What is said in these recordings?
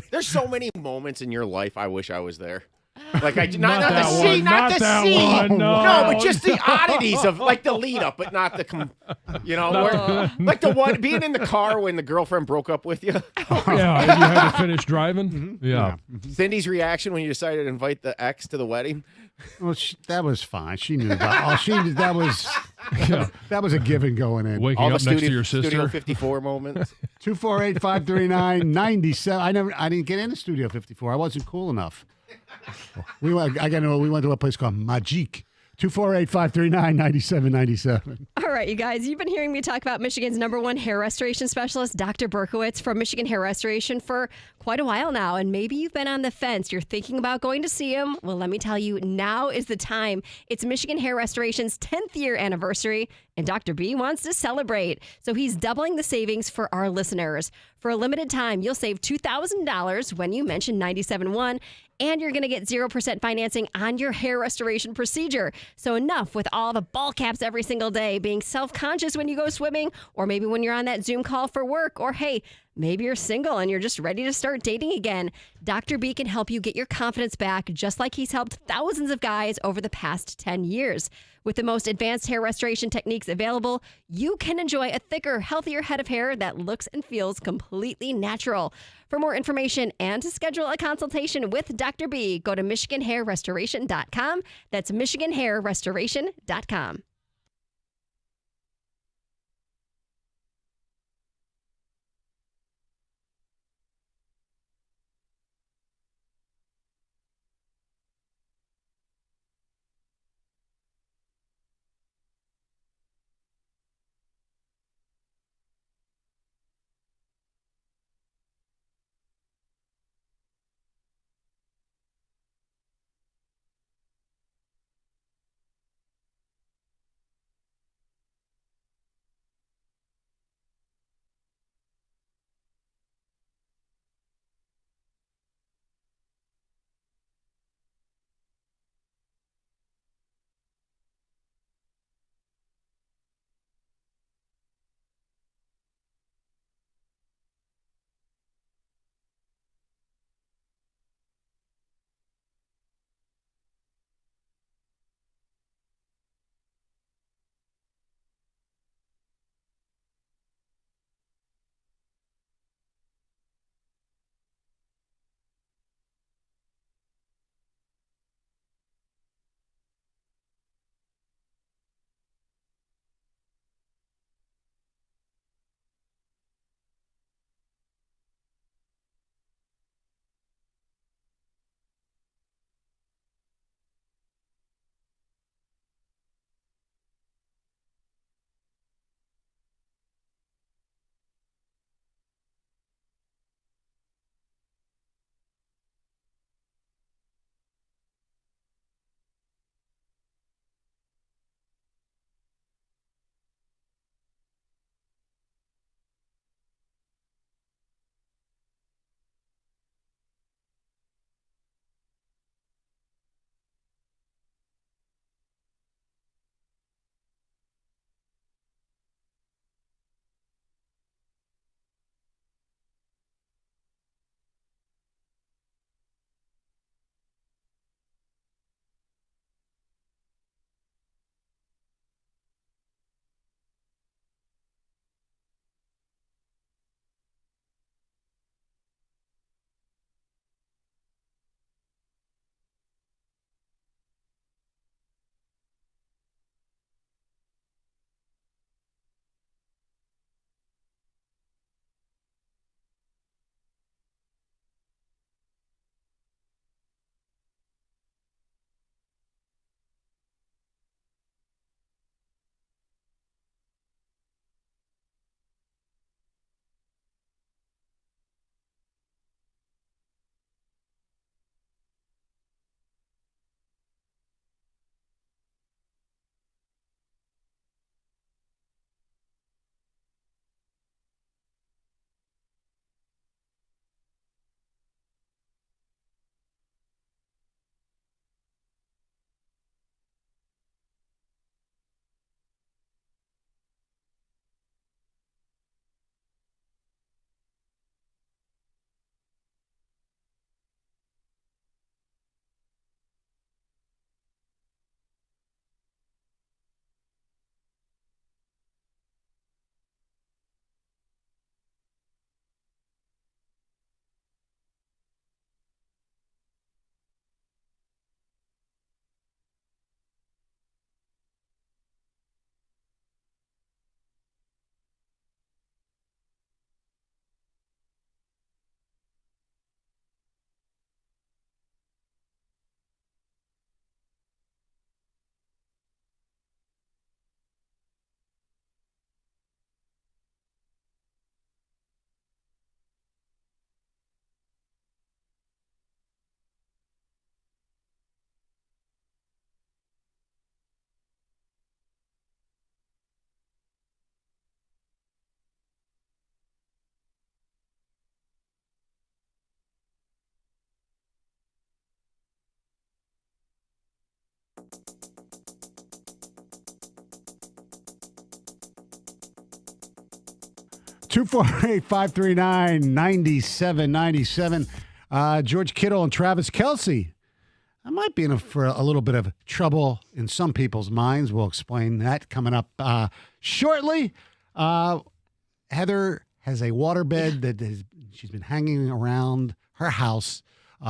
There's so many moments in your life I wish I was there. Like Not not the that scene, one, not not the that scene. one, no. but just the oddities of like the lead up, but not the like the one being in the car when the girlfriend broke up with you. Yeah, and you had to finish driving. Yeah. Cindy's reaction when you decided to invite the ex to the wedding. Well, that was fine. She knew that. That was a given going in. Waking All the up next to studio, your Studio sister. 54 moments. 248-539-97. I didn't get into Studio 54. I wasn't cool enough. We went to a place called Magique. 248-539-9797. All right, you guys, you've been hearing me talk about Michigan's #1 hair restoration specialist, Dr. Berkowitz from Michigan Hair Restoration for quite a while now, and maybe you've been on the fence. You're thinking about going to see him. Well, let me tell you, now is the time. It's Michigan Hair Restoration's 10th year anniversary, and Dr. B wants to celebrate. So he's doubling the savings for our listeners. For a limited time, you'll save $2,000 when you mention 97.1, and you're going to get 0% financing on your hair restoration procedure. So enough with all the ball caps every single day, being self-conscious when you go swimming, or maybe when you're on that Zoom call for work, or hey, maybe you're single and you're just ready to start dating again. Dr. B can help you get your confidence back, just like he's helped thousands of guys over the past 10 years. With the most advanced hair restoration techniques available, you can enjoy a thicker, healthier head of hair that looks and feels completely natural. For more information and to schedule a consultation with Dr. B, go to MichiganHairRestoration.com. That's MichiganHairRestoration.com. (248-539-9797). George Kittle and Travis Kelce. I might be for a little bit of trouble in some people's minds. We'll explain that coming up shortly. Heather has a waterbed that she's been hanging around her house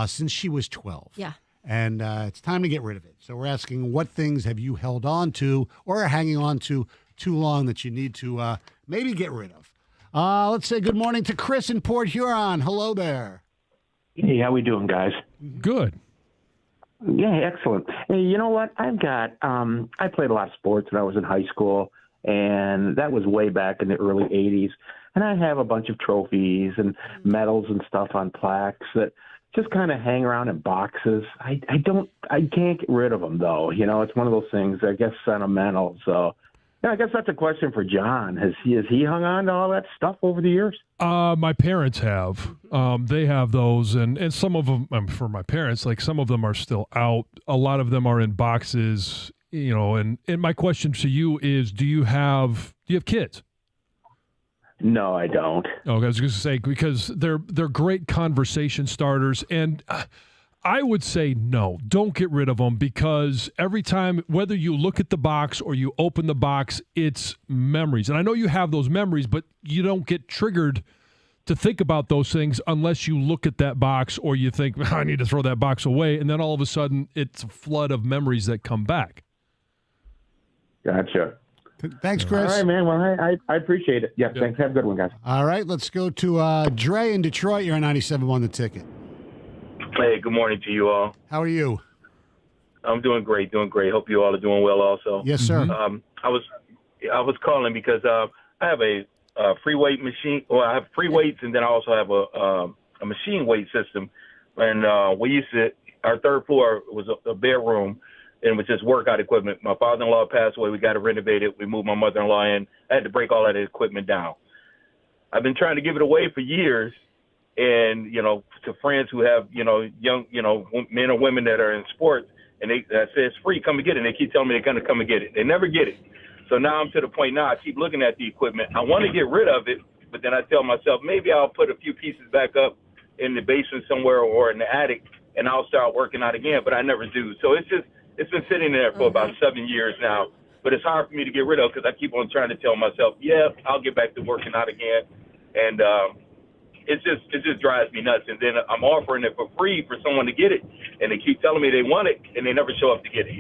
since she was 12. Yeah. And it's time to get rid of it. So we're asking, what things have you held on to or are hanging on to too long that you need to maybe get rid of? Let's say good morning to Chris in Port Huron. Hello there. Hey, how we doing, guys? Good. Yeah, excellent. Hey, you know what? I've got I played a lot of sports when I was in high school, and that was way back in the early 80s. And I have a bunch of trophies and medals and stuff on plaques that just kind of hang around in boxes. I can't get rid of them, though. You know, it's one of those things, I guess, sentimental. So yeah, I guess that's a question for John. Has he hung on to all that stuff over the years? My parents have. They have those, and some of them, for my parents, like some of them are still out. A lot of them are in boxes, you know. And my question to you is, do you have kids? No, I don't. Oh, I was going to say, because they're great conversation starters, and I would say no, don't get rid of them, because every time, whether you look at the box or you open the box, it's memories. And I know you have those memories, but you don't get triggered to think about those things unless you look at that box or you think, I need to throw that box away, and then all of a sudden it's a flood of memories that come back. Gotcha. Thanks, Chris. All right, man. Well, I appreciate it. Yeah, thanks. Have a good one, guys. All right, let's go to Dre in Detroit. You're on 97.1 The Ticket. Hey, good morning to you all. How are you? I'm doing great. Hope you all are doing well also. Yes, sir. I was calling because I have a free weight machine. Well, I have free weights, and then I also have a machine weight system. And our third floor was a bedroom, and it was just workout equipment. My father-in-law passed away. We got it renovated. We moved my mother-in-law in. I had to break all that equipment down. I've been trying to give it away for years. And, to friends who have, young, men or women that are in sports, and I say it's free, come and get it. And they keep telling me they're going to come and get it. They never get it. So now I'm to the point now I keep looking at the equipment. I want to get rid of it, but then I tell myself maybe I'll put a few pieces back up in the basement somewhere or in the attic, and I'll start working out again, but I never do. So it's been sitting there for about 7 years now. But it's hard for me to get rid of because I keep on trying to tell myself, yeah, I'll get back to working out again. And it just drives me nuts. And then I'm offering it for free for someone to get it, and they keep telling me they want it, and they never show up to get it.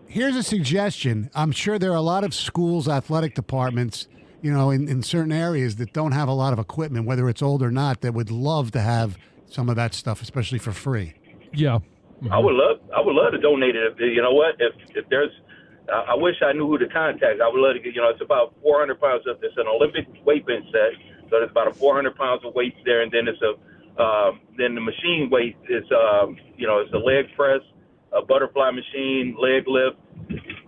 Here's a suggestion. I'm sure there are a lot of schools, athletic departments, in certain areas that don't have a lot of equipment, whether it's old or not, that would love to have some of that stuff, especially for free. Yeah. Mm-hmm. I would love to donate it. You know what? If there's, I wish I knew who to contact. I would love to get. It's about 400 pounds. It's an Olympic weight bench set. So there's about 400 pounds of weights there, and then then the machine weight is, it's a leg press, a butterfly machine, leg lift,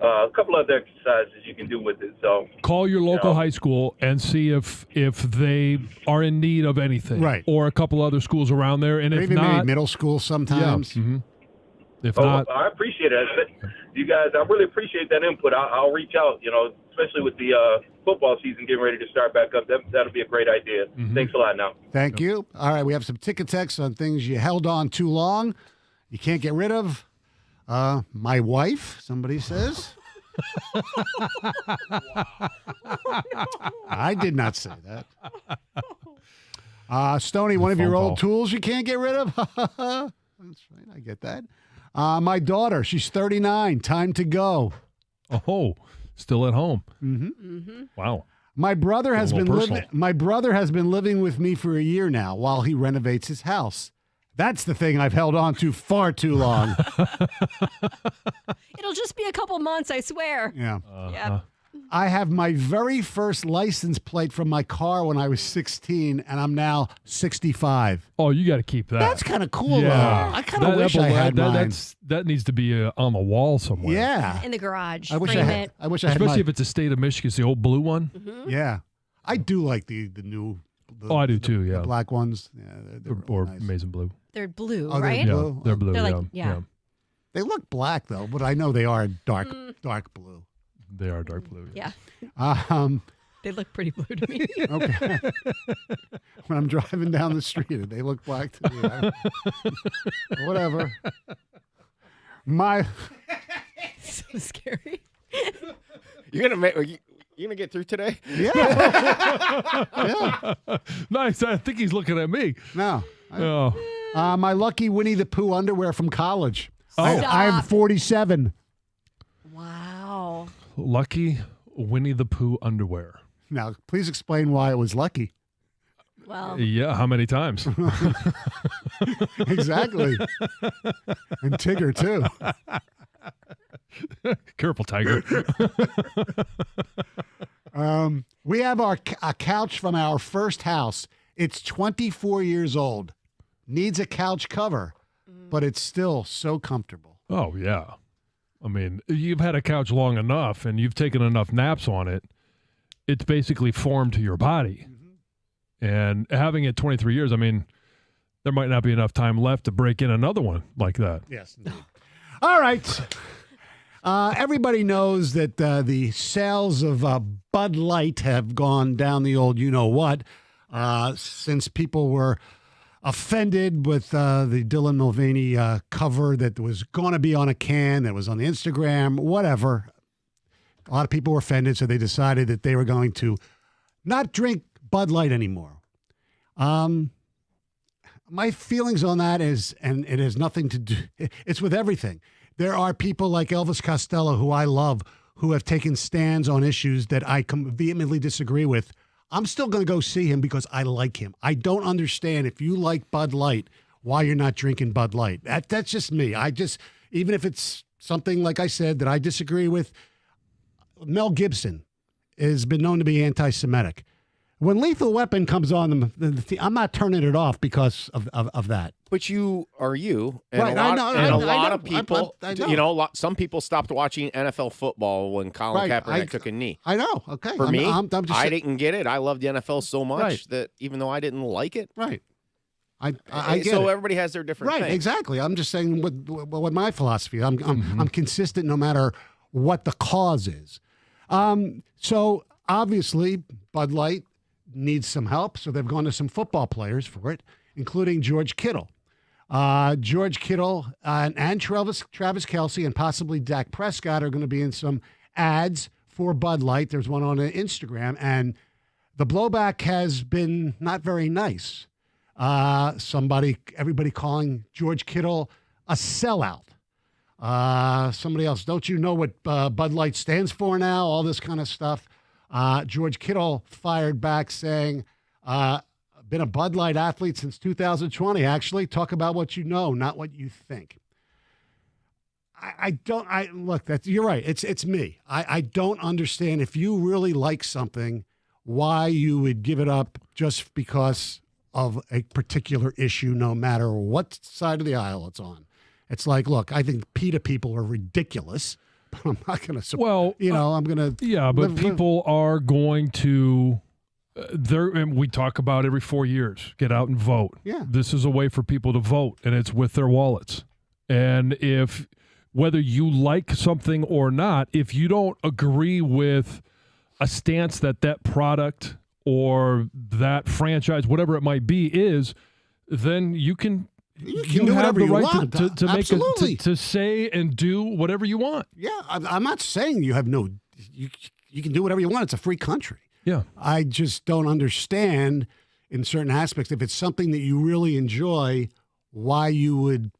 a couple other exercises you can do with it. So call your local high school and see if they are in need of anything, right? Or a couple other schools around there, and if not, maybe middle school sometimes. Yeah. Mm-hmm. If not, I appreciate it. You guys, I really appreciate that input. I'll reach out, especially with the football season getting ready to start back up. That'll be a great idea. Mm-hmm. Thanks a lot now. Thank you. All right, we have some ticket texts on things you held on too long, you can't get rid of. My wife, somebody says. I did not say that. Stoney, one of your old tools you can't get rid of? That's right, I get that. My daughter, she's 39. Time to go. Oh, still at home. Mm-hmm. Mm-hmm. Wow. My brother has been living with me for a year now while he renovates his house. That's the thing I've held on to far too long. It'll just be a couple months, I swear. Yeah. Yep. I have my very first license plate from my car when I was 16, and I'm now 65. Oh, you got to keep that. That's kind of cool, yeah. though. I kind of wish I had mine. That needs to be on the wall somewhere. Yeah. In the garage. I wish I had Especially if it's a state of Michigan, it's the old blue one. Mm-hmm. Yeah. I do like the new. I do too, yeah. The black ones. Yeah, they're or nice. Amazing Blue. They're blue, Oh, right? They're blue? They're blue, They're like, yeah. They look black though, but I know they are dark blue. They are dark blue. Yeah. Okay. They look pretty blue to me. When I'm driving down the street, they look black to me. Whatever. So scary. You're gonna get through today? Yeah. Yeah. Nice. I think he's looking at me. No. Oh. My lucky Winnie the Pooh underwear from college. Oh. I'm 47. Wow. Lucky Winnie the Pooh underwear. Now, please explain why it was lucky. Well, Yeah, how many times? Exactly. And Tigger, too. Careful, Tiger. We have a couch from our first house. It's 24 years old. Needs a couch cover, but it's still so comfortable. Oh, yeah. I mean, you've had a couch long enough and you've taken enough naps on it. It's basically formed to your body. And having it 23 years, I mean, there might not be enough time left to break in another one like that. Yes, indeed. All right. Everybody knows that the sales of Bud Light have gone down the old you-know-what since people were offended with the Dylan Mulvaney cover that was going to be on a can, that was on the Instagram, whatever. A lot of people were offended, so they decided that they were going to not drink Bud Light anymore. My feelings on that is, and it has nothing to do, it's with everything. There are people like Elvis Costello, who I love, who have taken stands on issues that I vehemently disagree with. I'm still going to go see him because I like him. I don't understand, if you like Bud Light, why you're not drinking Bud Light. That's just me. Even if it's something, like I said, that I disagree with. Mel Gibson has been known to be anti-Semitic. When Lethal Weapon comes on, I'm not turning it off because of that. But you are you, and Right, a lot, I know. of people, I know. some people stopped watching NFL football when Colin Right, Kaepernick took a knee. I know. Okay. For me, I'm just I didn't get it. I love the NFL so much Right. that even though I didn't like it, Right. I get so it. everybody has their different Right, things. exactly. I'm just saying what my philosophy. I'm consistent no matter what the cause is. So obviously Bud Light needs some help, so they've gone to some football players for it, including George Kittle. George Kittle and Travis Kelce and possibly Dak Prescott are going to be in some ads for Bud Light. There's one on Instagram, and the blowback has been not very nice. Everybody calling George Kittle a sellout. Somebody else, don't you know what Bud Light stands for now? All this kind of stuff. George Kittle fired back saying, been a Bud Light athlete since 2020, actually. Talk about what you know, not what you think. You're right. It's me. I don't understand, if you really like something, why you would give it up just because of a particular issue, no matter what side of the aisle it's on. It's like, look, I think PETA people are ridiculous, but I'm not going to. Well, I'm going to. Yeah, but people are going to. And we talk about every 4 years, get out and vote. Yeah. This is a way for people to vote, and it's with their wallets. And if whether you like something or not, if you don't agree with a stance that product or that franchise, whatever it might be, is, then you can. You do have whatever the you right want. to make Absolutely. to say and do whatever you want. Yeah, I'm not saying you have no. You can do whatever you want. It's a free country. Yeah. I just don't understand in certain aspects, if it's something that you really enjoy, why you would,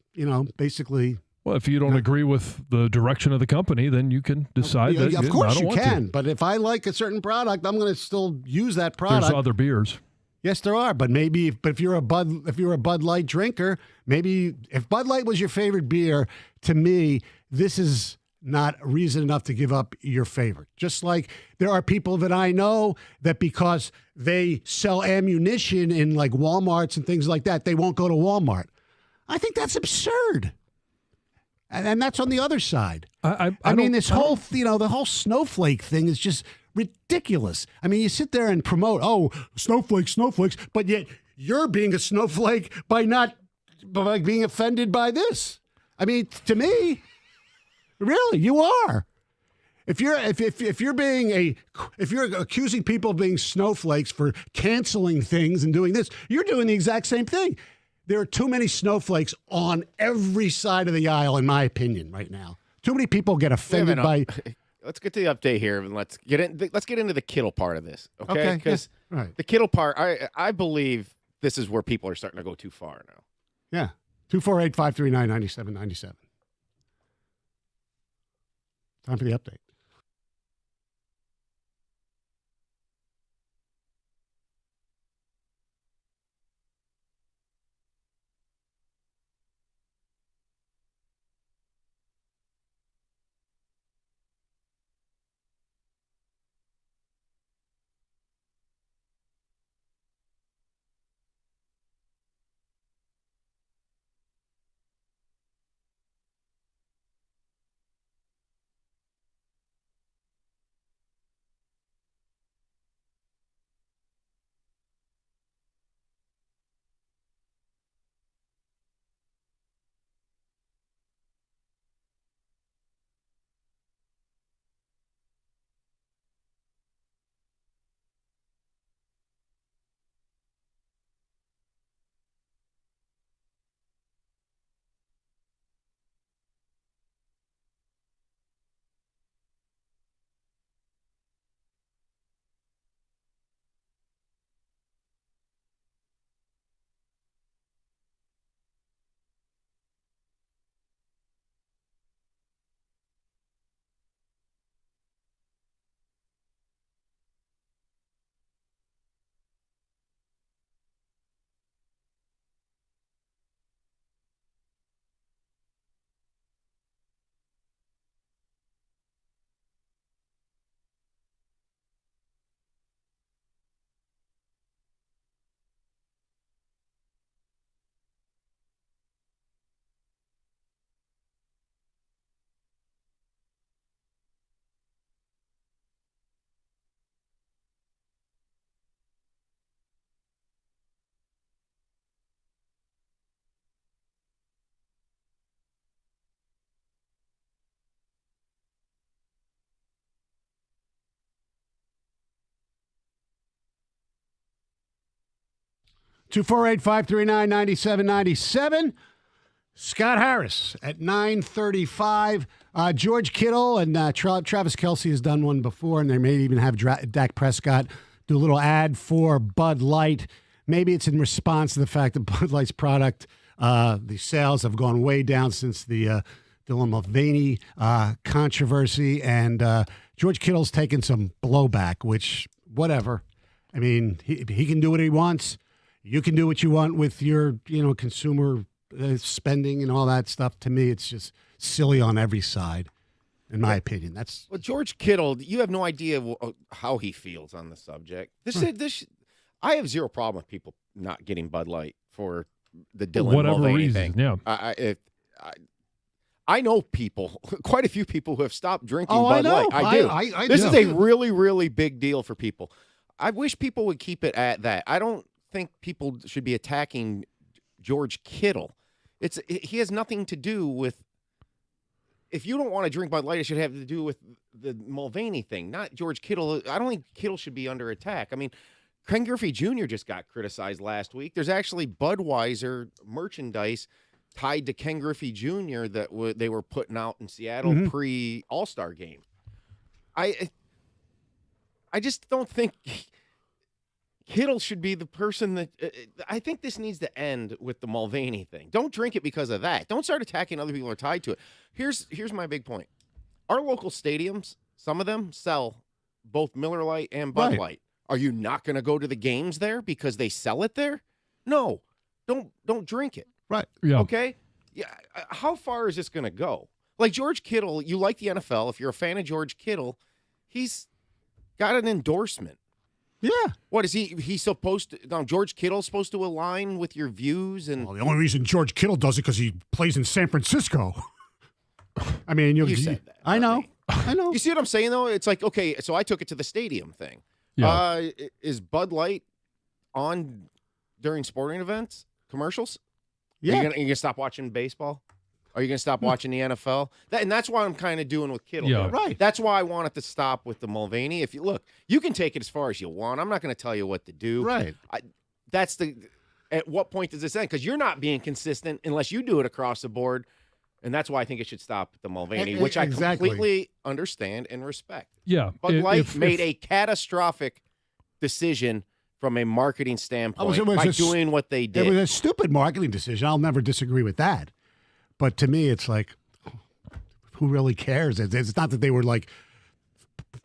basically. Well, if you don't agree with the direction of the company, then you can decide that. Of course I don't you want can. to. But if I like a certain product, I'm going to still use that product. There's other beers. Yes, there are. But if you're a Bud Light drinker, maybe if Bud Light was your favorite beer, to me, this is not reason enough to give up your favorite. Just like there are people that I know that because they sell ammunition in like Walmarts and things like that, they won't go to Walmart. I think that's absurd. And that's on the other side. The whole snowflake thing is just ridiculous. I mean, you sit there and promote, snowflakes, but yet you're being a snowflake by being offended by this. I mean, to me, really, you are. If you're accusing people of being snowflakes for canceling things and doing this, you're doing the exact same thing. There are too many snowflakes on every side of the aisle, in my opinion, right now. Too many people get offended by. Let's get to the update here, and let's get into the Kittle part of this, okay? Because right. the Kittle part, I believe this is where people are starting to go too far now. Yeah, 248-539-9797. Time for the update. Two 248-539-9797. Scott Harris at 9:35. George Kittle and Travis Kelce has done one before, and they may even have Dak Prescott do a little ad for Bud Light. Maybe it's in response to the fact that Bud Light's product, the sales have gone way down since the Dylan Mulvaney controversy, and George Kittle's taken some blowback, which, whatever. I mean, he can do what he wants. You can do what you want with your, consumer spending and all that stuff. To me, it's just silly on every side, in my opinion. Well, George Kittle, you have no idea how he feels on the subject. I have zero problem with people not getting Bud Light for the Dylan Mulvaney thing. Yeah. I know people, quite a few people who have stopped drinking Bud Light. I do. This is do. a really, really big deal for people. I wish people would keep it at that. I don't think people should be attacking George Kittle. He has nothing to do with. If you don't want to drink Bud Light, it should have to do with the Mulvaney thing, not George Kittle. I don't think Kittle should be under attack. I mean, Ken Griffey Jr. just got criticized last week. There's actually Budweiser merchandise tied to Ken Griffey Jr. that they were putting out in Seattle pre-All-Star game. I just don't think Kittle should be the person that I think this needs to end with the Mulvaney thing. Don't drink it because of that. Don't start attacking other people who are tied to it. Here's my big point. Our local stadiums, some of them sell both Miller Lite and Bud Light. Are you not going to go to the games there because they sell it there? No. Don't drink it. Right. Yeah. Okay? Yeah. How far is this going to go? Like George Kittle, you like the NFL. If you're a fan of George Kittle, he's got an endorsement. Yeah. What is he supposed to? Now, George Kittle's supposed to align with your views, and Well, the only reason George Kittle does it because he plays in San Francisco. I mean, you said that. I know. I know. You see what I'm saying, though? It's like, okay, so I took it to the stadium thing. Yeah. Is Bud Light on during sporting events, commercials? Yeah. Are you gonna stop watching baseball? Are you going to stop watching the NFL? And that's why I'm kind of doing with Kittle. Yeah. here. Right. That's why I want it to stop with the Mulvaney. If you look, you can take it as far as you want. I'm not going to tell you what to do. Right. At what point does this end? Because you're not being consistent unless you do it across the board. And that's why I think it should stop at the Mulvaney, which I Exactly. completely understand and respect. Yeah. Bud Light made a catastrophic decision from a marketing standpoint by doing what they It did. was a stupid marketing decision. I'll never disagree with that. But to me, it's like, who really cares? It's not that they were like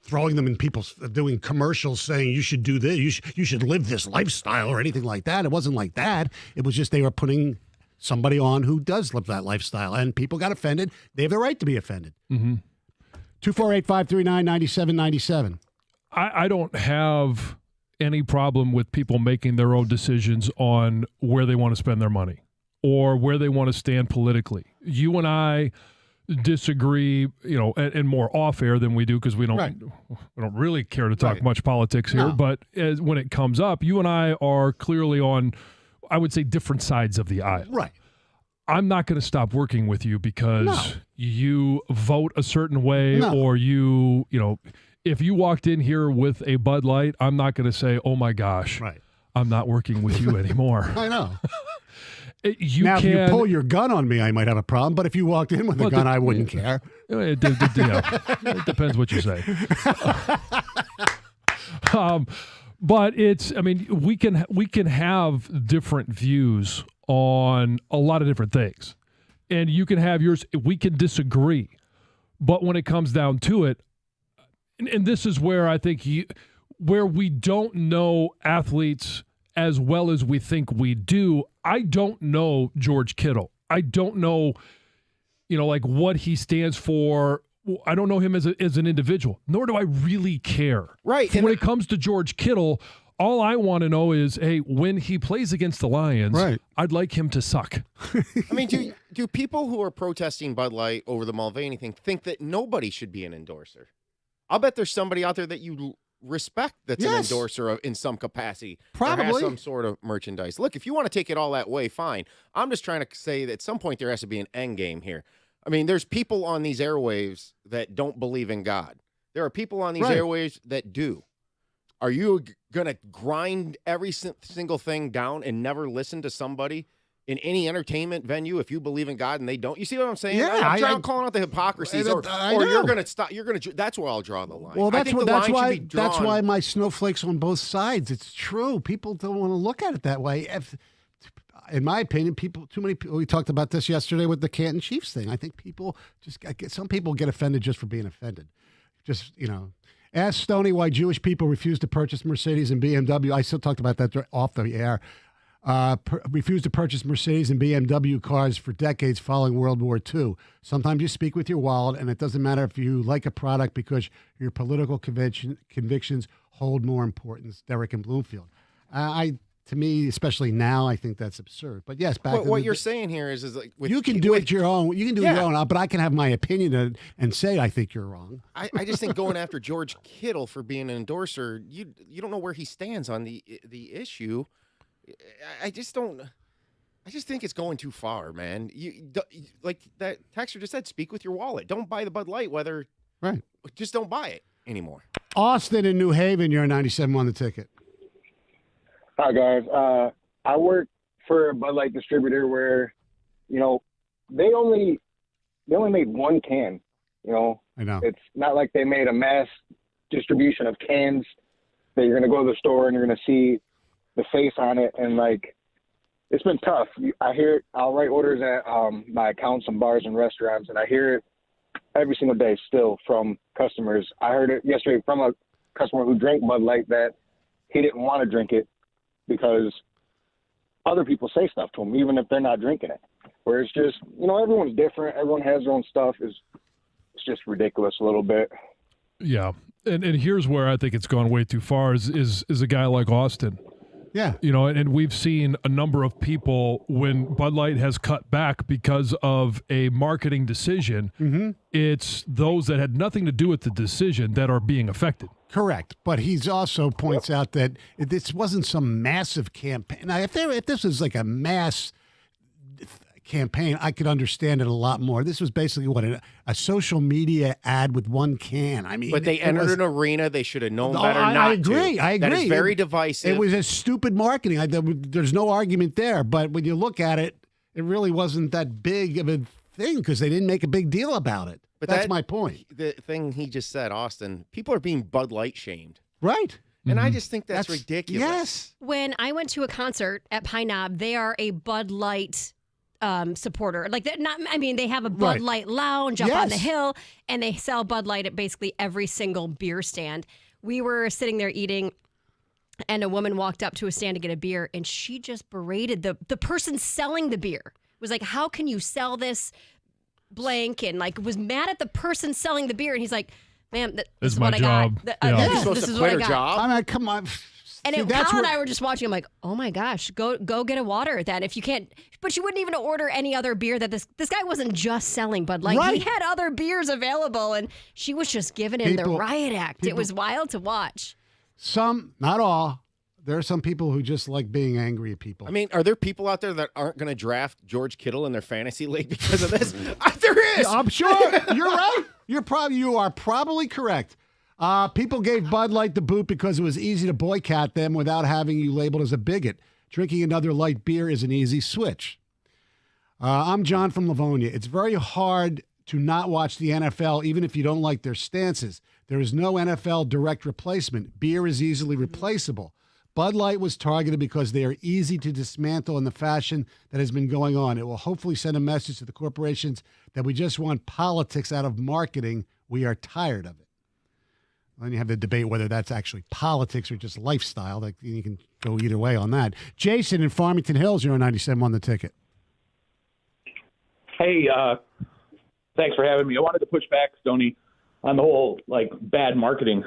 throwing them in people's doing commercials saying you should do this, you should live this lifestyle or anything like that. It wasn't like that. It was just they were putting somebody on who does live that lifestyle, and people got offended. They have the right to be offended. 248-539-9797. I don't have any problem with people making their own decisions on where they want to spend their money or where they want to stand politically. You and I disagree, and more off air than we do because we don't really care to talk much politics here. No. But when it comes up, you and I are clearly on, I would say, different sides of the aisle. Right. I'm not going to stop working with you because you vote a certain way or if you walked in here with a Bud Light, I'm not going to say, oh my gosh, I'm not working with you anymore. I know. If if you pull your gun on me, I might have a problem. But if you walked in with a gun, I wouldn't care. It depends what you say. But we can have different views on a lot of different things, and you can have yours. We can disagree, but when it comes down to it, and this is where I think where we don't know athletes as well as we think we do. I don't know George Kittle. I don't know, what he stands for. I don't know him as an individual, nor do I really care. Right. When it comes to George Kittle, all I want to know is, hey, when he plays against the Lions, I'd like him to suck. I mean, do people who are protesting Bud Light over the Mulvaney thing think that nobody should be an endorser? I'll bet there's somebody out there that you respect that's an endorser in some capacity. Probably. Or has some sort of merchandise. Look, if you want to take it all that way, fine. I'm just trying to say that at some point there has to be an end game here. I mean, there's people on these airwaves that don't believe in God. There are people on these airwaves that do. Are you going to grind every single thing down and never listen to somebody in any entertainment venue if you believe in God and they don't? You see what I'm saying? Yeah, I'm calling out the hypocrisies, or you're going to stop. You're going to. That's where I'll draw the line. Well, that's that's why my snowflakes on both sides. It's true. People don't want to look at it that way. In my opinion, too many people. We talked about this yesterday with the Canton Chiefs thing. I think some people get offended just for being offended. Ask Stoney why Jewish people refuse to purchase Mercedes and BMW. I still talked about that off the air. Refused to purchase Mercedes and BMW cars for decades following World War II. Sometimes you speak with your wallet, and it doesn't matter if you like a product because your political convictions hold more importance. Derek and Bloomfield. To me, especially now, I think that's absurd. But yes, what you're saying here is like you can do it your own. You can do your own, but I can have my opinion and say I think you're wrong. I just think going after George Kittle for being an endorser, you don't know where he stands on the issue. I just think it's going too far, man. Like that texter just said, speak with your wallet. Don't buy the Bud Light, just don't buy it anymore. Austin in New Haven, you're a 97 on the ticket. Hi, guys. I work for a Bud Light distributor where, they only made one can. I know. It's not like they made a mass distribution of cans that you're going to go to the store and you're going to see the face on it. And, it's been tough. I hear it. I'll write orders at my accounts and bars and restaurants, and I hear it every single day still from customers. I heard it yesterday from a customer who drank Bud Light that he didn't want to drink it because other people say stuff to him, even if they're not drinking it. Where it's just, everyone's different. Everyone has their own stuff. It's just ridiculous a little bit. Yeah. And here's where I think it's gone way too far is a guy like Austin. Yeah. And we've seen a number of people when Bud Light has cut back because of a marketing decision. Mm-hmm. It's those that had nothing to do with the decision that are being affected. Correct. But he's also points out that this wasn't some massive campaign. Now, if this was like a mass campaign, I could understand it a lot more. This was basically a social media ad with one can. I mean, But they entered an arena. They should have known better not I agree. to. I agree. That is very divisive. It was a stupid marketing. There's no argument there. But when you look at it, it really wasn't that big of a thing because they didn't make a big deal about it. But that's my point. The thing he just said, Austin, people are being Bud Light shamed. Right. And I just think that's ridiculous. Yes. When I went to a concert at Pine Knob, they are a Bud Light supporter. Like, they have a Bud Light lounge up on the hill, and they sell Bud Light at basically every single beer stand. We were sitting there eating, and a woman walked up to a stand to get a beer, and she just berated the person selling the beer. Was like, how can you sell this blank? And like was mad at the person selling the beer, and he's like, ma'am, this is my what job. I got. You're supposed to quit her job. I mean, come on. And See, Kyle and I were just watching. I'm like, oh my gosh, go get a water then if you can't. But she wouldn't even order any other beer. That this guy wasn't just selling Bud Light. Right. He had other beers available, and she was just giving him the riot act. It was wild to watch. Some, not all. There are some people who just like being angry at people. I mean, are there people out there that aren't going to draft George Kittle in their fantasy league because of this? There is. I'm sure. You're right. You are probably correct. People gave Bud Light the boot because it was easy to boycott them without having you labeled as a bigot. Drinking another light beer is an easy switch. I'm John from Livonia. It's very hard to not watch the NFL, even if you don't like their stances. There is no NFL direct replacement. Beer is easily replaceable. Bud Light was targeted because they are easy to dismantle in the fashion that has been going on. It will hopefully send a message to the corporations that we just want politics out of marketing. We are tired of it. Then you have the debate whether that's actually politics or just lifestyle. Like, you can go either way on that. Jason in Farmington Hills, you're on 97 on the ticket. Hey, thanks for having me. I wanted to push back, Stoney, on the whole bad marketing.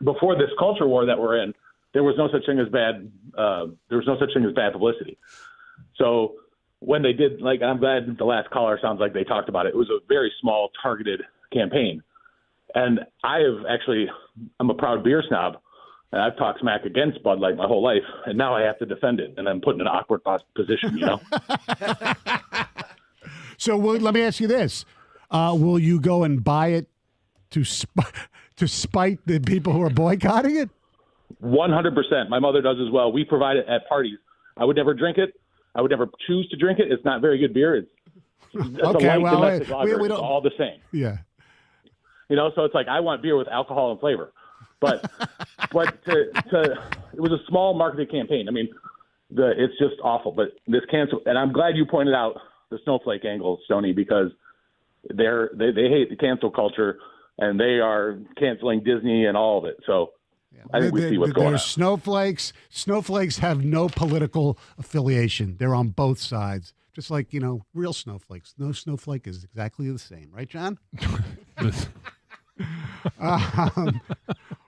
Before this culture war that we're in, there was no such thing as bad. There was no such thing as bad publicity. So when they did, I'm glad the last caller sounds like they talked about it. It was a very small, targeted campaign. And I'm a proud beer snob, and I've talked smack against Bud Light my whole life, and now I have to defend it, and I'm put in an awkward position, you know? So let me ask you this. Will you go and buy it to spite the people who are boycotting it? 100%. My mother does as well. We provide it at parties. I would never drink it. I would never choose to drink it. It's not very good beer. It's okay, a light domestic lager. we don't, it's all the same. Yeah. You know, so it's like I want beer with alcohol and flavor. But it was a small marketing campaign. I mean, it's just awful. But this cancel, and I'm glad you pointed out the snowflake angle, Stoney, because they hate the cancel culture, and they are canceling Disney and all of it. So I think we see what's going on. Snowflakes. Snowflakes have no political affiliation. They're on both sides. Just like, real snowflakes. No snowflake is exactly the same. Right, John?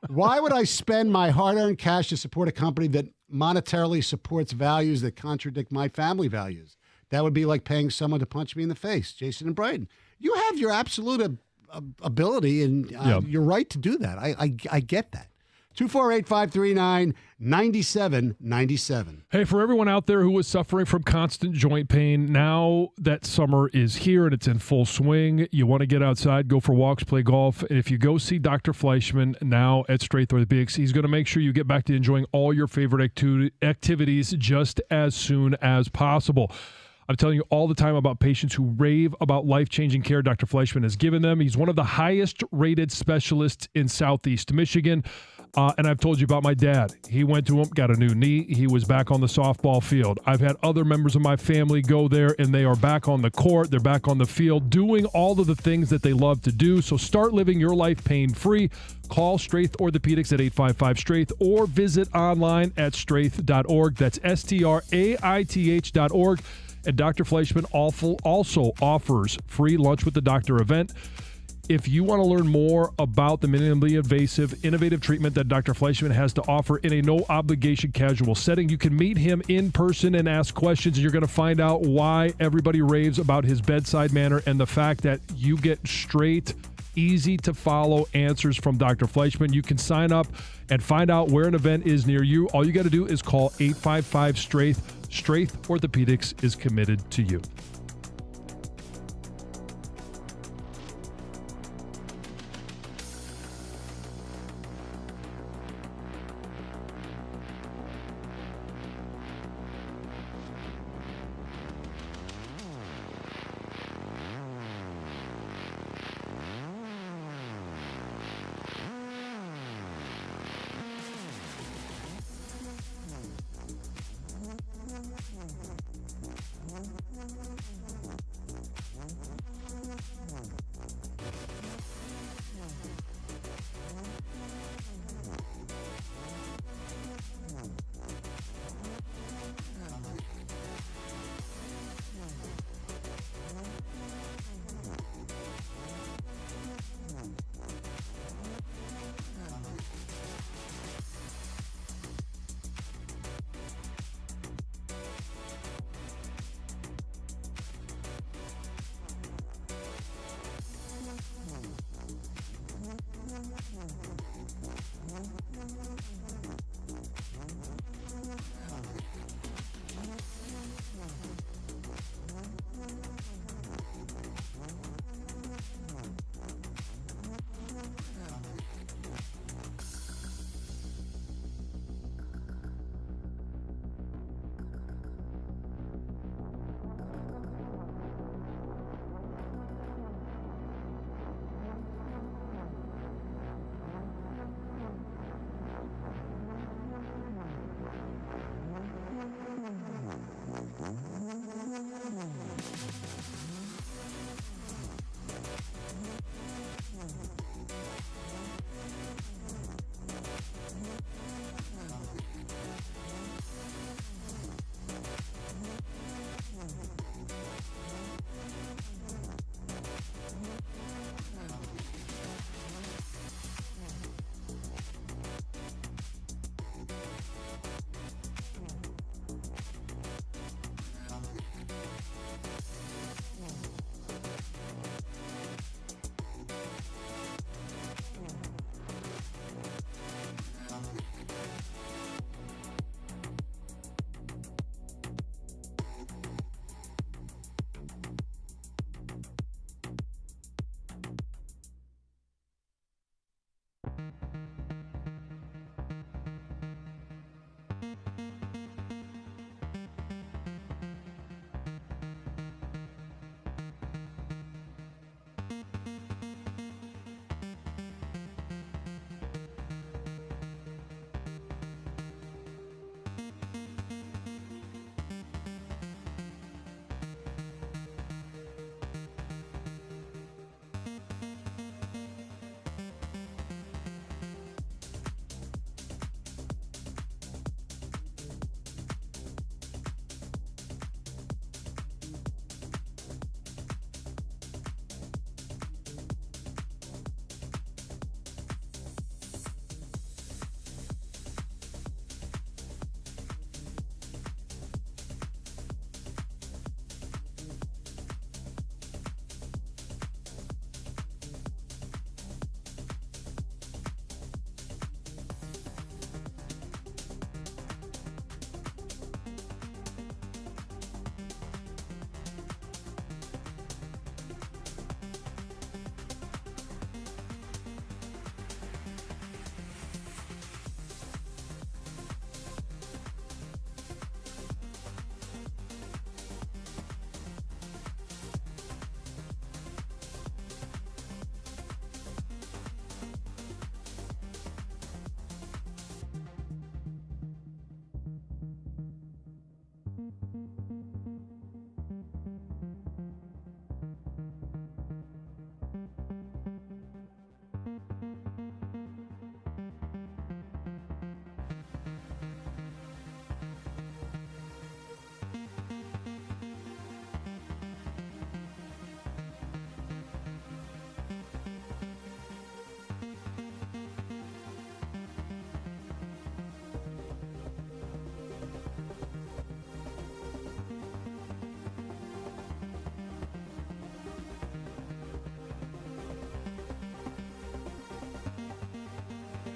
Why would I spend my hard-earned cash to support a company that monetarily supports values that contradict my family values? That would be like paying someone to punch me in the face. Jason and Brighton. You have your absolute ability and your right to do that. I get that. 248-539-9797. Hey, for everyone out there who is suffering from constant joint pain, now that summer is here and it's in full swing, you want to get outside, go for walks, play golf. And if you go see Dr. Fleischman now at Straith Orthopedics, he's going to make sure you get back to enjoying all your favorite activities just as soon as possible. I'm telling you all the time about patients who rave about life-changing care Dr. Fleischman has given them. He's one of the highest-rated specialists in Southeast Michigan. And I've told you about my dad. He went to him, got a new knee. He was back on the softball field. I've had other members of my family go there, and they are back on the court. They're back on the field doing all of the things that they love to do. So start living your life pain-free. Call Straith Orthopedics at 855-STRAIGHT or visit online at straith.org. That's STRAITH.org. And Dr. Fleischman also offers free Lunch with the Doctor event. If you want to learn more about the minimally invasive, innovative treatment that Dr. Fleischman has to offer in a no-obligation casual setting, you can meet him in person and ask questions, and you're going to find out why everybody raves about his bedside manner and the fact that you get straight, easy-to-follow answers from Dr. Fleischman. You can sign up and find out where an event is near you. All you got to do is call 855-STRAIGHT. Straith Orthopedics is committed to you.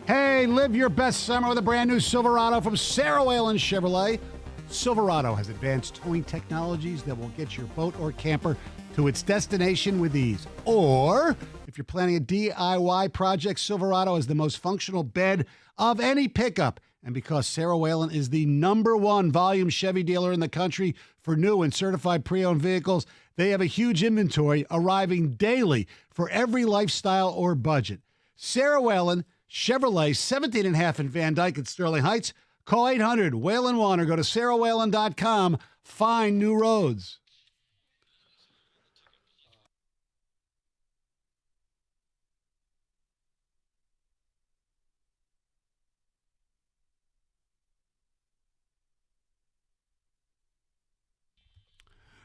Hey, live your best summer with a brand new Silverado from Sarah Whalen Chevrolet. Silverado has advanced towing technologies that will get your boat or camper to its destination with ease. Or, if you're planning a DIY project, Silverado is the most functional bed of any pickup. And because Sarah Whalen is the #1 volume Chevy dealer in the country for new and certified pre-owned vehicles, they have a huge inventory arriving daily for every lifestyle or budget. Sarah Whalen Chevrolet, 17.5 in Van Dyke at Sterling Heights. Call 800-WHALEN-1 or go to sarahwhalen.com. Find new roads.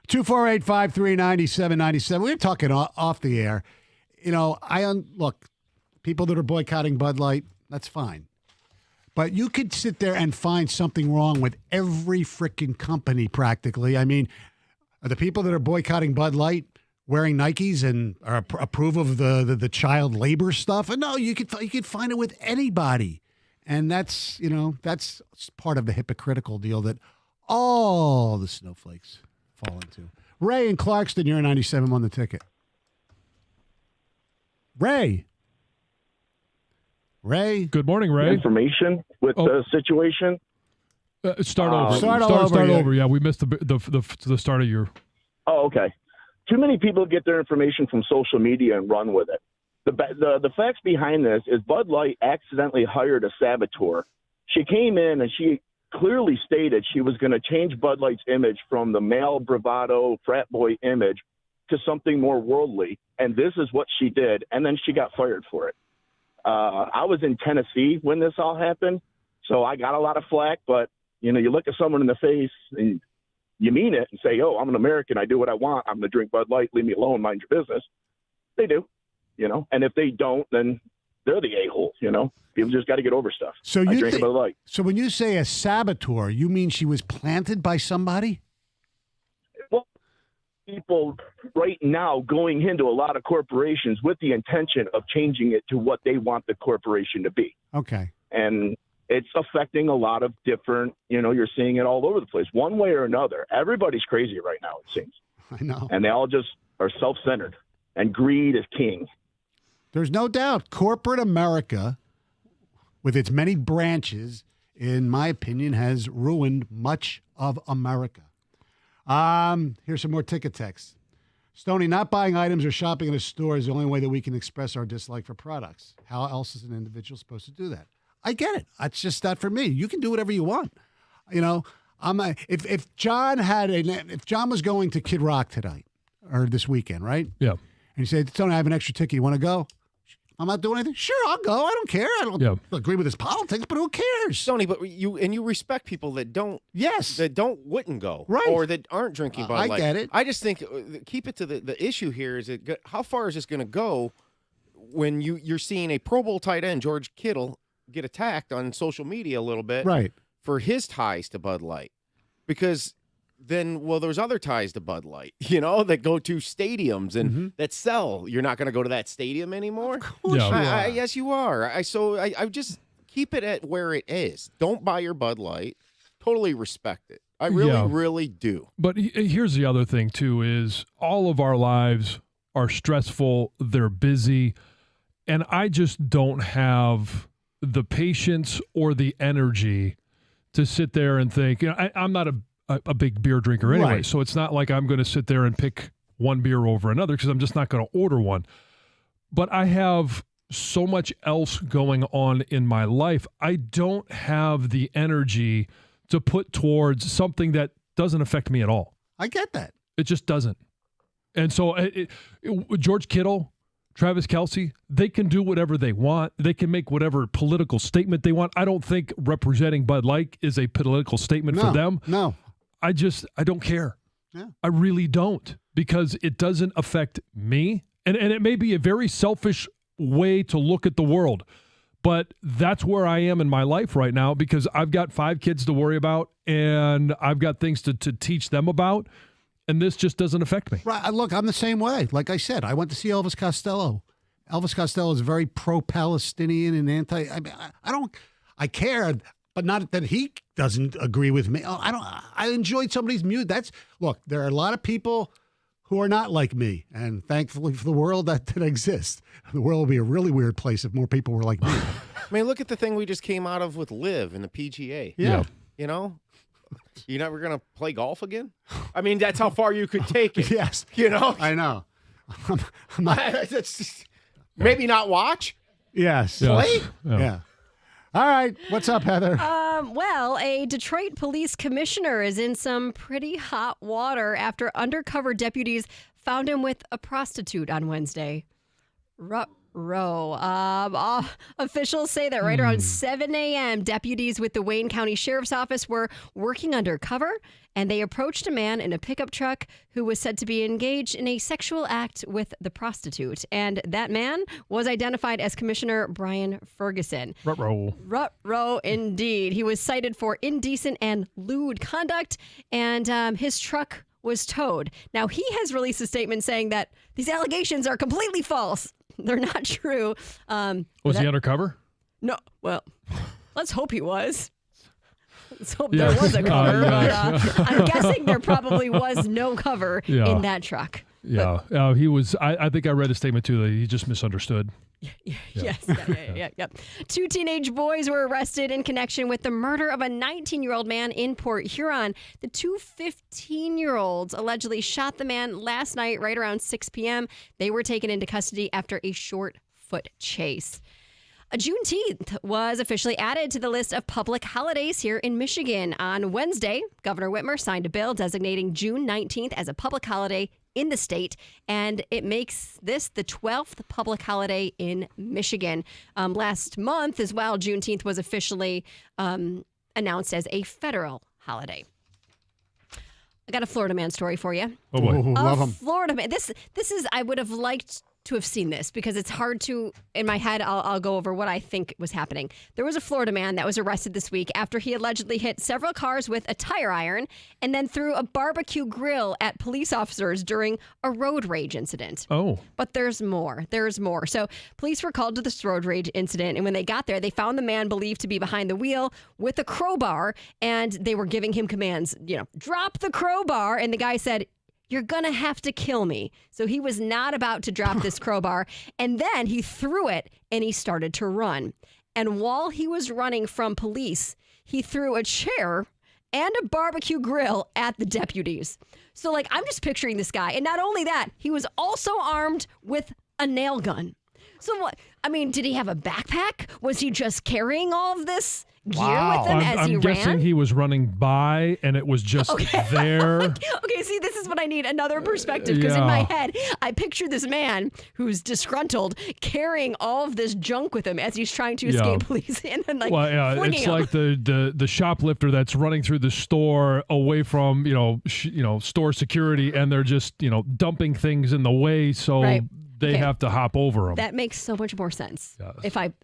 Two 248-539-9797. We were talking off the air. You know, look, people that are boycotting Bud Light, that's fine. But you could sit there and find something wrong with every freaking company practically. I mean, are the people that are boycotting Bud Light wearing Nikes and approve of the child labor stuff? And no, you could find it with anybody. And that's part of the hypocritical deal that all the snowflakes fall into. Ray in Clarkston, you're 97 on the ticket. Ray. Good morning, Ray. Information with the situation. Start over. Start over. Yeah, we missed the start of your. Oh, okay. Too many people get their information from social media and run with it. The facts behind this is Bud Light accidentally hired a saboteur. She came in and she clearly stated she was going to change Bud Light's image from the male bravado frat boy image to something more worldly, and this is what she did, and then she got fired for it. I was in Tennessee when this all happened, so I got a lot of flack, but, you look at someone in the face and you mean it and say, oh, I'm an American, I do what I want, I'm going to drink Bud Light, leave me alone, mind your business. They do, and if they don't, then they're the a-hole, People just got to get over stuff. So I drink Bud Light. So when you say a saboteur, you mean she was planted by somebody? Well, people right now going into a lot of corporations with the intention of changing it to what they want the corporation to be. Okay. And it's affecting a lot of different, you're seeing it all over the place, one way or another. Everybody's crazy right now, it seems. I know. And they all just are self-centered, and greed is king. There's no doubt corporate America, with its many branches, in my opinion, has ruined much of America. Here's some more ticket texts. Stoney, not buying items or shopping in a store is the only way that we can express our dislike for products. How else is an individual supposed to do that? I get it. It's just not for me. You can do whatever you want. If John was going to Kid Rock tonight or this weekend, right? Yeah. And he said, Tony, I have an extra ticket. You want to go? I'm not doing anything. Sure, I'll go. I don't care. I don't agree with his politics, but who cares? Sony, but you respect people that don't. Yes. That wouldn't go. Right. Or that aren't drinking Bud Light. I get it. I just think keep it to the issue here is how far is this going to go when you're seeing a Pro Bowl tight end, George Kittle, get attacked on social media a little bit for his ties to Bud Light? Because then, there's other ties to Bud Light, that go to stadiums and that sell. You're not going to go to that stadium anymore? Of course you are. Yes, you are. I just keep it at where it is. Don't buy your Bud Light. Totally respect it. I really do. But here's the other thing, too, is all of our lives are stressful. They're busy. And I just don't have the patience or the energy to sit there and think, I'm not a big beer drinker anyway, so it's not like I'm going to sit there and pick one beer over another because I'm just not going to order one. But I have so much else going on in my life. I don't have the energy to put towards something that doesn't affect me at all. I get that. It just doesn't. And so George Kittle, Travis Kelce, they can do whatever they want. They can make whatever political statement they want. I don't think representing Bud Light is a political statement for them. No. I don't care. Yeah. I really don't, because it doesn't affect me. And it may be a very selfish way to look at the world, but that's where I am in my life right now, because I've got 5 kids to worry about and I've got things to teach them about. And this just doesn't affect me. Right. Look, I'm the same way. Like I said, I went to see Elvis Costello Elvis Costello is very pro-Palestinian and anti. I care, but not that he doesn't agree with me. I enjoyed somebody's music. Look, there are a lot of people who are not like me, and thankfully for the world that exists. The world would be a really weird place if more people were like me. I mean, look at the thing we just came out of with Liv in the PGA. Yeah. You know, you're never going to play golf again? I mean, that's how far you could take it. Yes. You know? I know. I'm not, That's just, maybe not watch? yes. Play? Yeah. All right. What's up, Heather? Well, a Detroit police commissioner is in some pretty hot water after undercover deputies found him with a prostitute on Wednesday. Officials say that right around 7 a.m., deputies with the Wayne County Sheriff's Office were working undercover, and they approached a man in a pickup truck who was said to be engaged in a sexual act with the prostitute. And that man was identified as Commissioner Brian Ferguson. Ruh-roh, indeed. He was cited for indecent and lewd conduct, and his truck was towed. Now, he has released a statement saying that these allegations are completely false. They're not true. Was he undercover? No. Well, let's hope he was. Let's hope there was a cover. But, I'm guessing there probably was no cover in that truck. Yeah. He was. I think I read a statement too that he just misunderstood. Yes. Yeah. 2 teenage boys were arrested in connection with the murder of a 19-year-old man in Port Huron. The 2 15-year-olds allegedly shot the man last night right around 6 p.m. They were taken into custody after a short foot chase. Juneteenth was officially added to the list of public holidays here in Michigan. On Wednesday, Governor Whitmer signed a bill designating June 19th as a public holiday in the state, and it makes this the 12th public holiday in Michigan. Last month as well, Juneteenth was officially announced as a federal holiday. I got a Florida man story for you. Oh boy, love him. Florida man. This is, I would have liked to have seen this because it's hard to, in my head, I'll go over what I think was happening. There was a Florida man that was arrested this week after he allegedly hit several cars with a tire iron and then threw a barbecue grill at police officers during a road rage incident. Oh. But there's more. So police were called to this road rage incident, and when they got there, they found the man believed to be behind the wheel with a crowbar, and they were giving him commands, drop the crowbar, and the guy said, "You're going to have to kill me." So he was not about to drop this crowbar. And then he threw it and he started to run. And while he was running from police, he threw a chair and a barbecue grill at the deputies. So, I'm just picturing this guy. And not only that, he was also armed with a nail gun. So what? I mean, did he have a backpack? Was he just carrying all of this gear with him as he I'm ran? guessing he was running by and it was just there. Okay, see, this is what I need, another perspective, because in my head, I picture this man who's disgruntled carrying all of this junk with him as he's trying to escape police and then flinging it's him. like the shoplifter that's running through the store away from, store security, and they're just, dumping things in the way so they have to hop over them. That makes so much more sense.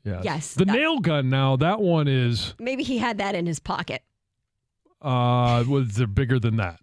Yes. The nail gun now, that one is... Maybe he had that in his pocket. They're bigger than that.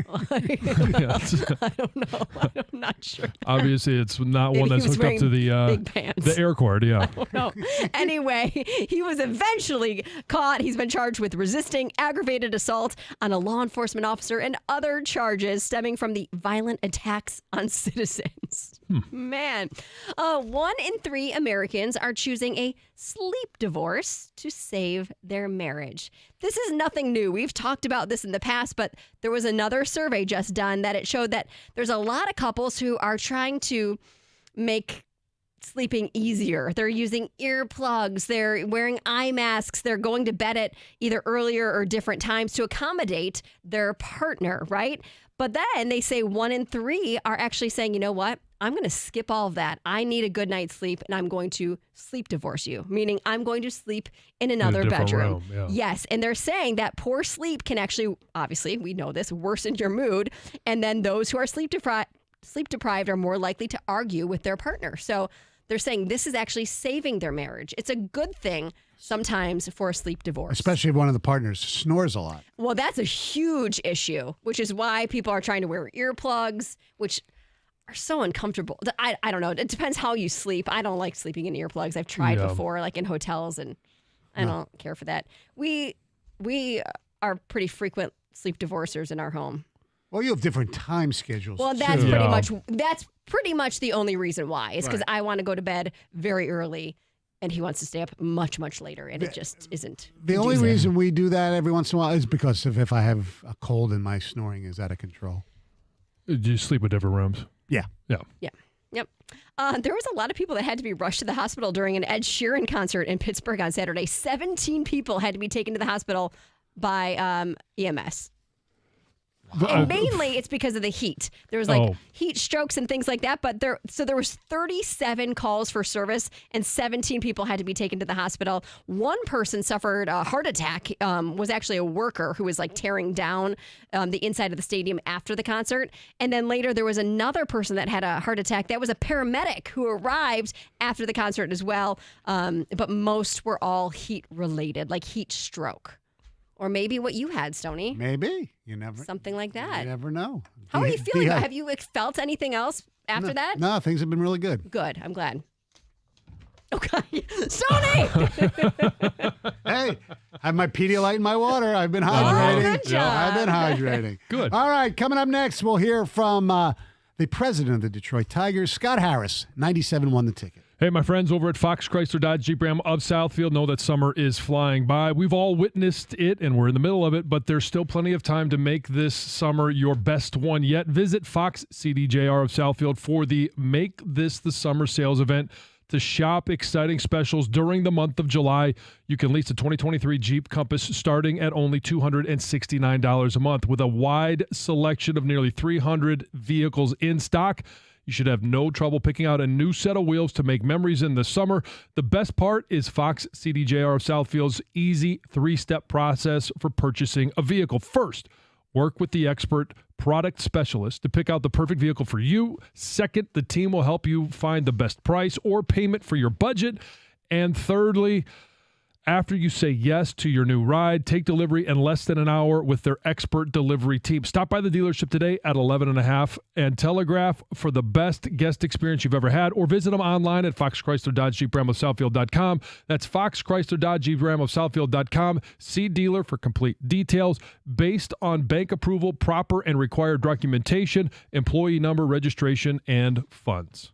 I don't know. I'm not sure. Obviously, it's not one that's hooked up to the air cord. Yeah. I don't know. Anyway, he was eventually caught. He's been charged with resisting aggravated assault on a law enforcement officer and other charges stemming from the violent attacks on citizens. Man, 1 in 3 Americans are choosing a sleep divorce to save their marriage. This is nothing new. We've talked about this in the past, but there was another survey just done that it showed that there's a lot of couples who are trying to make sleeping easier. They're using earplugs, they're wearing eye masks, they're going to bed at either earlier or different times to accommodate their partner, right? But then they say 1 in 3 are actually saying, you know what? I'm going to skip all of that. I need a good night's sleep, and I'm going to sleep divorce you, meaning I'm going to sleep in another bedroom. Yes, and they're saying that poor sleep can actually, obviously, we know this, worsen your mood, and then those who are sleep deprived are more likely to argue with their partner. So they're saying this is actually saving their marriage. It's a good thing sometimes for a sleep divorce. Especially if one of the partners snores a lot. Well, that's a huge issue, which is why people are trying to wear earplugs, which are so uncomfortable. I don't know. It depends how you sleep. I don't like sleeping in earplugs. I've tried before, like in hotels, and I don't care for that. We are pretty frequent sleep divorcers in our home. Well, you have different time schedules. Well, that's too. pretty much the only reason why. Is because I want to go to bed very early, and he wants to stay up much, much later, and it just isn't. The only reason we do that every once in a while is because of if I have a cold and my snoring is out of control. Do you sleep in different rooms? Yeah. Yep. There was a lot of people that had to be rushed to the hospital during an Ed Sheeran concert in Pittsburgh on Saturday. 17 people had to be taken to the hospital by EMS. And mainly it's because of the heat. There was heat strokes and things like that. But there was 37 calls for service and 17 people had to be taken to the hospital. One person suffered a heart attack, was actually a worker who was like tearing down the inside of the stadium after the concert. And then later there was another person that had a heart attack. That was a paramedic who arrived after the concert as well. But most were all heat related, like heat stroke. Or maybe what you had, Stoney. Maybe. You never. Something like that. You never know. How are you feeling? Have you felt anything else after that? No, things have been really good. Good. I'm glad. Okay. Stoney! Hey, I have my Pedialyte in my water. I've been hydrating. Good job. I've been hydrating. Good. All right, coming up next, we'll hear from the president of the Detroit Tigers, Scott Harris. 97 won the ticket. Hey, my friends over at Fox Chrysler Dodge Jeep Ram of Southfield know that summer is flying by. We've all witnessed it, and we're in the middle of it, but there's still plenty of time to make this summer your best one yet. Visit Fox CDJR of Southfield for the Make This the Summer sales event to shop exciting specials during the month of July. You can lease a 2023 Jeep Compass starting at only $269 a month with a wide selection of nearly 300 vehicles in stock. You should have no trouble picking out a new set of wheels to make memories in the summer. The best part is Fox CDJR of Southfield's easy 3-step process for purchasing a vehicle. First, work with the expert product specialist to pick out the perfect vehicle for you. Second, the team will help you find the best price or payment for your budget. And thirdly, after you say yes to your new ride, take delivery in less than an hour with their expert delivery team. Stop by the dealership today at 11 and a half and Telegraph for the best guest experience you've ever had, or visit them online at Fox Chrysler Dodge Jeep Ram of Southfield.com. That's Fox Chrysler Dodge Jeep Ram of Southfield.com. See dealer for complete details. Based on bank approval, proper and required documentation, employee number, registration, and funds.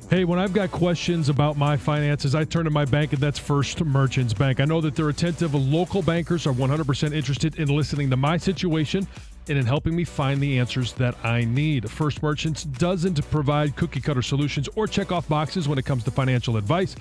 Hey, when I've got questions about my finances, I turn to my bank, and that's First Merchants Bank. I know that their attentive local bankers are 100% interested in listening to my situation and in helping me find the answers that I need. First Merchants doesn't provide cookie-cutter solutions or check-off boxes when it comes to financial advice.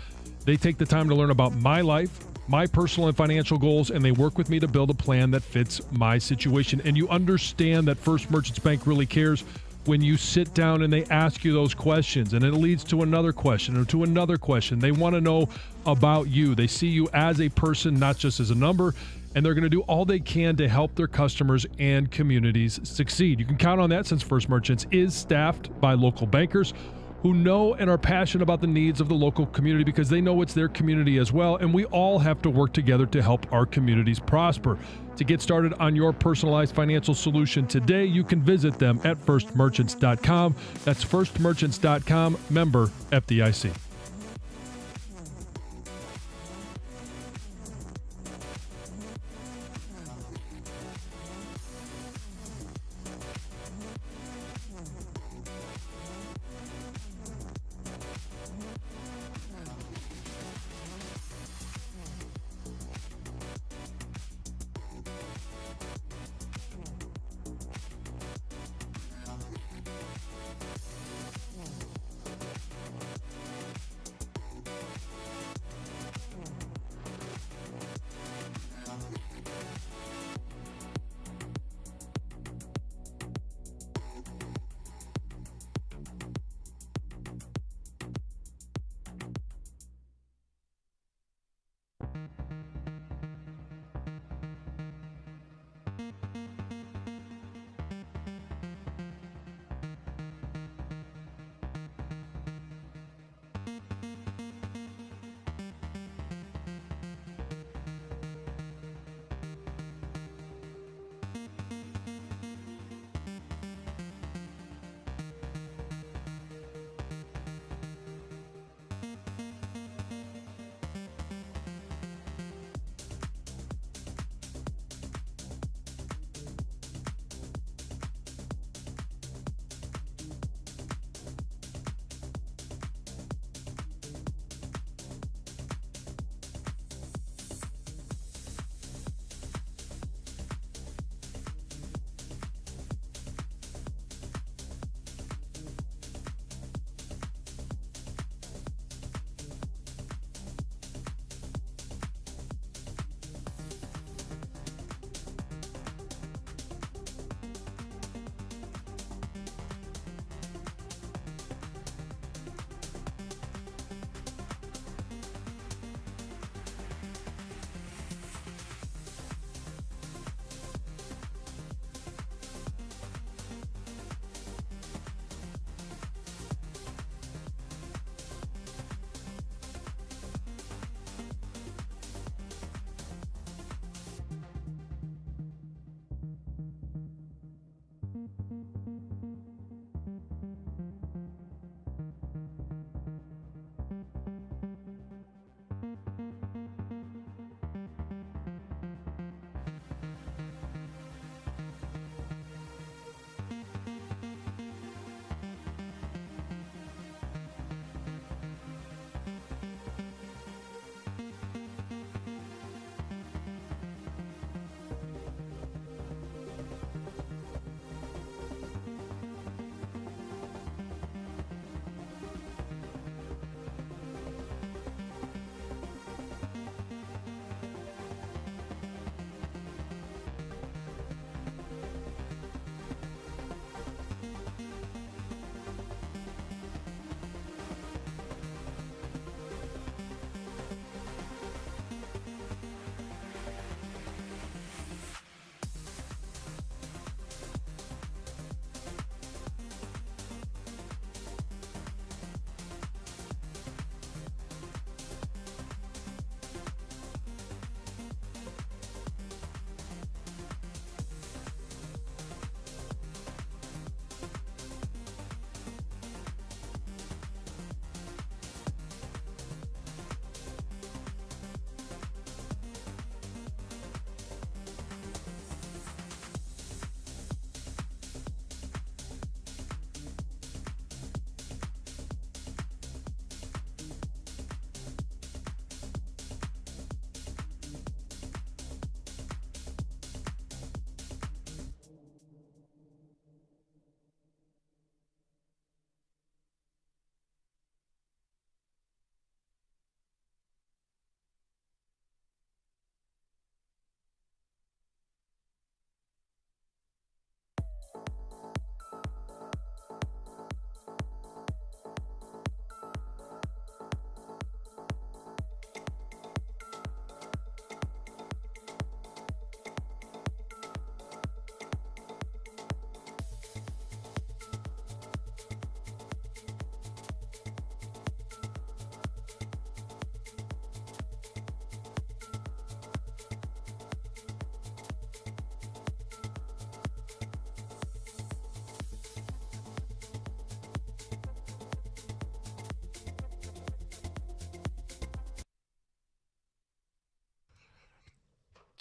They take the time to learn about my life, my personal and financial goals, and they work with me to build a plan that fits my situation. And you understand that First Merchants Bank really cares when you sit down and they ask you those questions, and it leads to another question or to another question. They want to know about you. They see you as a person, not just as a number, and they're going to do all they can to help their customers and communities succeed. You can count on that, since First Merchants is staffed by local bankers who know and are passionate about the needs of the local community, because they know it's their community as well, and we all have to work together to help our communities prosper. To get started on your personalized financial solution today, you can visit them at firstmerchants.com. That's firstmerchants.com, member FDIC.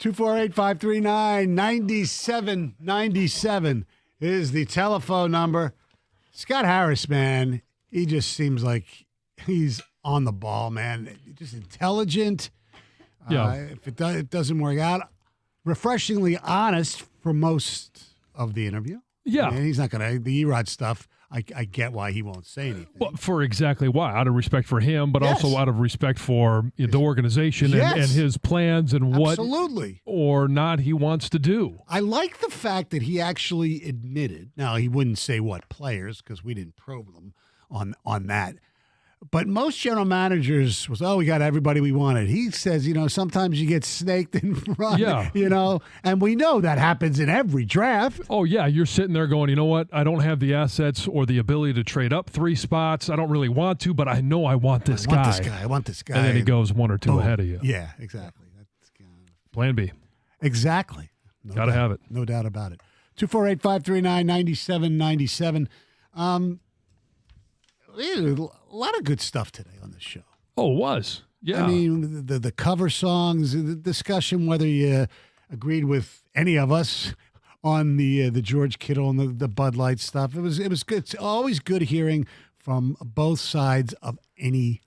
248-539-9797 is the telephone number. Scott Harris, man, he just seems like he's on the ball, man. Just intelligent. Yeah. If it doesn't work out, refreshingly honest for most of the interview. Yeah. And he's not going to, the Erod stuff, I get why he won't say anything. Well, for exactly why. Out of respect for him, but Yes. also out of respect for the organization Yes. and his plans and what Absolutely. or not he wants to do. I like the fact that he actually admitted. Now he wouldn't say what players because we didn't probe them on that. But most general managers was, we got everybody we wanted. He says, sometimes you get snaked in front. Yeah. And we know that happens in every draft. Oh, yeah, you're sitting there going, you know what? I don't have the assets or the ability to trade up 3 spots. I don't really want to, but I know I want this guy. I want this guy. And then he goes 1 or 2 Boom. ahead of you. Yeah, exactly. That's Plan B. exactly. No Gotta doubt. have it. No doubt about it. 248-539-9797. We had a lot of good stuff today on this show. Oh, it was. Yeah. I mean, the cover songs, the discussion, whether you agreed with any of us on the George Kittle and the Bud Light stuff. It was good. It's always good hearing from both sides of any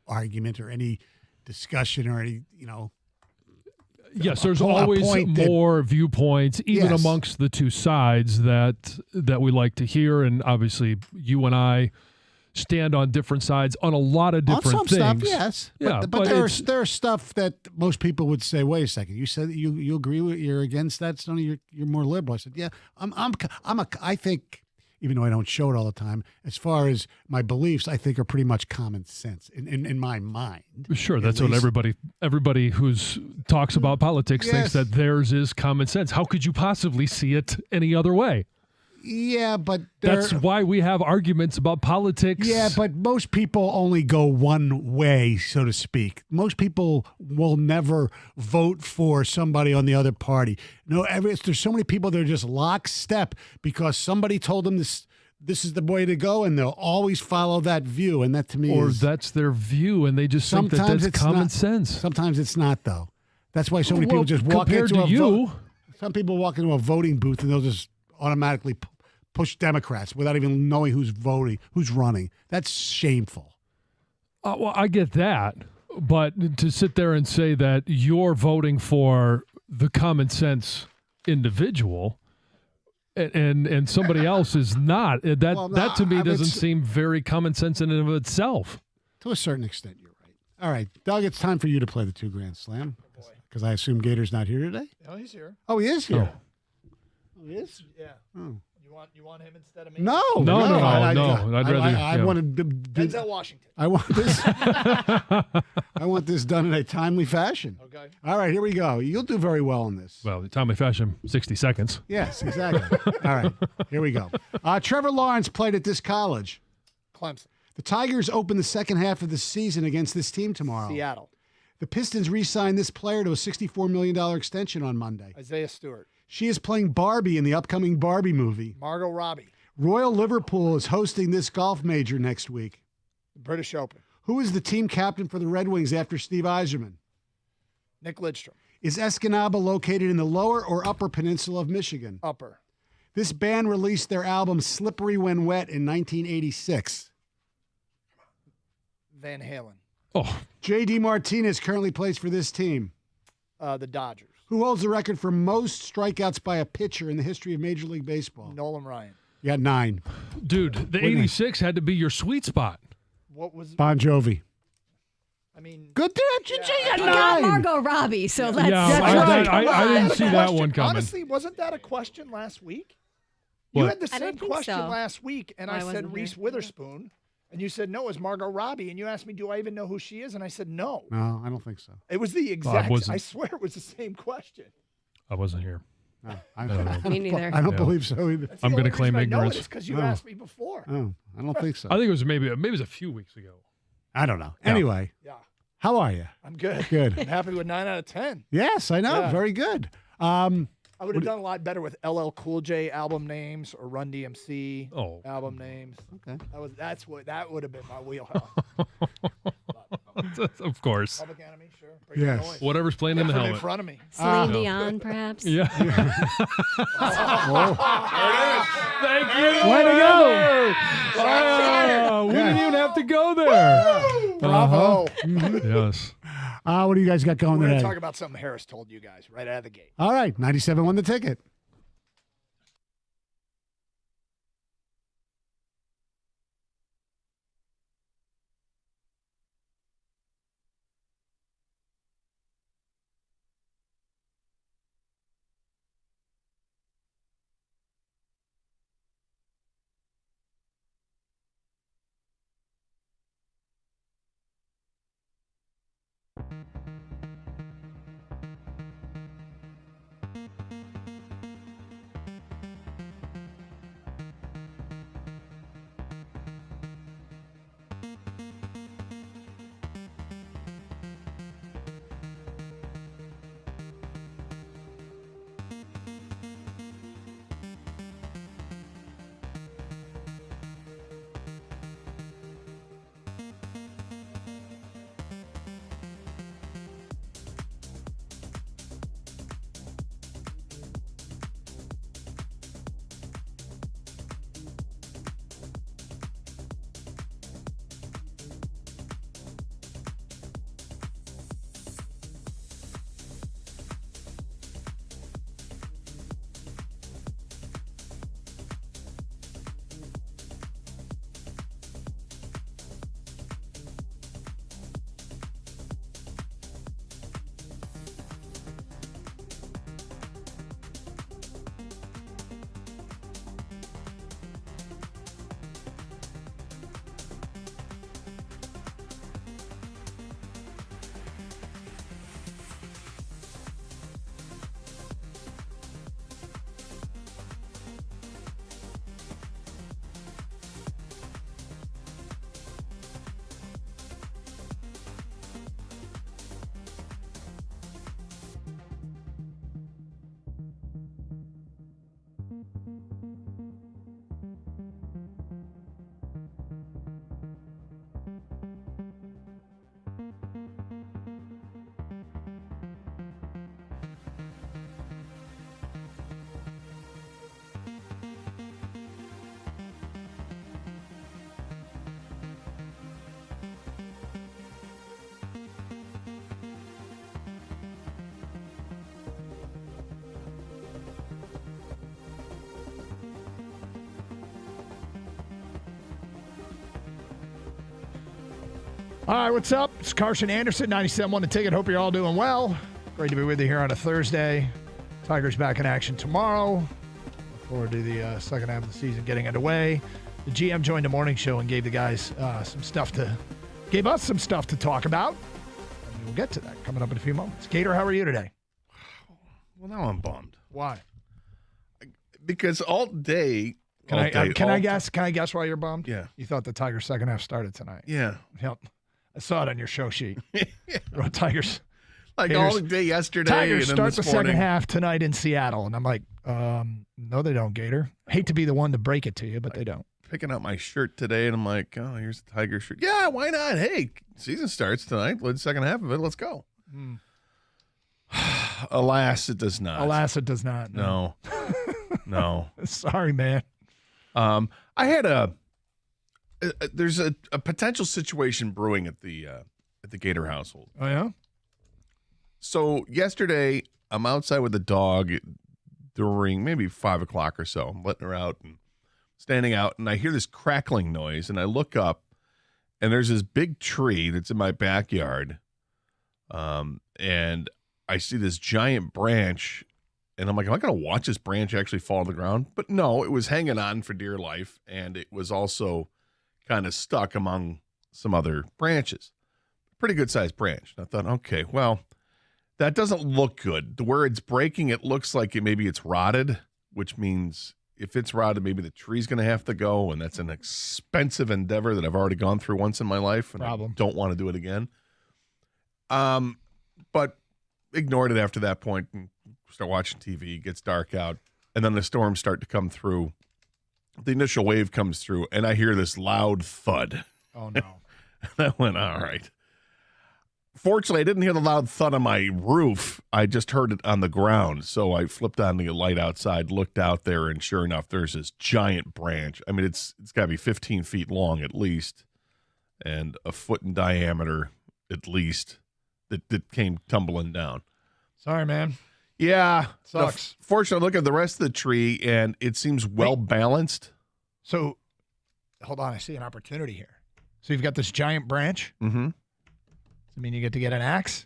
argument or any discussion or any, yes, there's a always point that- more viewpoints, even Yes. amongst the two sides that we like to hear. And obviously, you and I stand on different sides on a lot of different on some things. stuff, yes. Yeah, but there's stuff that most people would say, wait a second, you said you agree with, you're against that, Stoney, you're more liberal. I said, yeah, I think, even though I don't show it all the time, as far as my beliefs, I think are pretty much common sense in my mind. Sure, At that's what least. everybody who's talks about politics Yes. thinks that theirs is common sense. How could you possibly see it any other way? Yeah, but That's why we have arguments about politics. Yeah, but most people only go one way, so to speak. Most people will never vote for somebody on the other party. There's so many people that are just lockstep because somebody told them this is the way to go, and they'll always follow that view. And that to me or that's their view, and they just think that Sometimes that's it's common not. sense. Sometimes it's not, though. That's why so many people Well, just walk compared into to a you. vote. Some people walk into a voting booth and they'll just automatically push Democrats without even knowing who's voting, who's running. That's shameful. Well, I get that, but to sit there and say that you're voting for the common sense individual and somebody else is not, that to me doesn't seem very common sense in and of itself. To a certain extent, you're right. All right, Doug, it's time for you to play the 2 Grand Slam because I assume Gator's not here today. Oh, he's here. Oh, he is here. Oh, he is? Yeah. Oh. You want him instead of me? No. No. I I'd rather. I want to. Denzel Washington. I want this. I want this done in a timely fashion. Okay. All right, here we go. You'll do very well in this. Well, the timely fashion, 60 seconds. Yes, exactly. All right, here we go. Trevor Lawrence played at this college. Clemson. The Tigers open the second half of the season against this team tomorrow. Seattle. The Pistons re-signed this player to a $64 million extension on Monday. Isaiah Stewart. She is playing Barbie in the upcoming Barbie movie. Margot Robbie. Royal Liverpool is hosting this golf major next week. The British Open. Who is the team captain for the Red Wings after Steve Yzerman? Nick Lidstrom. Is Escanaba located in the lower or upper peninsula of Michigan? Upper. This band released their album Slippery When Wet in 1986. Van Halen. Oh, J.D. Martinez currently plays for this team. The Dodgers. Who holds the record for most strikeouts by a pitcher in the history of Major League Baseball? Nolan Ryan. You got 9. dude, the Wait a minute. 86 had to be your sweet spot. What was? Bon Jovi. I mean, Good dude. You got You got 9. Margot Robbie, so let's. Yeah, That's right. I didn't see that one coming. Honestly, wasn't that a question last week? You What? had the I don't same think question so. last week, and Oh, I I wasn't said Reese here. Witherspoon, and you said no, it's Margot Robbie, and you asked me, do I even know who she is? And I said no. No, I don't think so. It was the exact. wasn't. I swear it was the same question. I wasn't here. No, I Me neither. I don't Yeah. believe so either. That's the I'm only gonna claim reason I know ignorance. it is because you No. asked me before. Oh, I don't think so. I think it was maybe it was a few weeks ago. I don't know. Yeah. Anyway, Yeah, how are you? I'm good. Good. I'm happy with 9 out of 10. Yes, I know. Yeah. Very good. I would have done a lot better with LL Cool J album names or Run DMC Oh, album names. Okay. That would have been my wheelhouse. of course. Public Enemy, sure. Yes. Whatever's playing in the In helmet. front of me. Celine Dion, perhaps. Yeah. Thank you. Way to go. We didn't even have to go there. Bravo. Yes. What do you guys got going We're going today? to talk about something Harris told you guys right out of the gate. All right, 97 won the ticket. All right, what's up? It's Carson Anderson, 97.1 The Ticket. Hope you're all doing well. Great to be with you here on a Thursday. Tigers back in action tomorrow. Look forward to the second half of the season getting underway. The GM joined the morning show and gave the guys gave us some stuff to talk about. And we'll get to that coming up in a few moments. Gator, how are you today? Well, now I'm bummed. Why? Because all day. Can I guess why you're bummed? Yeah. You thought the Tigers second half started tonight. Yeah. Yep. I saw it on your show sheet. Wrote Tigers. Like Gators, all day yesterday. Tigers and then start the this morning. second half tonight in Seattle. And I'm like, no, they don't, Gator. Hate to be the one to break it to you, but they don't. Picking out my shirt today, and I'm like, oh, here's the Tiger shirt. Yeah, why not? Hey, season starts tonight. The second half of it. Let's go. Alas, it does not. Alas, it does not. No. No. Sorry, man. I had there's a potential situation brewing at the Gator household. Oh, yeah? So yesterday, I'm outside with the dog during maybe 5 o'clock or so. I'm letting her out and standing out, and I hear this crackling noise, and I look up, and there's this big tree that's in my backyard, and I see this giant branch, and I'm like, am I going to watch this branch actually fall to the ground? But no, it was hanging on for dear life, and it was also kind of stuck among some other branches. Pretty good-sized branch. And I thought, okay, well, that doesn't look good. Where it's breaking, it looks like maybe it's rotted, which means if it's rotted, maybe the tree's going to have to go, and that's an expensive endeavor that I've already gone through once in my life, and Problem. I don't want to do it again. But ignored it after that point and start watching TV. It gets dark out, and then the storms start to come through. The initial wave comes through, and I hear this loud thud. Oh, no. And I went, all right. Fortunately, I didn't hear the loud thud on my roof. I just heard it on the ground. So I flipped on the light outside, looked out there, and sure enough, there's this giant branch. I mean, it's got to be 15 feet long at least, and a foot in diameter at least that came tumbling down. Sorry, man. Yeah. Sucks. Fortunately, look at the rest of the tree, and it seems well balanced. So, hold on. I see an opportunity here. So you've got this giant branch. Mm-hmm. Does it mean you get to get an axe?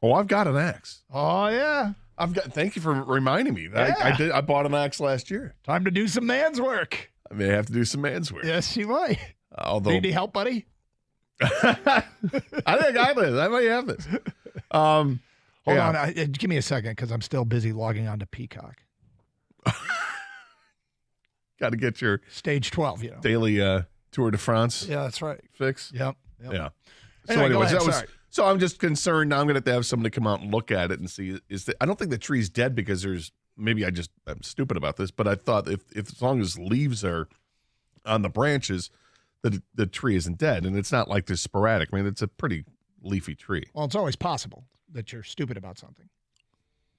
Oh, I've got an axe. Oh, yeah. Thank you for reminding me. Yeah. I bought an axe last year. Time to do some man's work. I may have to do some man's work. Yes, you might. Although, Need any help, buddy? I think I got this. I might have this. Hold on. Give me a second because I'm still busy logging on to Peacock. Got to get your Stage 12, daily Tour de France Yeah, that's right. fix. Yep. Yeah. Anyway, go ahead. Sorry. So I'm just concerned now. I'm going to have somebody come out and look at it and see. I don't think the tree's dead because I'm stupid about this, but I thought if as long as leaves are on the branches, that the tree isn't dead, and it's not like this sporadic. I mean, it's a pretty leafy tree. Well, it's always possible that you're stupid about something.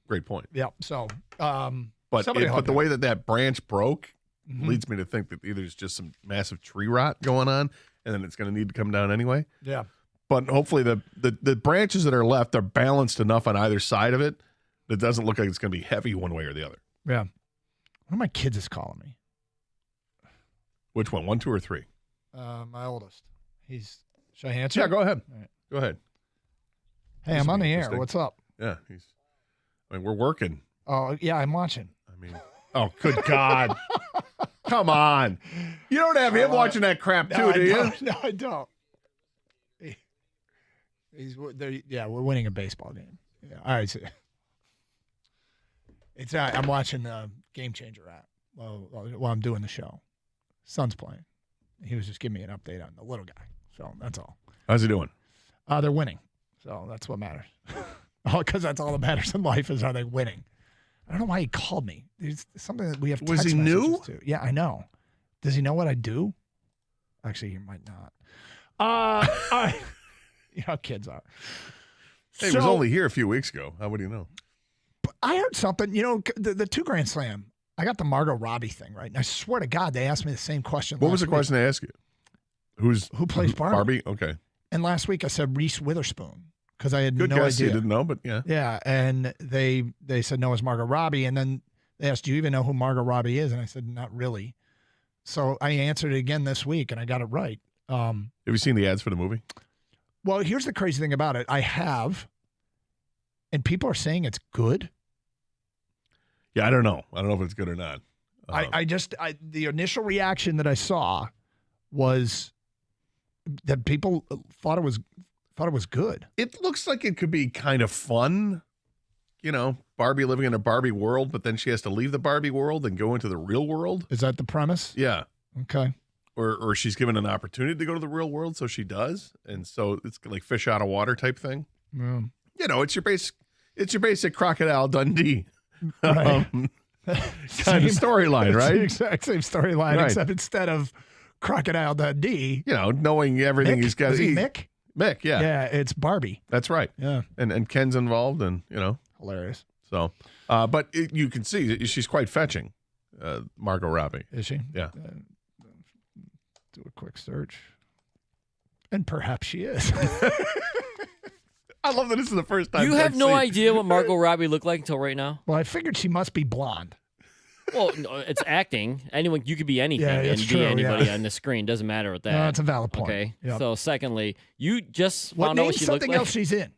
Great point. Yep. So, But the way that branch broke leads me to think that either it's just some massive tree rot going on, and then it's going to need to come down anyway. Yeah. But hopefully the branches that are left are balanced enough on either side of it that it doesn't look like it's going to be heavy one way or the other. Yeah. One of my kids is calling me. Which one? 1, 2, or 3? My oldest. Should I answer? Yeah, go ahead. All right. Go ahead. Hey, I'm on the air. What's up? Yeah, we're working. Oh, yeah, I'm watching. Oh, good God. Come on. You don't have him watching that crap too, do you? No, I don't. We're winning a baseball game. Yeah. All right. So I'm watching the Game Changer app while I'm doing the show. Son's playing. He was just giving me an update on the little guy. So that's all. How's he doing? They're winning. So that's what matters. Because that's all that matters in life is, are they winning? I don't know why he called me. It's something that we have text Was he messages new? to. Yeah, I know. Does he know what I do? Actually, he might not. All right. You know how kids are. Hey, he was only here a few weeks ago. How would you know? I heard something. The 2 Grand Slam. I got the Margot Robbie thing right. And I swear to God, they asked me the same question. What was the question they asked you? Who plays Barbie? Barbie? Okay. And last week I said Reese Witherspoon because I had Good no guess. idea. You didn't know, but yeah. Yeah, and they said no, it's Margot Robbie, and then they asked, "Do you even know who Margot Robbie is?" And I said, "Not really." So I answered it again this week, and I got it right. Have you seen the ads for the movie? Well, here's the crazy thing about it. I have, and people are saying it's good. Yeah, I don't know. I don't know if it's good or not. The initial reaction that I saw was that people thought it was good. It looks like it could be kind of fun. Barbie living in a Barbie world, but then she has to leave the Barbie world and go into the real world. Is that the premise? Yeah. Okay. Or she's given an opportunity to go to the real world, so she does, and so it's like fish out of water type thing. Yeah. It's your basic Crocodile Dundee Right. kind of storyline, right? It's the exact same storyline, Right. except instead of Crocodile Dundee, knowing everything Mick? he's got. Is he Mick? Mick, yeah. Yeah, it's Barbie. That's right. Yeah. And Ken's involved, and Hilarious. So, but you can see that she's quite fetching, Margot Robbie. Is she? Yeah. Do a quick search. And perhaps she is. I love that this is the first time. You have no idea what Margot Robbie looked like until right now? Well, I figured she must be blonde. Well, no, it's acting. You could be anything Yeah, and it's be true, anybody yeah. on the screen. Doesn't matter with that. No, that's a valid point. Okay. Yep. So, secondly, you just What found out name what she looked something like. else she's in?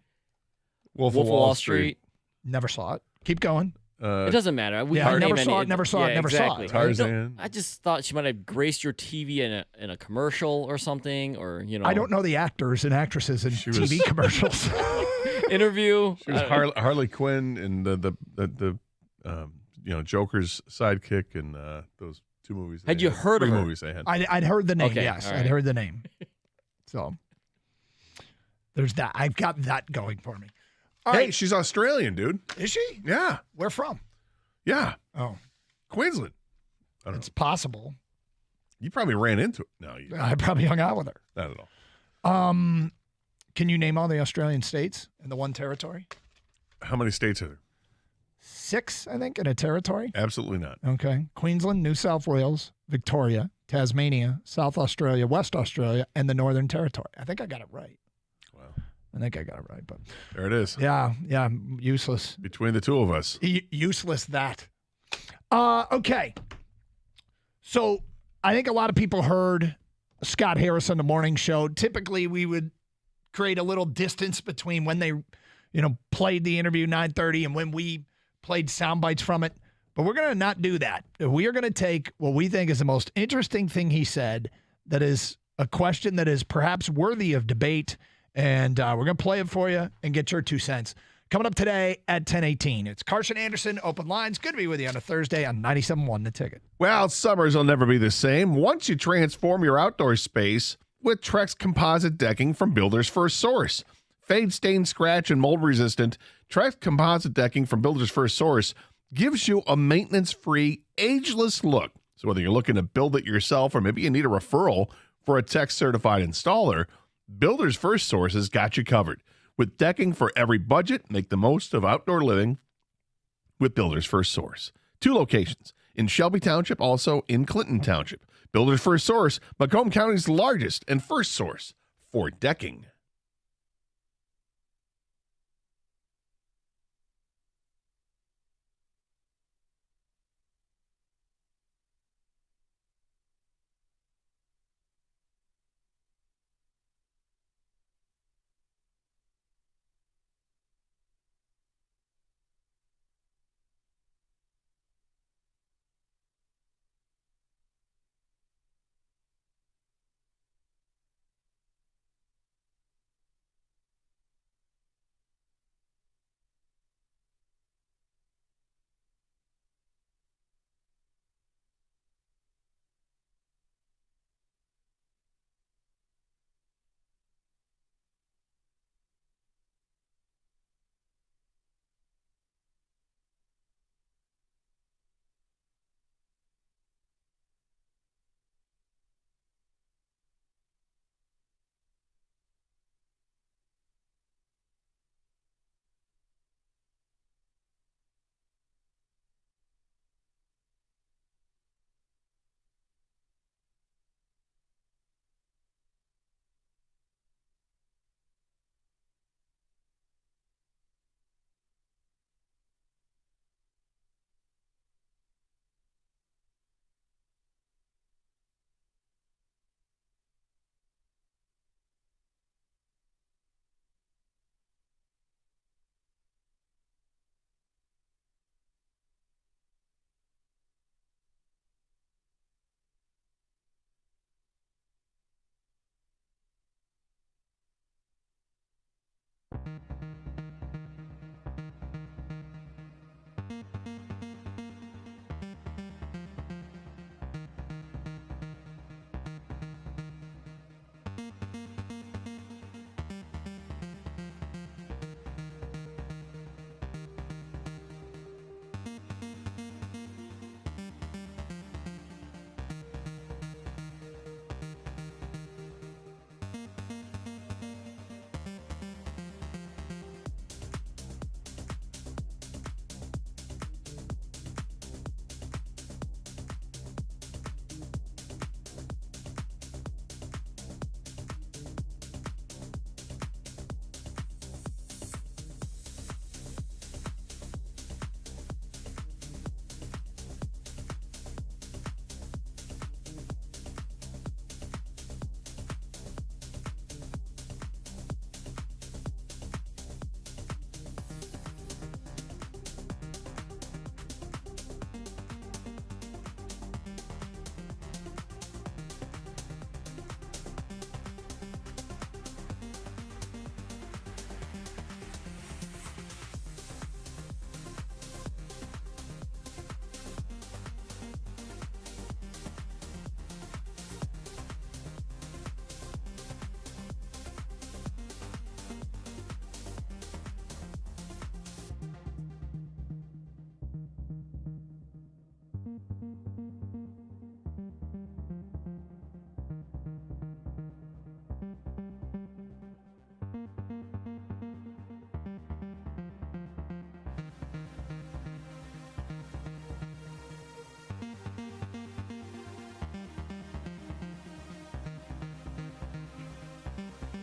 Wolf of Wall Street. Never saw it. Keep going. It doesn't matter. I can't never name saw any- it, never saw it, Yeah, never saw exactly. it. Tarzan. I just thought she might have graced your TV in a commercial or something, or I don't know the actors and actresses in TV commercials. interview. She was Harley Quinn in the Joker's sidekick in those 2 movies. Had you heard of 3 her? movies they had. I'd heard the name, Okay, yes. all I'd right. heard the name. So there's that. I've got that going for me. All Hey, right. she's Australian, dude. Is she? Yeah. Where from? Yeah. Oh, Queensland. I don't it's possible. You probably ran into it. No, I probably hung out with her. not at all. Can you name all the Australian states in the one territory? How many states are there? 6, I think, in a territory. Absolutely not. Okay. Queensland, New South Wales, Victoria, Tasmania, South Australia, West Australia, and the Northern Territory. I think I got it right. Wow. I think I got it right, but There it is. yeah, useless. Between the two of us. Useless that. Okay. So I think a lot of people heard Scott Harris on the morning show. Typically, we would create a little distance between when they, played the interview 9:30 and when we played sound bites from it. But we're going to not do that. We are going to take what we think is the most interesting thing he said, that is a question that is perhaps worthy of debate, and we're going to play it for you and get your 2 cents. Coming up today at 10:18. It's Carson Anderson, Open Lines. Good to be with you on a Thursday on 97.1 The Ticket. Well, summers will never be the same once you transform your outdoor space with Trex composite decking from Builders First Source. Fade, stain, scratch, and mold resistant, Trex composite decking from Builders First Source gives you a maintenance-free, ageless look. So whether you're looking to build it yourself or maybe you need a referral for a Trex-certified installer, Builders First Source has got you covered. With decking for every budget, make the most of outdoor living with Builders First Source. 2 locations, in Shelby Township, also in Clinton Township. Builders First Source, Macomb County's largest and first source for decking.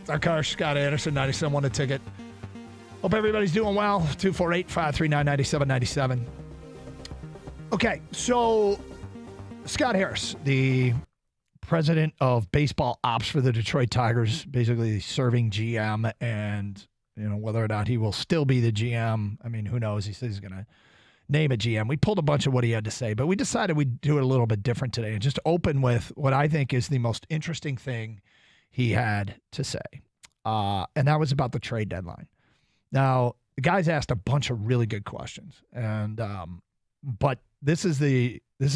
It's our car, Scott Anderson, 97.1 The Ticket. Hope everybody's doing well. 248-539-9797. Okay, so Scott Harris, the president of baseball ops for the Detroit Tigers, basically serving GM, and whether or not he will still be the GM, I mean, who knows? He says he's going to name a GM. We pulled a bunch of what he had to say, but we decided we'd do it a little bit different today and just open with what I think is the most interesting thing he had to say. And that was about the trade deadline. Now, the guys asked a bunch of really good questions, and but this is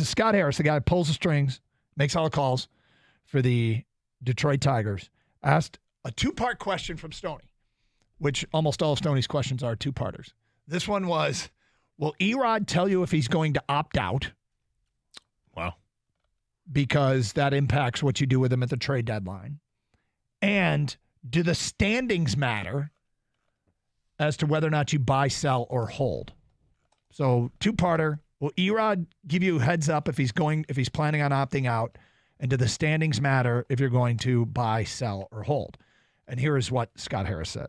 Scott Harris, the guy who pulls the strings, makes all the calls for the Detroit Tigers, asked a two-part question from Stoney, which almost all of Stoney's questions are two-parters. This one was, will Erod tell you if he's going to opt out? Wow. Because that impacts what you do with him at the trade deadline. And do the standings matter as to whether or not you buy, sell, or hold? So two-parter. Will Erod give you a heads up if he's planning on opting out? And do the standings matter if you're going to buy, sell, or hold? And here is what Scott Harris said.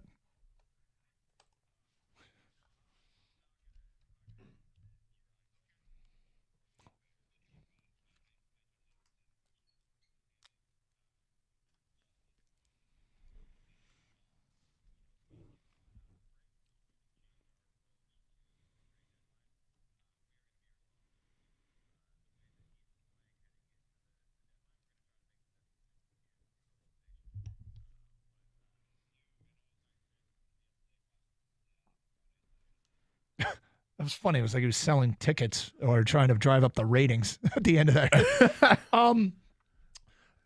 It was funny. It was like he was selling tickets or trying to drive up the ratings at the end of that.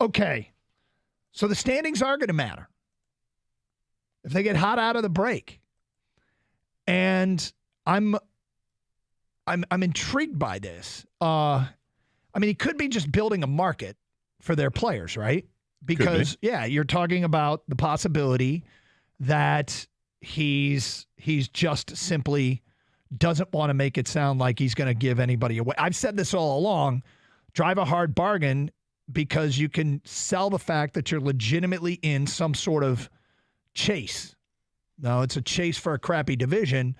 Okay. So the standings are going to matter if they get hot out of the break. And I'm intrigued by this. I mean, he could be just building a market for their players, right? Because you're talking about the possibility that he's just simply doesn't want to make it sound like he's going to give anybody away. I've said this all along. Drive a hard bargain because you can sell the fact that you're legitimately in some sort of chase. Now, it's a chase for a crappy division,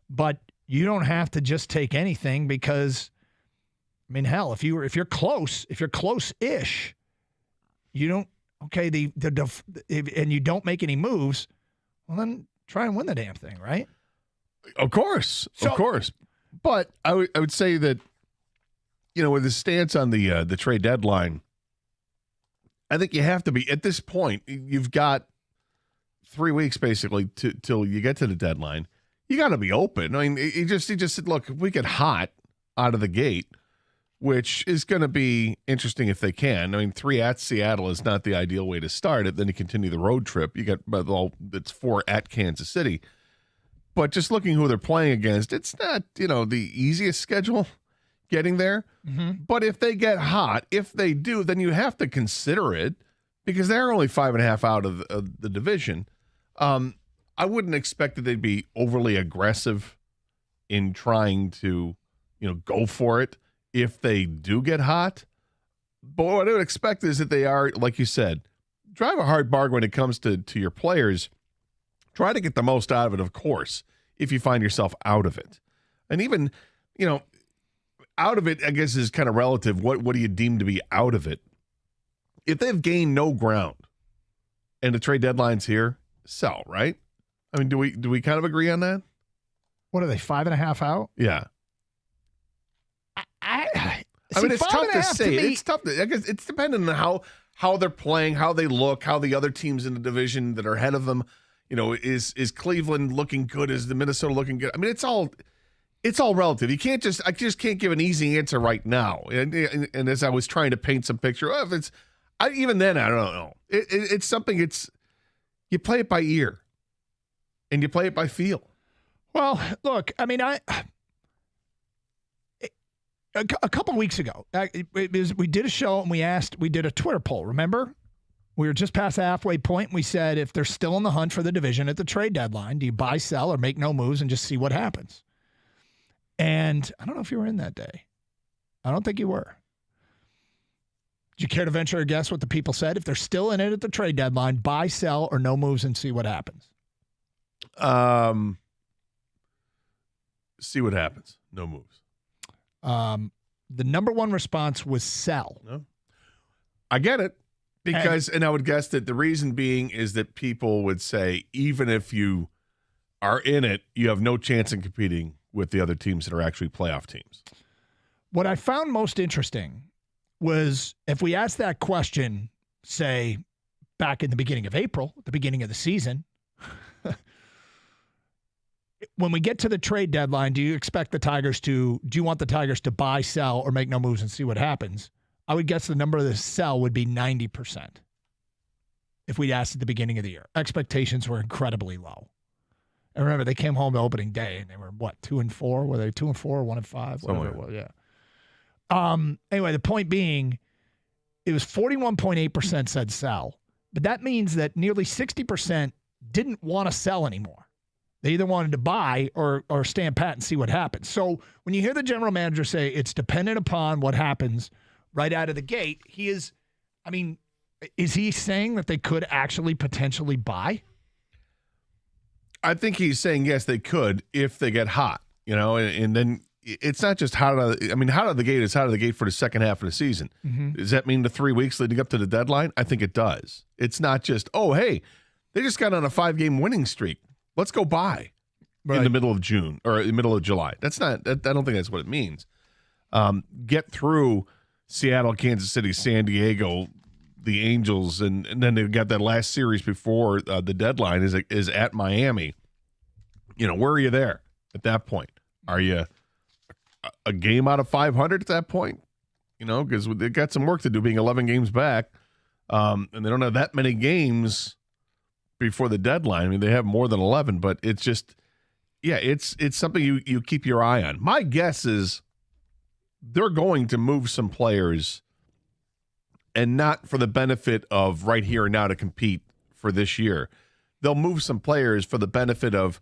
but you don't have to just take anything because, I mean, hell, if you're close-ish, you don't, okay, and you don't make any moves, well, then try and win the damn thing, right? Of course. But I would say that, with the stance on the trade deadline, I think you have to be, at this point, you've got 3 weeks basically till you get to the deadline. You got to be open. I mean, he just said, look, if we get hot out of the gate, which is going to be interesting if they can. I mean, 3 at Seattle is not the ideal way to start it. Then you continue the road trip. You got, it's 4 at Kansas City. But just looking who they're playing against, it's not, the easiest schedule getting there. Mm-hmm. But if they get hot, if they do, then you have to consider it because they're only 5.5 out of the division. I wouldn't expect that they'd be overly aggressive in trying to, go for it if they do get hot. But what I would expect is that they are, like you said, drive a hard bargain when it comes to your players. Try to get the most out of it, of course, if you find yourself out of it. And even, out of it, I guess, is kind of relative. What do you deem to be out of it? If they've gained no ground and the trade deadline's here, sell, right? I mean, do we kind of agree on that? What are they, 5.5 out? Yeah. I mean, it's tough to say. It's tough. I guess it's dependent on how they're playing, how they look, how the other teams in the division that are ahead of them, is Cleveland looking good? Is the Minnesota looking good? I mean, it's all relative. I just can't give an easy answer right now. And as I was trying to paint some picture, even then, I don't know. It's something. You play it by ear, and you play it by feel. Well, look, I mean, a couple of weeks ago, we did a show and we did a Twitter poll. Remember? We were just past the halfway point. And we said, if they're still in the hunt for the division at the trade deadline, do you buy, sell, or make no moves and just see what happens? And I don't know if you were in that day. I don't think you were. Did you care to venture a guess what the people said? If they're still in it at the trade deadline, buy, sell, or no moves and see what happens. See what happens. No moves. The number one response was sell. No. I get it. Because, and I would guess that the reason being is that people would say, even if you are in it, you have no chance in competing with the other teams that are actually playoff teams. What I found most interesting was if we asked that question, say, back in the beginning of April, at the beginning of the season, when we get to the trade deadline, do you want the Tigers to buy, sell, or make no moves and see what happens? I would guess the number of the sell would be 90% if we'd asked at the beginning of the year. Expectations were incredibly low. And remember, they came home to opening day, and they were, 2-4? Were they 2-4 or 1-5? Whatever it was, yeah. Anyway, the point being, it was 41.8% said sell. But that means that nearly 60% didn't want to sell anymore. They either wanted to buy or stand pat and see what happens. So when you hear the general manager say it's dependent upon what happens right out of the gate, is he saying that they could actually potentially buy? I think he's saying, yes, they could if they get hot, and then it's not just hot out of the gate is hot out of the gate for the second half of the season. Mm-hmm. Does that mean the 3 weeks leading up to the deadline? I think it does. It's not just, oh, hey, they just got on a 5-game winning streak. Let's go buy in the middle of June or in the middle of July. I don't think that's what it means. Get through Seattle, Kansas City, San Diego, the Angels, and then they've got that last series before the deadline is at Miami. Where are you there at that point? Are you a game out of 500 at that point? Because they got some work to do being 11 games back, and they don't have that many games before the deadline. They have more than 11, but it's just, it's something you keep your eye on. My guess is they're going to move some players, and not for the benefit of right here and now to compete for this year. They'll move some players for the benefit of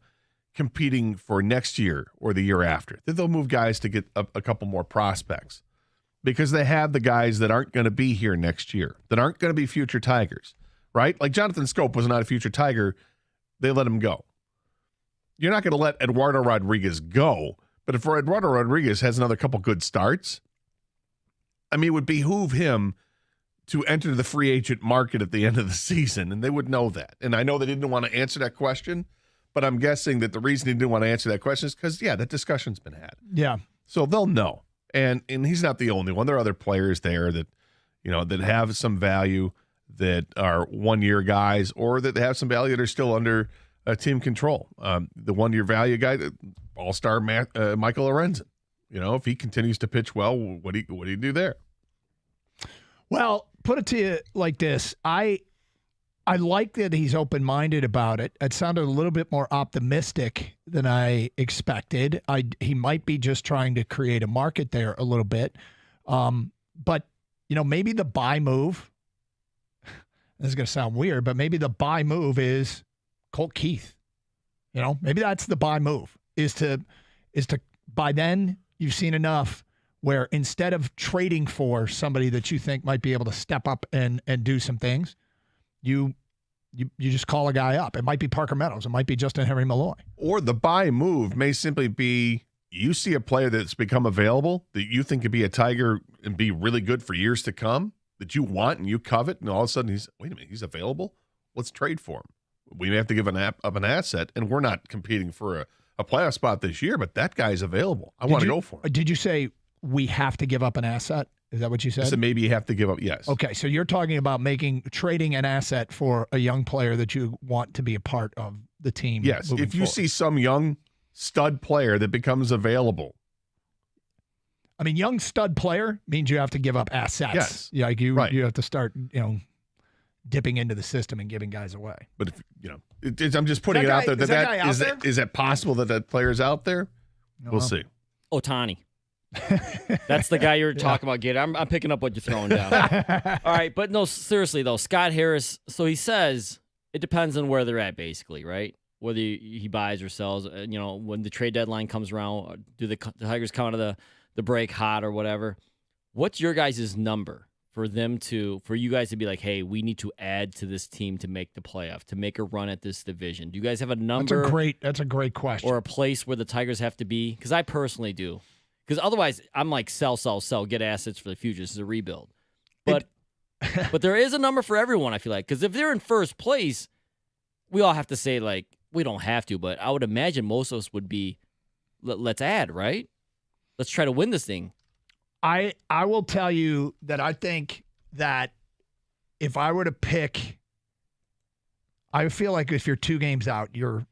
competing for next year or the year after. Then they'll move guys to get a couple more prospects because they have the guys that aren't going to be here next year, that aren't going to be future Tigers, right? Like Jonathan Scope was not a future Tiger. They let him go. You're not going to let Eduardo Rodriguez go, but if Eduardo Rodriguez has another couple good starts, it would behoove him to enter the free agent market at the end of the season, and they would know that. And I know they didn't want to answer that question, but I'm guessing that the reason he didn't want to answer that question is because, that discussion's been had. Yeah. So they'll know. And he's not the only one. There are other players there that, that have some value, that are one-year guys, or that have some value that are still under team control. The one-year value guy, all-star Michael Lorenzen. If he continues to pitch well, what do you do there? Well, put it to you like this. I like that he's open-minded about it. It sounded a little bit more optimistic than I expected. He might be just trying to create a market there a little bit. But, maybe the buy move, this is going to sound weird, but maybe the buy move is Colt Keith. Maybe that's the buy move, is to by then you've seen enough where instead of trading for somebody that you think might be able to step up and do some things, you just call a guy up. It might be Parker Meadows. It might be Justin Henry Malloy. Or the buy move may simply be you see a player that's become available that you think could be a Tiger and be really good for years to come, that you want and you covet, and all of a sudden he's available? Let's trade for him. We may have to give up an asset, and we're not competing for a playoff spot this year, but that guy's available. I want to go for him. Did you say we have to give up an asset? Is that what you said? So maybe you have to give up, yes. Okay, so you're talking about trading an asset for a young player that you want to be a part of the team. Yes, if you see some young stud player that becomes available. Young stud player means you have to give up assets. Yes. You have to start, dipping into the system and giving guys away. But if I'm just putting it out there. Is that possible that player's out there? We'll see. Ohtani. That's the guy you're talking about, Gator. I'm picking up what you're throwing down. All right, but no, seriously though, Scott Harris. So he says it depends on where they're at, basically, right? Whether he buys or sells. When the trade deadline comes around, do the Tigers come out of the break hot or whatever? What's your guys' number for you guys to be like, hey, we need to add to this team to make the playoff, to make a run at this division? Do you guys have a number? That's a great question. Or a place where the Tigers have to be? Because I personally do. Because otherwise, I'm like, sell, get assets for the future. This is a rebuild. But but there is a number for everyone, I feel like. Because if they're in first place, we all have to say, like, we don't have to, but I would imagine most of us would be, let's add, right? Let's try to win this thing. I will tell you that I think that if I were to pick, I feel like if you're 2 games out, you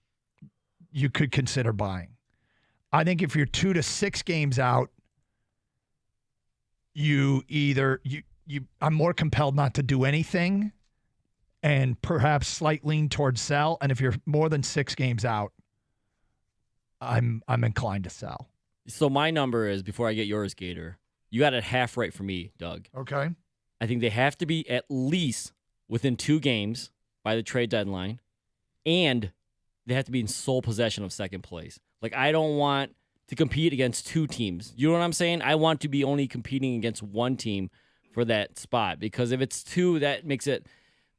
could consider buying. I think if you're 2 to 6 games out, I'm more compelled not to do anything and perhaps slight lean towards sell. And if you're more than 6 games out, I'm inclined to sell. So my number is, before I get yours, Gator, you got it half right for me, Doug. Okay. I think they have to be at least within 2 games by the trade deadline, and they have to be in sole possession of second place. Like, I don't want to compete against 2 teams. You know what I'm saying? I want to be only competing against 1 team for that spot, because if it's 2, that makes it,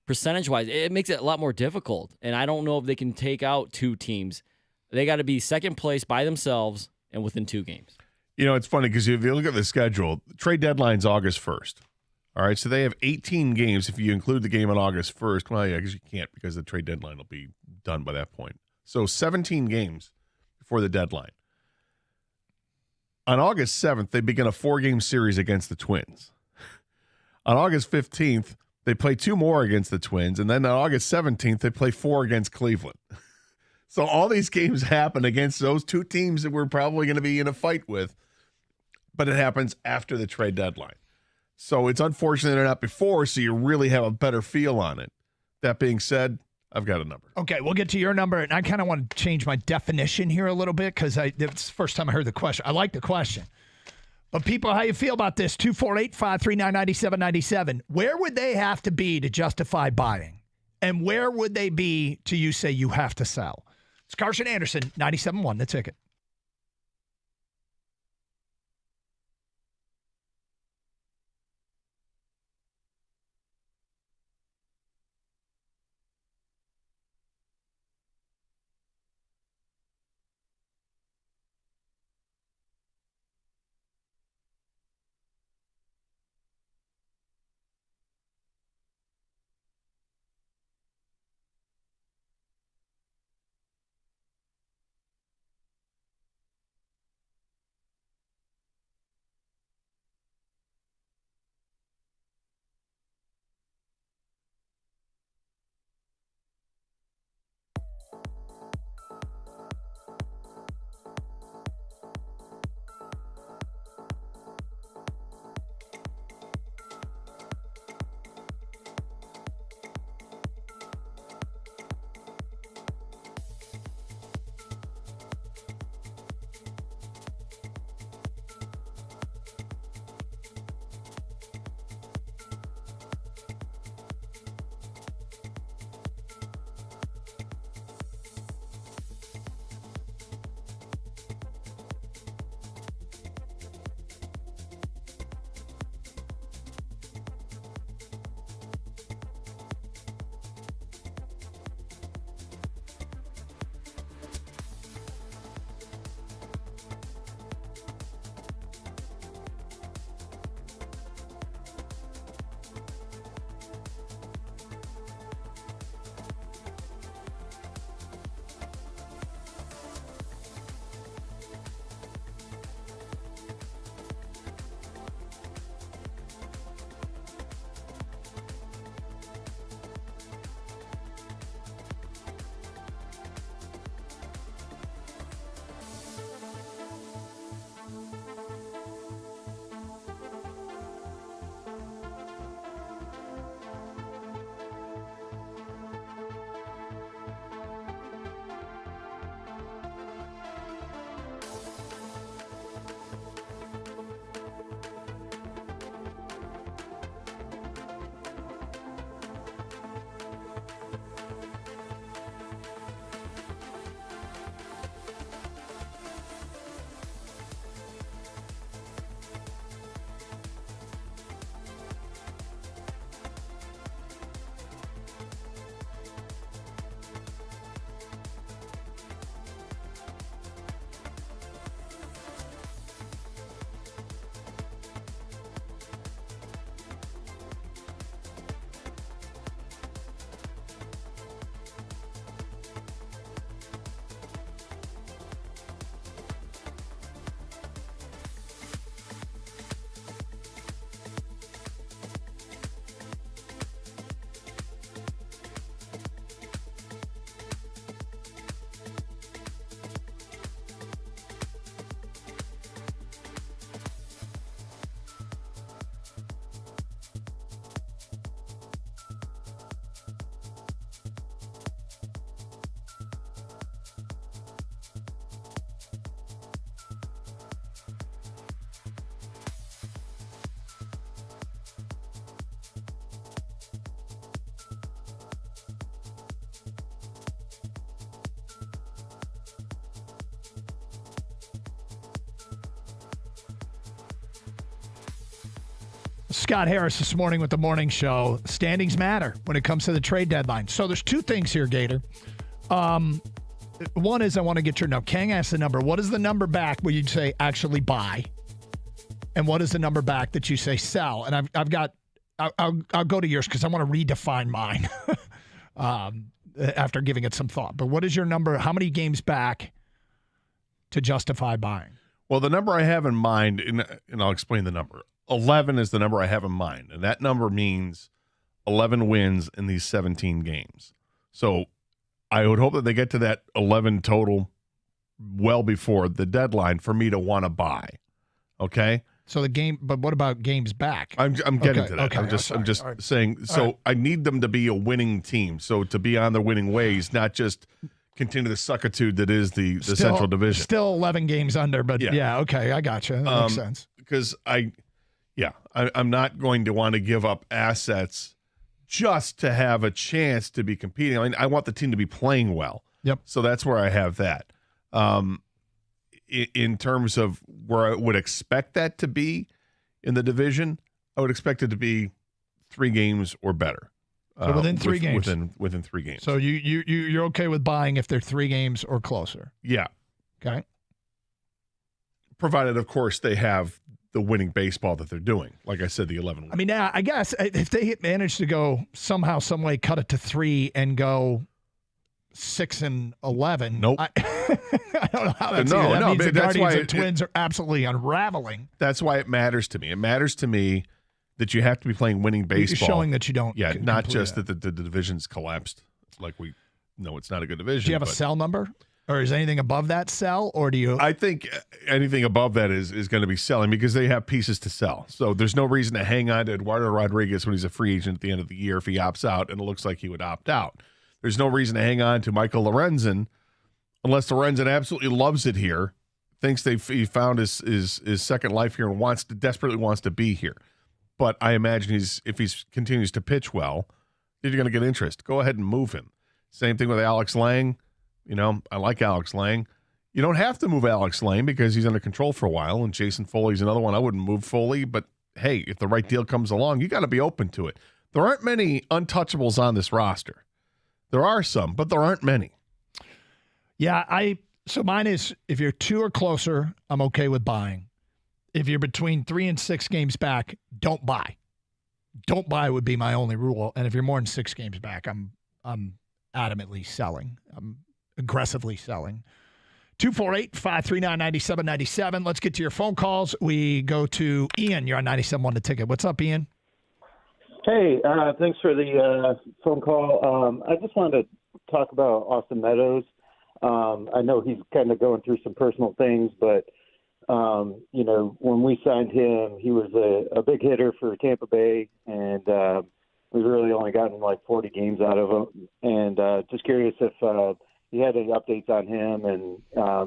percentage-wise, it makes it a lot more difficult. And I don't know if they can take out 2 teams. They got to be second place by themselves and within 2 games. You know, it's funny because if you look at the schedule, trade deadline's August 1st. All right, so they have 18 games if you include the game on August 1st. Well, yeah, I guess you can't because the trade deadline will be done by that point. So 17 games before the deadline. On August 7th, they begin a 4-game series against the Twins. On August 15th, they play 2 more against the Twins, and then on August 17th, they play 4 against Cleveland. So all these games happen against those 2 teams that we're probably going to be in a fight with, but it happens after the trade deadline. So it's unfortunate they're not before, so you really have a better feel on it. That being said, I've got a number. Okay, we'll get to your number, and I kind of want to change my definition here a little bit because it's the first time I heard the question. I like the question. But people, how you feel about this? 248-539-9797. Where would they have to be to justify buying? And where would they be to you say you have to sell? It's Carson Anderson, 97.1, The Ticket. Scott Harris this morning with the morning show. Standings matter when it comes to the trade deadline. So there's two things here, Gator. One is I want to get your number. Kang asked the number. What is the number back where you'd say actually buy? And what is the number back that you say sell? And I've got, I'll go to yours because I want to redefine mine after giving it some thought. But what is your number? How many games back to justify buying? Well, the number I have in mind, and I'll explain the number. 11 is the number I have in mind, and that number means 11 wins in these 17 games. So I would hope that they get to that 11 total well before the deadline for me to want to buy. Okay? So the game, but what about games back? I'm getting to that. Okay. I'm just right. saying. So right. I need them to be a winning team. So to be on their winning ways, not just continue the suckitude that is the Central Division. Still 11 games under, but yeah okay, I gotcha. That makes sense. Because I'm not going to want to give up assets just to have a chance to be competing. I mean, I want the team to be playing well. Yep. So that's where I have that. In terms of where I would expect that to be in the division, I would expect it to be 3 games or better. So within 3 games. Within 3 games. So you're okay with buying if they're 3 games or closer? Yeah. Okay. Provided, of course, they have the winning baseball that they're doing. Like I said, the 11 wins. I mean, I guess if they manage to go somehow, some way, cut it to 3 and go 6-11. Nope. I don't know how that's No, that no, means the but that's Guardians why and Twins are absolutely unraveling. That's why it matters to me. It matters to me that you have to be playing winning baseball. You're showing that you don't. Yeah, not just that the division's collapsed. Like we know it's not a good division. Do you have a sell number? Or is anything above that sell? Or do you? I think anything above that is going to be selling because they have pieces to sell. So there's no reason to hang on to Eduardo Rodriguez when he's a free agent at the end of the year if he opts out, and it looks like he would opt out. There's no reason to hang on to Michael Lorenzen unless Lorenzen absolutely loves it here, thinks he found his second life here and desperately wants to be here. But I imagine if he continues to pitch well, you're going to get interest. Go ahead and move him. Same thing with Alex Lang. You know, I like Alex Lang. You don't have to move Alex Lang because he's under control for a while, and Jason Foley's another one. I wouldn't move Foley, but hey, if the right deal comes along, you got to be open to it. There aren't many untouchables on this roster. There are some, but there aren't many. Yeah, so mine is if you're 2 or closer, I'm okay with buying. If you're between 3 and 6 games back, don't buy. Don't buy would be my only rule. And if you're more than 6 games back, I'm adamantly selling. I'm aggressively selling. 248-539-9797. Let's get to your phone calls. We go to Ian. You're on 97.1 The Ticket. What's up, Ian? Hey, thanks for the phone call. I just wanted to talk about Austin Meadows. I know he's kind of going through some personal things, but you know, when we signed him, he was a big hitter for Tampa Bay, and we've really only gotten like 40 games out of him. And just curious if you had any updates on him and,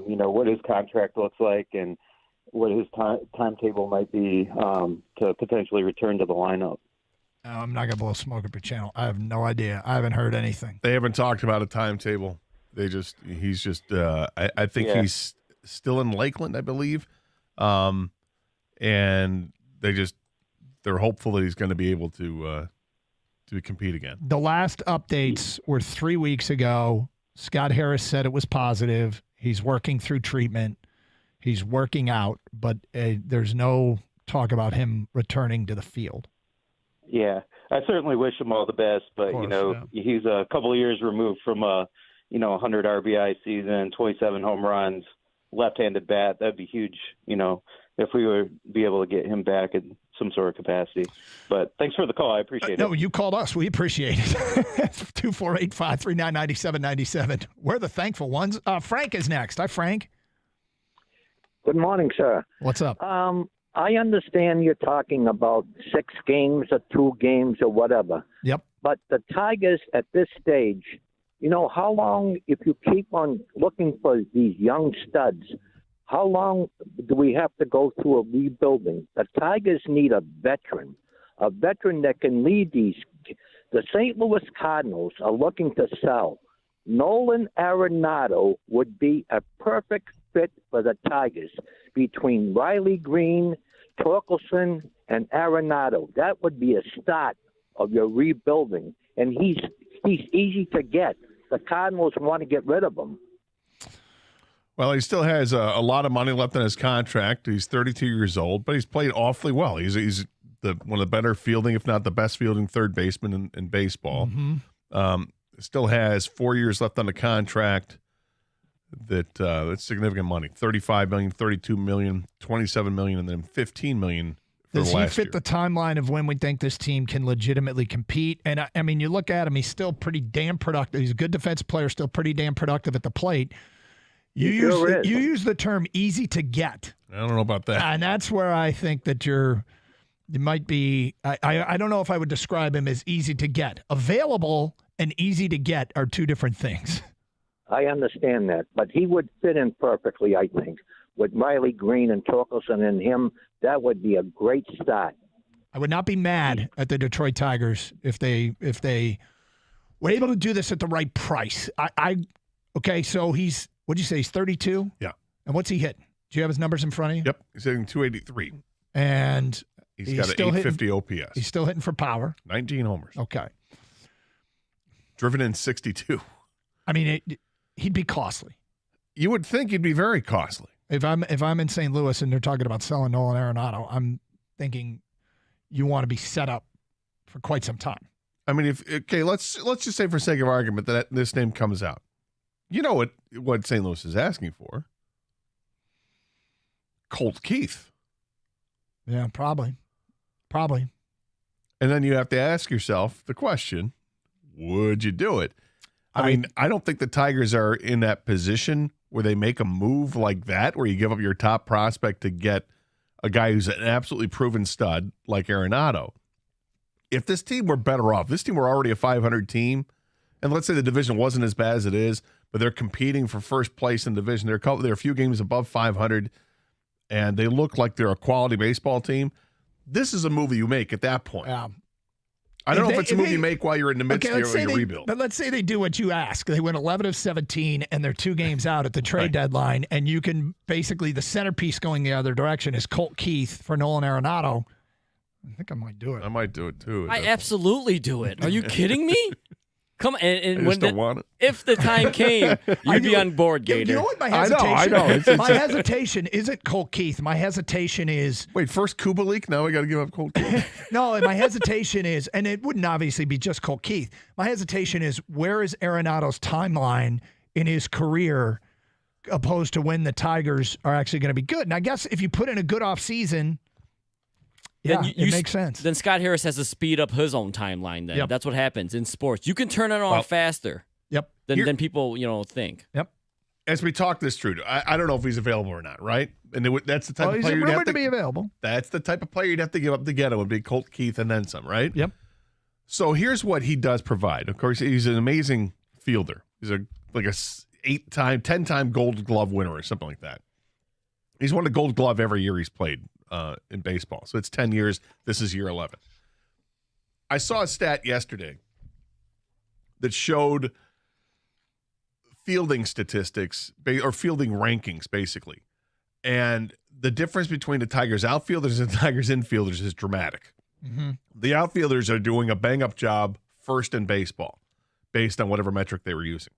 you know, what his contract looks like and what his timetable might be to potentially return to the lineup. I'm not going to blow smoke up your channel. I have no idea. I haven't heard anything. They haven't talked about a timetable. I think he's still in Lakeland, I believe. And they're hopeful that he's going to be able to compete again. The last updates were 3 weeks ago. Scott Harris said it was positive. He's working through treatment. He's working out, but there's no talk about him returning to the field. Yeah, I certainly wish him all the best, but course, you know, he's a couple of years removed from a 100 RBI season, 27 home runs, left-handed bat. That'd be huge, you know, if we would be able to get him back in some sort of capacity. But thanks for the call. I appreciate it. No, you called us. We appreciate it. 248-539-9797. We're the thankful ones. Frank is next. Hi, Frank. Good morning, sir. What's up? I understand you're talking about 6 games or 2 games or whatever. Yep. But the Tigers at this stage, you know, how long, if you keep on looking for these young studs, how long do we have to go through a rebuilding? The Tigers need a veteran that can lead these. The St. Louis Cardinals are looking to sell. Nolan Arenado would be a perfect fit for the Tigers between Riley Green, Torkelson, and Arenado. That would be a start of your rebuilding. And he's easy to get. The Cardinals want to get rid of him. Well, he still has a lot of money left in his contract. He's 32 years old, but he's played awfully well. He's one of the better fielding, if not the best fielding third baseman in baseball. Mm-hmm. Still has 4 years left on the contract. That's significant money. $35 million, $32 million, $27 million, and then $15 million for Does the he last fit year. the timeline of when we think this team can legitimately compete? And I mean, you look at him; he's still pretty damn productive. He's a good defensive player, still pretty damn productive at the plate. You use the term "easy to get." I don't know about that. And that's where I think that you might be. I don't know if I would describe him as easy to get. Available and easy to get are two different things. I understand that, but he would fit in perfectly, I think. With Riley Green and Torkelson and him, that would be a great start. I would not be mad at the Detroit Tigers if they were able to do this at the right price. Okay, so what'd you say, he's 32? Yeah. And what's he hitting? Do you have his numbers in front of you? Yep, he's hitting 283. And he's got an 850 OPS. He's still hitting for power. 19 homers. Okay. Driven in 62. I mean, he'd be costly. You would think he'd be very costly. If I'm in St. Louis and they're talking about selling Nolan Arenado, I'm thinking you want to be set up for quite some time. I mean, let's just say for sake of argument that this name comes out. You know what St. Louis is asking for? Colt Keith. Yeah, probably. And then you have to ask yourself the question, would you do it? I mean, I don't think the Tigers are in that position where they make a move like that, where you give up your top prospect to get a guy who's an absolutely proven stud like Arenado. If this team were better off, this team were already a 500 team, and let's say the division wasn't as bad as it is, but they're competing for first place in the division. They're a few games above 500, and they look like they're a quality baseball team. This is a move you make at that point. I don't know if it's a move you make while you're in the midst of your rebuild. But let's say they do what you ask. They win 11 of 17, and they're 2 games out at the trade deadline, and you can basically, the centerpiece going the other direction is Colt Keith for Nolan Arenado. I think I might do it. I might do it too. I absolutely do it. Are you kidding me? Come on, and I just don't want it. If the time came, you'd be on board, Gator. You know what my hesitation? I know. My hesitation isn't Colt Keith. My hesitation is wait. First Kubalik, now we got to give up Colt Keith. No, my hesitation is, and it wouldn't obviously be just Colt Keith. My hesitation is, where is Arenado's timeline in his career, opposed to when the Tigers are actually going to be good? And I guess if you put in a good off season. Yeah, it makes sense. Then Scott Harris has to speed up his own timeline. Then Yep. That's what happens in sports. You can turn it on faster. Yep. Than people think. Yep. As we talk this through, I don't know if he's available or not. Right, and that's the type of He's player you'd have rumored to be available. That's the type of player you'd have to give up to get him. Would be Colt Keith and then some. Right. Yep. So here's what he does provide. Of course, he's an amazing fielder. He's a 10-time Gold Glove winner or something like that. He's won a Gold Glove every year he's played in baseball. So it's 10 years. This is year 11. I saw a stat yesterday that showed fielding statistics or fielding rankings, basically. And the difference between the Tigers outfielders and the Tigers infielders is dramatic. Mm-hmm. The outfielders are doing a bang-up job first in baseball based on whatever metric they were using.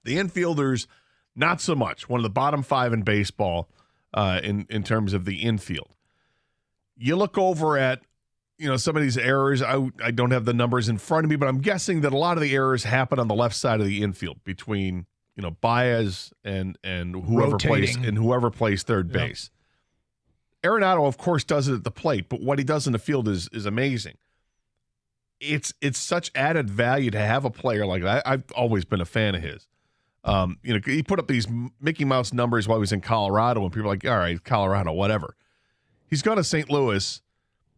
The infielders, not so much. One of the bottom 5 in baseball in terms of the infield. You look over at some of these errors. I don't have the numbers in front of me, but I'm guessing that a lot of the errors happen on the left side of the infield between Baez and whoever plays third base. Arenado, of course, does it at the plate, but what he does in the field is amazing. It's such added value to have a player like that. I've always been a fan of his. He put up these Mickey Mouse numbers while he was in Colorado, and people are like, all right, Colorado, whatever. He's gone to St. Louis.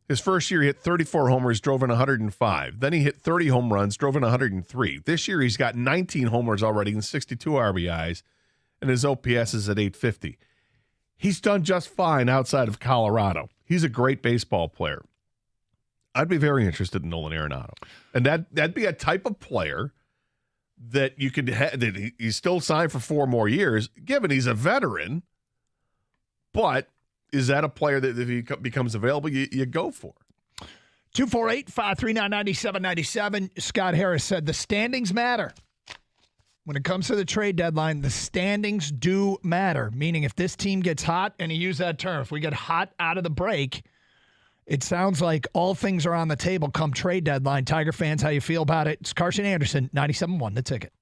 His first year, he hit 34 homers, drove in 105. Then he hit 30 home runs, drove in 103. This year, he's got 19 homers already and 62 RBIs, and his OPS is at 850. He's done just fine outside of Colorado. He's a great baseball player. I'd be very interested in Nolan Arenado. And that'd be a type of player that you could that he's still signed for 4 more years, given he's a veteran, but is that a player that if he becomes available, you go for? 248-539-9797. Scott Harris said the standings matter. When it comes to the trade deadline, the standings do matter, meaning if this team gets hot, and he used that term, if we get hot out of the break, it sounds like all things are on the table come trade deadline. Tiger fans, how you feel about it? It's Carson Anderson, 97.1 The Ticket.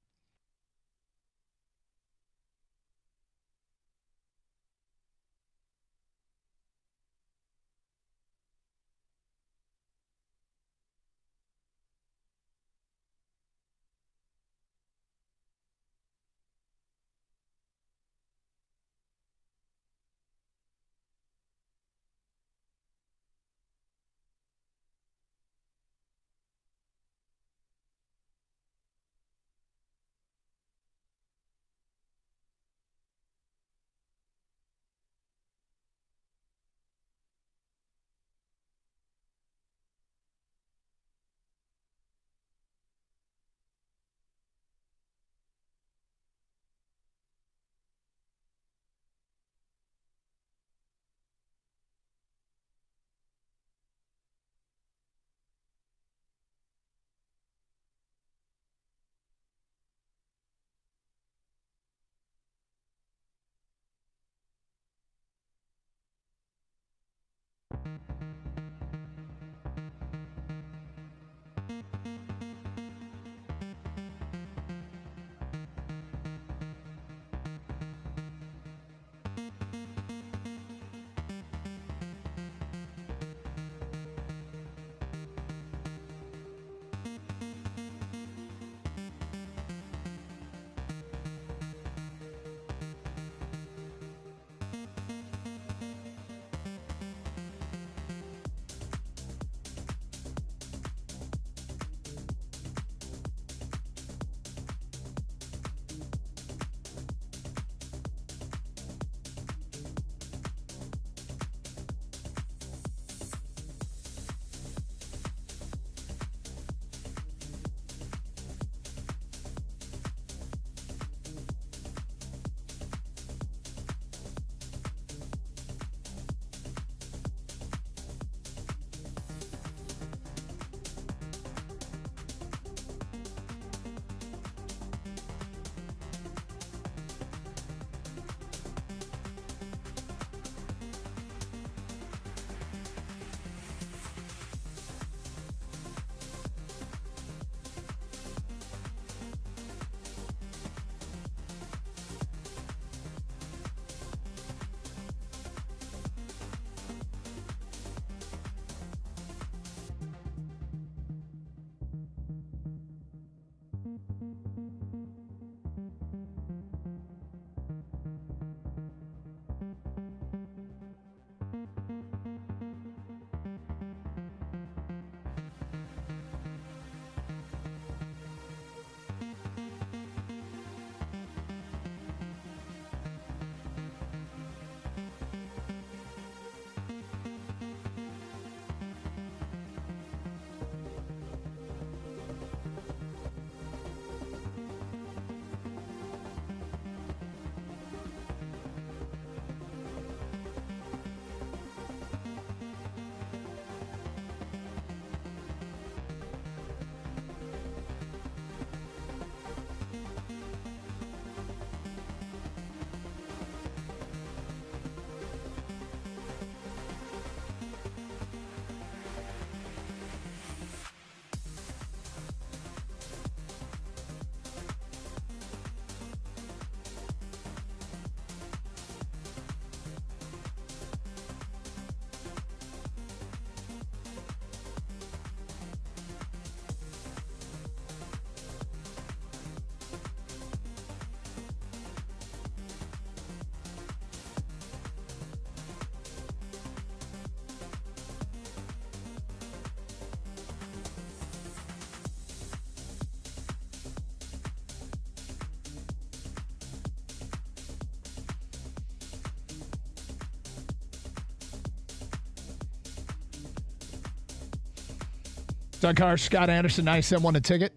Doug Carson, Scott Anderson, 97.1 The Ticket.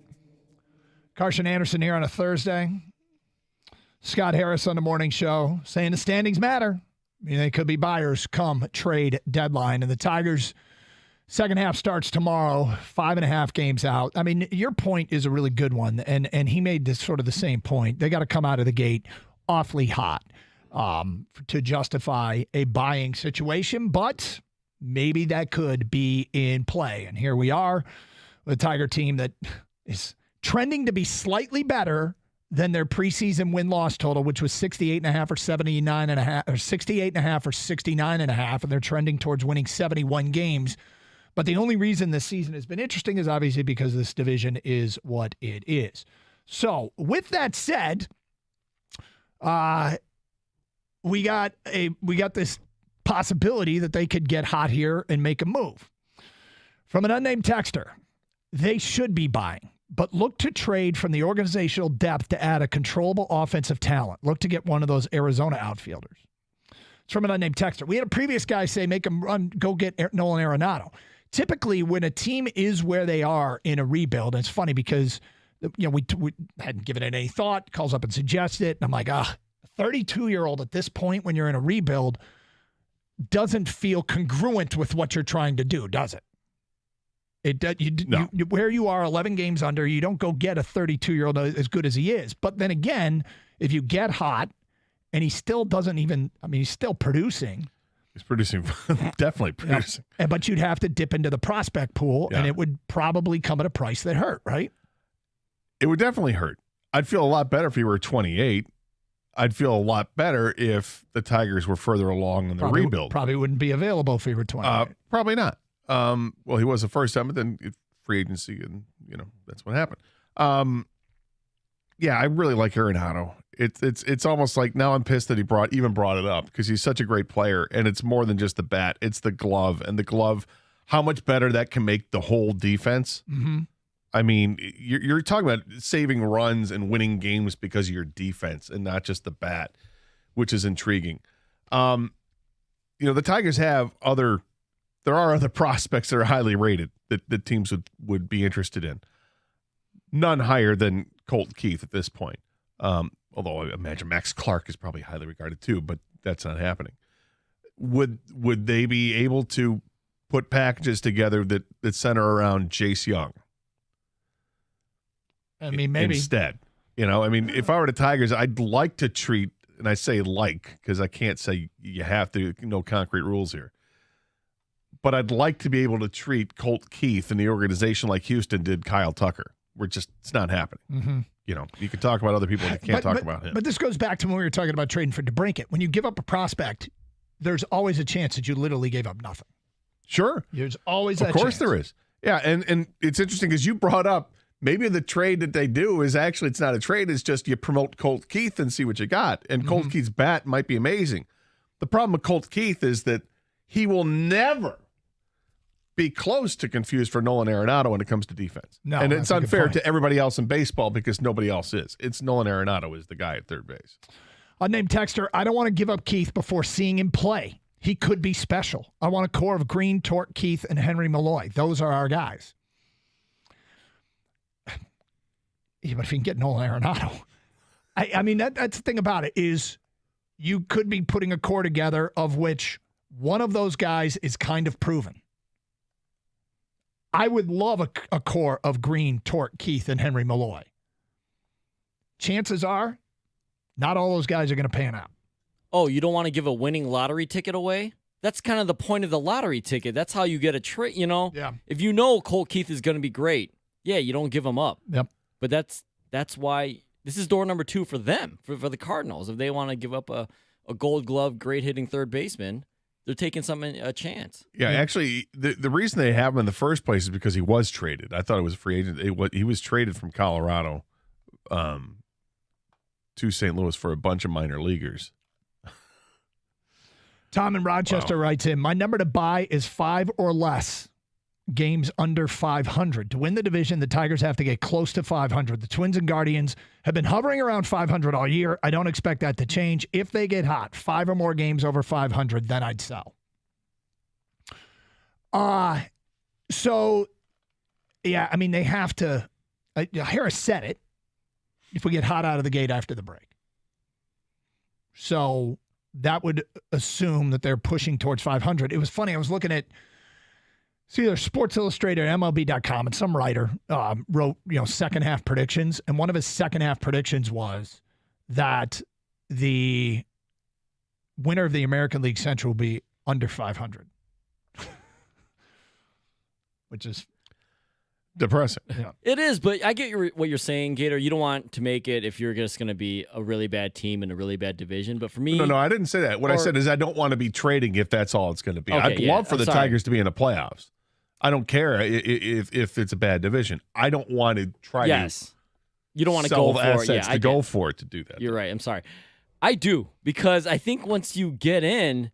Carson Anderson here on a Thursday. Scott Harris on the morning show saying the standings matter. I mean, they could be buyers come trade deadline. And the Tigers' second half starts tomorrow, 5.5 games out. I mean, your point is a really good one. And he made this sort of the same point. They got to come out of the gate awfully hot to justify a buying situation. But maybe that could be in play. And here we are, with a Tiger team that is trending to be slightly better than their preseason win-loss total, which was 68.5 or 79.5, or 68.5 or 69.5, and they're trending towards winning 71 games. But the only reason this season has been interesting is obviously because this division is what it is. So, with that said, we got this possibility that they could get hot here and make a move. From an unnamed texter, they should be buying, but look to trade from the organizational depth to add a controllable offensive talent. Look to get one of those Arizona outfielders. It's from an unnamed texter. We had a previous guy say, make him run, go get Nolan Arenado. Typically, when a team is where they are in a rebuild, and it's funny because we hadn't given it any thought, calls up and suggests it, and I'm like, a 32-year-old at this point when you're in a rebuild doesn't feel congruent with what you're trying to do, does it? No. Where you are 11 games under, you don't go get a 32-year-old as good as he is. But then again, if you get hot and he still doesn't even, he's still producing. He's producing, definitely producing. Yeah. But you'd have to dip into the prospect pool, and it would probably come at a price that hurt, right? It would definitely hurt. I'd feel a lot better if he were 28. I'd feel a lot better if the Tigers were further along in the rebuild. Probably wouldn't be available if he were 28. Probably not. Well, he was the first time, but then free agency, and that's what happened. Yeah, I really like Arenado. It's almost like now I'm pissed that he brought it up because he's such a great player, and it's more than just the bat; it's the glove, and the glove, how much better that can make the whole defense. Mm-hmm. I mean, you're talking about saving runs and winning games because of your defense and not just the bat, which is intriguing. The Tigers have there are other prospects that are highly rated that teams would be interested in. None higher than Colt Keith at this point. Although I imagine Max Clark is probably highly regarded too, but that's not happening. Would they be able to put packages together that center around Jace Young? Maybe. Instead. If I were the Tigers, I'd like to treat, and I say like because I can't say you have to, no concrete rules here. But I'd like to be able to treat Colt Keith and the organization like Houston did Kyle Tucker. It's not happening. Mm-hmm. You can talk about other people, you can't talk about him. But this goes back to when we were talking about trading for DeBrincat. When you give up a prospect, there's always a chance that you literally gave up nothing. Sure. There's always that chance. Of course there is. Yeah, and it's interesting because you brought up maybe the trade that they do is actually it's not a trade. It's just you promote Colt Keith and see what you got. And Colt Keith's bat might be amazing. The problem with Colt Keith is that he will never be close to confused for Nolan Arenado when it comes to defense. No, and it's unfair to everybody else in baseball because nobody else is. It's Nolan Arenado is the guy at third base. Unnamed texter, I don't want to give up Keith before seeing him play. He could be special. I want a core of Green, Tork, Keith, and Henry Malloy. Those are our guys. Yeah, but if you can get Nolan Arenado. That's the thing about it is you could be putting a core together of which one of those guys is kind of proven. I would love a core of Green, Tork, Keith, and Henry Malloy. Chances are, not all those guys are going to pan out. Oh, you don't want to give a winning lottery ticket away? That's kind of the point of the lottery ticket. That's how you get a trade, Yeah. If Colt Keith is going to be great, you don't give him up. Yep. But that's why this is door number 2 for them, for the Cardinals. If they want to give up a Gold Glove, great hitting third baseman, they're taking a chance. Yeah, actually, the reason they have him in the first place is because he was traded. I thought it was a free agent. He was traded from Colorado to St. Louis for a bunch of minor leaguers. Tom in Rochester writes in, my number to buy is 5 or less games under 500. To win the division, the Tigers have to get close to 500. The Twins and Guardians have been hovering around 500 all year. I don't expect that to change. If they get hot, 5 or more games over 500, then I'd sell. They have to. Harris said it. If we get hot out of the gate after the break. So that would assume that they're pushing towards 500. It was funny. I was looking at either Sports Illustrated or MLB.com, and some writer wrote, second half predictions. And one of his second half predictions was that the winner of the American League Central will be under 500, which is depressing. Yeah. It is, but I get what you're saying, Gator. You don't want to make it if you're just going to be a really bad team in a really bad division. But for me, No, I didn't say that. What I said is I don't want to be trading if that's all it's going to be. Okay, I'd love for I'm the sorry. Tigers to be in the playoffs. I don't care if it's a bad division. I don't want to try Yes. You don't want to sell go the for it. assets Yeah, to go for it to do that. You're right. I'm sorry. I do, because I think once you get in,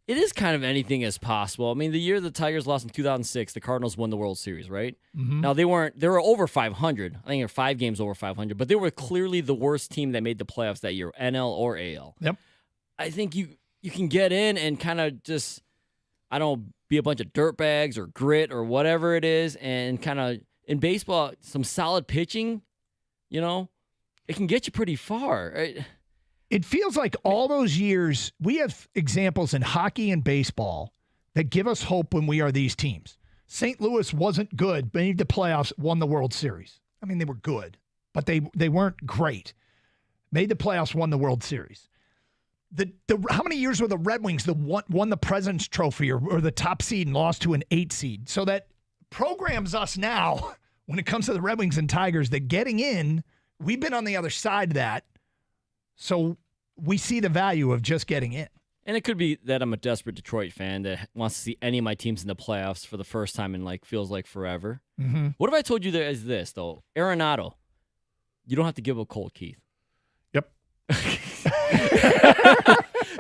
it is kind of anything is possible. I mean, the year the Tigers lost in 2006, the Cardinals won the World Series, right? Mhm. Now, they were over 500. I think they're 5 games over 500, but they were clearly the worst team that made the playoffs that year, NL or AL. Yep. I think you can get in and kind of just, I don't know, be a bunch of dirtbags or grit or whatever it is, and kind of, in baseball, some solid pitching, it can get you pretty far. Right? It feels like all those years, we have examples in hockey and baseball that give us hope when we are these teams. St. Louis wasn't good, but made the playoffs, won the World Series. I mean, they were good, but they weren't great. Made the playoffs, won the World Series. How many years were the Red Wings won the President's Trophy or the top seed and lost to an 8 seed? So that programs us now when it comes to the Red Wings and Tigers that getting in, we've been on the other side of that. So we see the value of just getting in. And it could be that I'm a desperate Detroit fan that wants to see any of my teams in the playoffs for the first time in feels like forever. Mhm. What if I told you there is this, though? Arenado, you don't have to give up Colt Keith. Yep.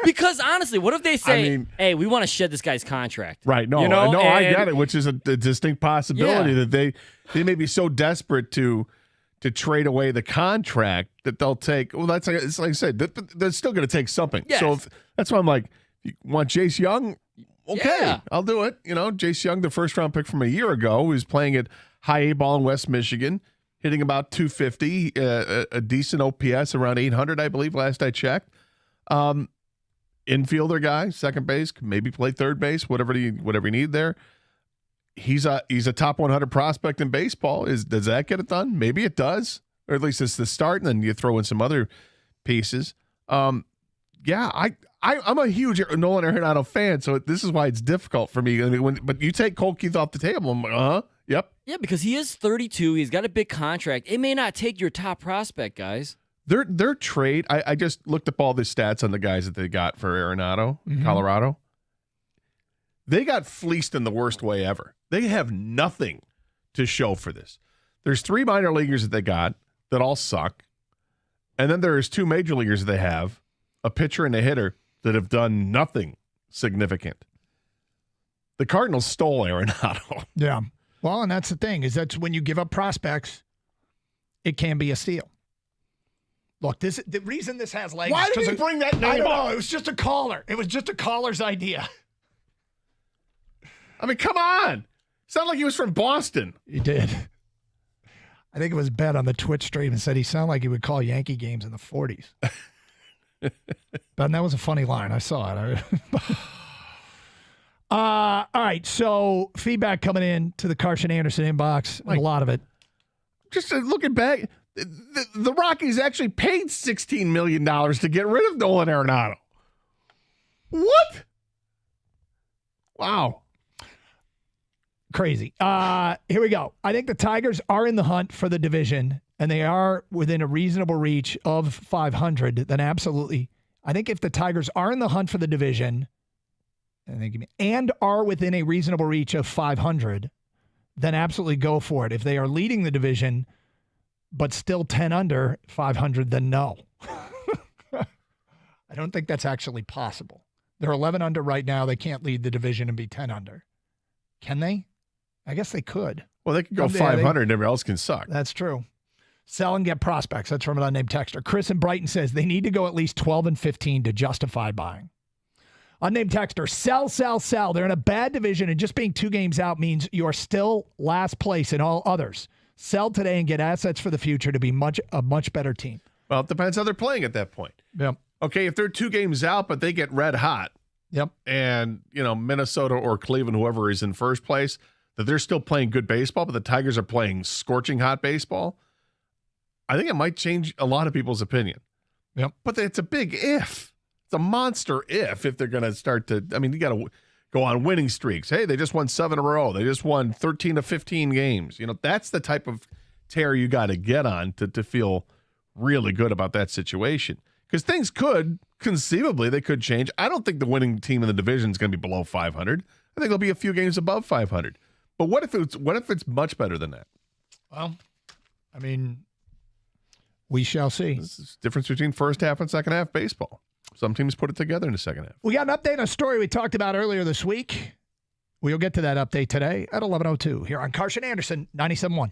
Because honestly, what if they say, I mean- hey, we want to shed this guy's contract? Right. No, I get it, which is a distinct possibility that they may be so desperate to trade away the contract that they'll take. Well, it's like I said, they're still going to take something. Yes. So that's why I'm like, you want Jace Young? Okay, Yeah. I'll do it. Jace Young, the first round pick from a year ago, who's playing at high A ball in West Michigan, hitting about 250, a decent OPS around 800, I believe, last I checked. Infielder guy, second base, maybe play third base, whatever you need there. He's a top 100 prospect in baseball. Does that get it done? Maybe it does, or at least it's the start, and then you throw in some other pieces. I'm a huge Nolan Arenado fan, so this is why it's difficult for me. I mean, but you take Colt Keith off the table, I'm like, yep. Yeah, because he is 32. He's got a big contract. It may not take your top prospect, guys. Their trade, I just looked up all the stats on the guys that they got for Arenado, Mhm. Colorado. They got fleeced in the worst way ever. They have nothing to show for this. There's 3 minor leaguers that they got that all suck. And then there's 2 major leaguers that they have, a pitcher and a hitter, that have done nothing significant. The Cardinals stole Arenado. Yeah. Well, and that's the thing, is that's when you give up prospects, it can be a steal. Look, the reason this has legs. Why is did 'cause you bring that name I don't up? know. It was just a caller. It was just a caller's idea. I mean, come on. Sounded like he was from Boston. He did. I think it was Ben on the Twitch stream and said he sounded like he would call Yankee games in the 40s. Ben, that was a funny line. I saw it. All right, so feedback coming in to the Carson Anderson inbox, and a lot of it. Just looking back, the Rockies actually paid $16 million to get rid of Nolan Arenado. What? Wow. Crazy. Here we go. I think the Tigers are in the hunt for the division, and they are within a reasonable reach of 500. Then absolutely. I think if the Tigers are in the hunt for the division and are within a reasonable reach of 500, then absolutely go for it. If they are leading the division but still 10 under 500, then no. I don't think that's actually possible. They're 11 under right now. They can't lead the division and be 10 under. Can they? I guess they could. Well, they could go Yeah, 500 and everybody else can suck. That's true. Sell and get prospects. That's from an unnamed texter. Chris in Brighton says they need to go at least 12 and 15 to justify buying. Unnamed texter, sell. They're in a bad division, and just being 2 games out means you're still last place in all others. Sell today and get assets for the future to be a much better team. Well, it depends how they're playing at that point. Yep. Okay, if they're 2 games out, but they get red hot. Yep. And, Minnesota or Cleveland, whoever is in first place, that they're still playing good baseball, but the Tigers are playing scorching hot baseball. I think it might change a lot of people's opinion. Yep. But it's a big if. It's a monster if they're going to start to, you got to go on winning streaks. Hey, they just won 7 in a row. They just won 13 to 15 games. That's the type of tear you got to get on to feel really good about that situation. Because things conceivably, they could change. I don't think the winning team in the division is going to be below 500. I think there'll be a few games above 500. But what if it's much better than that? Well, we shall see. This is the difference between first half and second half baseball. Some teams put it together in the second half. We got an update on a story we talked about earlier this week. We'll get to that update today at 11:02 here on Carson Anderson, 97.1.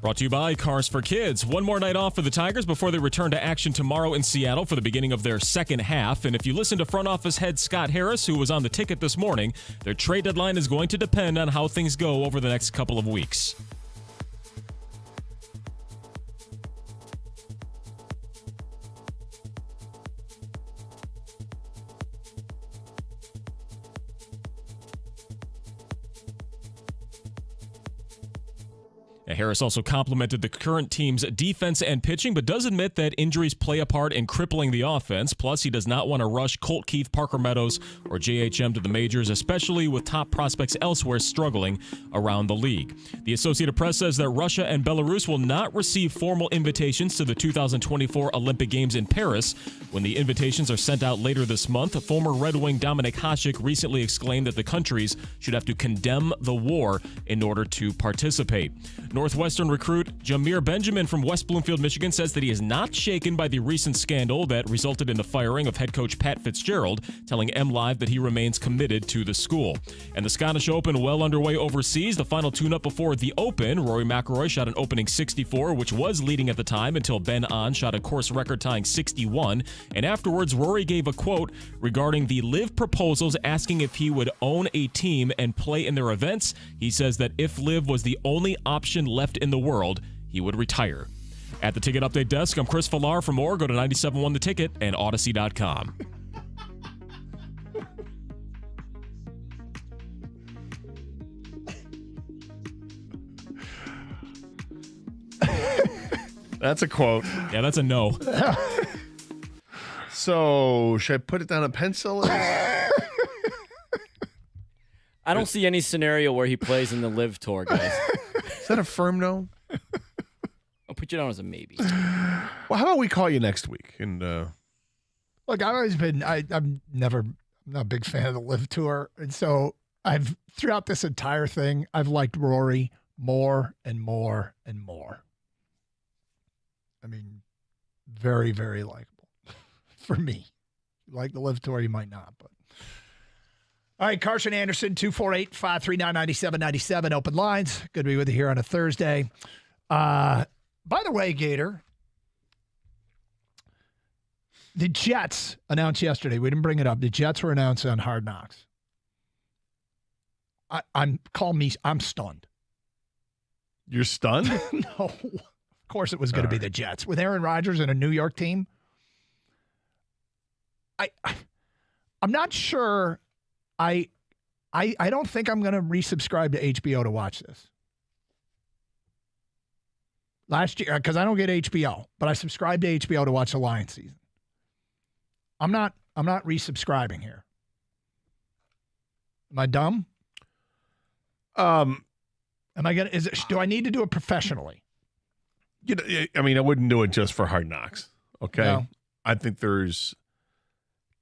Brought to you by Cars for Kids. One more night off for the Tigers before they return to action tomorrow in Seattle for the beginning of their second half. And if you listen to front office head Scott Harris, who was on the ticket this morning, their trade deadline is going to depend on how things go over the next couple of weeks. Harris also complimented the current team's defense and pitching, but does admit that injuries play a part in crippling the offense. Plus, he does not want to rush Colt Keith, Parker Meadows, or JHM to the majors, especially with top prospects elsewhere struggling around the league. The Associated Press says that Russia and Belarus will not receive formal invitations to the 2024 Olympic Games in Paris. When the invitations are sent out later this month, former Red Wing Dominik Hasek recently exclaimed that the countries should have to condemn the war in order to participate. Northwestern recruit Jameer Benjamin from West Bloomfield, Michigan, says that he is not shaken by the recent scandal that resulted in the firing of head coach Pat Fitzgerald, telling MLive that he remains committed to the school. And the Scottish Open well underway overseas. The final tune-up before the Open, Rory McIlroy shot an opening 64, which was leading at the time until Ben An shot a course record-tying 61. And afterwards, Rory gave a quote regarding the LIV proposals, asking if he would own a team and play in their events. He says that if LIV was the only option left in the world, he would retire. At the Ticket Update Desk, I'm Chris Villar. For more, go to 97.1 The Ticket and Odyssey.com. That's a quote. Yeah, that's a no. So, should I put it down a pencil? I don't see any scenario where he plays in the LIV Tour, guys. Is that a firm no? I'll put you down as a maybe. Well, how about we call you next week? And Look, I've always been. I'm not a big fan of the LIV Tour, and so I've throughout this entire thing, I've liked Rory more and more and more. I mean, very, very likable for me. You like the LIV Tour, you might not, but. All right, Carson Anderson, 248-539-9797, open lines. Good to be with you here on a Thursday. By the way, Gator, the Jets announced yesterday. We didn't bring it up. The Jets were announced on Hard Knocks. I'm stunned. You're stunned? No. Of course it was going to be the Jets. With Aaron Rodgers and a New York team. I'm not sure. I don't think I'm going to resubscribe to HBO to watch this. Last year, because I don't get HBO, but I subscribed to HBO to watch the Lions season. I'm not resubscribing here. Am I dumb? Am I gonna? Do I need to do it professionally? You know, I mean, I wouldn't do it just for Hard Knocks. Okay, No. I think there's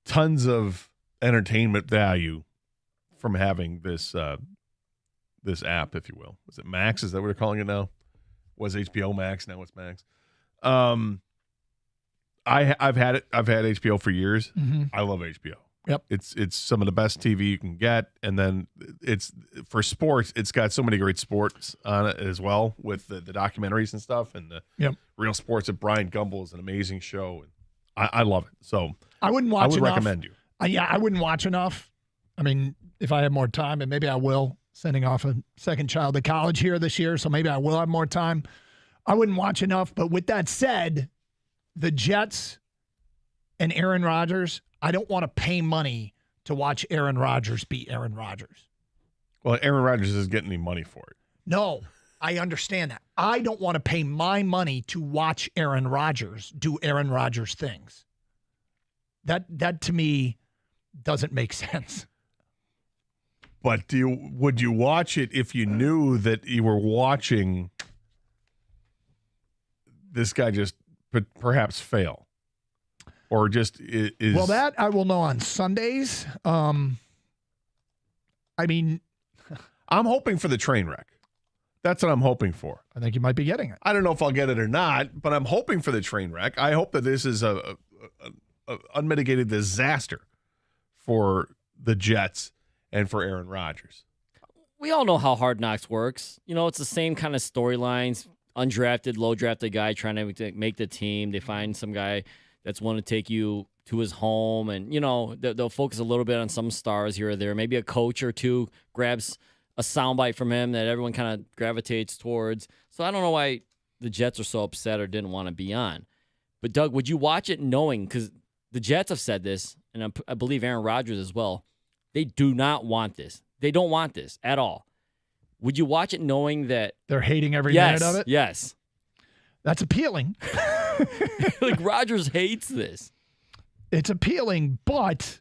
tons of entertainment value from having this this app, if you will. Is it Max? Is that what they're calling it now? Was HBO Max? Now it's Max. I've had it. I've had HBO for years. Mm-hmm. I love HBO. Yep. It's some of the best TV you can get, and then it's for sports. It's got so many great sports on it as well, with the documentaries and stuff, and the Real Sports of Brian Gumbel is an amazing show. I love it. So I wouldn't watch. I would enough. recommend you. I wouldn't watch enough. I mean, if I have more time, and maybe I will. Sending off a second child to college here this year, so maybe I will have more time. I wouldn't watch enough. But with that said, the Jets and Aaron Rodgers, I don't want to pay money to watch Aaron Rodgers be Aaron Rodgers. Well, Aaron Rodgers isn't getting any money for it. No, I understand that. I don't want to pay my money to watch Aaron Rodgers do Aaron Rodgers things. That to me doesn't make sense. But would you watch it if you knew that you were watching this guy just perhaps fail? Or just is... Well, that I will know on Sundays. I mean... I'm hoping for the train wreck. That's what I'm hoping for. I think you might be getting it. I don't know if I'll get it or not, but I'm hoping for the train wreck. I hope that this is a unmitigated disaster for the Jets and for Aaron Rodgers. We all know how Hard Knocks works. You know, it's the same kind of storylines. Undrafted, low-drafted guy trying to make the team. They find some guy that's willing to take you to his home, and, you know, they'll focus a little bit on some stars here or there. Maybe a coach or two grabs a soundbite from him that everyone kind of gravitates towards. So I don't know why the Jets are so upset or didn't want to be on. But, Doug, would you watch it knowing, because the Jets have said this, and I believe Aaron Rodgers as well, they do not want this. They don't want this at all. would you watch it knowing that they're hating every yes, minute of it? Yes. That's appealing. Like Rodgers hates this. It's appealing, but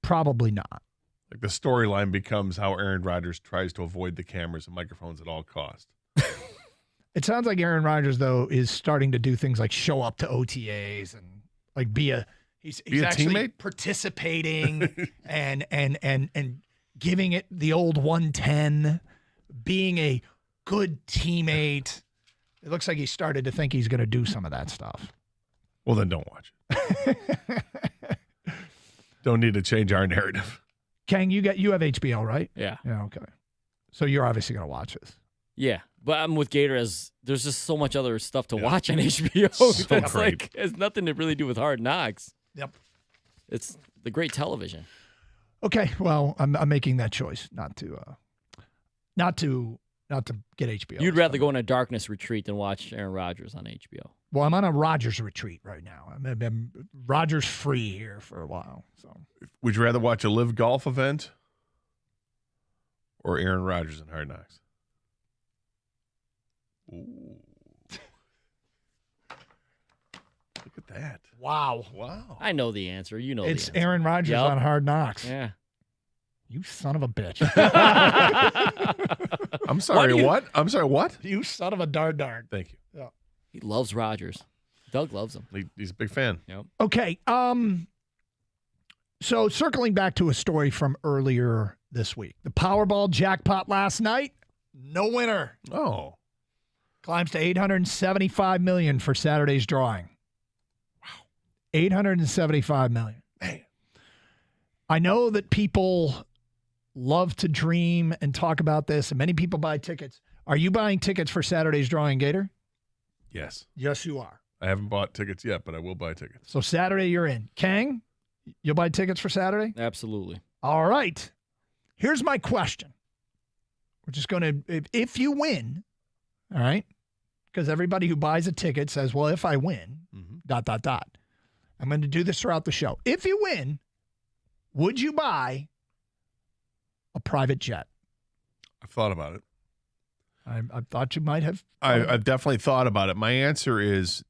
probably not. Like the storyline becomes how Aaron Rodgers tries to avoid the cameras and microphones at all costs. It sounds like Aaron Rodgers, though, is starting to do things like show up to OTAs and like be a actually teammate? participating and giving it the old 110, being a good teammate. It looks like he started to think he's going to do some of that stuff. Well, then don't watch it. Don't need to change our narrative. Kang, you have HBO, right? Yeah. Yeah, okay. So you're obviously going to watch this. Yeah, but I'm with Gator as there's just so much other stuff to watch on HBO. So That's great. like has nothing to really do with Hard Knocks. Yep. It's the great television. Okay, well, I'm making that choice not to get HBO. You'd rather go on a darkness retreat than watch Aaron Rodgers on HBO. Well, I'm on a Rodgers retreat right now. I'm Rodgers free here for a while. So, Would you rather watch a live golf event or Aaron Rodgers in Hard Knocks? Ooh. Look at that. wow. I know the answer. You know It's the answer. Aaron Rodgers Yep. on Hard Knocks. Yeah. You son of a bitch. I'm sorry, what? I'm sorry, what? You son of a darn. Thank you. Yeah. He loves Rodgers. Doug loves him. He's a big fan. Yep. Okay. So circling back to a story from earlier this week, the Powerball jackpot last night, no winner. Oh. Climbs to $875 million for Saturday's drawing. Wow. $875 million. Man. I know that people love to dream and talk about this, and many people buy tickets. Are you buying tickets for Saturday's drawing, Gator? Yes. Yes, you are. I haven't bought tickets yet, but I will buy tickets. So Saturday you're in. Kang, you'll buy tickets for Saturday? Absolutely. All right. Here's my question. We're just going to, if you win, all right, because everybody who buys a ticket says, well, if I win, ... I'm going to do this throughout the show. If you win, would you buy a private jet? I've thought about it. I thought you might have. I've definitely thought about it. My answer is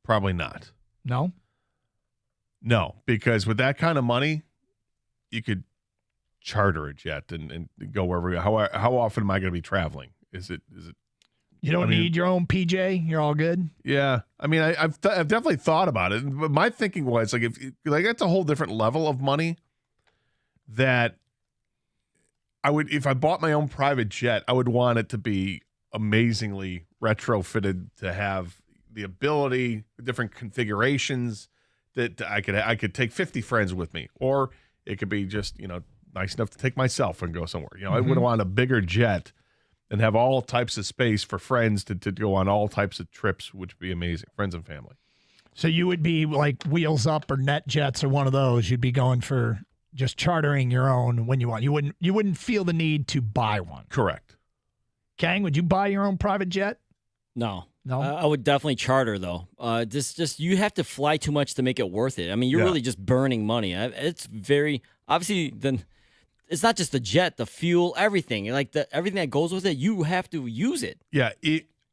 probably not. No? No, because with that kind of money, you could charter a jet and go wherever. How often am I going to be traveling? Is it? You don't need your own PJ? You're all good? Yeah. I mean, I've definitely thought about it. But my thinking was, like, that's a whole different level of money that I would, if I bought my own private jet, I would want it to be amazingly retrofitted to have the ability, different configurations that I could take 50 friends with me, or it could be just, nice enough to take myself and go somewhere. I would want a bigger jet and have all types of space for friends to go on all types of trips, which would be amazing, friends and family. So you would be like Wheels Up or NetJets or one of those. You'd be going for just chartering your own when you want. You wouldn't feel the need to buy one. Correct. Kang, would you buy your own private jet? No. No? I would definitely charter, though. Just you have to fly too much to make it worth it. I mean, you're really just burning money. It's very obviously then. It's not just the jet, the fuel, everything. Like everything that goes with it, you have to use it. Yeah,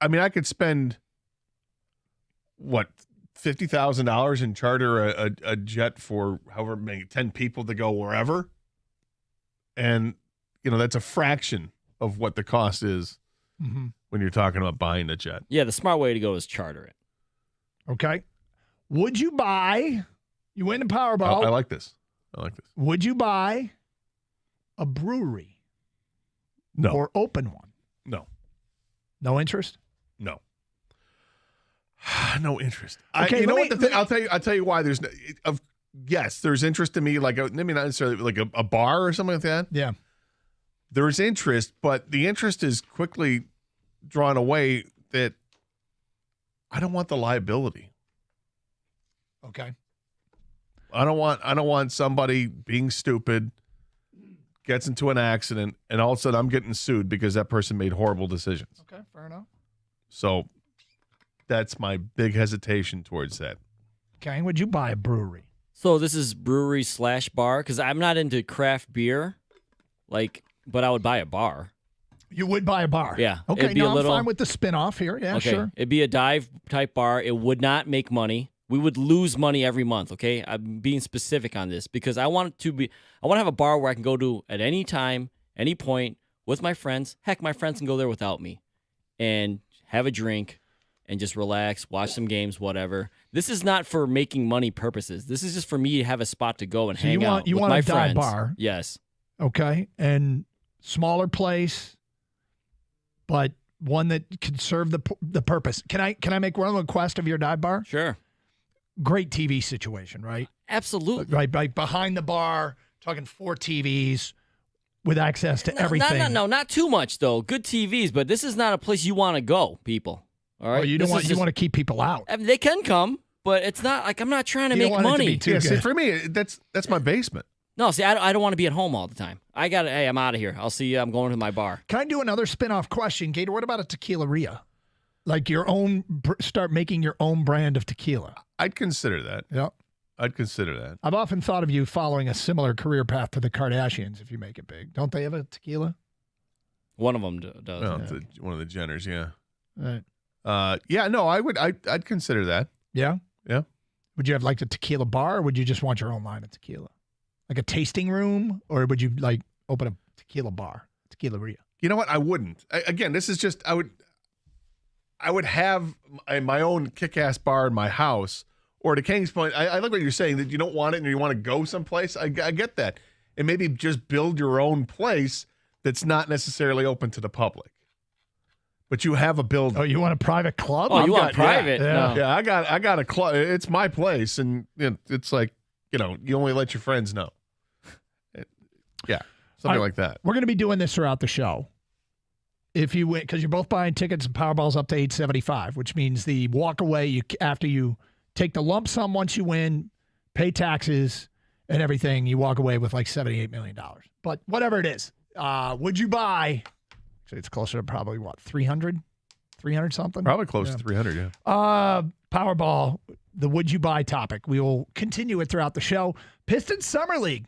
I could spend $50,000 and charter a jet for however many 10 people to go wherever, and that's a fraction of what the cost is when you're talking about buying a jet. Yeah, the smart way to go is charter it. Okay. Would you buy? You win the Powerball. I like this. Would you buy a brewery? No. Or open one? No. No interest? No. No interest. Okay, I'll tell you why. There's interest to me, like maybe not necessarily like a bar or something like that. Yeah. There's interest, but the interest is quickly drawn away that I don't want the liability. Okay. I don't want somebody being stupid, gets into an accident, and all of a sudden I'm getting sued because that person made horrible decisions. Okay, fair enough. So that's my big hesitation towards that. Okay, would you buy a brewery? So this is brewery / bar because I'm not into craft beer. Like but I would buy a bar. You would buy a bar. Yeah. Okay, It'd be now a little, I'm fine with the spin-off here. Yeah, okay. sure. It'd be a dive type bar. It would not make money. We would lose money every month, okay? I'm being specific on this because I want to have a bar where I can go to at any time, any point with my friends. Heck, my friends can go there without me and have a drink and just relax, watch some games, whatever. This is not for making money purposes. This is just for me to have a spot to go and So hang out you with want my a dive friends. bar. Yes. Okay, and smaller place, but one that can serve the purpose. Can I make one request of your dive bar? Sure. Great TV situation, right? Absolutely. Right behind the bar, talking 4 TVs with access to everything. No, not too much though. Good TVs, but this is not a place you want to go, people. All right. Well, you want to keep people out. I mean, they can come, but it's not like I'm not trying to You don't make want it to money. be too See, good. for me, that's my basement. No, see, I don't want to be at home all the time. Hey, I'm out of here. I'll see you. I'm going to my bar. Can I do another spin-off question, Gator? What about a tequila Ria? Like your own, start making your own brand of tequila. I'd consider that. Yeah. I'd consider that. I've often thought of you following a similar career path to the Kardashians if you make it big. Don't they have a tequila? One of them does. Well, one of the Jenners, yeah. Right. Yeah, no, I'd consider that. Yeah? Yeah. Would you have like a tequila bar or would you just want your own line of tequila? Like a tasting room or would you like open a tequila bar, tequila Ria? You know what? I wouldn't. Again, this is just I would have my own kick-ass bar in my house. Or to King's point, I like what you're saying, that you don't want it and you want to go someplace. I get that. And maybe just build your own place that's not necessarily open to the public. But you have a building. Oh, you want a private club? Oh, you want private? Yeah, No. yeah, I got a club. It's my place. And it's like, you only let your friends know. Yeah, something like that. We're going to be doing this throughout the show. If you win, because you're both buying tickets and Powerball's up to $875, which means the walk away after you take the lump sum once you win, pay taxes and everything, you walk away with like $78 million. But whatever it is, would you buy? Actually, it's closer to probably what, 300 something? Probably close to 300, yeah. Powerball, the would you buy topic. We will continue it throughout the show. Pistons Summer League.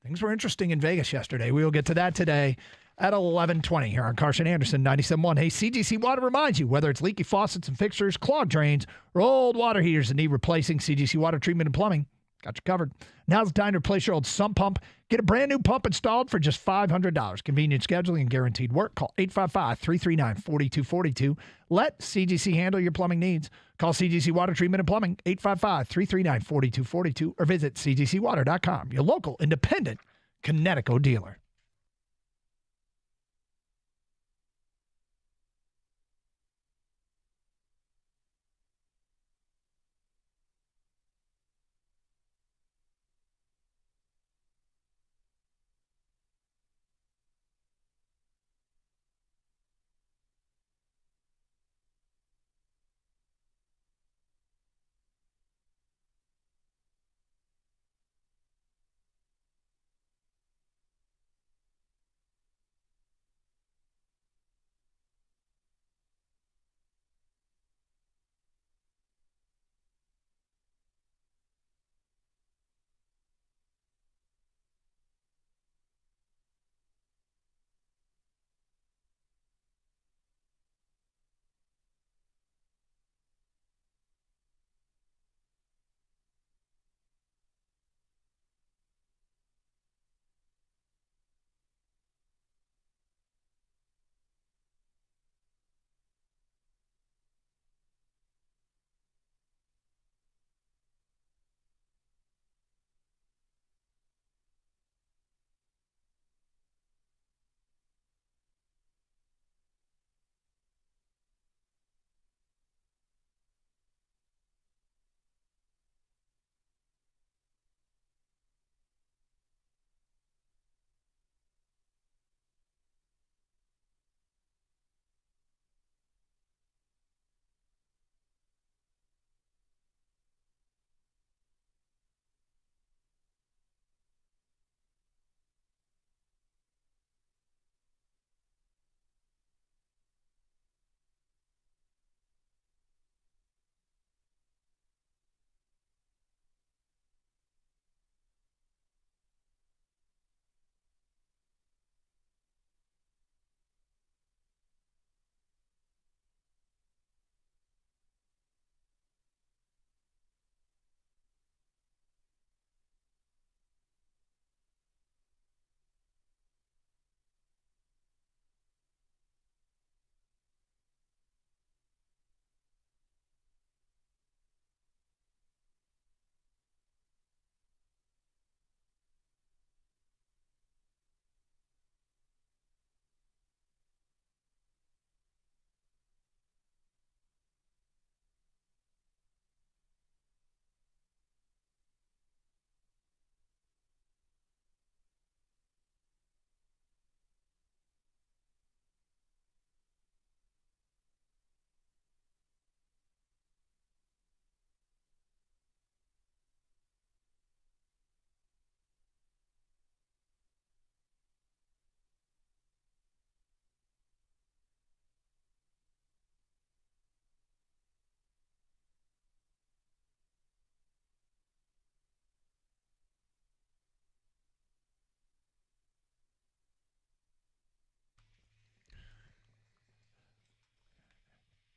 Things were interesting in Vegas yesterday. We will get to that today at 11:20 here on Carson Anderson 97.1. Hey, CGC Water reminds you, whether it's leaky faucets and fixtures, clogged drains, or old water heaters that need replacing, CGC Water Treatment and Plumbing got you covered. Now's the time to replace your old sump pump. Get a brand new pump installed for just $500. Convenient scheduling and guaranteed work. Call 855-339-4242. Let CGC handle your plumbing needs. Call CGC Water Treatment and Plumbing, 855-339-4242, or visit cgcwater.com, your local independent Connecticut dealer.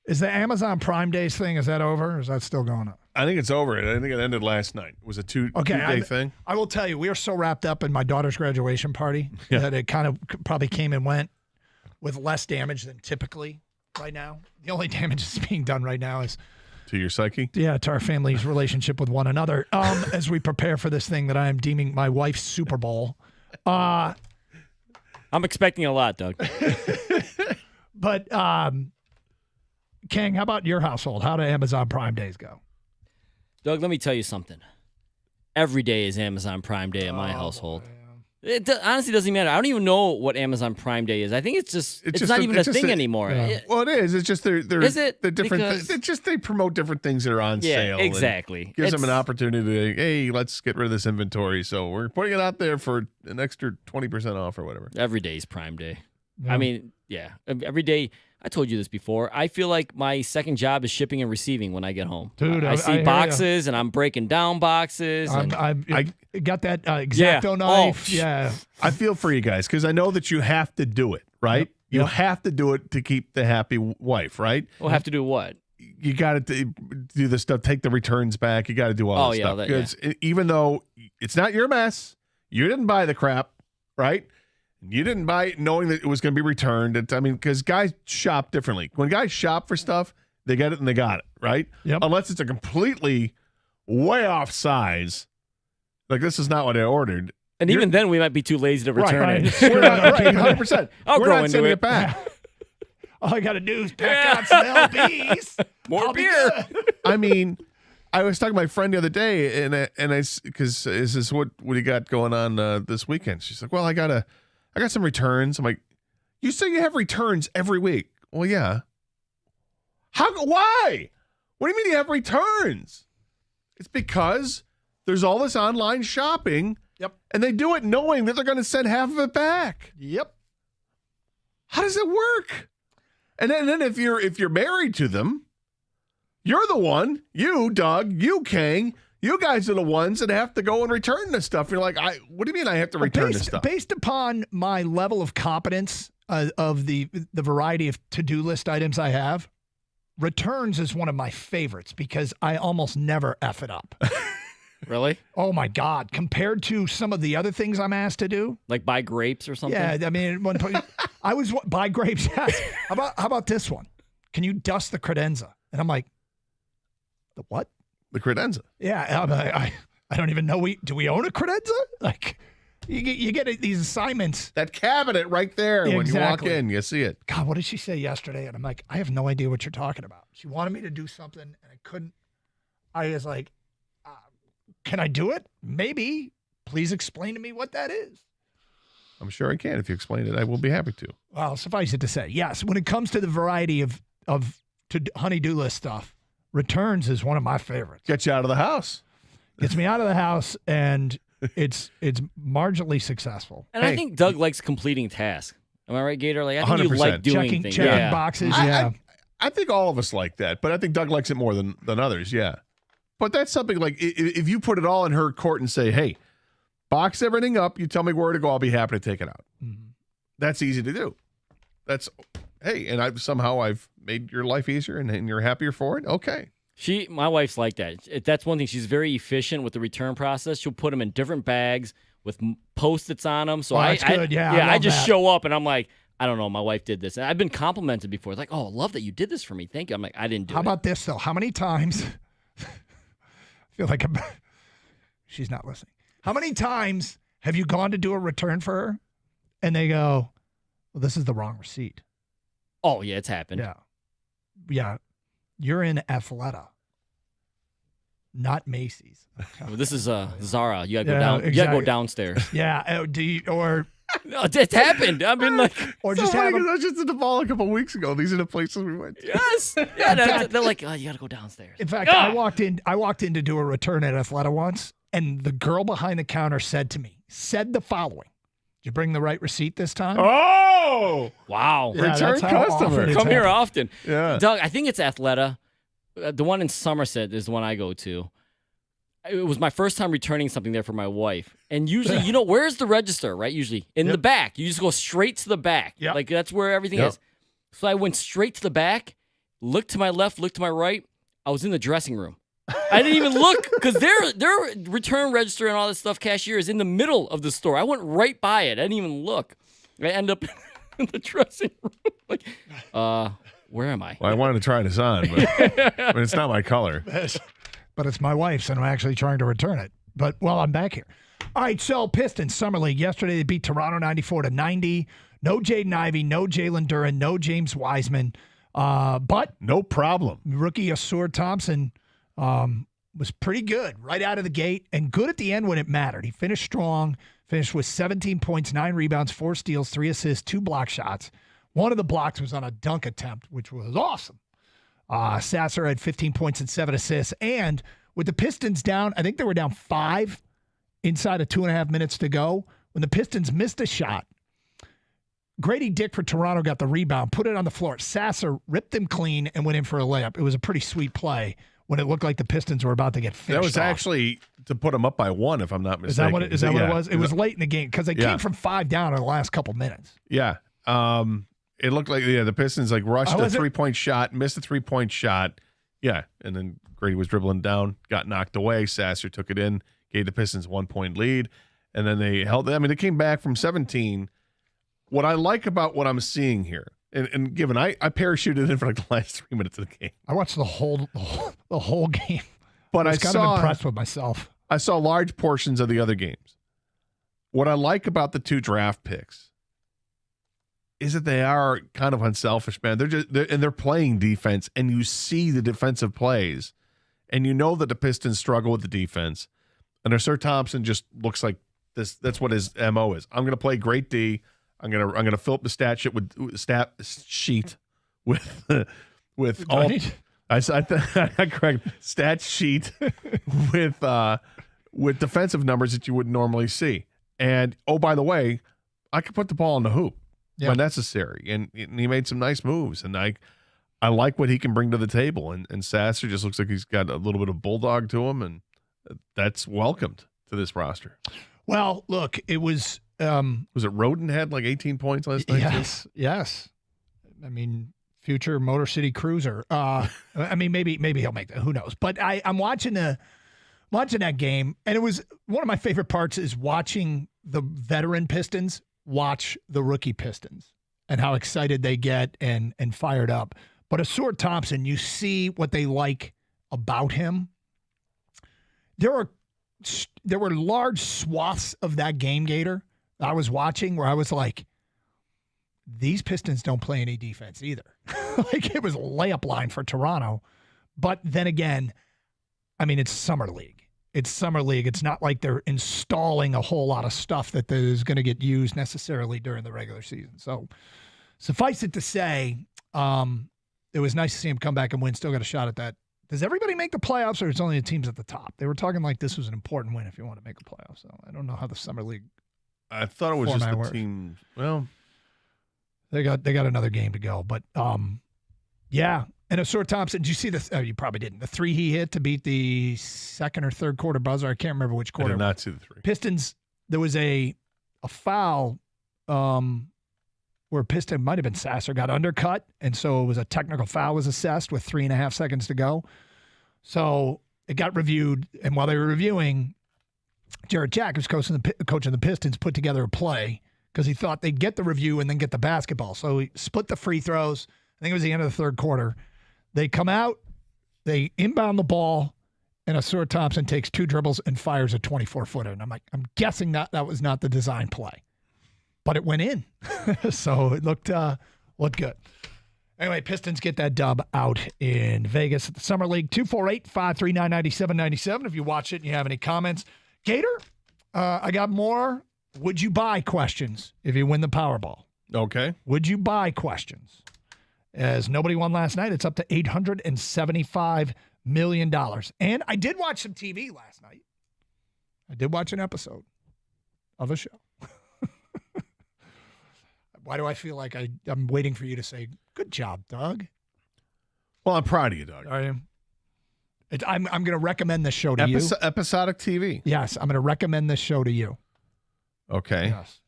Is the Amazon Prime Days thing, is that over or is that still going on? I think it's over. I think it ended last night. It was a two-day thing. I will tell you, we are so wrapped up in my daughter's graduation party that it kind of probably came and went with less damage than typically right now. The only damage that's being done right now is to your psyche. Yeah, to our family's relationship with one another. As we prepare for this thing that I am deeming my wife's Super Bowl. I'm expecting a lot, Doug. But King, how about your household? How do Amazon Prime Days go? Doug, let me tell you something. Every day is Amazon Prime Day in my household. It honestly doesn't matter. I don't even know what Amazon Prime Day is. I think it's not even a thing anymore. Yeah. Well, it is. It's just they're different. They promote different things that are on sale. Exactly. Gives them an opportunity to, hey, let's get rid of this inventory. So we're putting it out there for an extra 20% off or whatever. Every day is Prime Day. Yeah. I mean, yeah. Every day. I told you this before. I feel like my second job is shipping and receiving when I get home. Dude, I see boxes and I'm breaking down boxes. I got that X-Acto knife. Yeah. I feel for you guys because I know that you have to do it, right? Yep. You have to do it to keep the happy wife, right? We'll have to do what? You got to do the stuff, take the returns back. You got to do all this stuff. Because even though it's not your mess, you didn't buy the crap, right? You didn't buy it knowing that it was going to be returned. Because guys shop differently. When guys shop for stuff, they get it and they got it, right? Yep. Unless it's a completely way off size. Like, this is not what I ordered. And even then, we might be too lazy to return it. We're not, 100%. We're not sending it back. All I got to do is pack out some LBs. More beer. I mean, I was talking to my friend the other day, and I because is this what do you got going on this weekend? She's like, well, I got some returns. I'm like, you say you have returns every week? Well, yeah. Why? What do you mean you have returns? It's because there's all this online shopping. Yep. And they do it knowing that they're going to send half of it back. Yep. How does it work? And then if you're married to them, you're the one, you, Doug, you, Kang, you guys are the ones that have to go and return this stuff. You're like, what do you mean I have to return this stuff? Based upon my level of competence of the variety of to-do list items I have, returns is one of my favorites because I almost never F it up. Really? Oh, my God. Compared to some of the other things I'm asked to do. Like buy grapes or something? Yeah, I mean, I was buy grapes. Yes. How about this one? Can you dust the credenza? And I'm like, the what? The credenza. Yeah, I don't even know. Do we own a credenza? Like, you get these assignments. That cabinet right there when you walk in, you see it. God, what did she say yesterday? And I'm like, I have no idea what you're talking about. She wanted me to do something, and I couldn't. I was like, can I do it? Maybe. Please explain to me what that is. I'm sure I can. If you explain it, I will be happy to. Well, suffice it to say, yes, when it comes to the variety of honey-do list stuff, returns is one of my favorites. Gets you out of the house. Gets me out of the house, and it's marginally successful. And I think Doug likes completing tasks. Am I right, Gator? Like, I think 100%. You like doing things. Checking boxes, I think all of us like that, but I think Doug likes it more than others, yeah. But that's something like if you put it all in her court and say, hey, box everything up, you tell me where to go, I'll be happy to take it out. Mm-hmm. That's easy to do. And I've made your life easier and you're happier for it. Okay. My wife's like that. That's one thing. She's very efficient with the return process. She'll put them in different bags with Post-its on them. So that's good. I just show up and I'm like, I don't know. My wife did this. And I've been complimented before. It's like, oh, I love that you did this for me. Thank you. I'm like, I didn't do it. How about this, though? How many times... I feel like she's not listening. How many times have you gone to do a return for her and they go, well, this is the wrong receipt? Oh, yeah, it's happened. Yeah. You're in Athleta, not Macy's. Well, this is Zara. You got to go down. Exactly. You got to go downstairs. Yeah. No, it's happened. I've been like, or just I was just at the mall a couple weeks ago. These are the places we went to. Yes. Yeah. They're like, oh, you got to go downstairs. In fact, I walked in to do a return at Athleta once, and the girl behind the counter said the following: "Did you bring the right receipt this time?" Oh, wow! Yeah, return customer. Come here often. Yeah, Doug. I think it's Athleta. The one in Somerset is the one I go to. It was my first time returning something there for my wife. And usually, where's the register, right? Usually in the back. You just go straight to the back. Yep. Like, that's where everything is. So I went straight to the back, looked to my left, looked to my right. I was in the dressing room. I didn't even look because their return register and all this stuff, cashier, is in the middle of the store. I went right by it. I didn't even look. I end up in the dressing room. Like, where am I? Well, I wanted to try this on, but it's not my color. But it's my wife's, and I'm actually trying to return it. But, well, I'm back here. All right, so Pistons Summer League. Yesterday they beat Toronto 94-90. No Jaden Ivey, no Jalen Duren, no James Wiseman. But no problem. Rookie Asur Thompson was pretty good right out of the gate and good at the end when it mattered. He finished strong, finished with 17 points, 9 rebounds, 4 steals, 3 assists, 2 block shots. One of the blocks was on a dunk attempt, which was awesome. Sasser had 15 points and 7 assists. And with the Pistons down, I think they were down 5 inside of 2.5 minutes to go. When the Pistons missed a shot, Grady Dick for Toronto got the rebound, put it on the floor. Sasser ripped him clean and went in for a layup. It was a pretty sweet play when it looked like the Pistons were about to get finished. That was off. Actually to put them up by 1, if I'm not mistaken. Is that what it was? It was late in the game because they came from 5 down in the last couple minutes. Yeah. It looked like the Pistons rushed a 3-point shot, missed a 3-point shot. Yeah, and then Grady was dribbling down, got knocked away. Sasser took it in, gave the Pistons 1-point lead, and then they held. I mean, they came back from 17. What I like about what I'm seeing here, and given I parachuted in for like the last 3 minutes of the game. I watched the whole game, but I was kind of impressed with myself. I saw large portions of the other games. What I like about the 2 draft picks is that they are kind of unselfish, man. They're playing defense, and you see the defensive plays, and you know that the Pistons struggle with the defense. And Asur Thompson just looks like this. That's what his MO is. I'm going to play great D. I'm gonna fill up the stat sheet with all. I correct stat sheet with defensive numbers that you wouldn't normally see. And oh, by the way, I could put the ball in the hoop when necessary. And he made some nice moves. And I like what he can bring to the table. And Sasser just looks like he's got a little bit of bulldog to him, and that's welcomed to this roster. Well, look, it was. Was it Roden had like 18 points last night? Yes. I mean, future Motor City Cruiser. I mean, maybe he'll make that. Who knows? But I'm watching that game, and it was one of my favorite parts is watching the veteran Pistons watch the rookie Pistons and how excited they get and fired up. But Asur Thompson, you see what they like about him. There were large swaths of that game, Gator, I was watching where I was like, these Pistons don't play any defense either. Like, it was a layup line for Toronto. But then again, I mean, it's Summer League. It's not like they're installing a whole lot of stuff that is going to get used necessarily during the regular season. So suffice it to say, it was nice to see him come back and win. Still got a shot at that. Does everybody make the playoffs, or it's only the teams at the top? They were talking like this was an important win if you want to make the playoffs. So I don't know how the Summer League. I thought it was just the team. Well, they got another game to go, but yeah. And Asur Thompson, did you see this? Oh, you probably didn't. The 3 he hit to beat the second or third quarter buzzer. I can't remember which quarter. I did not see the 3. Pistons. There was a foul where Piston might have been Sasser got undercut, and so it was a technical foul was assessed with 3.5 seconds to go. So it got reviewed, and while they were reviewing, Jared Jack, who's coaching the Pistons, put together a play because he thought they'd get the review and then get the basketball. So he split the free throws. I think it was the end of the third quarter. They come out, they inbound the ball, and Asur Thompson takes 2 dribbles and fires a 24-footer. And I'm like, I'm guessing that was not the design play, but it went in. So it looked good. Anyway, Pistons get that dub out in Vegas at the Summer League. 248-539-9797. If you watch it and you have any comments. Gator, I got more would you buy questions if you win the Powerball. Okay. Would you buy questions? As nobody won last night, it's up to $875 million. And I did watch some TV last night. I did watch an episode of a show. Why do I feel like I'm waiting for you to say, good job, Doug? Well, I'm proud of you, Doug. Are you? I'm going to recommend this show to you. Episodic TV. Yes, I'm going to recommend this show to you. Okay. Yes.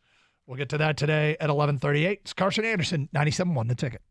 We'll get to that today at 11:38. It's Carson Anderson, 97.1 The Ticket.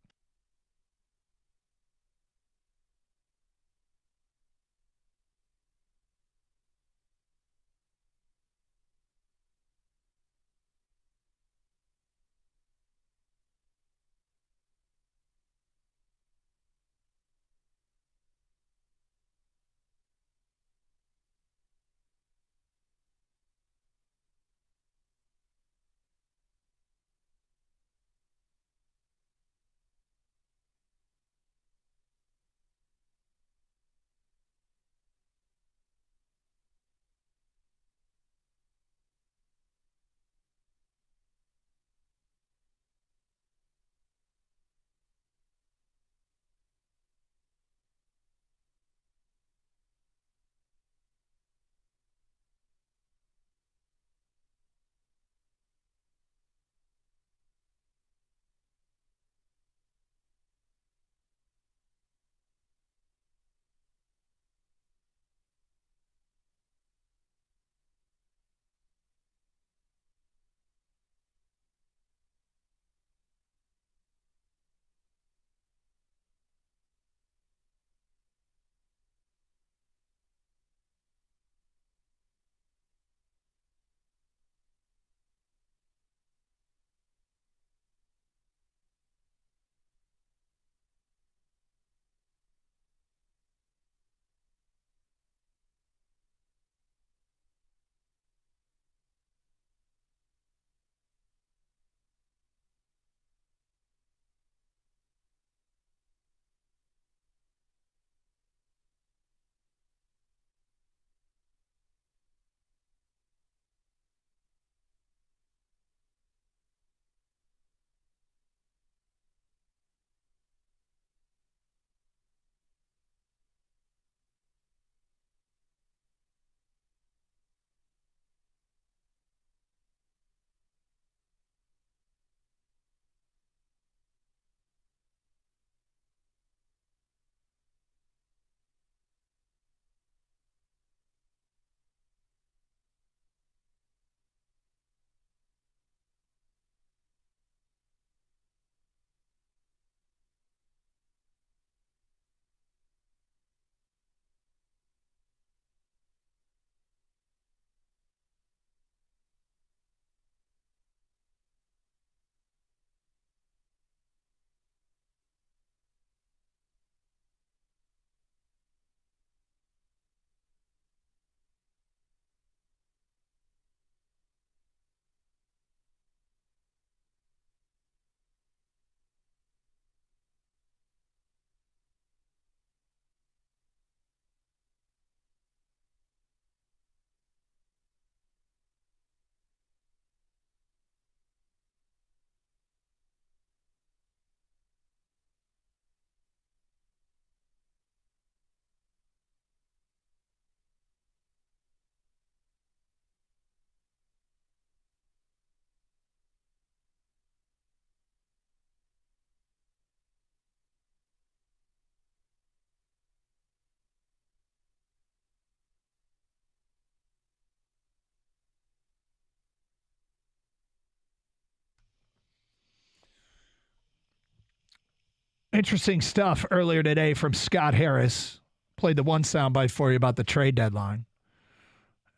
Interesting stuff earlier today from Scott Harris. Played the one soundbite for you about the trade deadline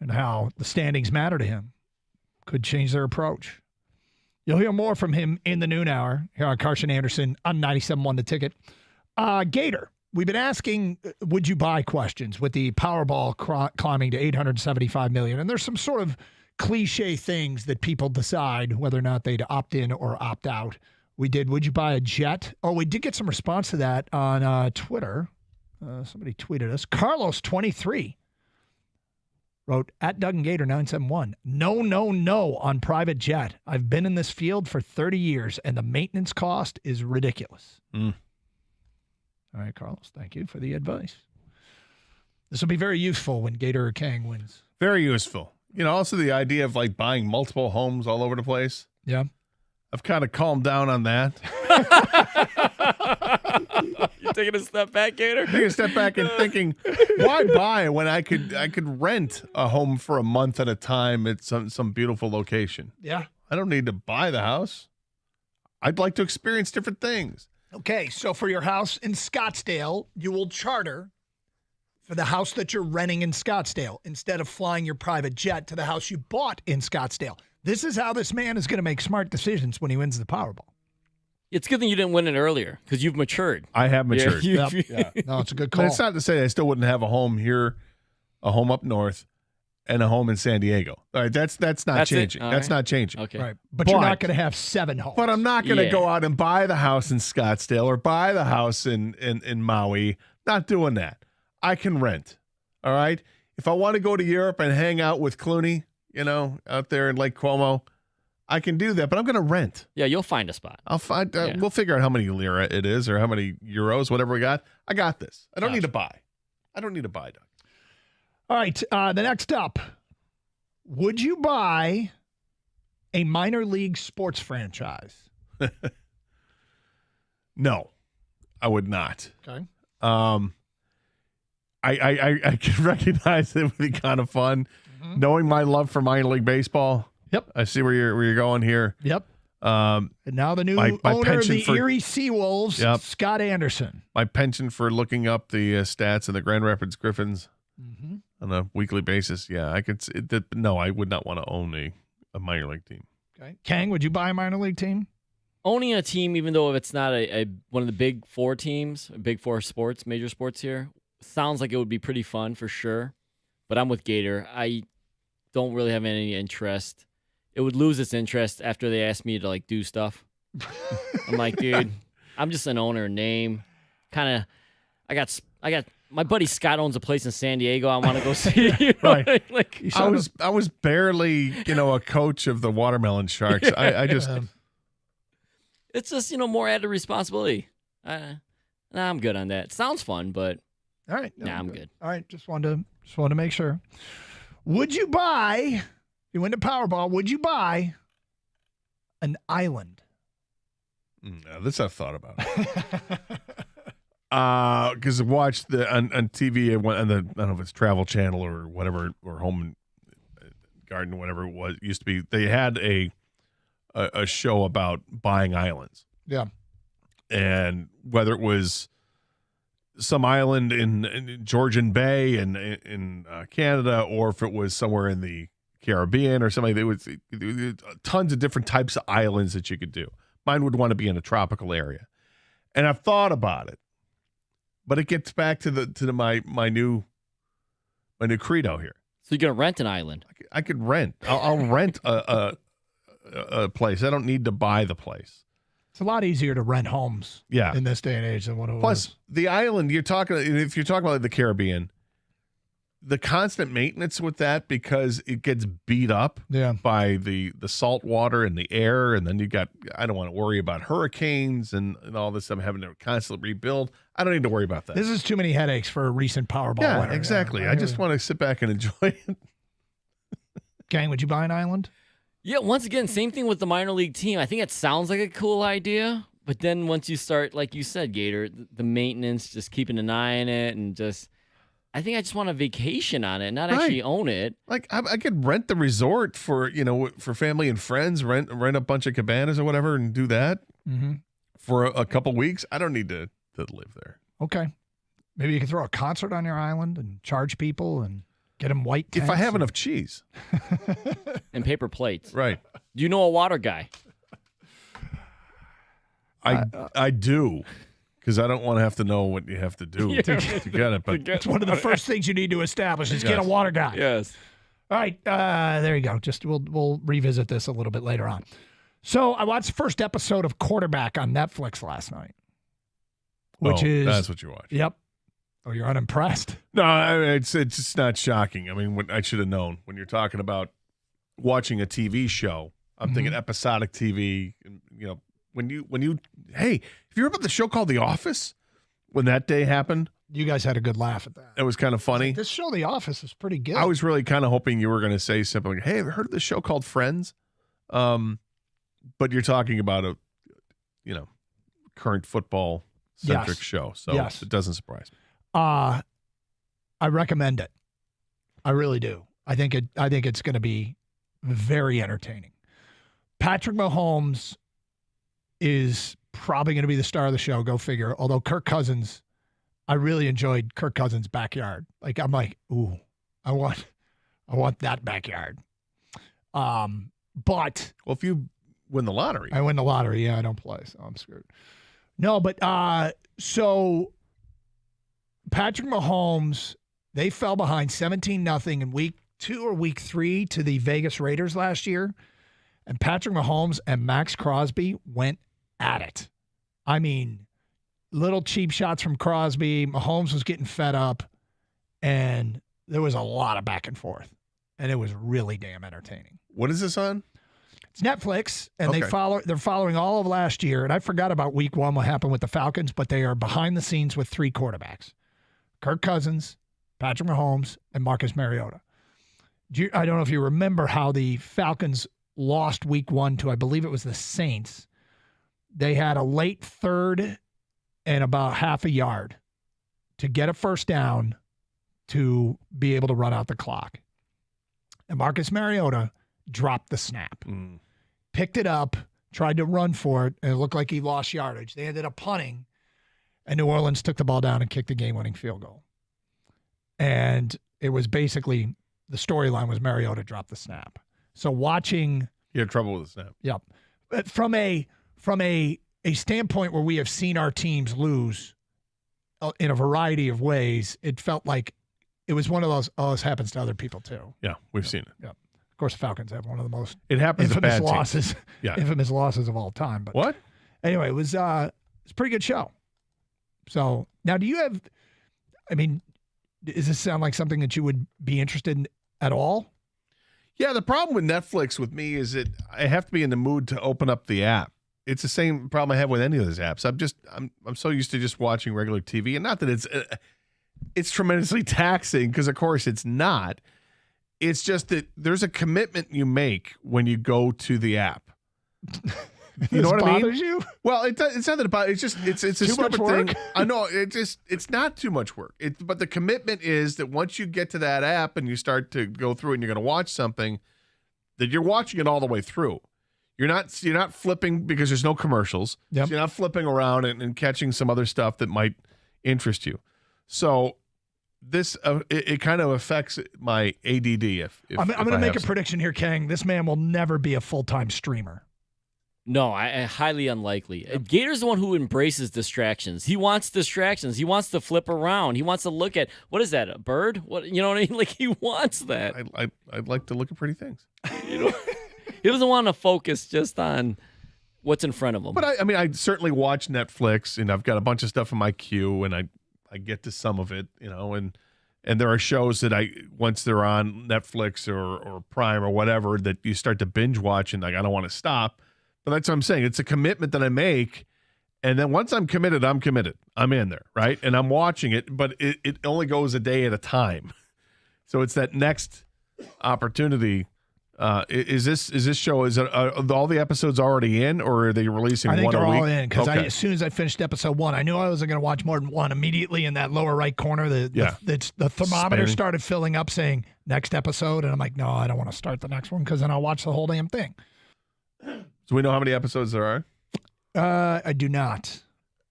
and how the standings matter to him. Could change their approach. You'll hear more from him in the noon hour here on Carson Anderson on 97.1 The Ticket. Gator, we've been asking, would you buy questions with the Powerball climbing to $875 million. And there's some sort of cliche things that people decide whether or not they'd opt in or opt out. We did, would you buy a jet? Oh, we did get some response to that on Twitter. Somebody tweeted us. Carlos, 23, wrote, at Doug and Gator 971, no on private jet. I've been in this field for 30 years, and the maintenance cost is ridiculous. All right, Carlos, thank you for the advice. This will be very useful when Gator or Kang wins. Very useful. Also the idea of like buying multiple homes all over the place. Yeah. I've kind of calmed down on that. You're taking a step back, Gator? Taking a step back and thinking, why buy when I could rent a home for a month at a time at some beautiful location? Yeah. I don't need to buy the house. I'd like to experience different things. Okay, so for your house in Scottsdale, you will charter for the house that you're renting in Scottsdale instead of flying your private jet to the house you bought in Scottsdale. This is how this man is going to make smart decisions when he wins the Powerball. It's a good thing you didn't win it earlier because you've matured. I have matured. Yeah. No, it's a good call. But it's not to say I still wouldn't have a home here, a home up north, and a home in San Diego. All right, that's not changing. That's not changing. Okay. Right. But you're not going to have 7 homes. But I'm not going to go out and buy the house in Scottsdale or buy the house in Maui. Not doing that. I can rent. All right. If I want to go to Europe and hang out with Clooney, out there in Lake Como, I can do that, but I'm going to rent. Yeah, you'll find a spot. I'll find. We'll figure out how many lira it is or how many euros, whatever we got. I got this. I don't need to buy. Doug. All right. The next up, would you buy a minor league sports franchise? No, I would not. Okay. I can recognize it would be kind of fun. Knowing my love for minor league baseball. Yep. I see where you're going here. Yep. And now the new owner of the Erie Seawolves, Scott Anderson. My penchant for looking up the stats of the Grand Rapids Griffins on a weekly basis. Yeah, I could. No, I would not want to own a minor league team. Okay. Kang, would you buy a minor league team? Owning a team, even though if it's not one of the big 4 teams, big 4 sports, major sports here, sounds like it would be pretty fun for sure. But I'm with Gator. I don't really have any interest. It would lose its interest after they asked me to do stuff. I'm like, dude, I'm just an owner name. I got my buddy Scott owns a place in San Diego. I want to go see. Right. I was barely, a coach of the Watermelon Sharks. I just. It's just more added responsibility. I'm good on that. Sounds fun, but. All right. I'm good. All right. Just wanted to make sure. Would you buy? You win the Powerball. Would you buy an island? No, this I've thought about. Because I watched on TV on the I don't know if it's Travel Channel or whatever or Home and Garden, whatever it was. It used to be they had a show about buying islands. Yeah, and whether it was some island in Georgian Bay and in Canada, or if it was somewhere in the Caribbean or something, there was tons of different types of islands that you could do. Mine would want to be in a tropical area, and I've thought about it, but it gets back to my new credo here. So you're gonna rent an island? I could rent. I'll rent a place. I don't need to buy the place. It's a lot easier to rent homes in this day and age than what it was. Plus, the island, if you're talking about the Caribbean, the constant maintenance with that, because it gets beat up by the salt water and the air, and then I don't want to worry about hurricanes and all this stuff, having to constantly rebuild. I don't need to worry about that. This is too many headaches for a recent Powerball winner. Yeah, exactly. I just want to sit back and enjoy it. Gang, would you buy an island? Yeah, once again, same thing with the minor league team. I think it sounds like a cool idea, but then once you start, like you said, Gator, the maintenance, just keeping an eye on it, and I think I just want a vacation on it, not actually own it. Like I could rent the resort for family and friends, rent a bunch of cabanas or whatever, and do that for a couple weeks, I don't need to live there. Okay. Maybe you can throw a concert on your island and charge people and get them white tents. If I have enough cheese. And paper plates. Right. Do you know a water guy? I do. Because I don't want to have to know what you have to do to get it. But it's one of the first things you need to establish is get a water guy. Yes. All right. There you go. Just we'll revisit this a little bit later on. So I watched the first episode of Quarterback on Netflix last night. That's what you watch. Yep. Oh, you're unimpressed? No, it's just not shocking. I mean, I should have known. When you're talking about watching a TV show, I'm thinking episodic TV. And, when you hey, have you heard about the show called The Office? When that day happened, you guys had a good laugh at that. It was kind of funny. This show, The Office, is pretty good. I was really kind of hoping you were going to say something like, "Hey, have you heard of this show called Friends?" But you're talking about a, current football centric show, so it doesn't surprise me. I recommend it. I really do. I think it's going to be very entertaining. Patrick Mahomes is probably going to be the star of the show. Go figure. Although Kirk Cousins, I really enjoyed Kirk Cousins' backyard. I'm like, ooh, I want that backyard. But if you win the lottery, I win the lottery. Yeah, I don't play, so I'm screwed. No, but so Patrick Mahomes, they fell behind 17-0 in week 2 or week 3 to the Vegas Raiders last year. And Patrick Mahomes and Max Crosby went at it. I mean, little cheap shots from Crosby. Mahomes was getting fed up. And there was a lot of back and forth. And it was really damn entertaining. What is this on? It's Netflix, and they're following all of last year. And I forgot about week 1, what happened with the Falcons, but they are behind the scenes with 3 quarterbacks. Kirk Cousins, Patrick Mahomes, and Marcus Mariota. I don't know if you remember how the Falcons lost week 1 to, I believe it was the Saints. They had a late third and about half a yard to get a first down to be able to run out the clock. And Marcus Mariota dropped the snap. Picked it up, tried to run for it, and it looked like he lost yardage. They ended up punting, and New Orleans took the ball down and kicked the game-winning field goal. And it was basically, the storyline was Mariota dropped the snap. So watching... You had trouble with the snap. Yep. But from a standpoint where we have seen our teams lose in a variety of ways, it felt like it was one of those, this happens to other people too. Yeah, we've seen it. Yep. Of course, the Falcons have one of the most infamous losses. Yeah. Infamous losses of all time. But what? Anyway, it was a pretty good show. So now, do you have? I mean, does this sound like something that you would be interested in at all? Yeah, the problem with Netflix with me is that I have to be in the mood to open up the app. It's the same problem I have with any of those apps. I'm so used to just watching regular TV, and not that it's tremendously taxing, because of course it's not. It's just that there's a commitment you make when you go to the app. You know what I mean? Bothers you? Well, it's not that about. It's just it's a Too much stupid work? thing. I know it's not too much work. But the commitment is that once you get to that app and you start to go through and you're going to watch something, that you're watching it all the way through. You're not flipping because there's no commercials. Yep. So you're not flipping around and catching some other stuff that might interest you. So this it kind of affects my ADD. If I'm going to make a some. prediction here, Kang. This man will never be a full-time streamer. No, I highly unlikely. Gator's the one who embraces distractions. He wants distractions. He wants to flip around. He wants to look at, what is that, a bird? What, you know what I mean? Like, he wants that. I'd like to look at pretty things. He doesn't want to focus just on what's in front of him. But I certainly watch Netflix, and I've got a bunch of stuff in my queue, and I get to some of it, and there are shows that once they're on Netflix or Prime or whatever, that you start to binge watch, and I don't want to stop. But that's what I'm saying. It's a commitment that I make, and then once I'm committed, I'm committed. I'm in there, right? And I'm watching it, but it only goes a day at a time. So it's that next opportunity. Is this show, are all the episodes already in, or are they releasing one a week? I think they're all in, because as soon as I finished episode 1, I knew I wasn't going to watch more than one. Immediately in that lower right corner, the thermometer started filling up saying next episode, and I'm like, no, I don't want to start the next one, because then I'll watch the whole damn thing. So we know how many episodes there are? I do not.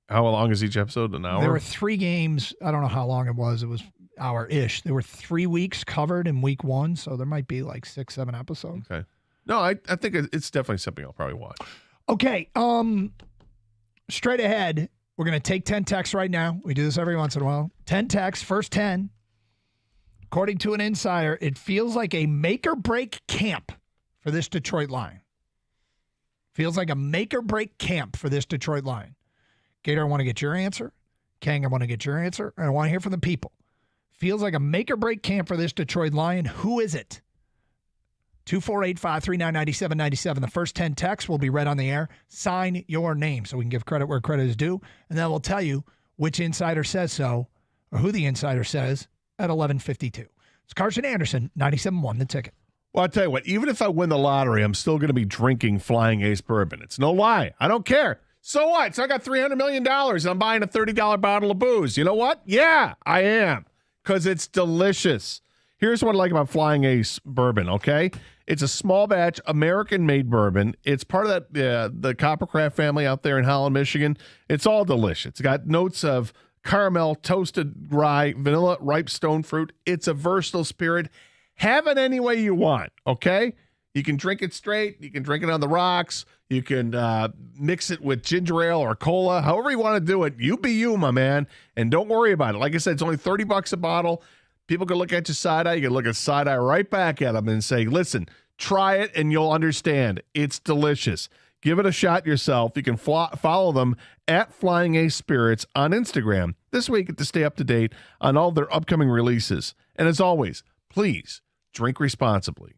How long is each episode? An hour? There were 3 games. I don't know how long it was. It was hour-ish. There were 3 weeks covered in week 1, so there might be like 6, 7 episodes. Okay. No, I think it's definitely something I'll probably watch. Okay. Straight ahead, we're going to take 10 texts right now. We do this every once in a while. 10 texts, first 10. According to an insider, it feels like a make-or-break camp for this Detroit Lion. Feels like a make-or-break camp for this Detroit Lion. Gator, I want to get your answer. Kang, I want to get your answer. And I want to hear from the people. Feels like a make-or-break camp for this Detroit Lion. Who is it? 248-539-9797. The first 10 texts will be read on the air. Sign your name so we can give credit where credit is due. And then we'll tell you which insider says so or who the insider says at 11:52. It's Carson Anderson, 97.1 The Ticket. Well, I'll tell you what, even if I win the lottery, I'm still going to be drinking Flying Ace bourbon. It's no lie. I don't care. So what? So I got $300 million and I'm buying a $30 bottle of booze. You know what? Yeah, I am. Because it's delicious. Here's what I like about Flying Ace bourbon, okay? It's a small batch, American-made bourbon. It's part of that the Coppercraft family out there in Holland, Michigan. It's all delicious. It's got notes of caramel, toasted rye, vanilla, ripe stone fruit. It's a versatile spirit. Have it any way you want, okay? You can drink it straight. You can drink it on the rocks. You can mix it with ginger ale or cola. However you want to do it, you be you, my man. And don't worry about it. Like I said, it's only $30 a bottle. People can look at you side-eye. You can look at side-eye right back at them and say, listen, try it and you'll understand. It's delicious. Give it a shot yourself. You can follow them at Flying Ace Spirits on Instagram this week to stay up to date on all their upcoming releases. And as always, please drink responsibly.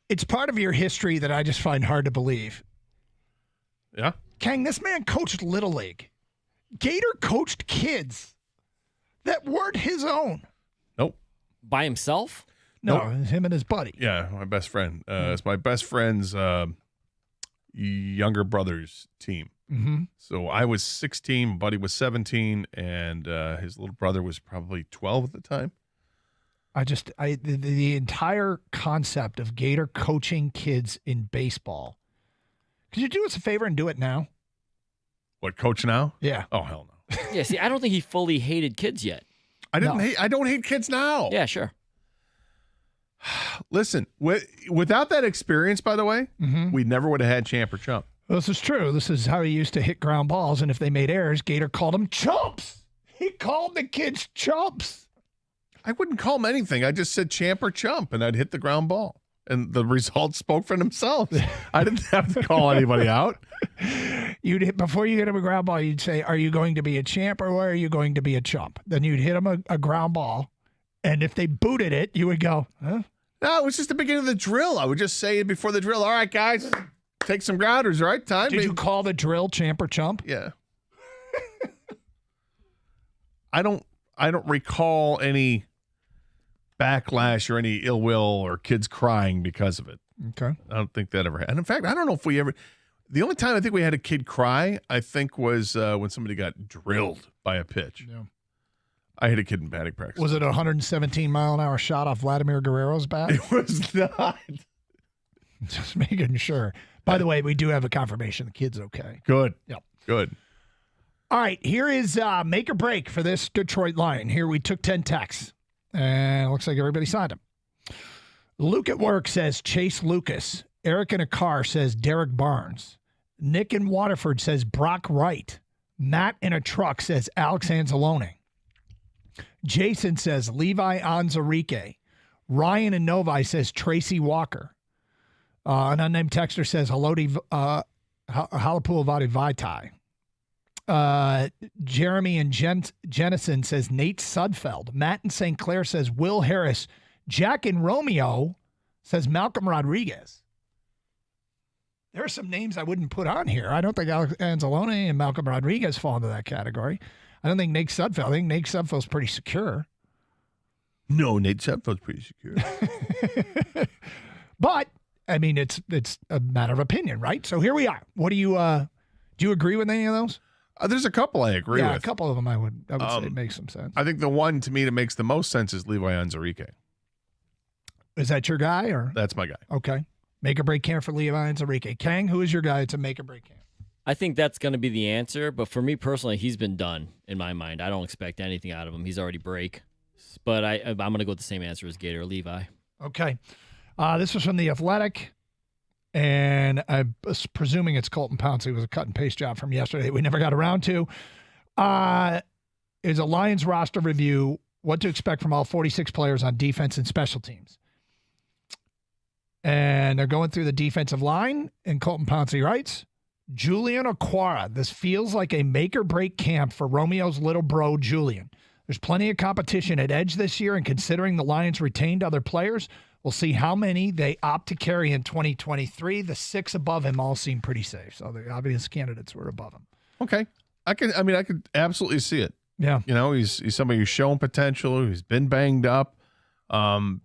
It's part of your history that I just find hard to believe. Yeah? Kang, this man coached Little League. Gator coached kids that weren't his own. Nope. By himself? No, Nope. him and his buddy. Yeah, my best friend. It's my best friend's younger brother's team. Mm-hmm. So I was 16, Buddy was 17, and his little brother was probably 12 at the time. The entire concept of Gator coaching kids in baseball. Could you do us a favor and do it now? What, coach now? Yeah. Oh, hell no. Yeah, see, I don't think he fully hated kids yet. I don't hate kids now. Yeah, sure. Listen, without that experience, by the way, we never would have had Champ or Chump. Well, this is true. This is how he used to hit ground balls, and if they made errors, Gator called them chumps. He called the kids chumps. I wouldn't call them anything. I just said Champ or Chump, and I'd hit the ground ball. And the results spoke for themselves. I didn't have to call anybody out. Before you hit him a ground ball, you'd say, are you going to be a champ or are you going to be a chump? Then you'd hit him a ground ball, and if they booted it, you would go, huh? No, it was just the beginning of the drill. I would just say it before the drill. All right, guys, take some grounders, right? Time. Did you call the drill champ or chump? Yeah. I don't recall any backlash or any ill will or kids crying because of it. Okay. I don't think that ever happened. And in fact, I don't know if we ever. The only time I think we had a kid cry, I think, was when somebody got drilled by a pitch. Yeah. I hit a kid in batting practice. Was it a 117-mile-an-hour shot off Vladimir Guerrero's bat? It was not. Just making sure. By the way, we do have a confirmation. The kid's okay. Good. Yep. Good. All right. Here is make or break for this Detroit Lion. Here we took 10 texts, and it looks like everybody signed them. Luke at work says Chase Lucas. Eric in a car says Derek Barnes. Nick in Waterford says Brock Wright. Matt in a truck says Alex Anzalone. Jason says Levi Onwuzurike. Ryan in Novi says Tracy Walker. An unnamed texter says Halapoulivaati Vaitai. Jeremy and Jennison says Nate Sudfeld. Matt in St. Clair says Will Harris. Jack in Romeo says Malcolm Rodriguez. There are some names I wouldn't put on here. I don't think Alex Anzalone and Malcolm Rodriguez fall into that category. I don't think Nate Sudfeld. I think Nate Sudfeld's pretty secure. No, Nate Sudfeld's pretty secure. But I mean, it's a matter of opinion, right? So here we are. What do you agree with any of those? There's a couple I agree with. Yeah, a couple of them I would say make some sense. I think the one to me that makes the most sense is Levi Onwuzurike. Is that your guy or? That's my guy. Okay. Make or break camp for Levi Onwuzurike. Kang, who is your guy to make or break camp? I think that's going to be the answer, but for me personally, he's been done in my mind. I don't expect anything out of him. He's already break. But I'm going to go with the same answer as Gator, Levi. Okay. This was from The Athletic, and I was presuming it's Colton Pouncey. It was a cut and paste job from yesterday we never got around to. Is a Lions roster review, what to expect from all 46 players on defense and special teams. And they're going through the defensive line, and Colton Pouncey writes, Julian Okwara, this feels like a make-or-break camp for Romeo's little bro, Julian. There's plenty of competition at edge this year, and considering the Lions retained other players, we'll see how many they opt to carry in 2023. The 6 above him all seem pretty safe, so the obvious candidates were above him. Okay. I could absolutely see it. Yeah. You know, he's somebody who's shown potential, who's been banged up, and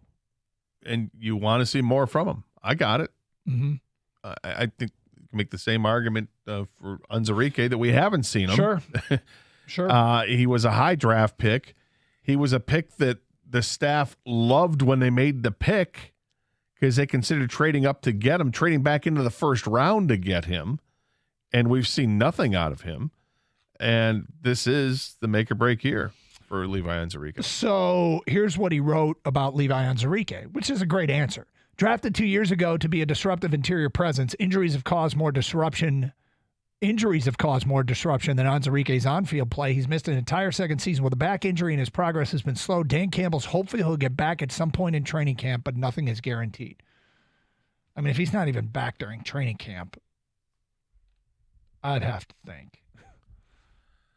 you want to see more from him. I got it. Mm-hmm. I think you can make the same argument for Onwuzurike that we haven't seen him. Sure. Sure. He was a high draft pick. He was a pick that the staff loved when they made the pick because they considered trading up to get him, trading back into the first round to get him. And we've seen nothing out of him. And this is the make or break year for Levi Onwuzurike. So here's what he wrote about Levi Onwuzurike, which is a great answer. Drafted 2 years ago to be a disruptive interior presence, injuries have caused more disruption than Onwuzurike's on-field play. He's missed an entire second season with a back injury, and his progress has been slow. Dan Campbell's hopeful he'll get back at some point in training camp, but nothing is guaranteed. I mean, if he's not even back during training camp, I'd have to think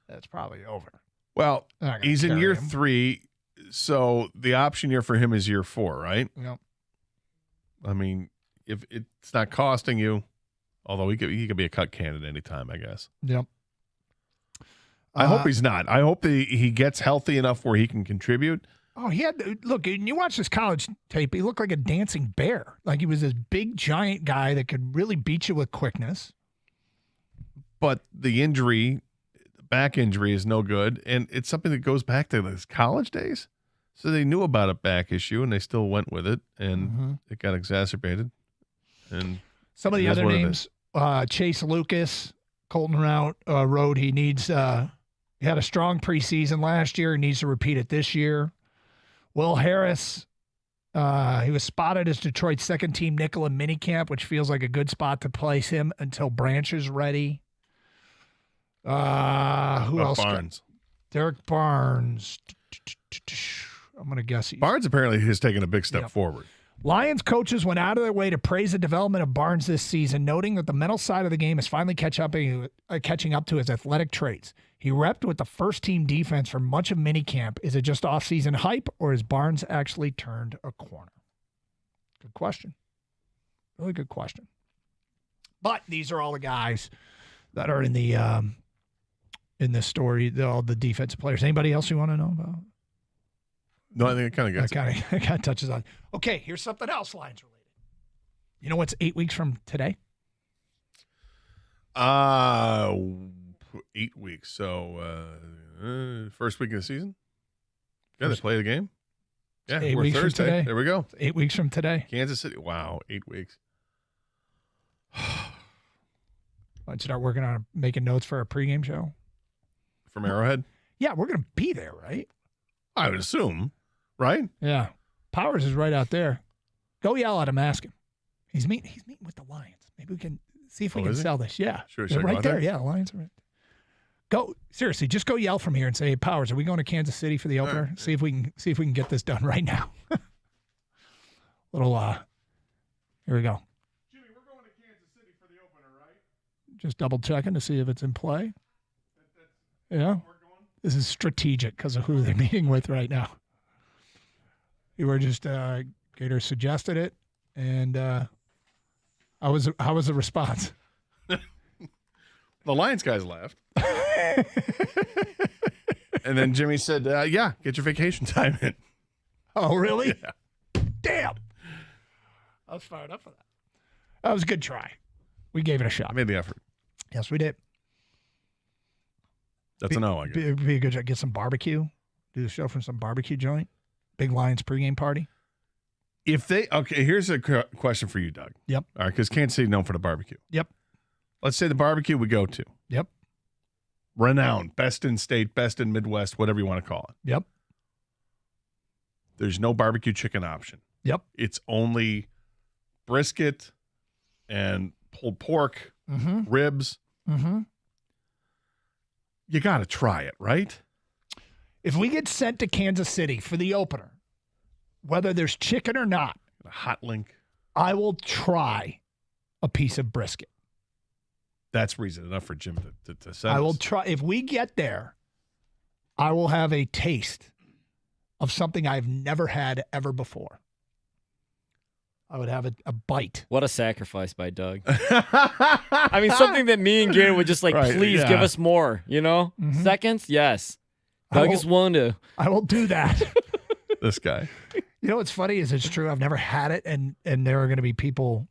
that's probably over. Well, he's in year 3, so the option year for him is year 4, right? Yep. I mean, if it's not costing you, although he could be a cut candidate anytime, I guess. Yep. I hope he's not. I hope that he gets healthy enough where he can contribute. Oh, he had look. And you watch this college tape. He looked like a dancing bear. Like he was this big, giant guy that could really beat you with quickness. But the injury, back injury, is no good, and it's something that goes back to his college days. So they knew about a back issue, and they still went with it, and it got exacerbated. And some of the other names, Chase Lucas, Colton Road. He needs. He had a strong preseason last year. He needs to repeat it this year. Will Harris. He was spotted as Detroit's second-team nickel in minicamp, which feels like a good spot to place him until Branch is ready. Who else? Barnes. Derek Barnes. I'm going to guess Barnes apparently has taken a big step forward. Lions coaches went out of their way to praise the development of Barnes this season, noting that the mental side of the game is finally catching up to his athletic traits. He repped with the first-team defense for much of minicamp. Is it just off-season hype, or has Barnes actually turned a corner? Good question. Really good question. But these are all the guys that are in the in this story, all the defensive players. Anybody else you want to know about? No, I think it kind of gets it. Kind of touches on. Okay, here's something else Lions related. You know what's 8 weeks from today? 8 weeks. So first week of the season. Yeah, they play the game. Yeah, 8 we're weeks Thursday. from today. There we go. It's 8 weeks from today. Kansas City. Wow, 8 weeks. I'd start working on making notes for our pregame show. From Arrowhead? Yeah, we're going to be there, right? I would assume, right? Yeah. Powers is right out there. Go yell at him, ask him. He's meeting with the Lions. Maybe we can see if we can sell this. Yeah. Sure, they're right there. Yeah, Lions are right. Go seriously, just go yell from here and say, "Hey, Powers, are we going to Kansas City for the opener?" Right. See if we can get this done right now. Little here we go. Jimmy, we're going to Kansas City for the opener, right? Just double checking to see if it's in play. Yeah. This is strategic because of who they're meeting with right now. You were just Gator suggested it, and how was the response? The Lions guys laughed. And then Jimmy said, yeah, get your vacation time in. Oh, really? Yeah. Damn. I was fired up for that. That was a good try. We gave it a shot. I made the effort. Yes, we did. That's a no, I guess. Be a good job. Get some barbecue. Do the show from some barbecue joint. Big Lions pregame party. Here's a question for you, Doug. Yep. All right, because Kansas City known for the barbecue. Yep. Let's say the barbecue we go to. Yep. Renowned, best in state, best in Midwest, whatever you want to call it. Yep. There's no barbecue chicken option. Yep. It's only brisket and pulled pork, ribs. Mm-hmm. You got to try it, right? If we get sent to Kansas City for the opener, whether there's chicken or not, a hot link, I will try a piece of brisket. That's reason enough for Jim to send I will us. try. If we get there, I will have a taste of something I've never had ever before. I would have a bite. What a sacrifice by Doug. I mean, something that me and Gator would just like, Right, please yeah. give us more, you know? Seconds? Yes. Doug is willing to. I will do that. This guy. You know what's funny is it's true. I've never had it, and there are going to be people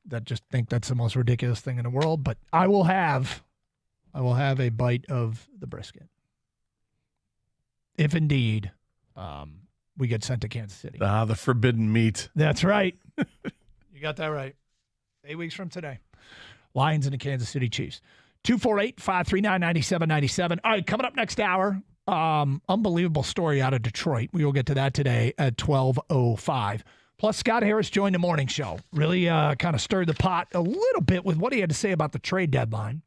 that just think that's the most ridiculous thing in the world. But I will have a bite of the brisket, if indeed we get sent to Kansas City. The forbidden meat. That's right. You got that right. 8 weeks from today. Lions and the Kansas City Chiefs. 248-539-9797. All right, coming up next hour, unbelievable story out of Detroit. We will get to that today at 12:05. Plus, Scott Harris joined the morning show. Really kind of stirred the pot a little bit with what he had to say about the trade deadline.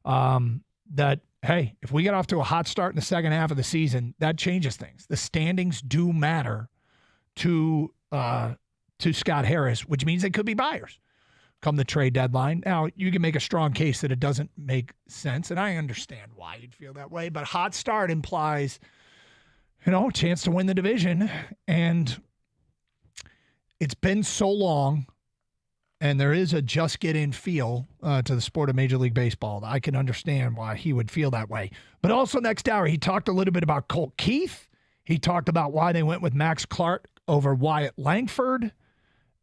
That, hey, if we get off to a hot start in the second half of the season, that changes things. The standings do matter to Scott Harris, which means they could be buyers come the trade deadline. Now, you can make a strong case that it doesn't make sense, and I understand why you'd feel that way, but hot start implies, a chance to win the division, and it's been so long, and there is a just get in feel to the sport of Major League Baseball. I can understand why he would feel that way. But also next hour, he talked a little bit about Colt Keith. He talked about why they went with Max Clark over Wyatt Langford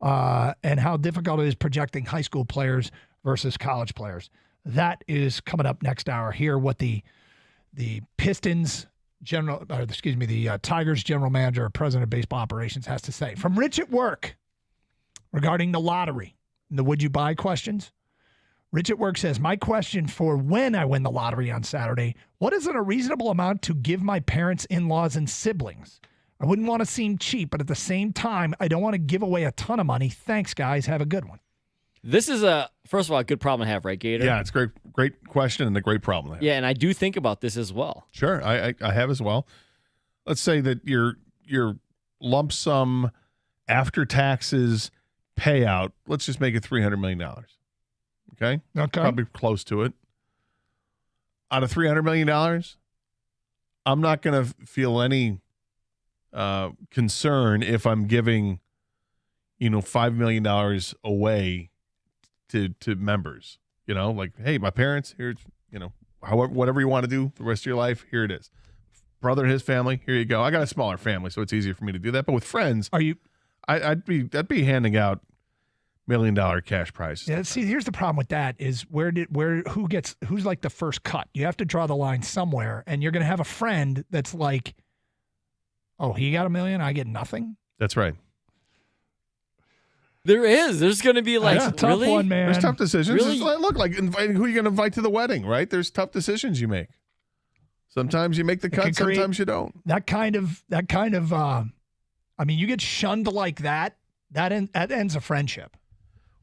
and how difficult it is projecting high school players versus college players. That is coming up next hour. Hear what the Pistons the Tigers general manager or president of baseball operations has to say. From Rich at Work regarding the lottery and the would you buy questions. Rich at Work says, my question for when I win the lottery on Saturday, what is it a reasonable amount to give my parents, in-laws, and siblings? I wouldn't want to seem cheap, but at the same time, I don't want to give away a ton of money. Thanks, guys. Have a good one. This is first of all, a good problem to have, right, Gator? Yeah, it's a great question and a great problem to have. Yeah, and I do think about this as well. Sure, I have as well. Let's say that your lump sum after taxes payout, let's just make it $300 million. Okay? Probably close to it. Out of $300 million, I'm not going to feel any concern if I'm giving, $5 million away to members. Like, hey, my parents, here's, however, whatever you want to do the rest of your life, here it is. Brother and his family, here you go. I got a smaller family, so it's easier for me to do that. But with friends, I'd be handing out $1 million cash prizes. Yeah, see, here's the problem with that is who's like the first cut? You have to draw the line somewhere, and you're going to have a friend that's like, oh, he got $1 million, I get nothing. That's right. There's going to be like, that's a tough really? one, man. There's tough decisions. Really? Look, like inviting who you're going to invite to the wedding, right? There's tough decisions you make. Sometimes you make the cut, sometimes you don't. That kind of. You get shunned like that. That ends a friendship.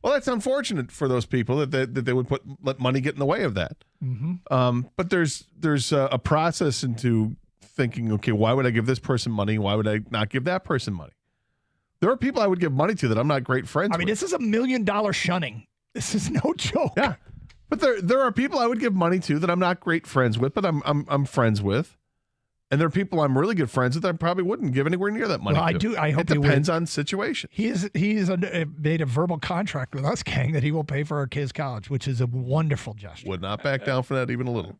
Well, that's unfortunate for those people that they would let money get in the way of that. Mm-hmm. But there's a process into thinking, okay, why would I give this person money? Why would I not give that person money? There are people I would give money to that I'm not great friends with. This is $1 million shunning. This is no joke. Yeah. But there are people I would give money to that I'm not great friends with, but I'm friends with. And there are people I'm really good friends with that I probably wouldn't give anywhere near that money to. I hope it depends on situation. He's made a verbal contract with us, gang, that he will pay for our kids' college, which is a wonderful gesture. Would not back down for that even a little.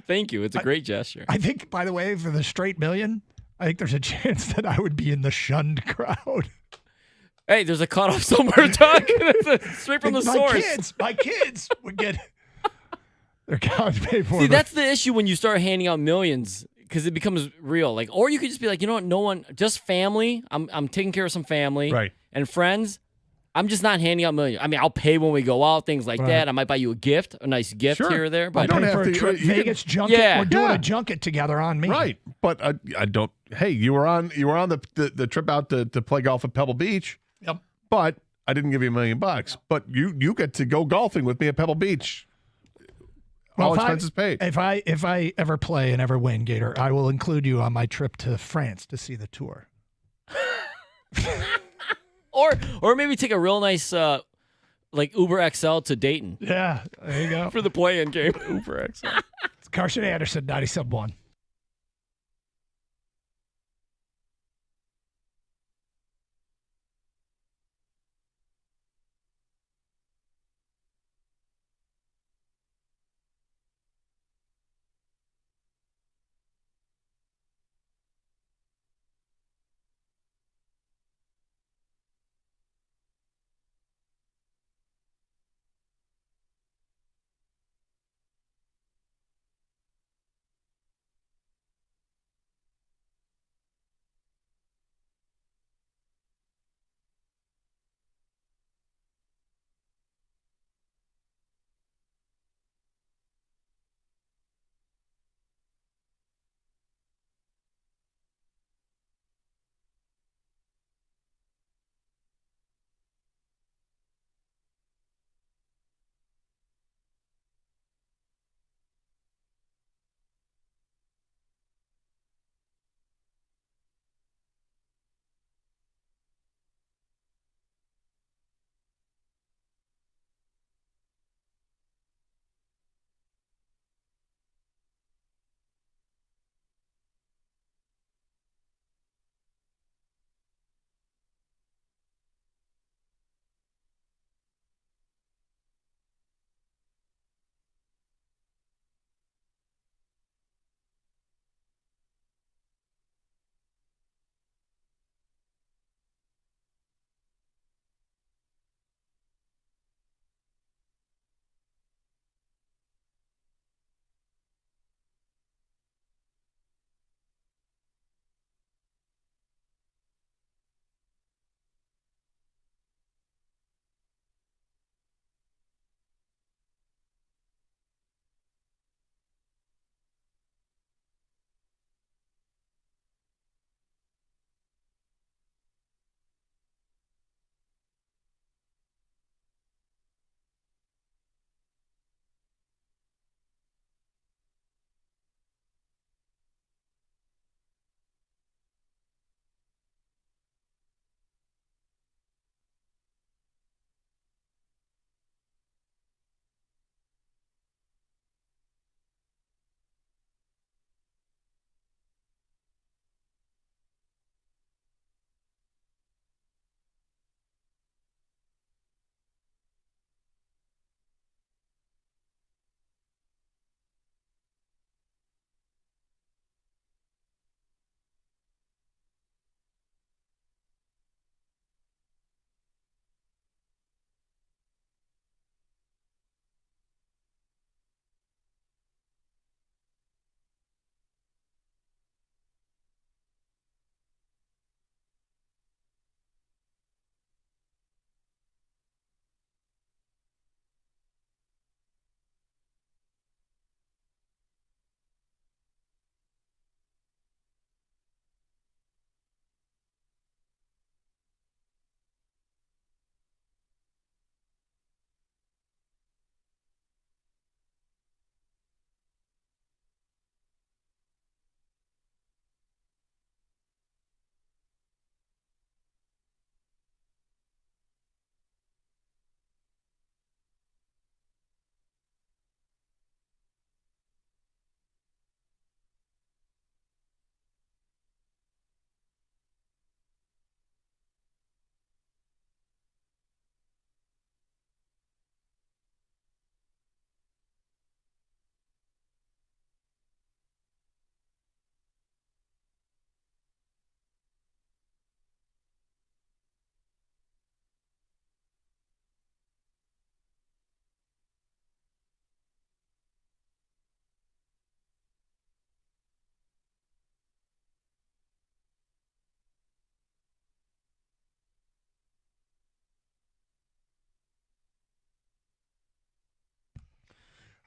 Thank you. It's a great gesture. I think, by the way, for the straight million, I think there's a chance that I would be in the shunned crowd. Hey, there's a cutoff somewhere, Doug. Straight from the source. My kids would get their college paid for. See, that's the issue when you start handing out millions, because it becomes real. Like, or you could just be like, you know what? No one, just family. I'm taking care of some family, right? And friends. I'm just not handing out millions. I'll pay when we go out, things like that. I might buy you a nice gift here or there. But you don't have to. Trip, Vegas junket. Yeah. We're doing a junket together on me. Right. But I don't. Hey, you were on the trip out to play golf at Pebble Beach. Yep. But I didn't give you $1 million. But you get to go golfing with me at Pebble Beach. All expenses paid. If I ever play and ever win, Gator, I will include you on my trip to France to see the tour. Or maybe take a real nice like Uber XL to Dayton. Yeah, there you go. For the play-in game. Uber XL. It's Carson Anderson, 97.1.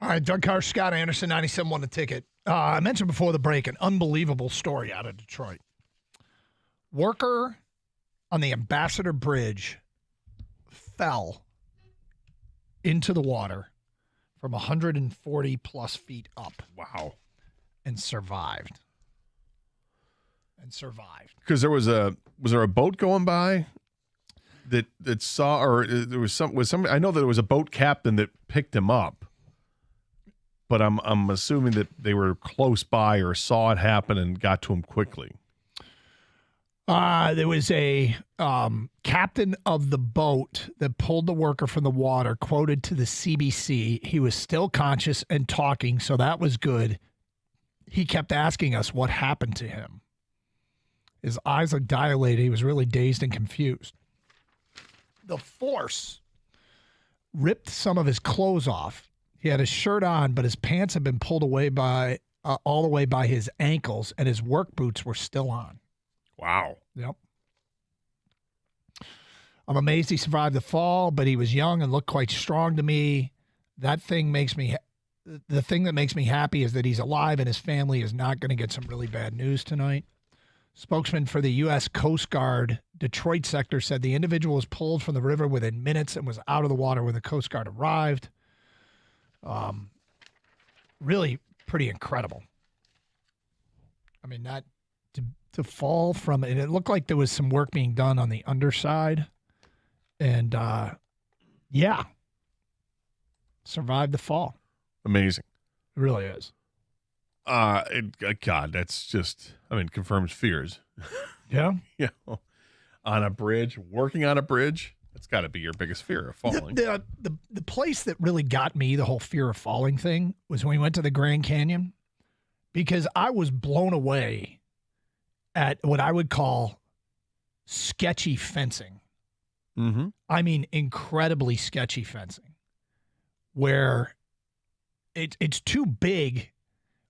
All right, Doug Carr, Scott Anderson, 97 won the ticket. I mentioned before the break an unbelievable story out of Detroit. Worker on the Ambassador Bridge fell into the water from 140 plus feet up. Wow. And survived. Because was there a boat going by that saw, or there was some, I know that there was a boat captain that picked him up, but I'm assuming that they were close by or saw it happen and got to him quickly. There was a captain of the boat that pulled the worker from the water, quoted to the CBC. He was still conscious and talking, so that was good. He kept asking us what happened to him. His eyes are dilated. He was really dazed and confused. The force ripped some of his clothes off. He had his shirt on, but his pants had been pulled away by all the way by his ankles, and his work boots were still on. Wow. Yep. I'm amazed he survived the fall, but he was young and looked quite strong to me. The thing that makes me happy is that he's alive and his family is not going to get some really bad news tonight. Spokesman for the U.S. Coast Guard Detroit sector said the individual was pulled from the river within minutes and was out of the water when the Coast Guard arrived. Really pretty incredible. I mean, that to fall from it, it looked like there was some work being done on the underside. And, yeah, survived the fall. Amazing. It really is. God, that's just, confirms fears. Yeah? Yeah. On a bridge, working on a bridge, that's got to be your biggest fear of falling. The place that really got me, the whole fear of falling thing, was when we went to the Grand Canyon, because I was blown away at what I would call sketchy fencing. Mm-hmm. I mean, incredibly sketchy fencing, where it's too big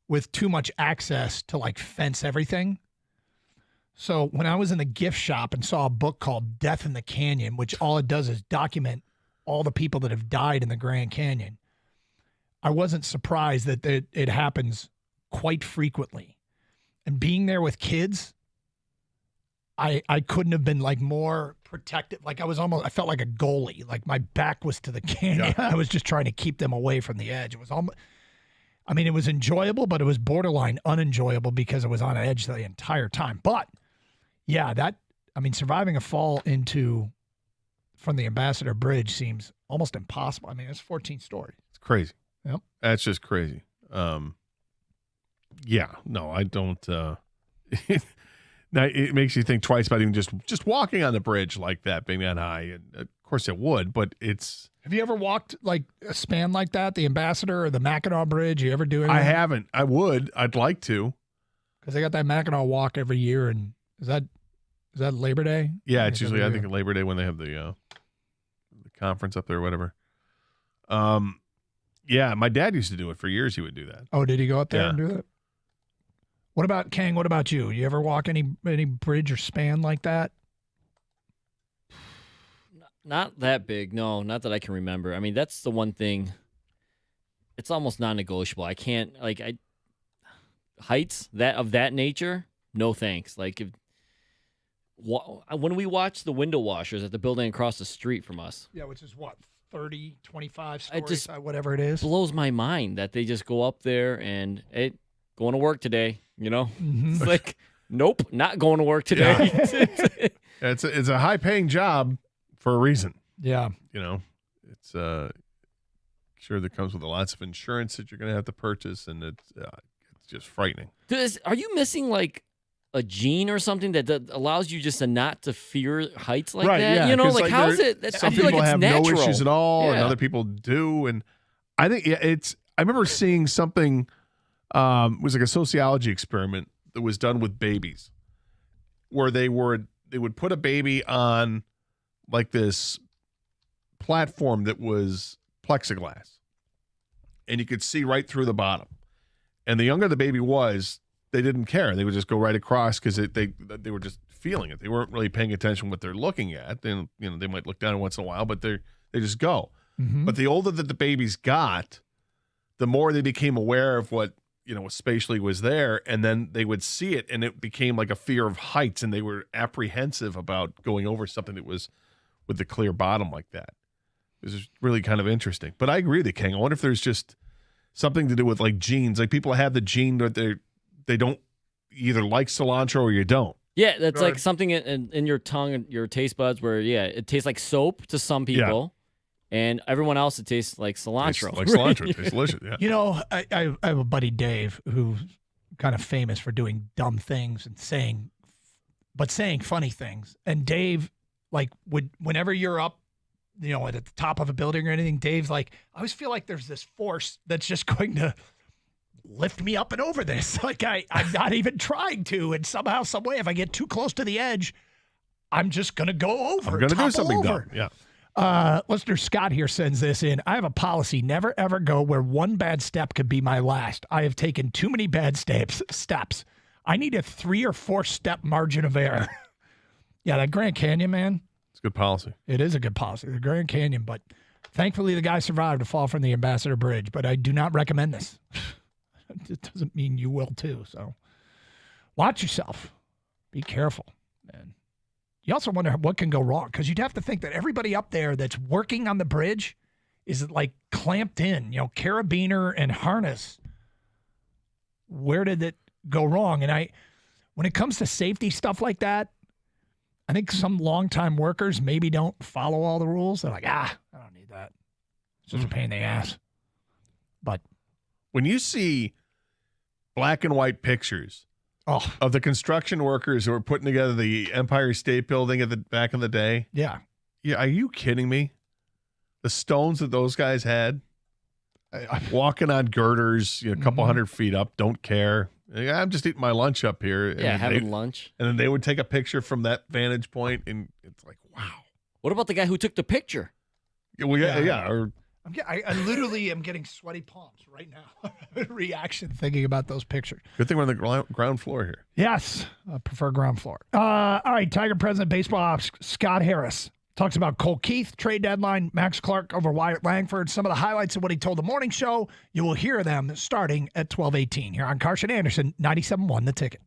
with too much access to like fence everything. So when I was in the gift shop and saw a book called Death in the Canyon, which all it does is document all the people that have died in the Grand Canyon, I wasn't surprised that it happens quite frequently. And being there with kids, I couldn't have been like more protective. Like I felt like a goalie. Like my back was to the canyon. Yeah. I was just trying to keep them away from the edge. It was almost, it was enjoyable, but it was borderline unenjoyable because it was on edge the entire time. But yeah, surviving a fall from the Ambassador Bridge seems almost impossible. It's 14 stories. It's crazy. Yep. That's just crazy. Yeah, no, I don't. Now it makes you think twice about even just walking on the bridge like that, being that high. And of course it would, but it's. Have you ever walked like a span like that, the Ambassador or the Mackinac Bridge? You ever do anything? I haven't. I would. I'd like to. Because they got that Mackinac Walk every year, and is that Labor Day? Yeah, it's usually I think Labor Day when they have the conference up there or whatever. Yeah, my dad used to do it for years. He would do that. Oh, did he go up there and do that? What about Kang? What about you? You ever walk any bridge or span like that? Not that big. No, not that I can remember. That's the one thing. It's almost non-negotiable. I can't heights of that nature. No thanks. Like when we watch the window washers at the building across the street from us. Yeah, which is what, 30, 25 stories, whatever it is. Blows my mind that they just go up there and going to work today. Mm-hmm. It's like, nope, not going to work today. Yeah. It's a high paying job for a reason. Yeah. It's sure that comes with lots of insurance that you're going to have to purchase, and it's just frightening. Are you missing like a gene or something that allows you just not to fear heights like that? Yeah, how is it? Some I feel people like it's have natural. no issues at all, and Yeah. other people do. And I think I remember seeing something. It was like a sociology experiment that was done with babies, where they would put a baby on like this platform that was plexiglass, and you could see right through the bottom. And the younger the baby was, they didn't care. They would just go right across because they were just feeling it. They weren't really paying attention to what they're looking at. Then they might look down once in a while, but they just go. Mm-hmm. But the older that the babies got, the more they became aware of what, spatially was there, and then they would see it, and it became like a fear of heights, and they were apprehensive about going over something that was with the clear bottom like that. It was really kind of interesting. But I agree with you, King. I wonder if there's just something to do with like genes. Like people have the gene that they don't either like cilantro or you don't. Yeah, that's like something in your tongue and your taste buds where, it tastes like soap to some people, and everyone else it tastes like cilantro. Like cilantro. It tastes delicious, yeah. I have a buddy, Dave, who's kind of famous for doing dumb things and saying funny things. And Dave, whenever you're up, at the top of a building or anything, Dave's like, I always feel like there's this force that's just going to lift me up and over this. Like I'm not even trying to. And somehow, some way, if I get too close to the edge, I'm just going to go over. I'm going to do something dumb. Yeah. Listener Scott here sends this in. I have a policy, never ever go where one bad step could be my last. I have taken too many bad steps. I need a 3 or 4 step margin of error. Yeah, that Grand Canyon, man. It's a good policy. It is a good policy, the Grand Canyon. But thankfully, the guy survived to fall from the Ambassador Bridge. But I do not recommend this. It doesn't mean you will too. So watch yourself. Be careful, man. You also wonder what can go wrong, because you'd have to think that everybody up there that's working on the bridge is like clamped in, carabiner and harness. Where did it go wrong? And when it comes to safety stuff like that, I think some longtime workers maybe don't follow all the rules. They're like, I don't need that. It's just a pain in the ass. But when you see black and white pictures of the construction workers who were putting together the Empire State Building back in the day. Yeah. Yeah. Are you kidding me? The stones that those guys had, walking on girders, a couple hundred feet up, don't care. I'm just eating my lunch up here. Yeah, having lunch. And then they would take a picture from that vantage point, and it's like, wow. What about the guy who took the picture? Yeah. I literally am getting sweaty palms right now. Reaction thinking about those pictures. Good thing we're on the ground floor here. Yes, I prefer ground floor. All right, Tiger President Baseball Ops Scott Harris talks about Cole Keith, trade deadline, Max Clark over Wyatt Langford, some of the highlights of what he told the morning show. You will hear them starting at 12:18 here on Carson Anderson, 97.1 The Ticket.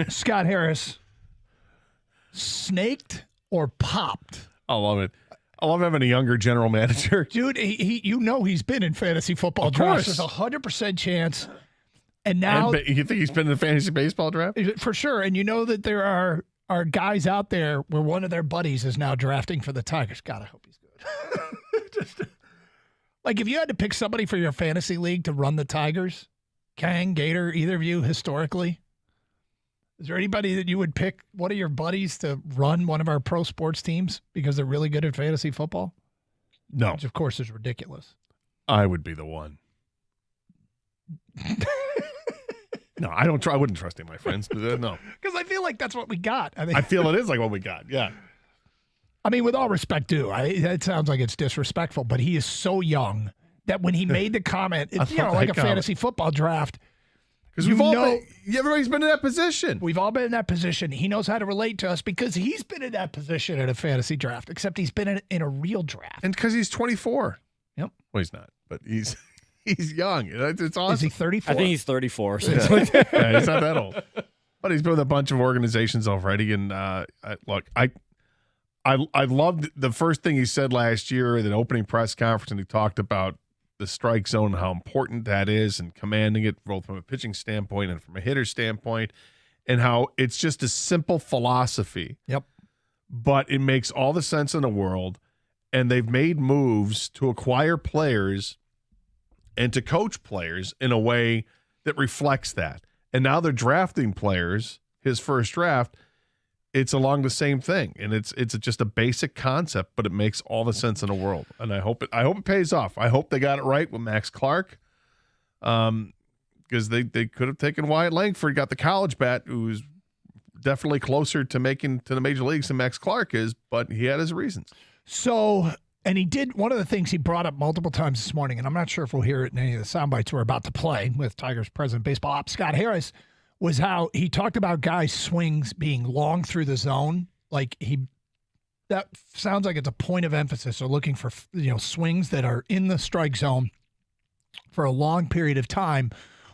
Scott Harris, snaked or popped? I love it. I love having a younger general manager. Dude, he's been in fantasy football Of drafts. course. There's a 100% chance. And now You think he's been in the fantasy baseball draft? for sure. And you know that there are guys out there where one of their buddies is now drafting for the Tigers. God, I hope he's good. Like if you had to pick somebody for your fantasy league to run the Tigers, Kang, Gator, either of you historically, is there anybody that you would pick, one of your buddies, to run one of our pro sports teams because they're really good at fantasy football? No. Which, of course, is ridiculous. I would be the one. No, I don't. I wouldn't trust him, my friends. No, Because I feel like that's what we got. I feel it is like what we got. Yeah. I mean, with all respect due, it sounds like it's disrespectful, but he is so young that when he made the comment, it's, love like a that comment. fantasy football draft. Because everybody's been in that position. We've all been in that position. He knows how to relate to us because he's been in that position in a fantasy draft, except he's been in a real draft. And because he's 24. Yep. Well, he's not, but he's young. It's awesome. Is he 34? I think he's 34. So Yeah. Yeah, he's not that old. But he's been with a bunch of organizations already. And look, I loved the first thing he said last year at an opening press conference, and he talked about the strike zone, how important that is, and commanding it both from a pitching standpoint and from a hitter standpoint, and how it's just a simple philosophy. Yep. But it makes all the sense in the world, and they've made moves to acquire players and to coach players in a way that reflects that. And now they're drafting players, his first draft, it's along the same thing, and it's just a basic concept, but it makes all the sense in the world. And I hope it pays off. I hope they got it right with Max Clark, because they could have taken Wyatt Langford, got the college bat, who's definitely closer to making to the major leagues than Max Clark is, but he had his reasons. So, and he did one of the things he brought up multiple times this morning, and I'm not sure if we'll hear it in any of the sound bites we're about to play with Tigers president baseball ops Scott Harris, was how he talked about guys' swings being long through the zone. Like that sounds like it's a point of emphasis. They're looking for swings that are in the strike zone for a long period of time,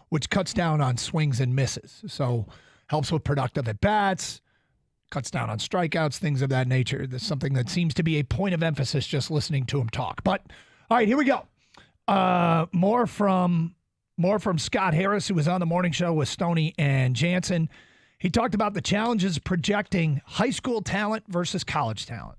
which cuts down on swings and misses. So helps with productive at bats, cuts down on strikeouts, things of that nature. That's something that seems to be a point of emphasis just listening to him talk. But all right, here we go. More from Scott Harris, who was on the morning show with Stoney and Jansen. He talked about the challenges projecting high school talent versus college talent.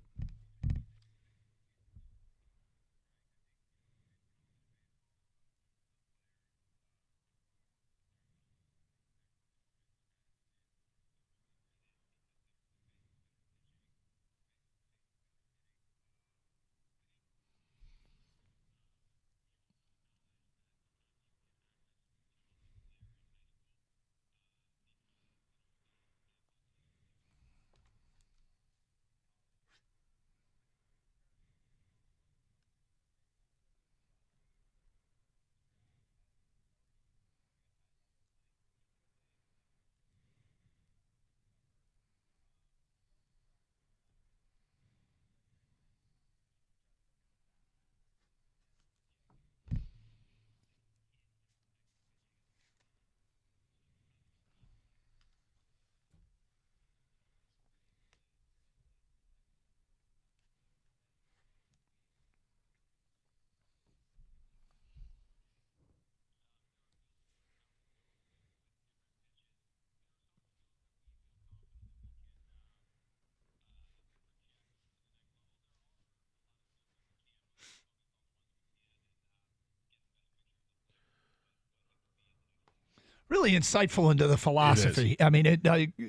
Really insightful into the philosophy. I mean,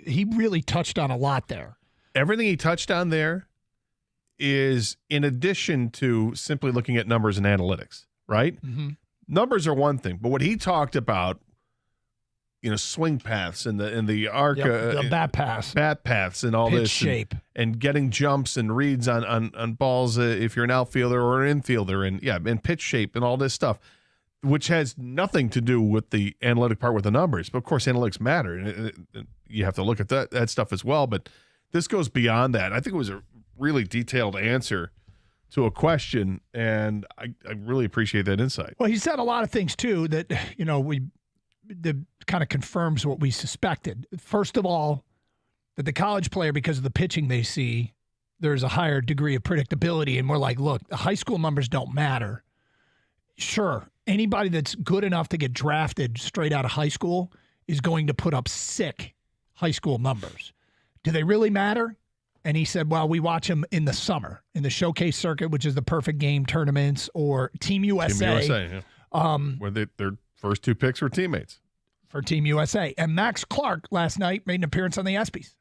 he really touched on a lot there. Everything he touched on there is in addition to simply looking at numbers and analytics, right? Mm-hmm. Numbers are one thing, but what he talked about, swing paths and the arc, the bat paths and all pitch this, shape, and getting jumps and reads on balls if you're an outfielder or an infielder, and pitch shape and all this stuff, which has nothing to do with the analytic part with the numbers. But of course, analytics matter, and you have to look at that stuff as well. But this goes beyond that. I think it was a really detailed answer to a question, and I really appreciate that insight. Well, he said a lot of things too that kind of confirms what we suspected. First of all, that the college player, because of the pitching they see, there's a higher degree of predictability. And we're like, look, the high school numbers don't matter. Sure, anybody that's good enough to get drafted straight out of high school is going to put up sick high school numbers. Do they really matter? And he said, well, we watch them in the summer, in the showcase circuit, which is the perfect game tournaments, or Team USA. Team USA, yeah. Where their first 2 picks were teammates. For Team USA. And Max Clark last night made an appearance on the ESPYs,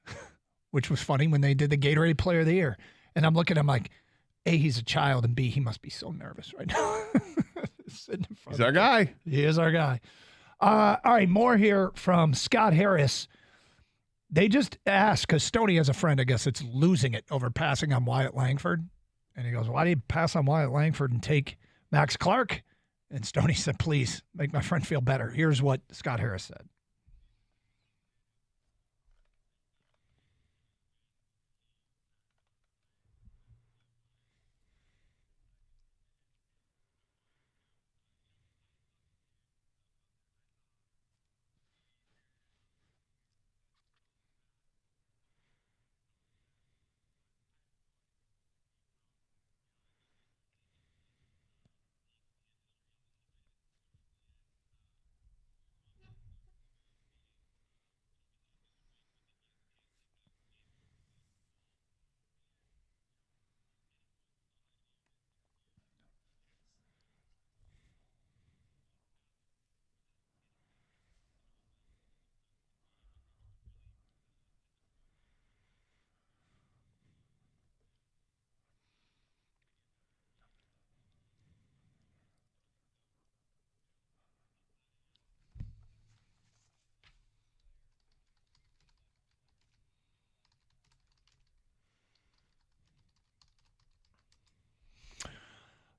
which was funny when they did the Gatorade Player of the Year. And I'm looking at him like, A, he's a child, and B, he must be so nervous right now. He's our guy. He is our guy. All right, more here from Scott Harris. They just asked, because Stoney has a friend, I guess, it's losing it over passing on Wyatt Langford. And he goes, why did you pass on Wyatt Langford and take Max Clark? And Stoney said, please, make my friend feel better. Here's what Scott Harris said.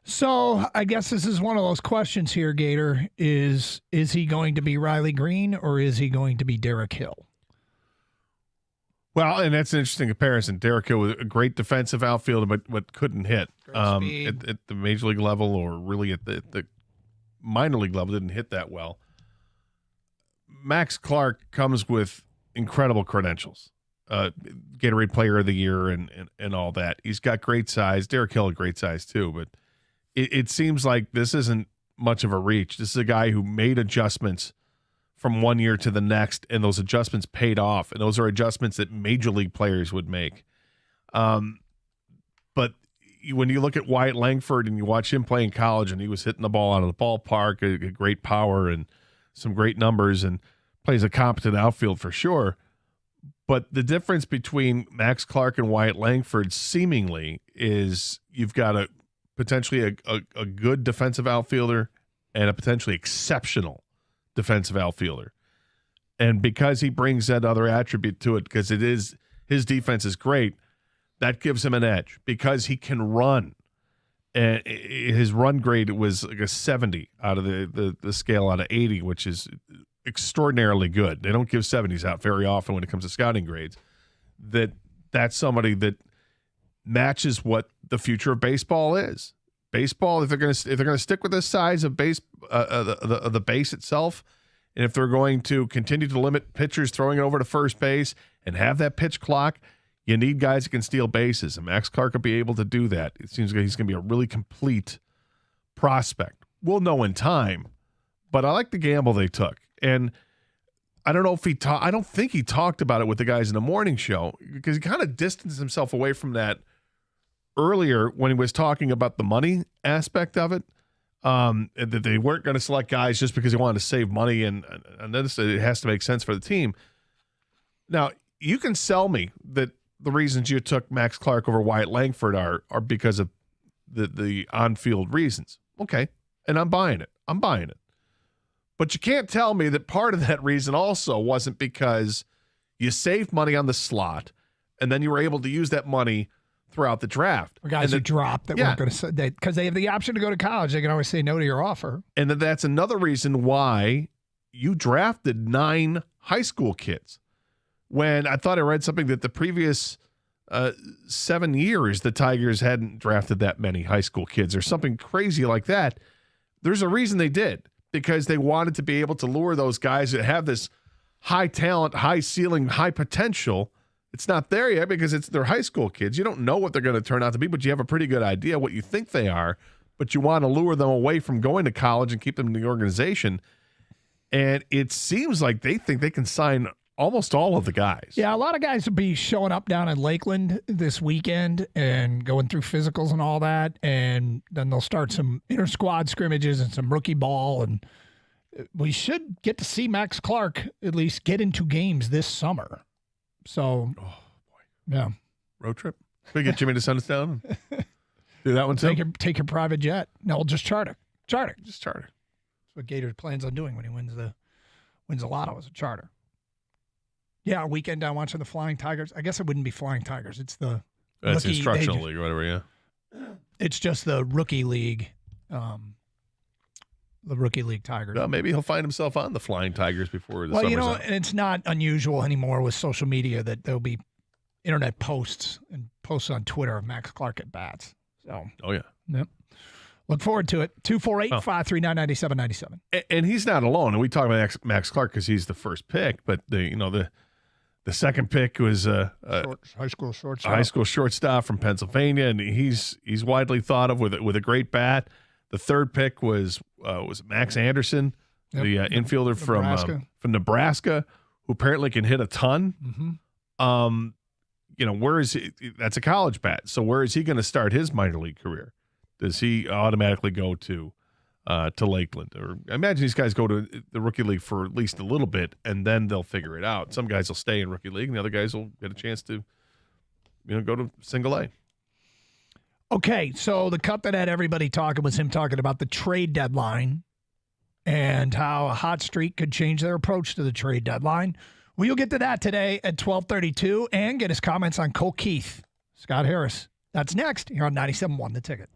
So I guess this is one of those questions here, Gator, is he going to be Riley Green or is he going to be Derek Hill? Well, and that's an interesting comparison. Derek Hill was a great defensive outfielder, but couldn't hit at the major league level or really at the minor league level, didn't hit that well. Max Clark comes with incredible credentials. Gatorade Player of the Year and all that. He's got great size. Derek Hill had great size too, but it seems like this isn't much of a reach. This is a guy who made adjustments from one year to the next, and those adjustments paid off, and those are adjustments that major league players would make. But when you look at Wyatt Langford and you watch him play in college, and he was hitting the ball out of the ballpark, a great power and some great numbers, and plays a competent outfield for sure. But the difference between Max Clark and Wyatt Langford seemingly is you've got a potentially a good defensive outfielder and a potentially exceptional defensive outfielder. And because he brings that other attribute to it, because his defense is great, that gives him an edge because he can run. And his run grade was like a 70 out of the scale out of 80, which is extraordinarily good. They don't give 70s out very often when it comes to scouting grades. That's somebody that matches what the future of baseball is. Baseball, if they're going to stick with the size of the base itself, and if they're going to continue to limit pitchers throwing it over to first base and have that pitch clock, you need guys that can steal bases, and Max Clark will be able to do that. It seems like he's going to be a really complete prospect. We'll know in time, but I like the gamble they took. And I don't know if I don't think he talked about it with the guys in the morning show because he kind of distanced himself away from that earlier when he was talking about the money aspect of it. That they weren't going to select guys just because they wanted to save money and then it has to make sense for the team. Now, you can sell me that the reasons you took Max Clark over Wyatt Langford are because of the on-field reasons. Okay, and I'm buying it. But you can't tell me that part of that reason also wasn't because you saved money on the slot and then you were able to use that money throughout the draft. Or guys who dropped that weren't going to say, because they have the option to go to college. They can always say no to your offer. And then that's another reason why you drafted 9 high school kids. When I thought I read something that the previous 7 years, the Tigers hadn't drafted that many high school kids or something crazy like that. There's a reason they did. because they wanted to be able to lure those guys that have this high talent, high ceiling, high potential. It's not there yet because they're high school kids. You don't know what they're going to turn out to be, but you have a pretty good idea what you think they are, but you want to lure them away from going to college and keep them in the organization. And it seems like they think they can sign almost all of the guys. Yeah, a lot of guys will be showing up down in Lakeland this weekend and going through physicals and all that, and then they'll start some inter-squad scrimmages and some rookie ball, and we should get to see Max Clark at least get into games this summer. So, yeah. Road trip? We get Jimmy to send us down and do that one too? Take your private jet. No, we'll just charter. Just charter. That's what Gator plans on doing when he wins the lotto as a charter. Yeah, a weekend down watching the Flying Tigers. I guess it wouldn't be Flying Tigers. It's the That's instructional league or whatever, yeah. It's just the rookie league, the rookie league Tigers. Well, maybe he'll find himself on the Flying Tigers before the summer's out. And it's not unusual anymore with social media that there'll be internet posts and posts on Twitter of Max Clark at bats. So, oh yeah, yep. Look forward to it. 248-539-9797. And he's not alone. And we talk about Max Clark because he's the first pick, but the second pick was a high school shortstop from Pennsylvania, and he's widely thought of with a great bat. The third pick was Max Anderson, the infielder from Nebraska, who apparently can hit a ton. Mm-hmm. Where is he? That's a college bat. So where is he going to start his minor league career? Does he automatically go to Lakeland? Or I imagine these guys go to the rookie league for at least a little bit, and then they'll figure it out. Some guys will stay in rookie league, and the other guys will get a chance to, go to single A. Okay, so the cut that had everybody talking was him talking about the trade deadline and how a hot streak could change their approach to the trade deadline. We'll get to that today at 12:32 and get his comments on Cole Keith, Scott Harris. That's next here on 97.1 The Ticket.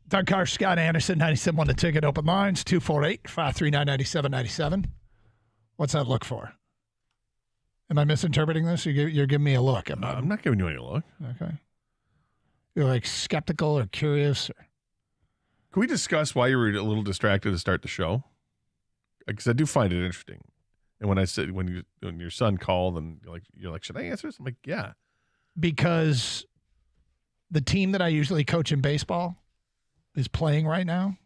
Doug Carr, Scott Anderson, 97.1 The Ticket, open lines, 248-539-9797. What's that look for? Am I misinterpreting this? You're giving me a look. I'm not giving you any look. Okay. You're like skeptical or curious. Can we discuss why you were a little distracted to start the show? Because I do find it interesting. And when I said when your son called and you're like, should I answer this? I'm like, yeah. Because the team that I usually coach in baseball is playing right now.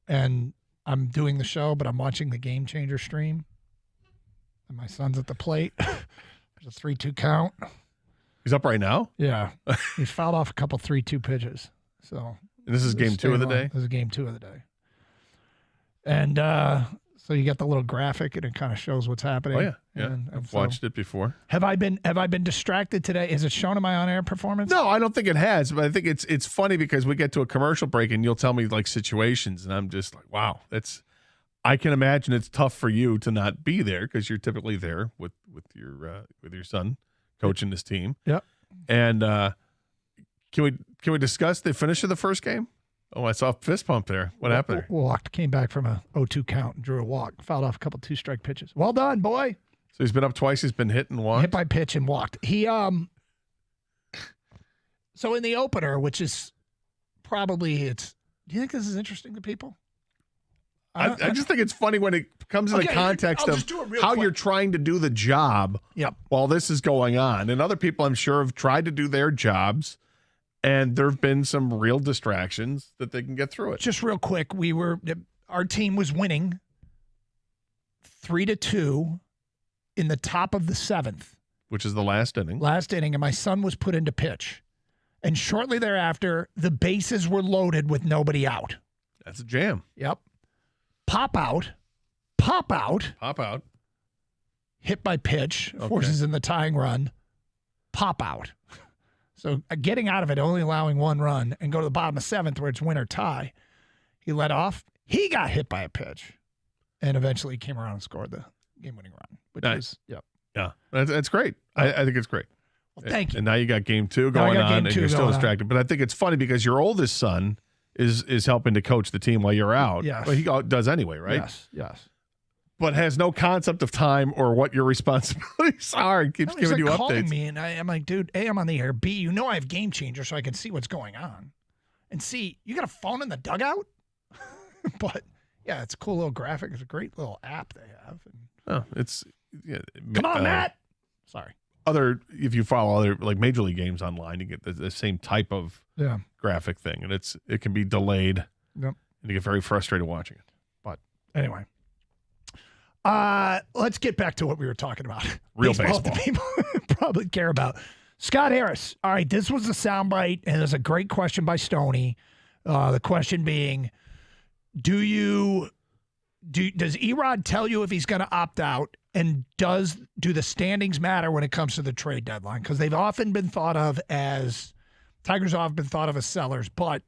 And I'm doing the show, but I'm watching the Game Changer stream. And my son's at the plate. There's a 3-2 count. He's up right now? Yeah. He's fouled off a couple 3-2 pitches. So and this is game 2 of the day? This is game 2 of the day. And so you got the little graphic and it kind of shows what's happening. Oh yeah. Yeah. And I've watched it before. Have I been distracted today? Is it shown in my on-air performance? No, I don't think it has, but I think it's funny because we get to a commercial break and you'll tell me like situations and I'm just like, wow, I can imagine it's tough for you to not be there because you're typically there with your son coaching this team. Yep. And can we discuss the finish of the first game? Oh, I saw a fist pump there. What happened there? Walked, came back from a 0-2 count and drew a walk. Fouled off a couple 2-strike pitches. Well done, boy. So he's been up twice. He's been hit and walked. Hit by pitch and walked. He So in the opener, which is probably do you think this is interesting to people? I just think it's funny when it comes in the context of how you're trying to do the job while this is going on. And other people, I'm sure, have tried to do their jobs, and there have been some real distractions that they can get through it. Just real quick, our team was winning 3-2 in the top of the 7th. Which is the last inning. Last inning, and my son was put into pitch. And shortly thereafter, the bases were loaded with nobody out. That's a jam. Yep. Pop out. Hit by pitch, forces in the tying run. Pop out. So getting out of it, only allowing 1 run, and go to the bottom of 7th where it's win or tie. He let off. He got hit by a pitch, and eventually came around and scored the game-winning run. Which nice. Yep. Yeah, that's great. I think it's great. Well, thank you. And now you got game 2 going on, and you're still distracted. But I think it's funny because your oldest son is helping to coach the team while you're out. Yes. Well, he does anyway, right? Yes. But has no concept of time or what your responsibilities are and keeps giving you updates. Calling me, and I'm like, dude, A, I'm on the air. B, I have Game Changer so I can see what's going on. And C, you got a phone in the dugout? But, yeah, it's a cool little graphic. It's a great little app they have. Come on, Matt! Sorry. If you follow other like Major League games online, you get the same type of graphic thing, and it can be delayed. Yep. And you get very frustrated watching it. But anyway, let's get back to what we were talking about. Real baseball. baseball. That people probably care about. Scott Harris. All right, this was a soundbite, and there's a great question by Stoney. The question being, does Erod tell you if he's going to opt out? And do the standings matter when it comes to the trade deadline? Because they've often been thought of as Tigers have often been thought of as sellers, but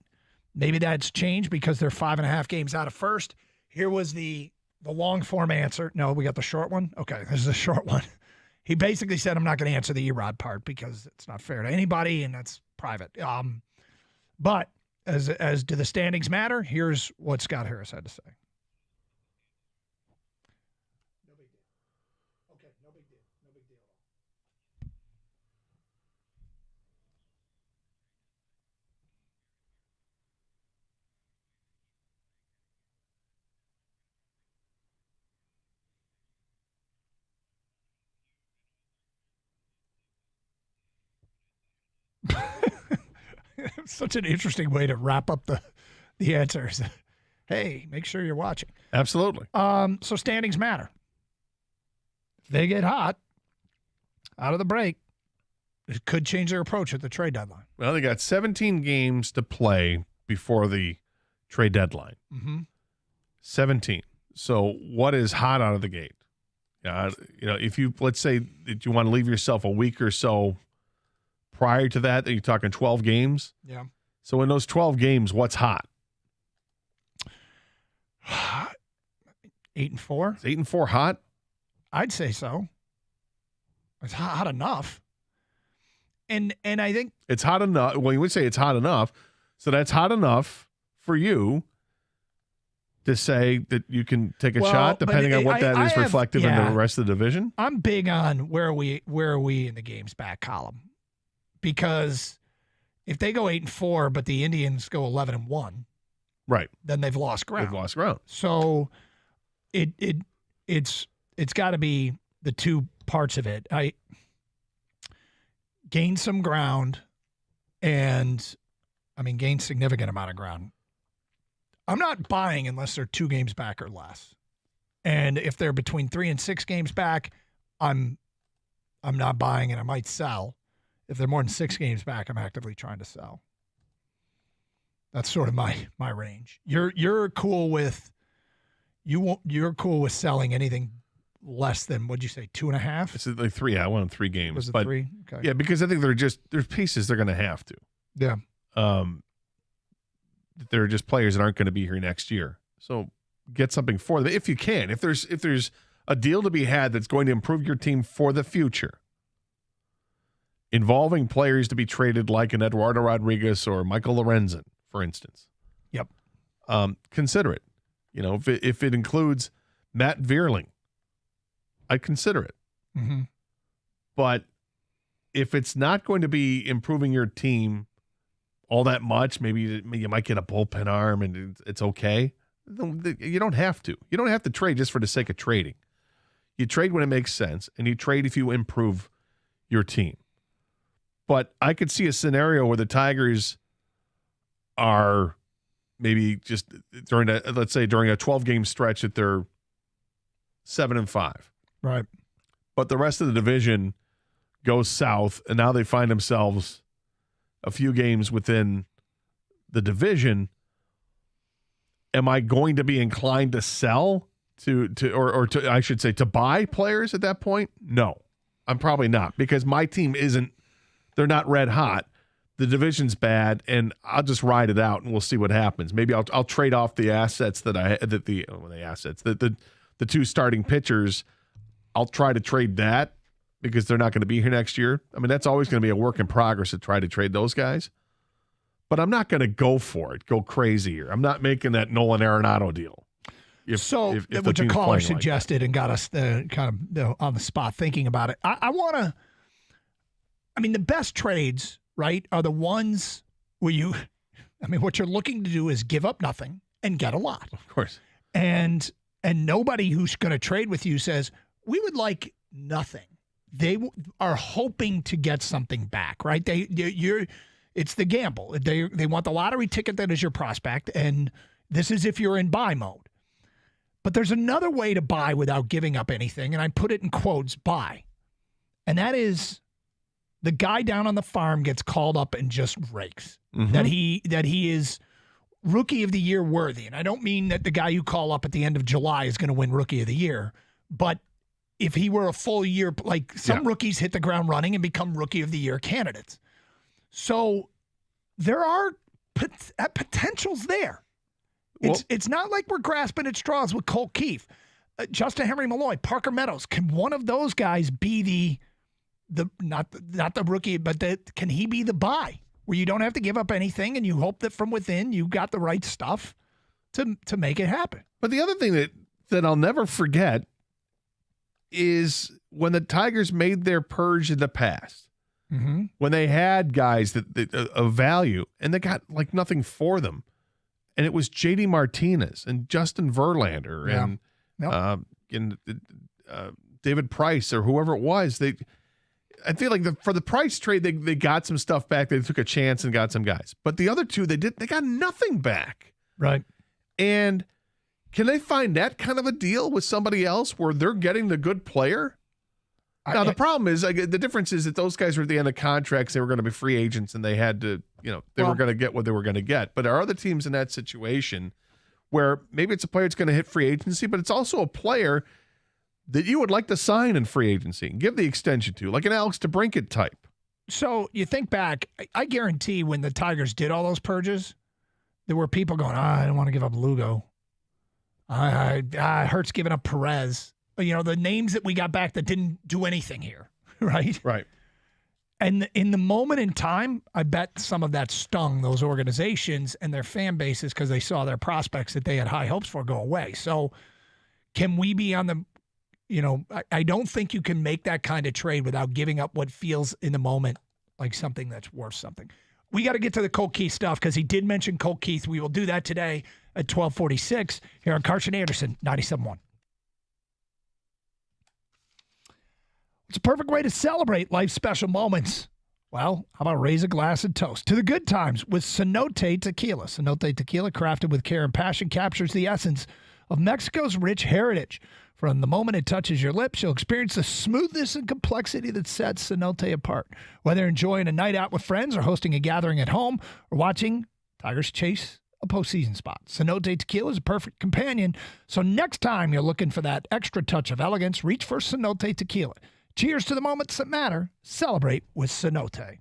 maybe that's changed because they're 5.5 games out of first. Here was the long form answer. No, we got the short one. Okay, this is a short one. He basically said, "I'm not going to answer the Erod part because it's not fair to anybody, and that's private." But as do the standings matter? Here's what Scott Harris had to say. Such an interesting way to wrap up the answers. Hey, make sure you're watching. Absolutely. So standings matter. If they get hot out of the break, it could change their approach at the trade deadline. Well, they got 17 games to play before the trade deadline. Mm-hmm. 17. So what is hot out of the gate? If let's say that you want to leave yourself a week or so prior to that, you're talking 12 games. Yeah. So in those 12 games, what's hot? 8-4. Is 8-4 hot? I'd say so. It's hot enough. And I think it's hot enough. Well, you would say it's hot enough. So that's hot enough for you to say that you can take a shot, depending on what that is reflective in the rest of the division? I'm big on where are we in the games back column, because if they go 8-4, but the Indians go 11-1, right, then they've lost ground. They've lost ground. So it's got to be the two parts of it. I gain some ground, and gain significant amount of ground. I'm not buying unless they're 2 games back or less. And if they're between 3 and 6 games back, I'm not buying, and I might sell. If they're more than 6 games back, I'm actively trying to sell. That's sort of my range. You're cool with selling anything less than, what'd you say, 2.5? It's like 3. I went on 3 games. Was it but 3? Okay. Yeah, because I think there's pieces they're going to have to. Yeah. They're just players that aren't going to be here next year. So get something for them if you can. If there's a deal to be had that's going to improve your team for the future, involving players to be traded like an Eduardo Rodriguez or Michael Lorenzen, for instance. Yep. Consider it. If it includes Matt Vierling, I'd consider it. Mm-hmm. But if it's not going to be improving your team all that much, maybe you might get a bullpen arm and it's okay. You don't have to. You don't have to trade just for the sake of trading. You trade when it makes sense, and you trade if you improve your team. But I could see a scenario where the Tigers are maybe just during a 12-game stretch that they're 7-5. Right. But the rest of the division goes south, and now they find themselves a few games within the division. Am I going to be inclined to sell to buy players at that point? No, I'm probably not, because my team they're not red hot. The division's bad, and I'll just ride it out, and we'll see what happens. Maybe I'll trade off the assets the 2 starting pitchers. I'll try to trade that, because they're not going to be here next year. That's always going to be a work in progress to try to trade those guys. But I'm not going to go for it, go crazy here. I'm not making that Nolan Arenado deal. Which a caller suggested and got us on the spot thinking about it. I want to – the best trades, right, are the ones where what you're looking to do is give up nothing and get a lot. Of course. And nobody who's going to trade with you says, we would like nothing. They are hoping to get something back, right? It's the gamble. They want the lottery ticket that is your prospect, and this is if you're in buy mode. But there's another way to buy without giving up anything, and I put it in quotes, buy. And that is the guy down on the farm gets called up and just rakes. Mm-hmm. That he is Rookie of the Year worthy. And I don't mean that the guy you call up at the end of July is going to win Rookie of the Year, but if he were a full year, like some rookies hit the ground running and become Rookie of the Year candidates. So there are potentials there. It's not like we're grasping at straws with Colt Keefe, Justin Henry Malloy, Parker Meadows. Can one of those guys be the not the rookie, but can he be the buy where you don't have to give up anything and you hope that from within you got the right stuff to make it happen? But the other thing that I'll never forget is when the Tigers made their purge in the past, mm-hmm. when they had guys that of value and they got like nothing for them, and it was JD Martinez and Justin Verlander and David Price or whoever it was. I feel like for the Price trade they got some stuff back. They took a chance and got some guys, but the other two they got nothing back. Right. And can they find that kind of a deal with somebody else where they're getting the good player? Now, the problem is, the difference is that those guys were at the end of contracts. They were going to be free agents, and they had to, they were going to get what they were going to get. But there are other teams in that situation where maybe it's a player that's going to hit free agency, but it's also a player that you would like to sign in free agency and give the extension to, like an Alex DeBrincat type. So you think back, I guarantee when the Tigers did all those purges, there were people going, I don't want to give up Lugo. It hurts giving up Perez. The names that we got back that didn't do anything here, right? Right. And in the moment in time, I bet some of that stung those organizations and their fan bases because they saw their prospects that they had high hopes for go away. So can we be on the, I don't think you can make that kind of trade without giving up what feels in the moment like something that's worth something. We got to get to the Colt Keith stuff because he did mention Colt Keith. We will do that today at 12:46 here on Carson Anderson, 97.1. It's a perfect way to celebrate life's special moments. Well, how about raise a glass and toast to the good times with Cenote Tequila. Cenote Tequila, crafted with care and passion, captures the essence of Mexico's rich heritage. From the moment it touches your lips, you'll experience the smoothness and complexity that sets Cenote apart. Whether enjoying a night out with friends or hosting a gathering at home or watching Tigers chase a postseason spot, Cenote Tequila is a perfect companion. So next time you're looking for that extra touch of elegance, reach for Cenote Tequila. Cheers to the moments that matter. Celebrate with Cenote.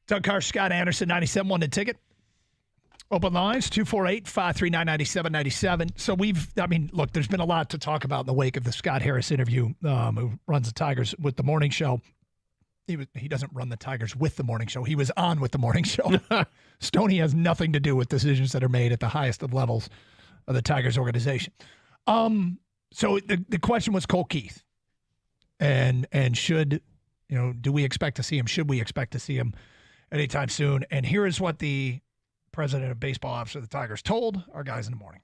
Doug Carr, Scott Anderson, 97.1 The Ticket. Open lines, 248-539-9797. So look, there's been a lot to talk about in the wake of the Scott Harris interview, who runs the Tigers with the morning show. He doesn't run the Tigers with the morning show. He was on with the morning show. Stoney has nothing to do with decisions that are made at the highest of levels of the Tigers organization. So the question was Colt Keith, and should, do we expect to see him? Should we expect to see him anytime soon? And here is what the president of baseball ops of the Tigers told our guys in the morning.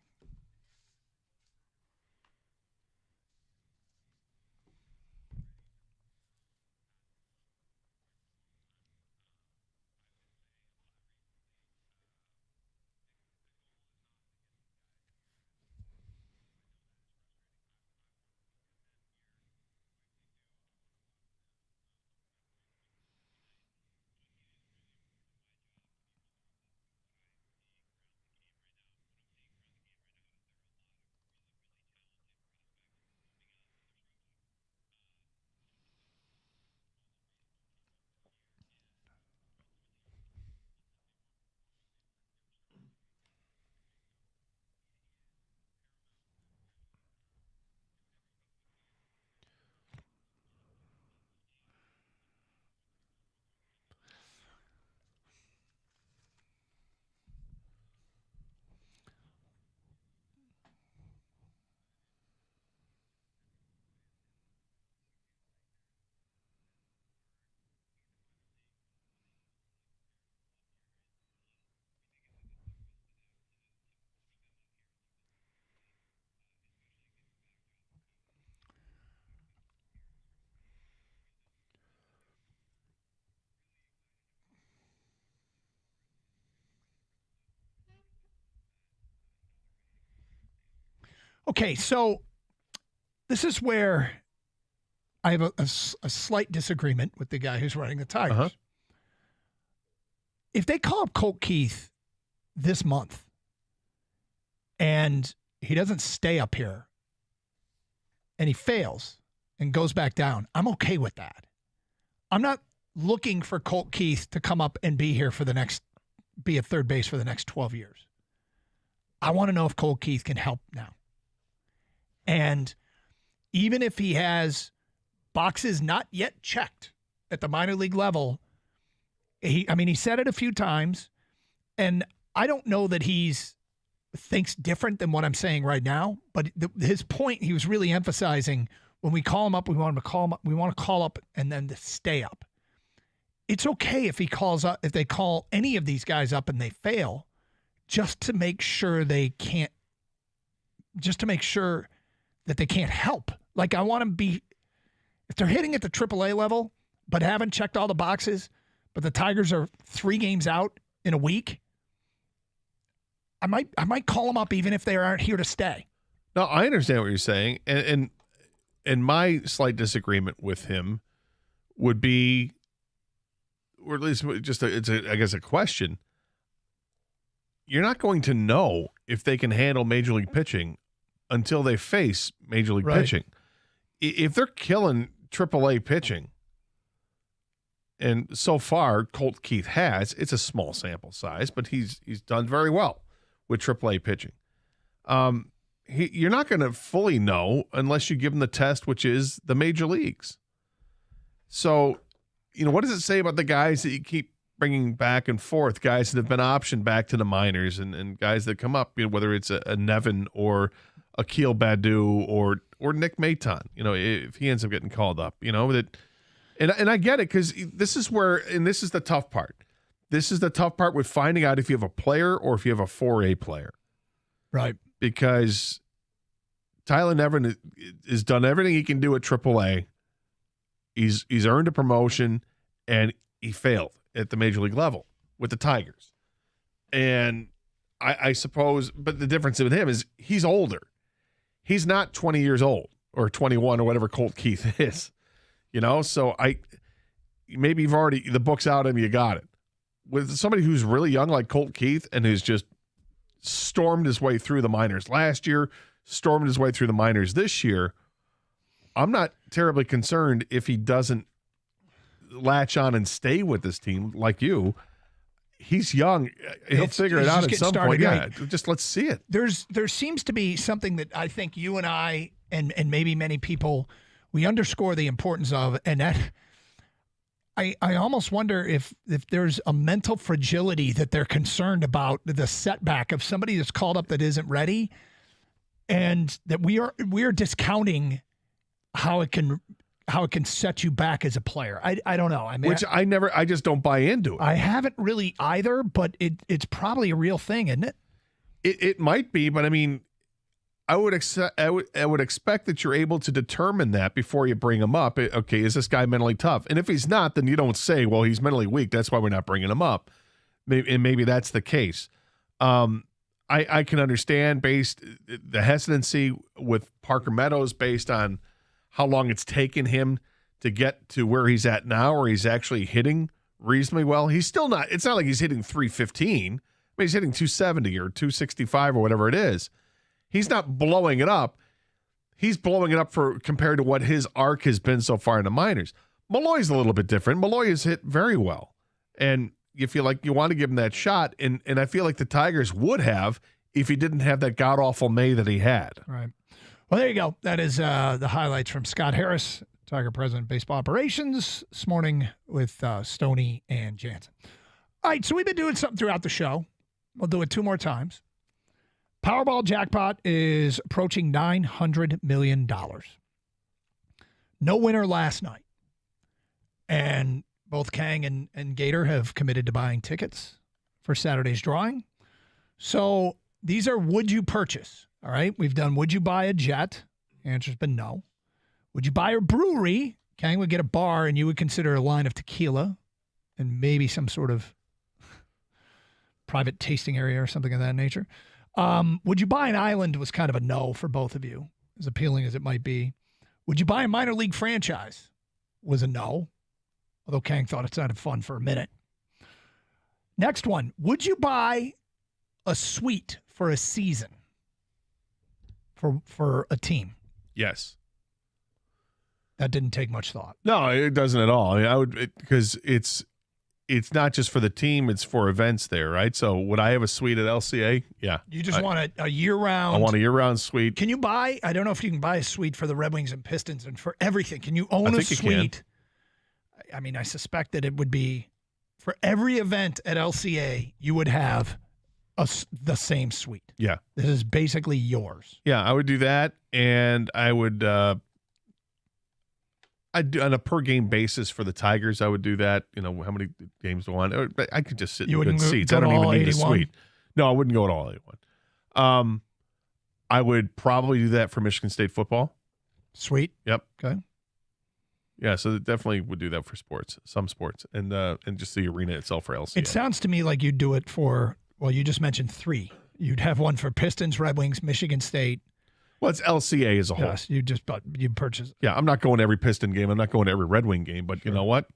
Okay, so this is where I have a slight disagreement with the guy who's running the Tigers. Uh-huh. If they call up Colt Keith this month and he doesn't stay up here and he fails and goes back down, I'm okay with that. I'm not looking for Colt Keith to come up and be here for be at third base for the next 12 years. I want to know if Colt Keith can help now. And even if he has boxes not yet checked at the minor league level, he said it a few times, and I don't know that he's thinks different than what I'm saying right now, but his point he was really emphasizing, when we call him up, we want to call up and then to stay up. It's okay if he calls up, if they call any of these guys up and they fail, just to make sure that they can't help. Like, I want to be, if they're hitting at the AAA level but haven't checked all the boxes, but the Tigers are 3 games out in a week, I might call them up even if they aren't here to stay. No, I understand what you're saying, and my slight disagreement with him would be, or at least just I guess a question. You're not going to know if they can handle Major League pitching until they face Major League pitching. If they're killing AAA pitching, and so far Colt Keith has, it's a small sample size, but he's done very well with AAA pitching. You're not going to fully know unless you give him the test, which is the major leagues. So, what does it say about the guys that you keep bringing back and forth, guys that have been optioned back to the minors, and guys that come up, whether it's a Nevin or Akil Baddoo or Nick Maton, if he ends up getting called up, that, and I get it, because this is the tough part. This is the tough part with finding out if you have a player or if you have a 4A player. Right. Because Tyler Nevin has done everything he can do at AAA. He's earned a promotion, and he failed at the major league level with the Tigers. And I suppose, but the difference with him is he's older. He's not 20 years old or 21 or whatever Colt Keith is, so maybe you've already, the book's out and you got it. With somebody who's really young like Colt Keith and who's just stormed his way through the minors last year, stormed his way through the minors this year, I'm not terribly concerned if he doesn't latch on and stay with this team like you. He's young. He'll figure it out at some point. Yeah, just let's see it. There seems to be something that I think you and I and maybe many people, we underscore the importance of, and that I almost wonder if there's a mental fragility that they're concerned about, the setback of somebody that's called up that isn't ready, and that we are discounting how it can set you back as a player. I don't know. I mean, I just don't buy into it. I haven't really either, but it's probably a real thing, isn't it? It might be, but I mean, I would expect that you're able to determine that before you bring him up. Okay, is this guy mentally tough? And if he's not, then you don't say, well, he's mentally weak. That's why we're not bringing him up. Maybe that's the case. I can understand the hesitancy with Parker Meadows based on how long it's taken him to get to where he's at now, where he's actually hitting reasonably well. He's still not. It's not like he's hitting 315. I mean, he's hitting 270 or 265 or whatever it is. He's not blowing it up. He's blowing it up compared to what his arc has been so far in the minors. Malloy's a little bit different. Malloy has hit very well. And you feel like you want to give him that shot. And I feel like the Tigers would have if he didn't have that god-awful May that he had. Right. Well, there you go. That is the highlights from Scott Harris, Tiger President of Baseball Operations, this morning with Stoney and Jansen. All right, so we've been doing something throughout the show. We'll do it 2 more times. Powerball jackpot is approaching $900 million. No winner last night. And both Kang and Gator have committed to buying tickets for Saturday's drawing. So these are would you purchase? All right. We've done would you buy a jet? The answer's been no. Would you buy a brewery? Kang would get a bar and you would consider a line of tequila and maybe some sort of private tasting area or something of that nature. Would you buy an island was kind of a no for both of you, as appealing as it might be. Would you buy a minor league franchise was a no, although Kang thought it sounded fun for a minute. Next one, would you buy a suite for a season for a team? Yes. That didn't take much thought. No, it doesn't at all. I would, because it's not just for the team, it's for events there, right? So would I have a suite at LCA? Yeah. You just want a year-round. I want a year-round suite. Can you buy, I don't know if you can buy a suite for the Red Wings and Pistons and for everything. Can you own a suite? I mean, I suspect that it would be for every event at LCA, you would have the same suite. Yeah. This is basically yours. Yeah, I would do that, and I would I'd do on a per game basis for the Tigers. I would do that. You know, how many games do I want? I could just sit in good seats. I don't even need 81? A suite. No, I wouldn't go at all 81. I would probably do that for Michigan State football. Sweet. Yep. Okay. Yeah, so definitely would do that for sports, some sports, and just the arena itself for LCA. It sounds to me like you'd do it for. Well, you just mentioned 3. You'd have one for Pistons, Red Wings, Michigan State. Well, it's LCA as a whole. Yes, you purchase. Yeah, I'm not going to every Piston game. I'm not going to every Red Wing game. But You know what?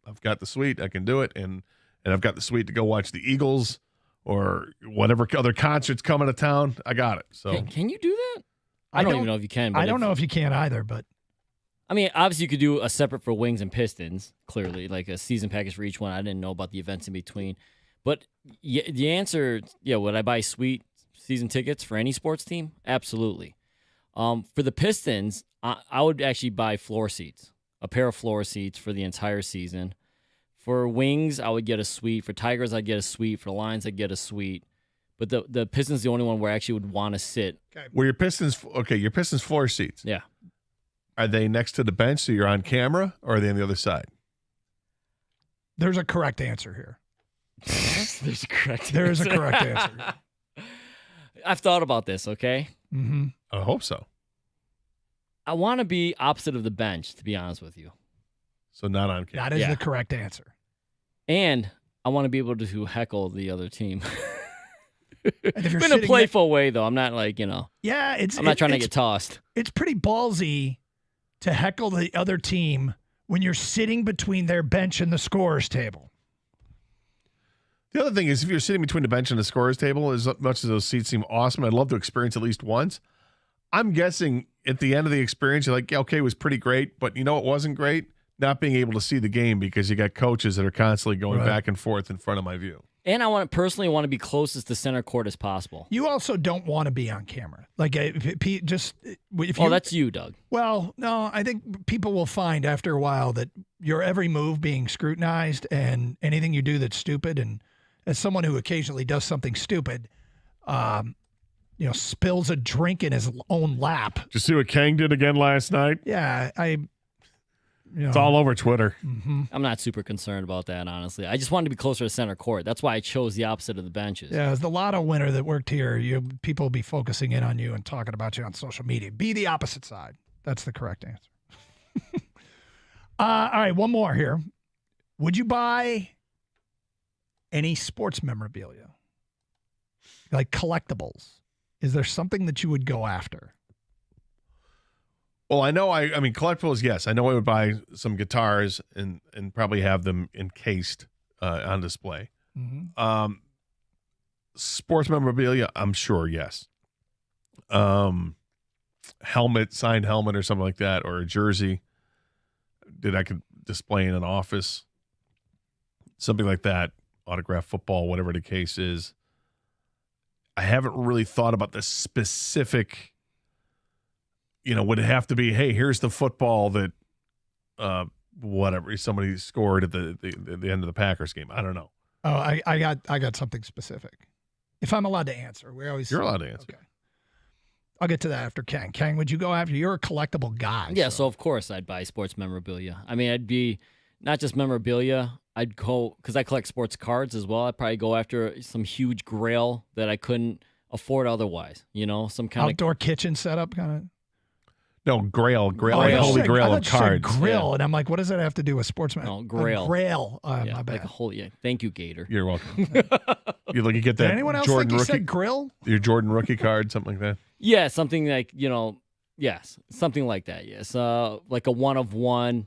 I've got the suite. I can do it, and I've got the suite to go watch the Eagles or whatever other concerts coming to town. I got it. So can you do that? I don't even know if you can. But I don't know if you can either. But I mean, obviously, you could do a separate for Wings and Pistons. Clearly, like a season package for each one. I didn't know about the events in between. But the answer, would I buy suite season tickets for any sports team? Absolutely. For the Pistons, I would actually buy floor seats, a pair of floor seats for the entire season. For Wings, I would get a suite. For Tigers, I'd get a suite. For the Lions, I'd get a suite. But the Pistons, the only one where I actually would want to sit. Were your Pistons your Pistons floor seats? Yeah. Are they next to the bench so you're on camera, or are they on the other side? There's a correct answer here. There's a correct There is a correct answer. I've thought about this, okay? Mm-hmm. I hope so. I want to be opposite of the bench, to be honest with you. So not on camera. That is the correct answer. And I want to be able to heckle the other team. And if you're in a playful way, though. I'm not like, Yeah, I'm not trying to get tossed. It's pretty ballsy to heckle the other team when you're sitting between their bench and the scorer's table. The other thing is, if you're sitting between the bench and the scorer's table, as much as those seats seem awesome, I'd love to experience at least once. I'm guessing at the end of the experience, you're like, yeah, okay, it was pretty great, but it wasn't great? Not being able to see the game because you got coaches that are constantly going back and forth in front of my view. And I personally want to be closest to center court as possible. You also don't want to be on camera. Like, that's you, Doug. Well, no, I think people will find after a while that your every move being scrutinized and anything you do that's stupid. And as someone who occasionally does something stupid, spills a drink in his own lap. Did you see what Kang did again last night? Yeah, It's all over Twitter. Mm-hmm. I'm not super concerned about that, honestly. I just wanted to be closer to center court. That's why I chose the opposite of the benches. Yeah, as the lotto winner that worked here, people will be focusing in on you and talking about you on social media. Be the opposite side. That's the correct answer. All right, one more here. Would you buy any sports memorabilia? Like collectibles? Is there something that you would go after? Well, I know. I mean, collectibles. Yes, I know. I would buy some guitars and probably have them encased on display. Mm-hmm. Sports memorabilia. I'm sure. Yes. Helmet, signed helmet, or something like that, or a jersey that I could display in an office. Something like that. Autographed football, whatever the case is. I haven't really thought about the specific. Would it have to be, hey, here's the football that whatever somebody scored at the end of the Packers game. I don't know. Oh, I got something specific. If I'm allowed to answer, You're allowed to answer. Okay. I'll get to that after Kang. Kang, would you go after? You're a collectible guy. Yeah, so of course I'd buy sports memorabilia. I mean, I'd be not just memorabilia. I'd go, because I collect sports cards as well. I'd probably go after some huge grail that I couldn't afford otherwise. Some kind outdoor kitchen setup kind of. No, Grail, like Holy Grail of cards. Grill, and I'm like, what does that have to do with sportsman? No, Grail. Grail. My bad. Like a whole, Thank you, Gator. You're welcome. You get that. Did anyone else Jordan think you rookie, said grill? Your Jordan rookie card, something like that. Yeah, something like, yes, something like that, yes. Like a one of one,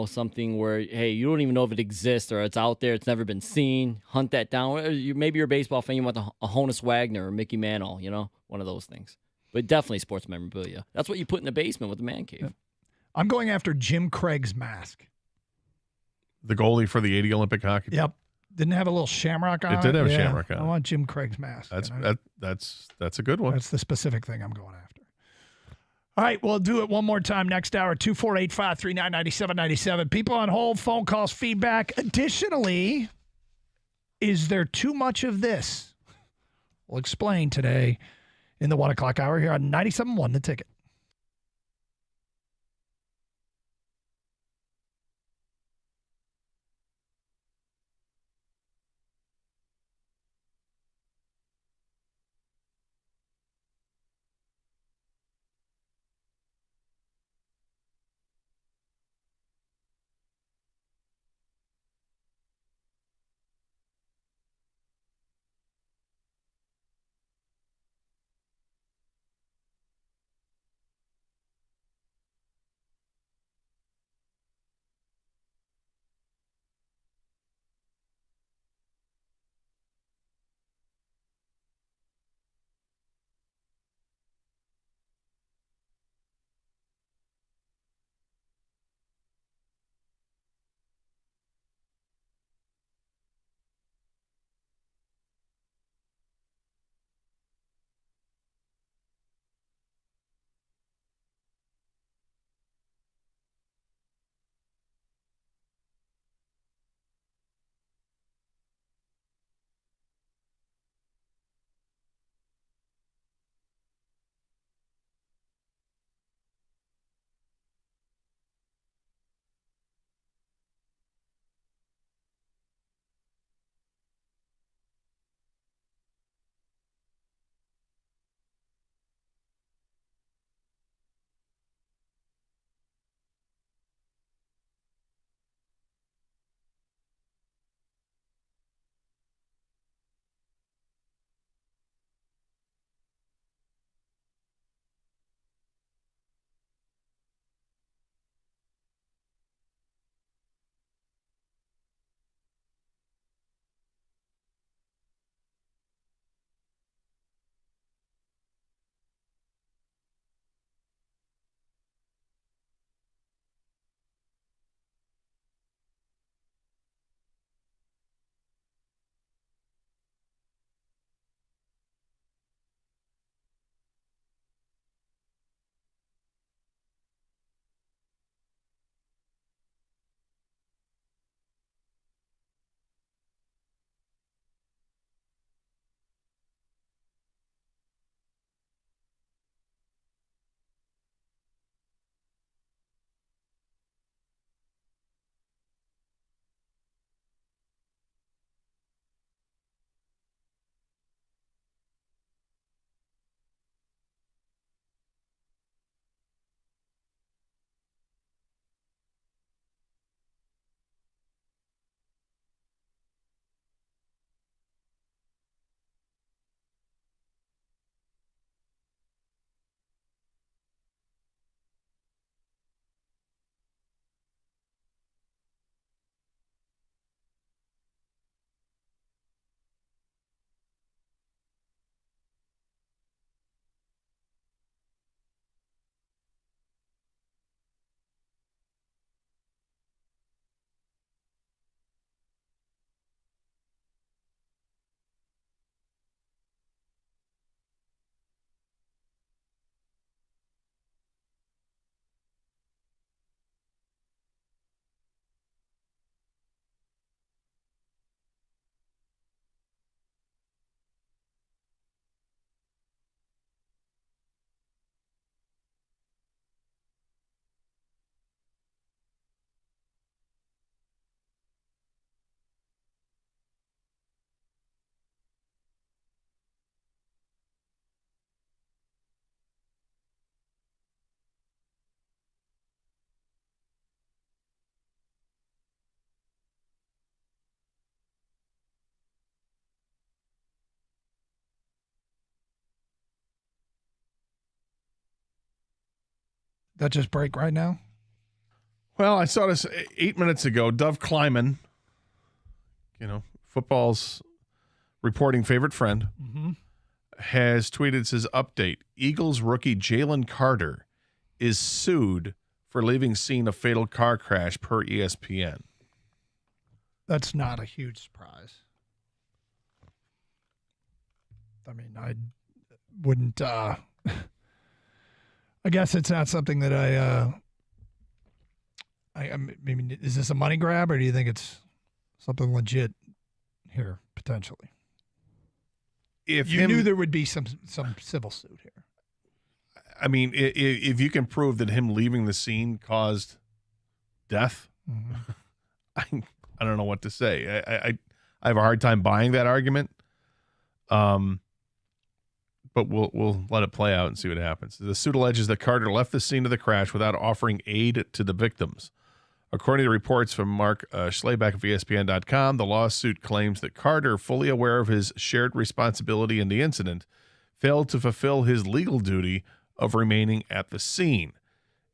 something where, hey, you don't even know if it exists or it's out there, it's never been seen. Hunt that down. Maybe you're a baseball fan, you want a Honus Wagner or Mickey Mantle, one of those things. But definitely sports memorabilia. That's what you put in the basement with the man cave. Yeah. I'm going after Jim Craig's mask. The goalie for the 80 Olympic hockey. Yep. Didn't have a little shamrock on it? It did have a shamrock on it. I want Jim Craig's mask. That's a good one. That's the specific thing I'm going after. All right, we'll do it one more time next hour, 248-539-9797. People on hold, phone calls, feedback. Additionally, is there too much of this? We'll explain today in the 1 o'clock hour here on 97.1 The Ticket. that just break right now? Well, I saw this 8 minutes ago. Dov Kleiman, football's reporting favorite friend, has tweeted, says, update, Eagles rookie Jalen Carter is sued for leaving scene of fatal car crash per ESPN. That's not a huge surprise. I mean, I wouldn't. I guess it's not something that I mean, is this a money grab, or do you think it's something legit here potentially? If you knew there would be some civil suit here. I mean, if you can prove that him leaving the scene caused death, I don't know what to say. I have a hard time buying that argument. But we'll let it play out and see what happens. The suit alleges that Carter left the scene of the crash without offering aid to the victims. According to reports from Mark Schleyback of ESPN.com, the lawsuit claims that Carter, fully aware of his shared responsibility in the incident, failed to fulfill his legal duty of remaining at the scene.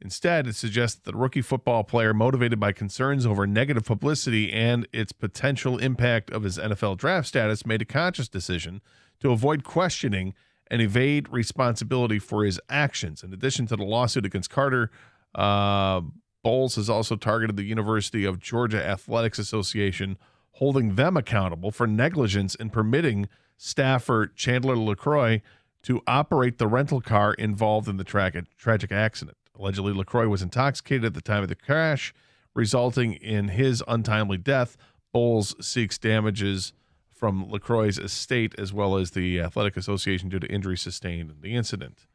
Instead, it suggests that the rookie football player, motivated by concerns over negative publicity and its potential impact of his NFL draft status, made a conscious decision to avoid questioning and evade responsibility for his actions. In addition to the lawsuit against Carter, Bowles has also targeted the University of Georgia Athletics Association, holding them accountable for negligence in permitting staffer Chandler LeCroy to operate the rental car involved in the tragic accident. Allegedly, LeCroy was intoxicated at the time of the crash, resulting in his untimely death. Bowles seeks damages from LeCroy's estate as well as the Athletic Association due to injury sustained in the incident.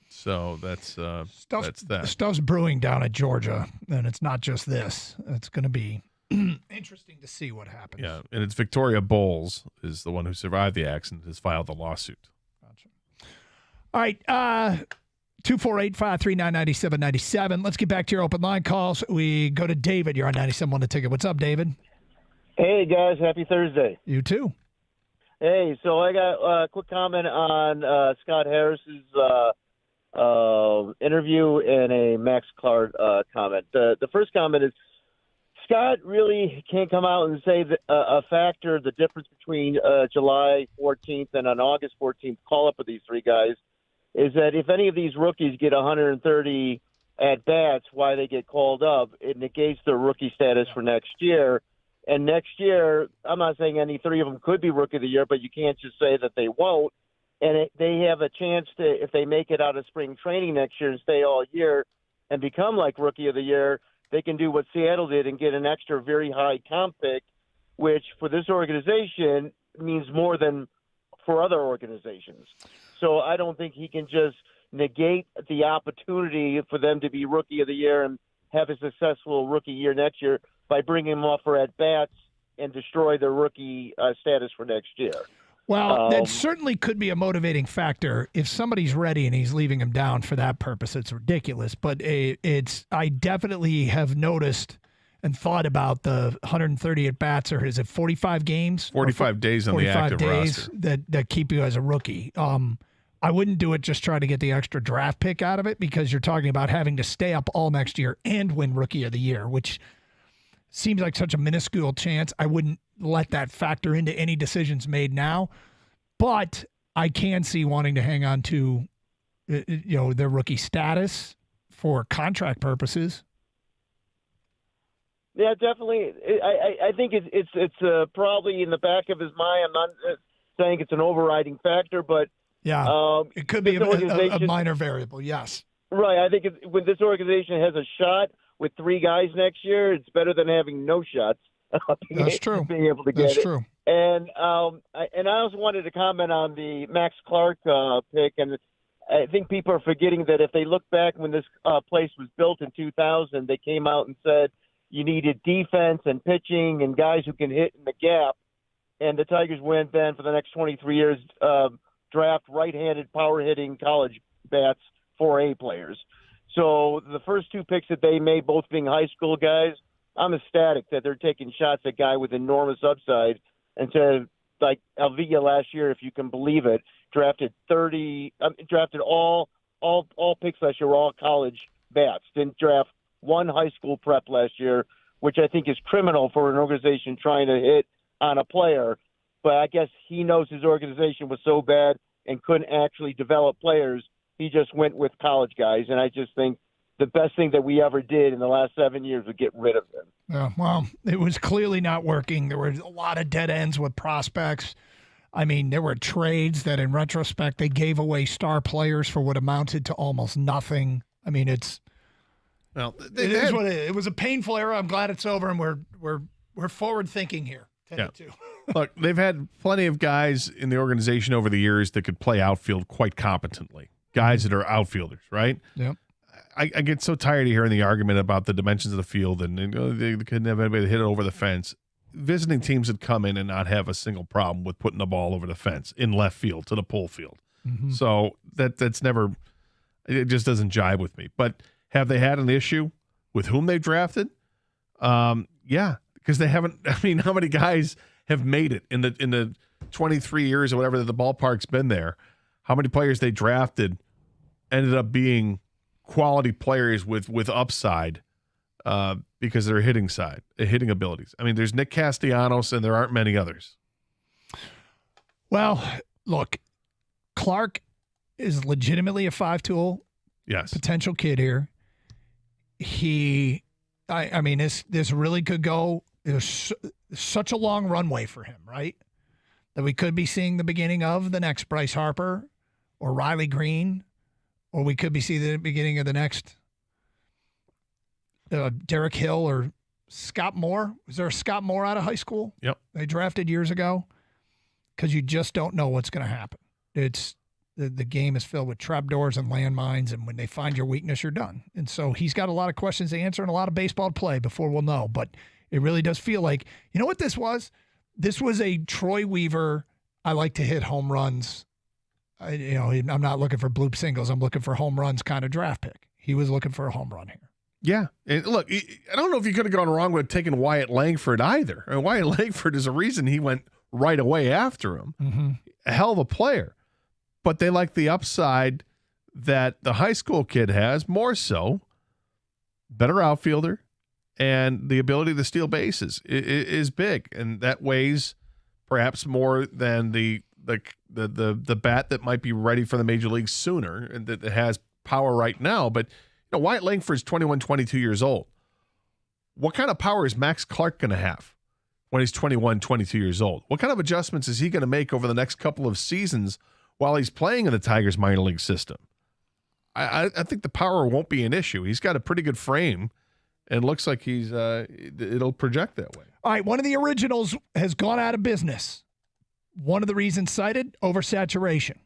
So that's that. Stuff's brewing down at Georgia, and it's not just this. It's going to be interesting to see what happens. Yeah, and it's Victoria Bowles is the one who survived the accident, has filed the lawsuit. Gotcha. All right, 248-539-9797. Let's get back to your open line calls. We go to David. You're on 97.1 The Ticket. What's up, David? Hey, guys. Happy Thursday. You too. Hey, so I got a quick comment on Scott Harris's interview and a Max Clark comment. The first comment is Scott really can't come out and say that, a factor, the difference between July 14th and on August 14th call-up of these three guys is that if any of these rookies get 130 at-bats, why they get called up, it negates their rookie status for next year. And next year, I'm not saying any three of them could be Rookie of the Year, but you can't just say that they won't. And they have a chance to, if they make it out of spring training next year and stay all year and become like Rookie of the Year, they can do what Seattle did and get an extra very high comp pick, which for this organization means more than for other organizations. So I don't think he can just negate the opportunity for them to be Rookie of the Year and have a successful rookie year next year by bringing them off for at-bats and destroy their rookie status for next year. Well, that certainly could be a motivating factor. If somebody's ready and he's leaving him down for that purpose, it's ridiculous. But I definitely have noticed and thought about the 130 at-bats, or is it 45 games? 45 days on the active roster. That keep you as a rookie. I wouldn't do it just try to get the extra draft pick out of it, because you're talking about having to stay up all next year and win Rookie of the Year, which seems like such a minuscule chance. I wouldn't let that factor into any decisions made now, but I can see wanting to hang on to, their rookie status for contract purposes. Yeah, definitely. I think it's probably in the back of his mind. I'm not saying it's an overriding factor, but yeah, it could be a minor variable. Yes, right. I think when this organization has a shot with three guys next year, it's better than having no shots. That's true. Being able to get That's it. true. And I also wanted to comment on the Max Clark pick, and I think people are forgetting that if they look back when this place was built in 2000, they came out and said you needed defense and pitching and guys who can hit in the gap. And the Tigers went then for the next 23 years, draft right-handed power-hitting college bats for A players. So the first two picks that they made, both being high school guys, I'm ecstatic that they're taking shots at a guy with enormous upside. And so, like Alvilla last year, if you can believe it, drafted all all picks last year were all college bats. Didn't draft one high school prep last year, which I think is criminal for an organization trying to hit on a player. But I guess he knows his organization was so bad and couldn't actually develop players. He just went with college guys, and I just think the best thing that we ever did in the last 7 years was get rid of them. Yeah, well, it was clearly not working. There were a lot of dead ends with prospects. I mean, there were trades that, in retrospect, they gave away star players for what amounted to almost nothing. I mean, it is what it is. It was a painful era. I'm glad it's over, and we're forward thinking here. 10-2. Look, they've had plenty of guys in the organization over the years that could play outfield quite competently. Guys that are outfielders, right? Yep. I get so tired of hearing the argument about the dimensions of the field and they couldn't have anybody hit it over the fence. Visiting teams would come in and not have a single problem with putting the ball over the fence in left field to the pull field. Mm-hmm. So that's never – it just doesn't jive with me. But have they had an issue with whom they drafted? Yeah, because they haven't – I mean, how many guys have made it in the 23 years or whatever that the ballpark's been there? How many players they drafted ended up being – quality players with upside because of their hitting abilities. I mean, there's Nick Castellanos and there aren't many others. Well, look, Clark is legitimately a 5-tool potential kid here. I mean, this really could go. There's such a long runway for him, right? That we could be seeing the beginning of the next Bryce Harper or Riley Green. Or we could be seeing the beginning of the next Derek Hill or Scott Moore. Was there a Scott Moore out of high school? Yep. They drafted years ago? Because you just don't know what's going to happen. It's the game is filled with trapdoors and landmines, and when they find your weakness, you're done. And so he's got a lot of questions to answer and a lot of baseball to play before we'll know. But it really does feel like, you know what this was? This was a Troy Weaver, I like to hit home runs. I'm not looking for bloop singles. I'm looking for home runs kind of draft pick. He was looking for a home run here. Yeah. And look, I don't know if you could have gone wrong with taking Wyatt Langford either. I mean, Wyatt Langford is a reason he went right away after him. Mm-hmm. A hell of a player. But they like the upside that the high school kid has, more so. Better outfielder. And the ability to steal bases is big. And that weighs perhaps more than the bat that might be ready for the major leagues sooner and that has power right now. But Wyatt Langford's 21, 22 years old. What kind of power is Max Clark going to have when he's 21, 22 years old? What kind of adjustments is he going to make over the next couple of seasons while he's playing in the Tigers minor league system? I think the power won't be an issue. He's got a pretty good frame and looks like it'll project that way. All right, one of the originals has gone out of business. One of the reasons cited, oversaturation.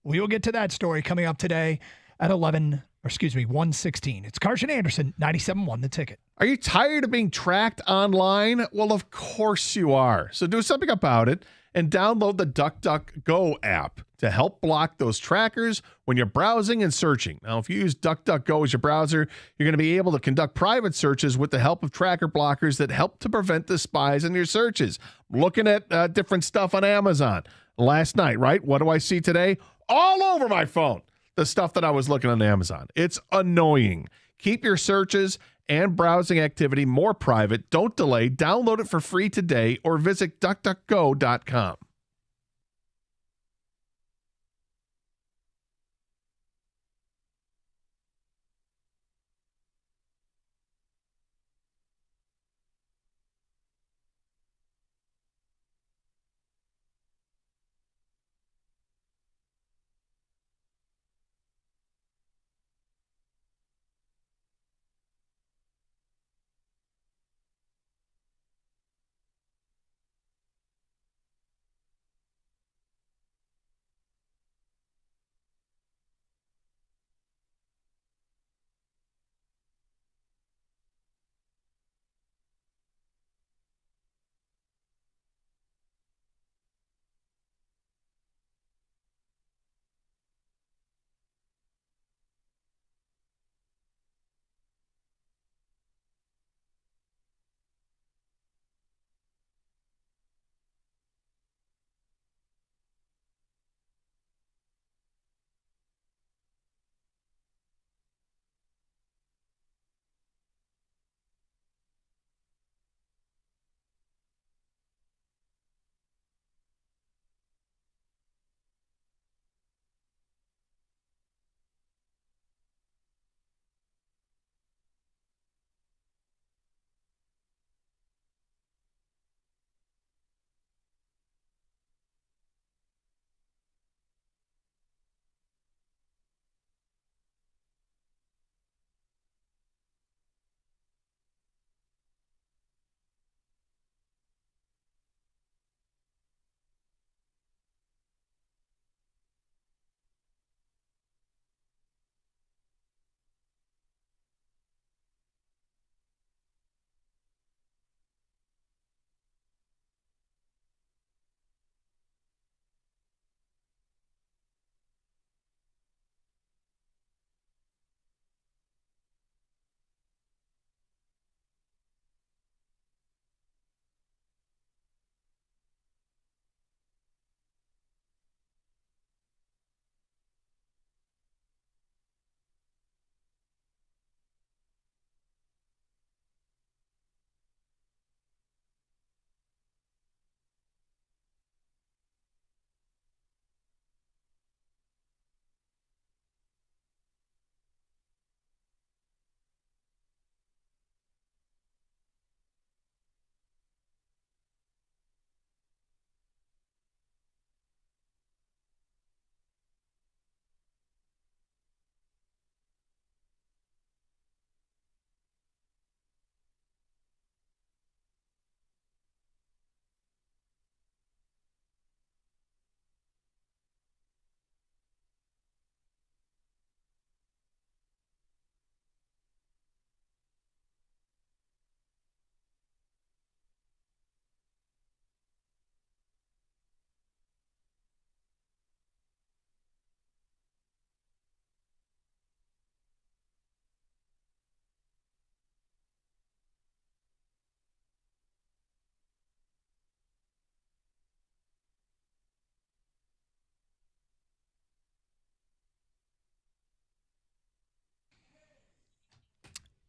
We will get to that story coming up today at 1:16. It's Carson Anderson, 97.1 The Ticket. Are you tired of being tracked online? Well, of course you are. So do something about it and download the DuckDuckGo app to help block those trackers when you're browsing and searching. Now, if you use DuckDuckGo as your browser, you're going to be able to conduct private searches with the help of tracker blockers that help to prevent the spies in your searches. Looking at different stuff on Amazon last night, right? What do I see today? All over my phone, the stuff that I was looking on Amazon. It's annoying. Keep your searches and browsing activity more private. Don't delay. Download it for free today or visit DuckDuckGo.com.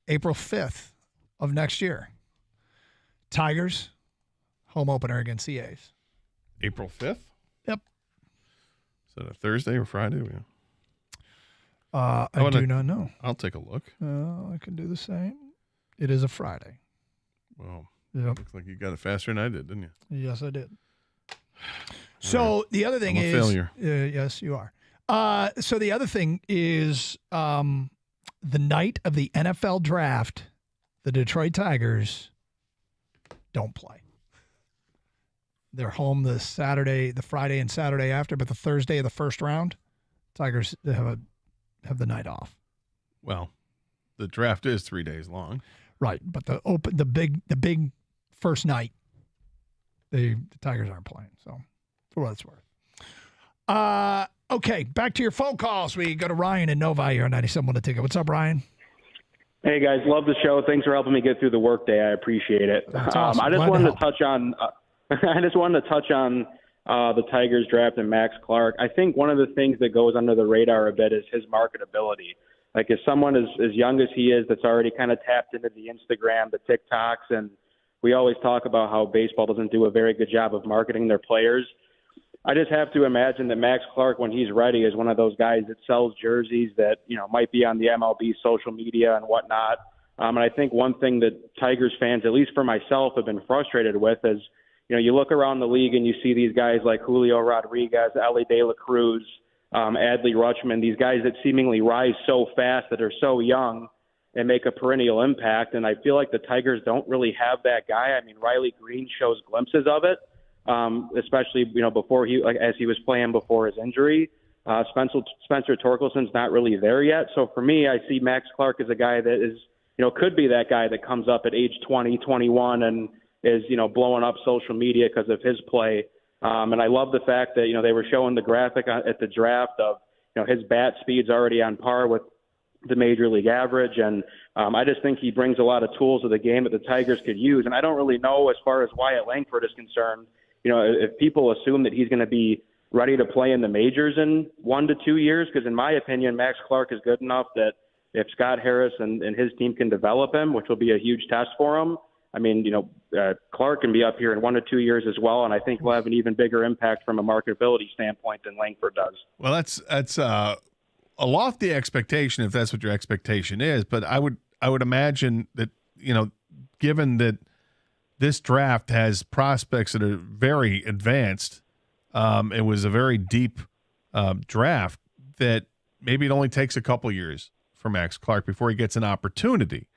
April 5th of next year. Tigers, home opener against the A's. April 5th? Yep. Is that a Thursday or Friday? I do not know. I'll take a look. I can do the same. It is a Friday. Well, Yep. looks like you got it faster than I did, didn't you? Yes, I did. So the other thing I'm a is, failure. Yes, you are. So the other thing is, the night of the NFL draft, the Detroit Tigers don't play. They're home the Friday and Saturday after, but the Thursday of the first round, Tigers have the night off. Well, the draft is 3 days long. Right, but the big first night, the Tigers aren't playing. So, for what it's worth. Okay, back to your phone calls. We go to Ryan in Novi here on 97.1 The Ticket. What's up, Ryan? Hey guys, love the show. Thanks for helping me get through the workday. I appreciate it. That's awesome. I just Glad to wanted to help. touch on. I just wanted to touch on the Tigers draft and Max Clark. I think one of the things that goes under the radar a bit is his marketability. Like if someone as young as he is that's already kind of tapped into the Instagram, the TikToks, and we always talk about how baseball doesn't do a very good job of marketing their players. I just have to imagine that Max Clark, when he's ready, is one of those guys that sells jerseys that, might be on the MLB social media and whatnot. And I think one thing that Tigers fans, at least for myself, have been frustrated with is, you look around the league and you see these guys like Julio Rodriguez, Elly De La Cruz, Adley Rutschman, these guys that seemingly rise so fast that are so young and make a perennial impact. And I feel like the Tigers don't really have that guy. I mean, Riley Green shows glimpses of it. Especially, before as he was playing before his injury. Spencer Torkelson's not really there yet. So for me, I see Max Clark as a guy that is, could be that guy that comes up at age 20, 21 and is, blowing up social media because of his play. And I love the fact that, they were showing the graphic at the draft of, his bat speed's already on par with the major league average. And I just think he brings a lot of tools to the game that the Tigers could use. And I don't really know as far as Wyatt Langford is concerned, if people assume that he's going to be ready to play in the majors in 1 to 2 years, because in my opinion, Max Clark is good enough that if Scott Harris and his team can develop him, which will be a huge test for him, I mean, Clark can be up here in 1 to 2 years as well, and I think he'll have an even bigger impact from a marketability standpoint than Langford does. Well, that's a lofty expectation if that's what your expectation is, but I would imagine that, given that this draft has prospects that are very advanced. It was a very deep draft that maybe it only takes a couple years for Max Clark before he gets an opportunity.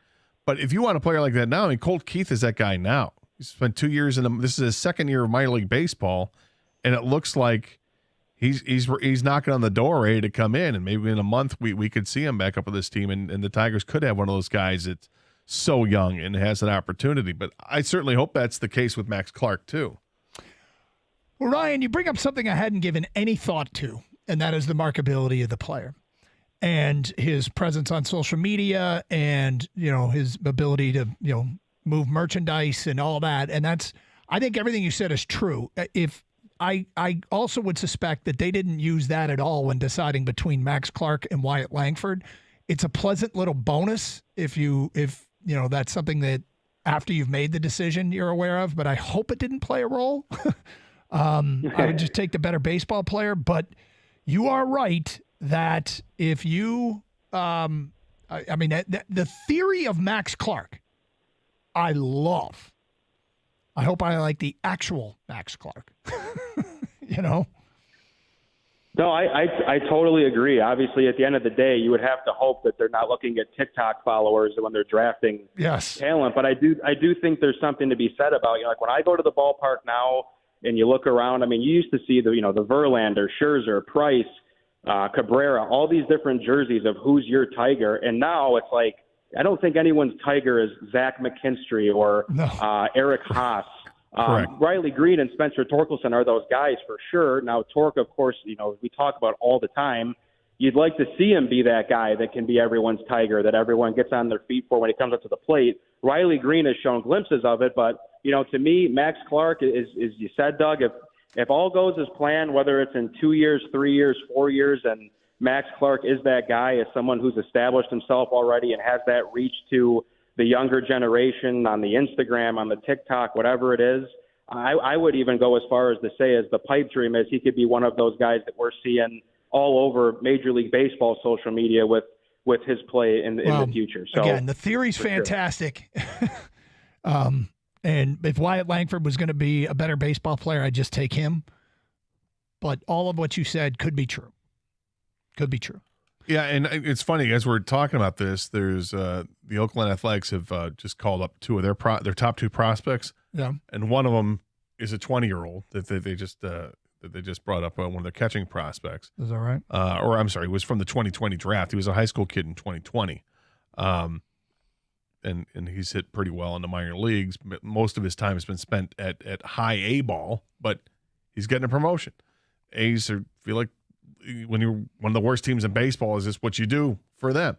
But if you want a player like that now, I mean, Colt Keith is that guy now. He's spent 2 years this is his second year of minor league baseball, and it looks like he's knocking on the door ready to come in, and maybe in a month we could see him back up with this team, and the Tigers could have one of those guys that's so young and has an opportunity. But I certainly hope that's the case with Max Clark too. Well, Ryan, you bring up something I hadn't given any thought to, and that is the marketability of the player and his presence on social media and, his ability to, move merchandise and all that. And I think everything you said is true. If I also would suspect that they didn't use that at all when deciding between Max Clark and Wyatt Langford. It's a pleasant little bonus if that's something that after you've made the decision you're aware of, but I hope it didn't play a role. I would just take the better baseball player, but you are right that if you, the theory of Max Clark, I love. I hope I like the actual Max Clark, No, I totally agree. Obviously, at the end of the day, you would have to hope that they're not looking at TikTok followers when they're drafting talent. But I do think there's something to be said about, like when I go to the ballpark now and you look around, I mean, you used to see the Verlander, Scherzer, Price, Cabrera, all these different jerseys of who's your Tiger. And now it's like, I don't think anyone's Tiger is Zach McKinstry or Eric Haas. Riley Green and Spencer Torkelson are those guys for sure. Now, Torque, of course, we talk about all the time. You'd like to see him be that guy that can be everyone's Tiger, that everyone gets on their feet for when he comes up to the plate. Riley Green has shown glimpses of it, but, to me, Max Clark is you said, Doug, if all goes as planned, whether it's in 2 years, 3 years, 4 years, and Max Clark is that guy, as someone who's established himself already and has that reach to the younger generation on the Instagram, on the TikTok, whatever it is. I would even go as far as to say, as the pipe dream is, he could be one of those guys that we're seeing all over Major League Baseball social media with his play in the future. So again, the theory's fantastic. And if Wyatt Langford was going to be a better baseball player, I'd just take him. But all of what you said could be true. Could be true. Yeah, and it's funny, as we're talking about this, there's the Oakland Athletics have just called up two of their top two prospects. Yeah. And one of them is a 20-year-old that they just brought up, one of their catching prospects. Is that right? Or I'm sorry, he was from the 2020 draft. He was a high school kid in 2020. And he's hit pretty well in the minor leagues. Most of his time has been spent at high A ball, but he's getting a promotion. A's feel like when you're one of the worst teams in baseball, is this what you do for them?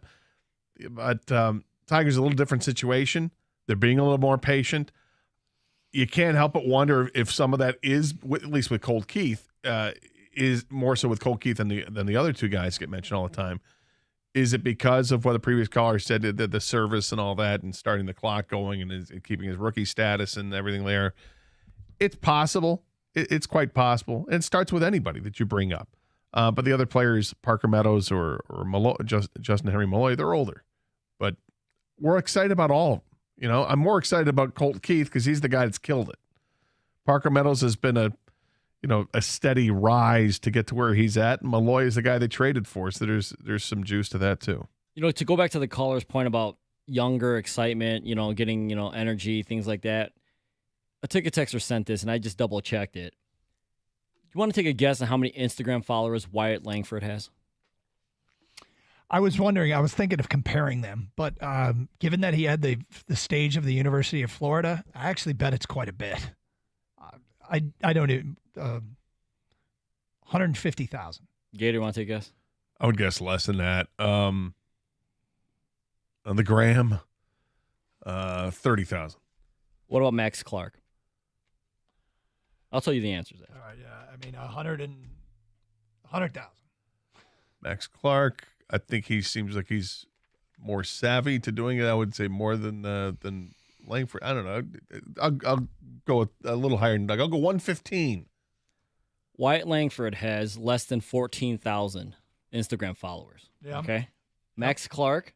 But Tigers a little different situation. They're being a little more patient. You can't help but wonder if some of that is, at least with Colt Keith, is more so with Colt Keith than the other two guys get mentioned all the time. Is it because of what the previous caller said, the service and all that, and starting the clock going and keeping his rookie status and everything there? It's possible. It's quite possible. And it starts with anybody that you bring up. But the other players, Parker Meadows or Justin Henry Malloy, they're older. But we're excited about all of them. You know, I'm more excited about Colt Keith because he's the guy that's killed it. Parker Meadows has been a steady rise to get to where he's at. And Malloy is the guy they traded for, so there's some juice to that too. You know, to go back to the caller's point about younger excitement, getting, energy, things like that. A ticket texter sent this, and I just double-checked it. You want to take a guess on how many Instagram followers Wyatt Langford has? I was wondering, I was thinking of comparing them, but given that he had the stage of the University of Florida, I actually bet it's quite a bit. I don't even, 150,000. Gator, want to take a guess? I would guess less than that. On the gram, 30,000. What about Max Clark? I'll tell you the answers. All right, yeah. I mean, 100,000. Max Clark, I think he seems like he's more savvy to doing it. I would say more than Langford. I don't know. I'll go a little higher than Doug. I'll go 115. Wyatt Langford has less than 14,000 Instagram followers. Yeah. Okay. Max Clark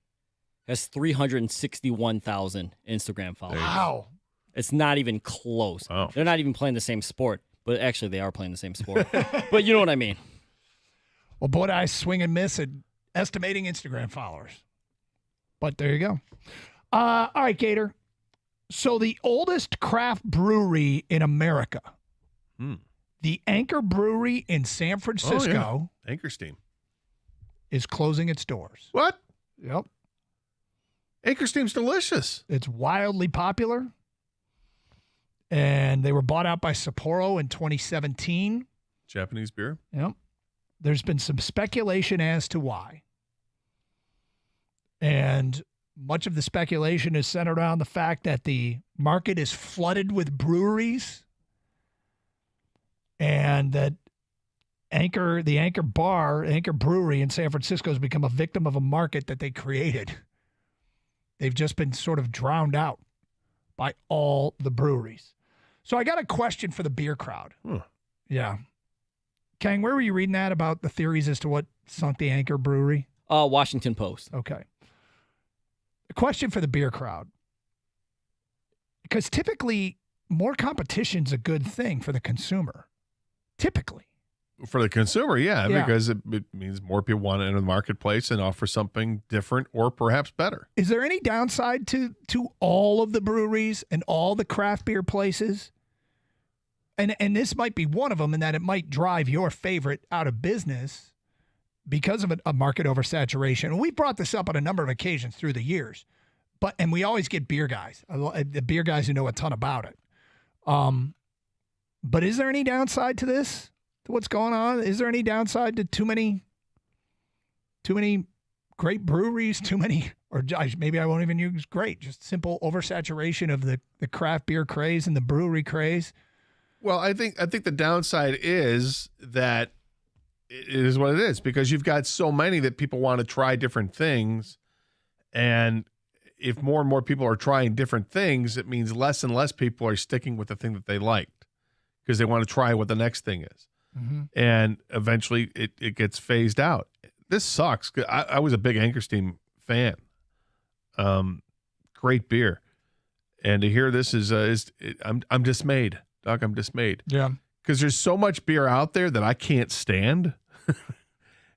has 361,000 Instagram followers. Wow. It's not even close. Wow. They're not even playing the same sport, but actually they are playing the same sport. But you know what I mean. Well, boy, I swing and miss at estimating Instagram followers. But there you go. All right, Gator. So the oldest craft brewery in America, the Anchor Brewery in San Francisco, Anchor Steam, is closing its doors. What? Yep. Anchor Steam's delicious. It's wildly popular. And they were bought out by Sapporo in 2017. Japanese beer. Yep. There's been some speculation as to why. And much of the speculation is centered around the fact that the market is flooded with breweries and that the Anchor Brewery in San Francisco has become a victim of a market that they created. They've just been sort of drowned out by all the breweries. So I got a question for the beer crowd. Yeah. Kang, where were you reading that about the theories as to what sunk the Anchor Brewery? Washington Post. Okay. A question for the beer crowd. Because typically, more competition's a good thing for the consumer. Typically. For the consumer, yeah. Yeah. Because it means more people want to enter the marketplace and offer something different or perhaps better. Is there any downside to all of the breweries and all the craft beer places? And this might be one of them, in that it might drive your favorite out of business because of a market oversaturation. And we've brought this up on a number of occasions through the years, and we always get beer guys, the beer guys who know a ton about it. But is there any downside to this? To what's going on? Is there any downside to too many great breweries? Too many, or maybe I won't even use great, just simple oversaturation of the craft beer craze and the brewery craze? Well, I think the downside is that it is what it is, because you've got so many that people want to try different things. And if more and more people are trying different things, it means less and less people are sticking with the thing that they liked because they want to try what the next thing is. Mm-hmm. And eventually it gets phased out. This sucks. I was a big Anchorstein fan. Great beer. And to hear this I'm dismayed. Doc, I'm dismayed. Yeah. Because there's so much beer out there that I can't stand.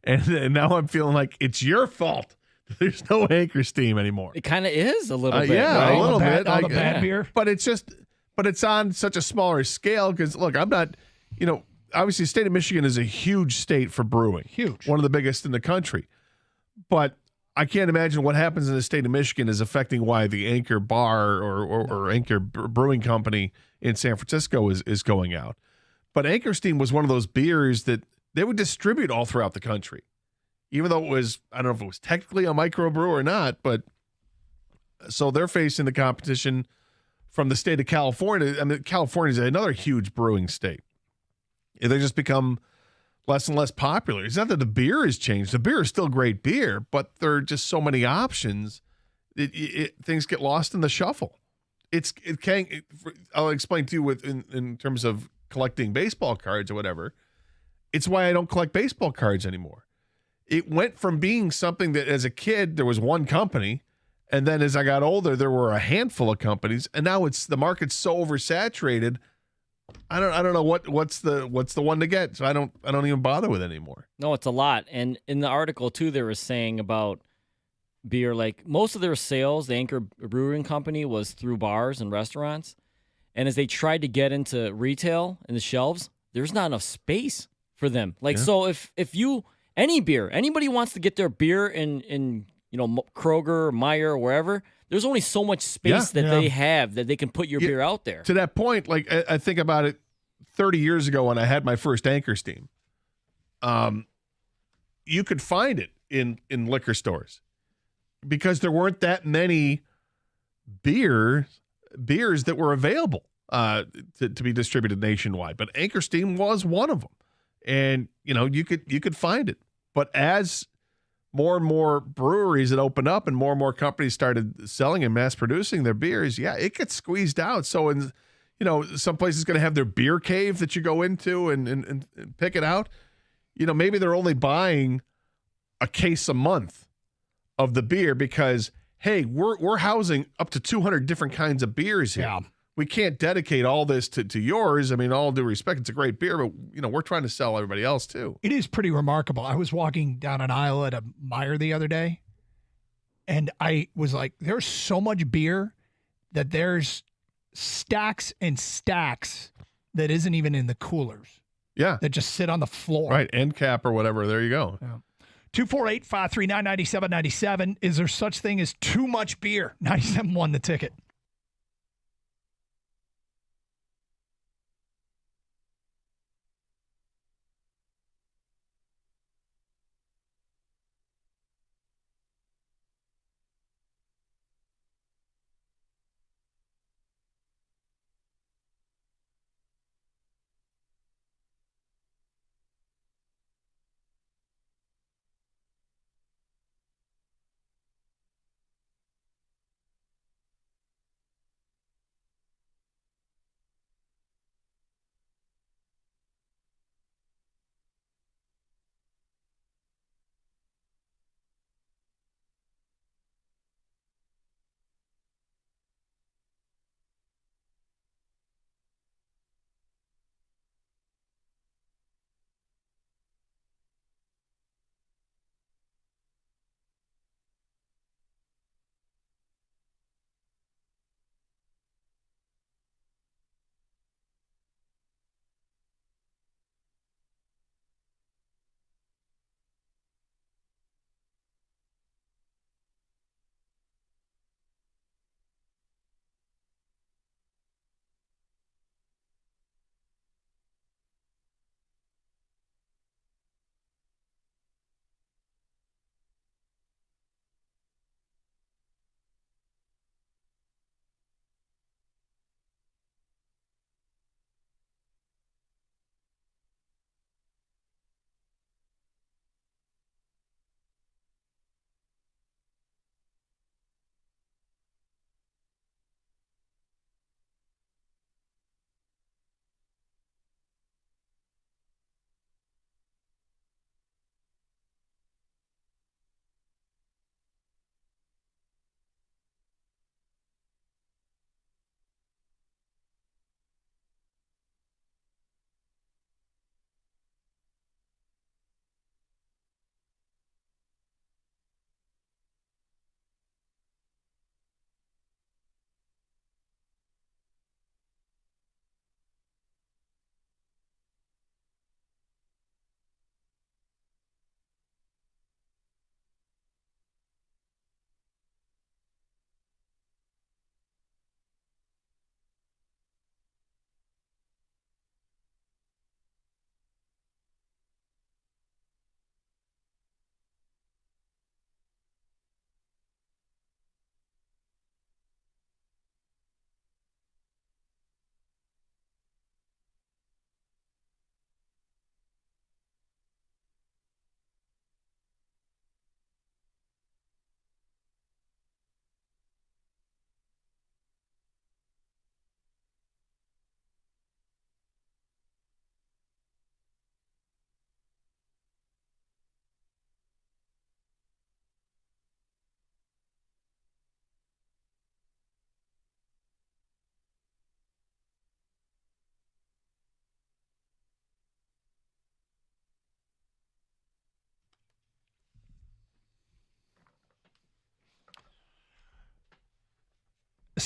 and now I'm feeling like it's your fault. There's no Anchorstein anymore. It kind of is a little bit. Yeah, right? a little bit. All the bad beer. But it's on such a smaller scale because, look, I'm not, obviously the state of Michigan is a huge state for brewing. Huge. One of the biggest in the country. But I can't imagine what happens in the state of Michigan is affecting why the Anchor Bar or Anchor Brewing Company in San Francisco is going out. But Anchorstein was one of those beers that they would distribute all throughout the country. Even though it was, I don't know if it was technically a microbrew or not, but so they're facing the competition from the state of California. I mean, California is another huge brewing state. And they just become less and less popular. It's not that the beer has changed. The beer is still great beer, but there are just so many options. Things get lost in the shuffle. I'll explain to you in terms of collecting baseball cards or whatever. It's why I don't collect baseball cards anymore. It went from being something that as a kid there was one company, and then as I got older there were a handful of companies, and now the market's so oversaturated. I don't know what's the one to get, so I don't even bother with it anymore. No, it's a lot. And in the article too, they were saying about beer, like most of their sales, the Anchor Brewing Company, was through bars and restaurants. And as they tried to get into retail and the shelves, there's not enough space for them. Like, so if anybody wants to get their beer in Kroger or Meijer or wherever, there's only so much space they have that they can put your beer out there. To that point, like I think about it 30 years ago when I had my first Anchorstein, you could find it in liquor stores because there weren't that many beers that were available to be distributed nationwide. But Anchorstein was one of them. And, you could find it. But as more and more breweries that opened up and more companies started selling and mass producing their beers, it gets squeezed out. So, some places going to have their beer cave that you go into and pick it out. Maybe they're only buying a case a month of the beer because, hey, we're housing up to 200 different kinds of beers here. Yeah. We can't dedicate all this to yours. I mean, all due respect, it's a great beer, but we're trying to sell everybody else too. It is pretty remarkable. I was walking down an aisle at a Meijer the other day, and I was like, there's so much beer that there's stacks and stacks that isn't even in the coolers. Yeah. That just sit on the floor. Right. End cap or whatever. There you go. Yeah. 248-539-9797. Is there such thing as too much beer? 97.1 The Ticket.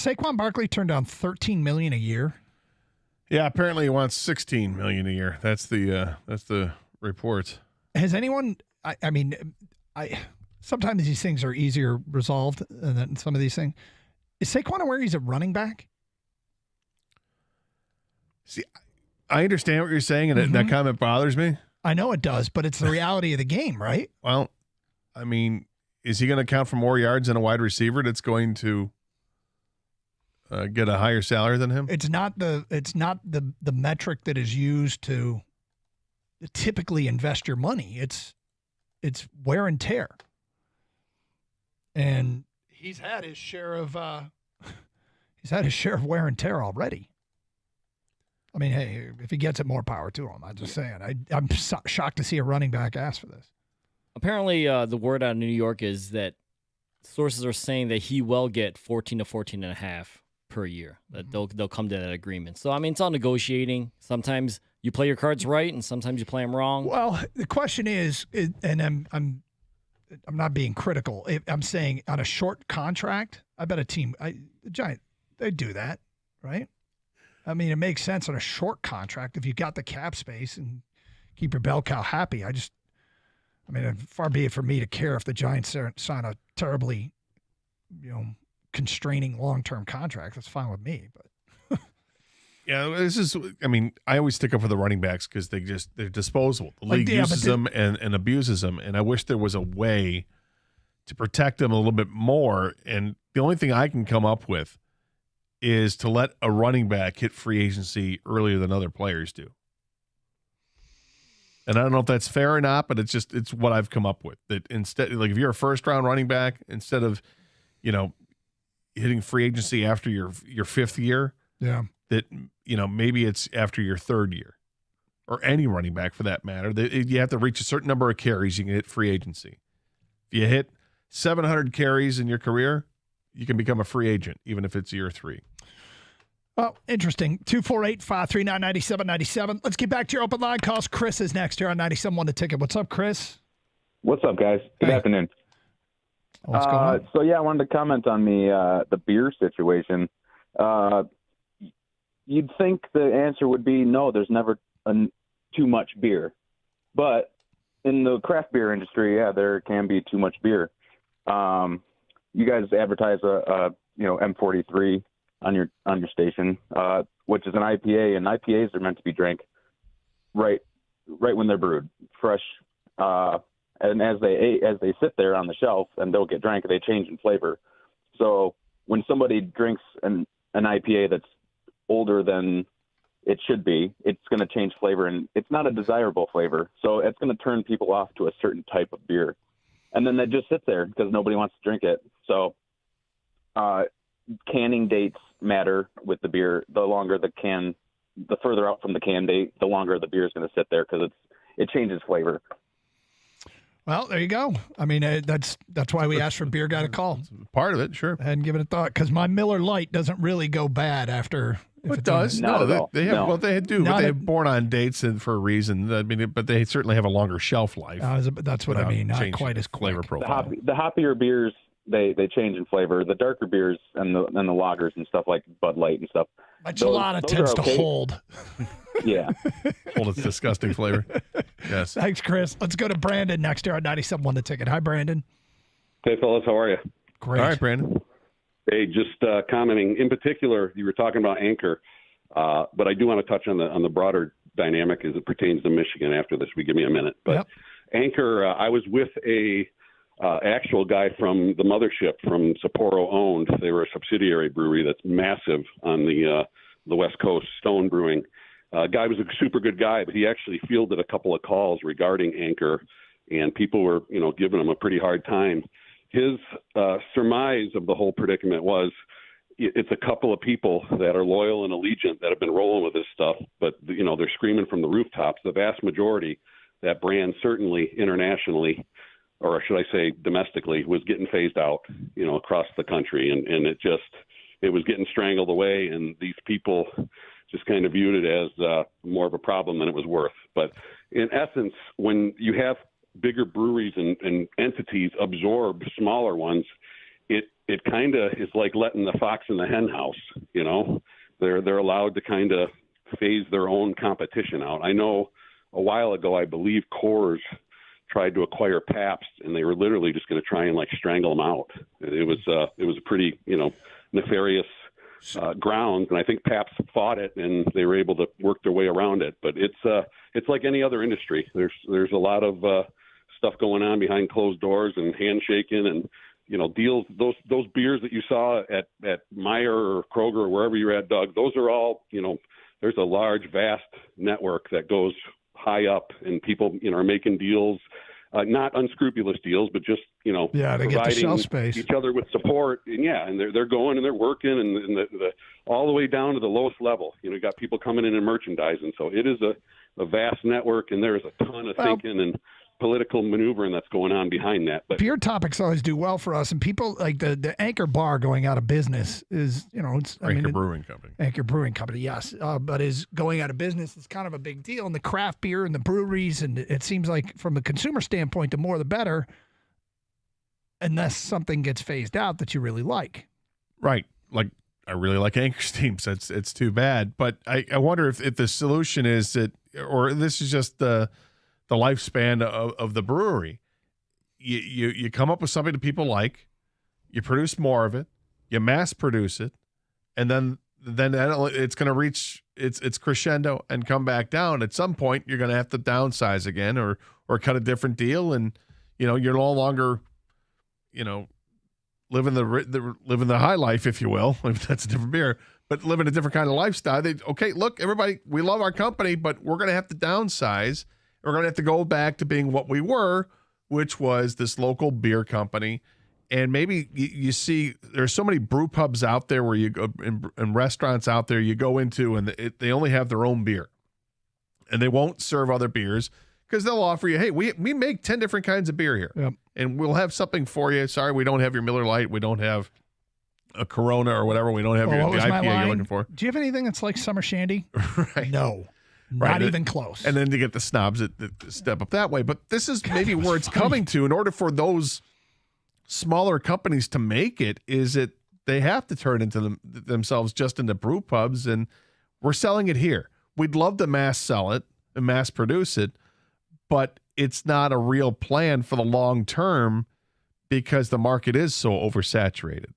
Saquon Barkley turned down $13 million a year. Yeah, apparently he wants $16 million a year. That's the reports. Has anyone? I mean, sometimes these things are easier resolved than some of these things. Is Saquon aware he's a running back? See, I understand what you're saying, and that comment bothers me. I know it does, but it's the reality of the game, right? Well, I mean, is he going to count for more yards than a wide receiver that's going to get a higher salary than him? It's not the metric that is used to typically invest your money. It's wear and tear, and he's had his share of wear and tear already. I mean, hey, if he gets it, more power to him. I'm just saying. I'm shocked to see a running back ask for this. Apparently, the word out of New York is that sources are saying that he will get 14 to 14.5 per year. That they'll come to that agreement. So I mean, it's all negotiating. Sometimes you play your cards right, and sometimes you play them wrong. Well, the question is, and I'm not being critical. I'm saying on a short contract, I bet a team, the Giants, they do that, right? I mean, it makes sense on a short contract if you got the cap space and keep your bell cow happy. I mean, far be it for me to care if the Giants sign a terribly, constraining long-term contract. That's fine with me. But yeah, I always stick up for the running backs because they're disposable. The league uses them and abuses them, and I wish there was a way to protect them a little bit more. And the only thing I can come up with is to let a running back hit free agency earlier than other players do. And I don't know if that's fair or not, but it's what I've come up with. That instead, like if you're a first-round running back, instead of, hitting free agency after your fifth year, yeah, that maybe it's after your third year, or any running back for that matter. You have to reach a certain number of carries, you can hit free agency. If you hit 700 carries in your career, you can become a free agent, even if it's year 3. Well, interesting. 248-539-9797. Let's get back to your open line calls. Chris is next here on 97.1 The Ticket. What's up, Chris? What's up, guys? Good afternoon. What's going on? So, I wanted to comment on the beer situation. You'd think the answer would be no, there's never too much beer. But in the craft beer industry, there can be too much beer. You guys advertise a M43 on your station, which is an IPA, and IPAs are meant to be drank right when they're brewed, fresh. And as they sit there on the shelf and they'll get drank, they change in flavor. So when somebody drinks an IPA that's older than it should be, it's going to change flavor, and it's not a desirable flavor. So it's going to turn people off to a certain type of beer. And then that just sits there because nobody wants to drink it. So canning dates matter with the beer. The longer the further out from the can date, the longer the beer is going to sit there because it changes flavor. Well, there you go. I mean, that's why we asked for Beer Guy to call. Part of it, sure. I hadn't given it a thought because my Miller Lite doesn't really go bad after. It does. No, they have. No. Well, they do, but they're born on dates and for a reason. I mean, but they certainly have a longer shelf life. That's what I mean. Not quite as quick. Flavor profile. The hoppier beers, they change in flavor. The darker beers and the lagers and stuff like Bud Light and stuff. My Gelada tends to hold. Yeah. Hold its disgusting flavor. Yes. Thanks, Chris. Let's go to Brandon next here on 97.1 The Ticket. Hi, Brandon. Hey, fellas. How are you? Great. All right, Brandon. Hey, just commenting. In particular, you were talking about Anchor, but I do want to touch on the broader dynamic as it pertains to Michigan after this. Give me a minute. But Anchor, I was with a actual guy from the mothership from Sapporo owned. They were a subsidiary brewery that's massive on the West Coast, Stone Brewing. Guy was a super good guy, but he actually fielded a couple of calls regarding Anchor, and people were, giving him a pretty hard time. His surmise of the whole predicament was it's a couple of people that are loyal and allegiant that have been rolling with this stuff, but, they're screaming from the rooftops. The vast majority, that brand certainly internationally, or should I say domestically, was getting phased out, across the country. And it was getting strangled away. And these people just kind of viewed it as more of a problem than it was worth. But in essence, when you have bigger breweries and entities absorb smaller ones, it it kind of is like letting the fox in the hen house. You know, they're allowed to kind of phase their own competition out. I know a while ago, I believe Coors tried to acquire Pabst, and they were literally just going to try and like strangle them out. It was a pretty, nefarious grounds, and I think Pabst fought it, and they were able to work their way around it. But it's like any other industry. There's a lot of stuff going on behind closed doors and handshaking and deals. Those beers that you saw at Meyer or Kroger or wherever you're at, Doug, those are all there's a large, vast network that goes high up, and people are making deals, not unscrupulous deals, but just to get the shelf space, each other with support, and they're going and they're working, and the all the way down to the lowest level. You got people coming in and merchandising, so it is a vast network, and there is a ton of thinking and political maneuvering that's going on behind that. But beer topics always do well for us, and people like the Anchor Bar going out of business is, Anchor Brewing Company. Anchor Brewing Company, yes, but is going out of business. It's kind of a big deal, and the craft beer and the breweries, and it seems like from a consumer standpoint, the more the better, unless something gets phased out that you really like. Right. Like, I really like Anchor Steam, so it's too bad. But I wonder if the solution is that, or this is just the lifespan of the brewery. You come up with something that people like, you produce more of it, you mass produce it, and then it's going to reach its crescendo and come back down. At some point, you're going to have to downsize again or cut a different deal, and you're no longer living the high life, if you will. If that's a different beer, but living a different kind of lifestyle. Okay, look, everybody, we love our company, but we're going to have to downsize. We're going to have to go back to being what we were, which was this local beer company. And maybe you see there's so many brew pubs out there where you go and restaurants out there you go into, and they only have their own beer. And they won't serve other beers because they'll offer you, hey, we make 10 different kinds of beer here. Yep. And we'll have something for you. Sorry, we don't have your Miller Lite. We don't have a Corona or whatever. We don't have the IPA you're looking for. Do you have anything that's like Summer Shandy? Right. No. Right. Not even close. And then to get the snobs that step up that way. But this is maybe where it's coming to. In order for those smaller companies to make it, is that they have to turn into themselves just into brew pubs, and we're selling it here. We'd love to mass sell it and mass produce it, but it's not a real plan for the long term because the market is so oversaturated.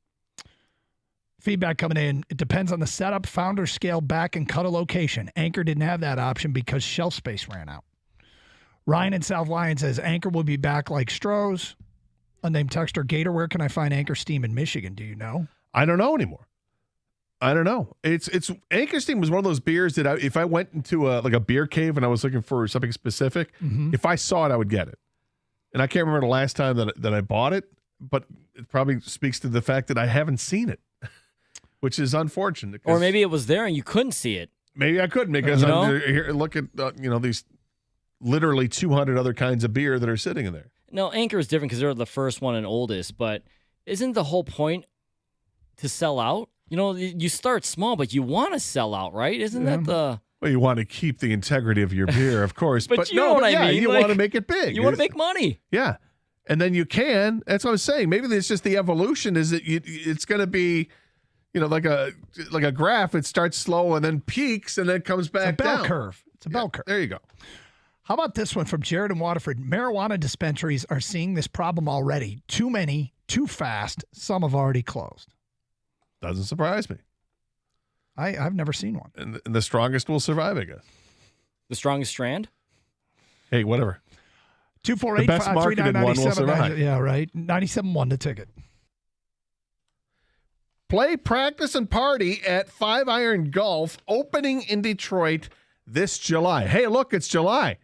Feedback coming in. It depends on the setup. Founders scaled back and cut a location. Anchor didn't have that option because shelf space ran out. Ryan in South Lyon says Anchor will be back like Stroh's. Unnamed texter Gator, where can I find Anchor Steam in Michigan? Do you know? I don't know anymore. I don't know. It's Anchor Steam was one of those beers that if I went into a beer cave and I was looking for something specific, if I saw it, I would get it. And I can't remember the last time that I bought it, but it probably speaks to the fact that I haven't seen it. Which is unfortunate. Or maybe it was there and you couldn't see it. Maybe I couldn't because here, look at these literally 200 other kinds of beer that are sitting in there. No, Anchor is different because they're the first one and oldest. But isn't the whole point to sell out? You start small, but you want to sell out, right? Isn't that the? Well, you want to keep the integrity of your beer, of course. but you know what I mean. You want to make it big. You want to make money. Yeah, and then you can. That's what I was saying. Maybe it's just the evolution. Is that it's going to be. Like a graph, it starts slow and then peaks and then comes back down. It's a bell curve. It's a bell curve. There you go. How about this one from Jared in Waterford? Marijuana dispensaries are seeing this problem already. Too many, too fast. Some have already closed. Doesn't surprise me. I've never seen one. And the strongest will survive, I guess. The strongest strand? Hey, whatever. 248-539-97. The best marketed one will survive. Yeah, right. 97.1 the ticket. Play, practice, and party at Five Iron Golf, opening in Detroit this July. Hey, look, it's July.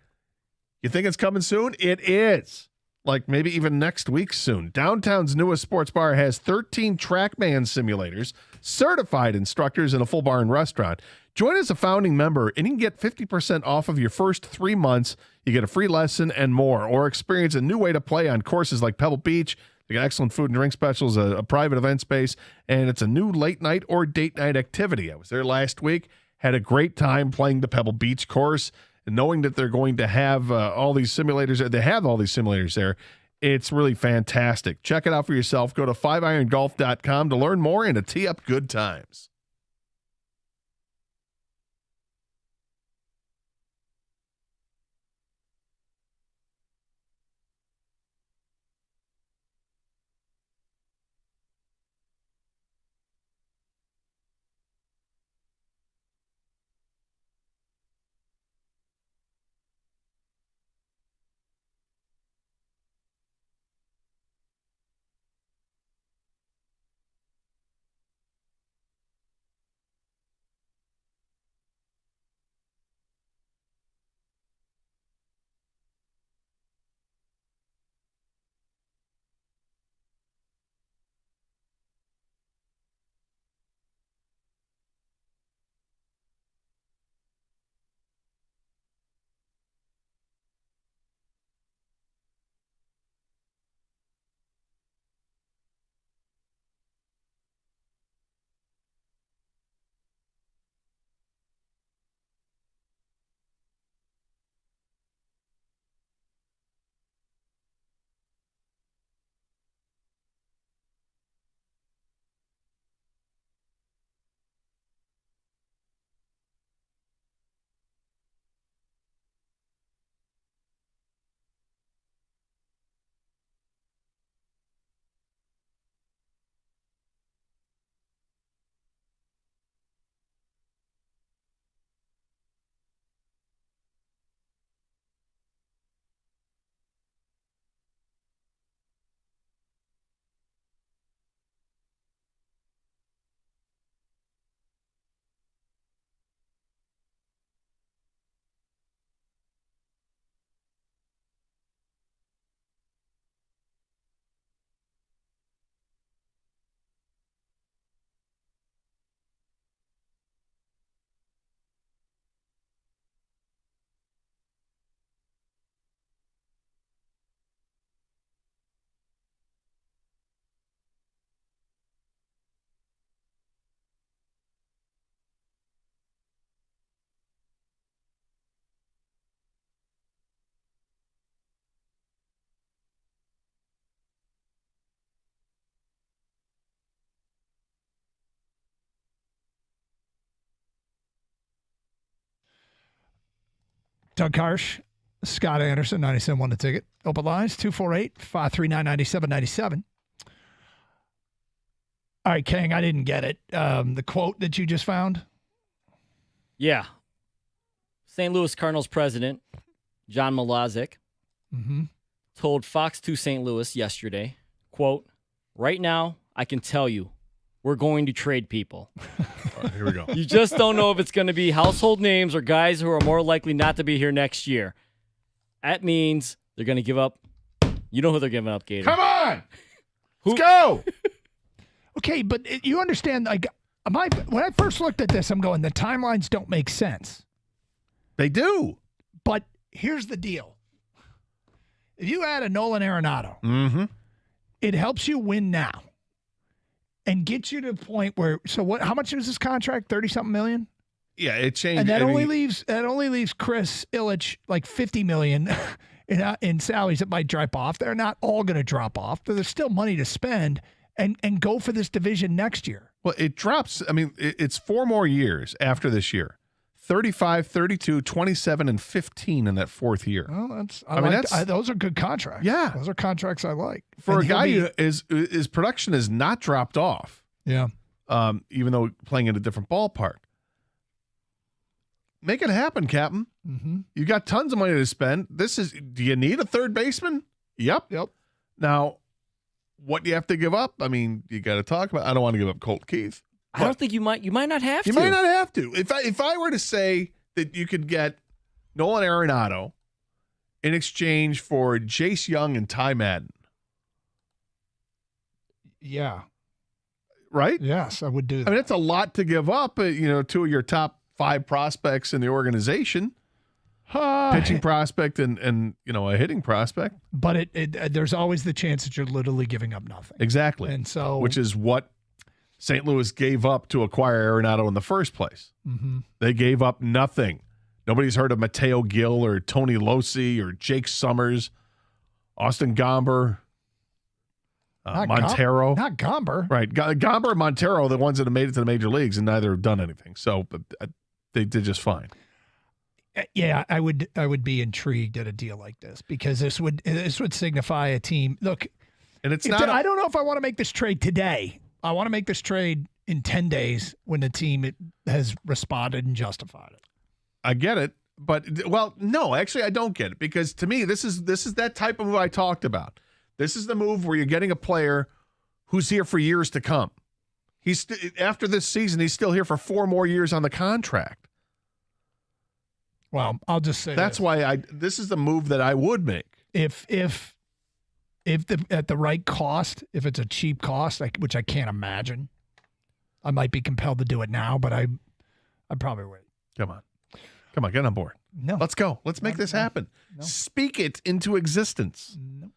You think it's coming soon? It is. Like maybe even next week soon. Downtown's newest sports bar has 13 TrackMan simulators, certified instructors, and a full bar and restaurant. Join as a founding member, and you can get 50% off of your first 3 months. You get a free lesson and more, or experience a new way to play on courses like Pebble Beach. They got excellent food and drink specials, a private event space, and it's a new late night or date night activity. I was there last week, had a great time playing the Pebble Beach course, and knowing that they're going to have all these simulators. They have all these simulators there. It's really fantastic. Check it out for yourself. Go to 5irongolf.com to learn more and to tee up good times. Doug Karsh, Scott Anderson, 97.1 The Ticket. Open lines, 248-539-9797. All right, Kang, I didn't get it. The quote that you just found? Yeah. St. Louis Cardinals president, John Mlazek, told Fox 2 St. Louis yesterday, quote, "Right now, I can tell you, we're going to trade people. Here we go. You just don't know if it's going to be household names or guys who are more likely not to be here next year. That means they're going to give up. You know who they're giving up, Gator. Come on. Let's go. Okay, but you understand, like, when I first looked at this, I'm going, the timelines don't make sense. They do. But here's the deal. If you add a Nolan Arenado, it helps you win now and gets you to a point where, so what? How much is this contract? 30-something million? Yeah, it changed. And that only leaves Chris Ilitch like $50 million in salaries that might drop off. They're not all going to drop off. There's still money to spend and go for this division next year. Well, it drops. I mean, it's 4 more years after this year. 35, 32, 27, and 15 in that 4th year. Well, that's those are good contracts. Yeah. Those are contracts I like. For And a guy who his production has not dropped off. Yeah. Even though playing in a different ballpark. Make it happen, Captain. You got tons of money to spend. Do you need a third baseman? Yep. Now, what do you have to give up? I mean, you got to talk about. I don't want to give up Colt Keith. I don't think you might not have to. You might not have to. If I were to say that you could get Nolan Arenado in exchange for Jace Young and Ty Madden. Yeah. Right? Yes, I would do that. I mean, it's a lot to give up, 2 of your top 5 prospects in the organization. Pitching prospect and a hitting prospect. But there's always the chance that you're literally giving up nothing. Exactly. And so, which is what St. Louis gave up to acquire Arenado in the first place. They gave up nothing. Nobody's heard of Mateo Gil or Tony Losi or Jake Summers Austin Gomber, Not Montero. Not Gomber. Right. Gomber and Montero are the ones that have made it to the major leagues, and neither have done anything. So but they did just fine. Yeah, I would be intrigued at a deal like this because this would signify a team. Look, and it's not. I don't know if I want to make this trade today. I want to make this trade in 10 days when the team has responded and justified it. I get it, but no, actually, I don't get it because to me, this is that type of move I talked about. This is the move where you're getting a player who's here for years to come. After this season, he's still here for 4 more years on the contract. Well, I'll just say that's why this is the move that I would make. If at the right cost, if it's a cheap cost, which I can't imagine, I might be compelled to do it now, but I'd probably wait. Come on, get on board. No, let's go. Let's make this happen. No. Speak it into existence. No.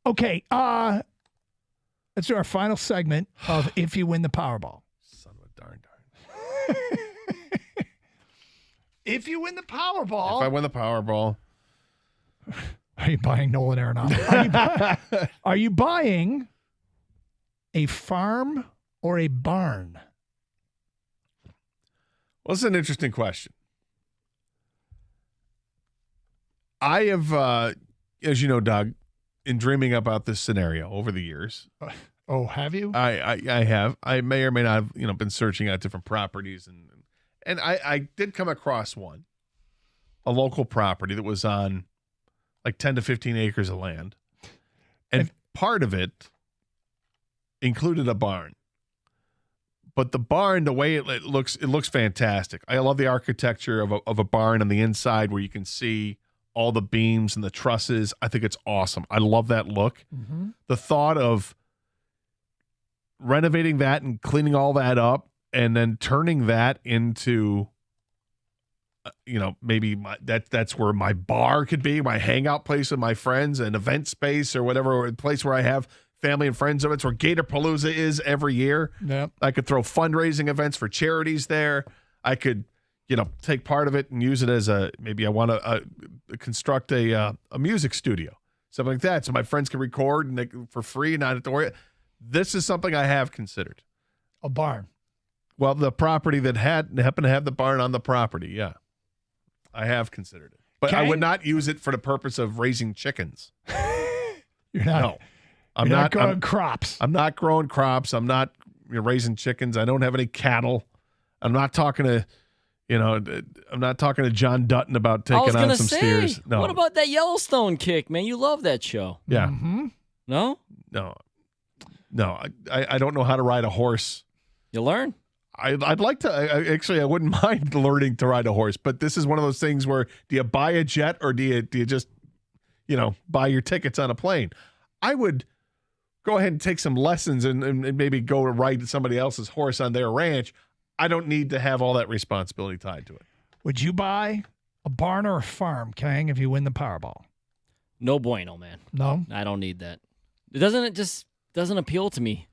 Okay, let's do our final segment of If You Win the Powerball. Son of a darn. If you win the Powerball. If I win the Powerball. Are you buying Nolan Arenado? Are you buying a farm or a barn? Well, it's an interesting question. I have, as you know, Doug, in dreaming about this scenario over the years. Oh, have you? I have. I may or may not have, been searching out different properties and I did come across one, a local property that was on like 10 to 15 acres of land. And part of it included a barn. But the barn, the way it looks fantastic. I love the architecture of a barn on the inside where you can see all the beams and the trusses. I think it's awesome. I love that look. Mm-hmm. The thought of renovating that and cleaning all that up and then turning that into, maybe that's where my bar could be, my hangout place with my friends, an event space or whatever, or a place where I have family and friends of it. It's where Gatorpalooza is every year. Yep. I could throw fundraising events for charities there. I could, take part of it and use it as maybe I want to construct a music studio, something like that. So my friends can record and for free and not have to worry. This is something I have considered. A barn. Well, the property that happened to have the barn on the property, yeah. I have considered it. But I would not use it for the purpose of raising chickens. You're not. No. I'm not growing crops. I'm not growing crops. I'm not raising chickens. I don't have any cattle. I'm not talking to, I'm not talking to John Dutton about taking on some steers. No. What about that Yellowstone kick, man? You love that show. Yeah. Mm-hmm. No? No. I don't know how to ride a horse. You learn? I'd like to. I wouldn't mind learning to ride a horse, but this is one of those things where do you buy a jet or do you just, buy your tickets on a plane? I would go ahead and take some lessons and maybe go to ride somebody else's horse on their ranch. I don't need to have all that responsibility tied to it. Would you buy a barn or a farm, Kang, if you win the Powerball? No bueno, man. No? I don't need that. It just doesn't appeal to me.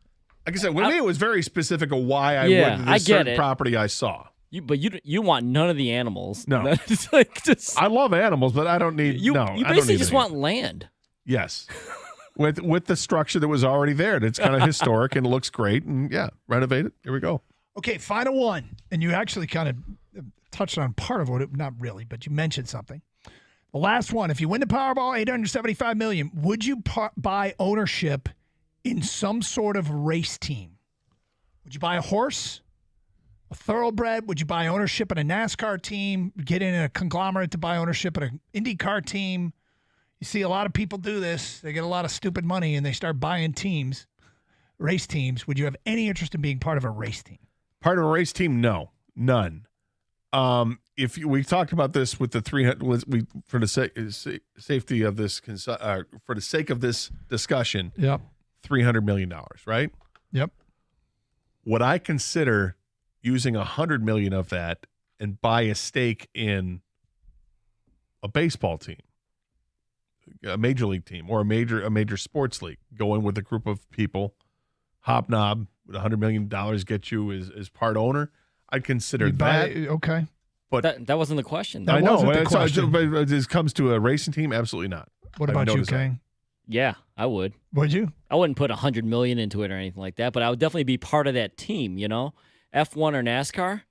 Like I said, with me, it was very specific of why I went to this certain property I saw. But you want none of the animals. No. It's like just, I love animals, but I don't need, you basically just want land. Yes. With the structure that was already there. It's kind of historic and it looks great. And yeah, renovate it. Here we go. Okay, final one. And you actually kind of touched on part of it. Not really, but you mentioned something. The last one. If you win the Powerball, $875 million, would you buy ownership in some sort of race team? Would you buy a horse? A thoroughbred? Would you buy ownership in a NASCAR team? Get in a conglomerate to buy ownership in an IndyCar team? You see a lot of people do this. They get a lot of stupid money and they start buying teams, race teams. Would you have any interest in being part of a race team? Part of a race team? No, none. We talked about this with the 300, for the safety of this, for the sake of this discussion. Yep. $300 million, right? Yep. Would I consider using $100 million of that and buy a stake in a baseball team, a major league team, or a major sports league? Go in with a group of people, hobnob, with $100 million get you as part owner. I'd consider that. Okay. But that wasn't the question. I know. Wasn't the question. But it comes to a racing team, absolutely not. What I've about you, noticed that. King? Yeah, I would. Would you? I wouldn't put $100 million into it or anything like that, but I would definitely be part of that team. F1 or NASCAR.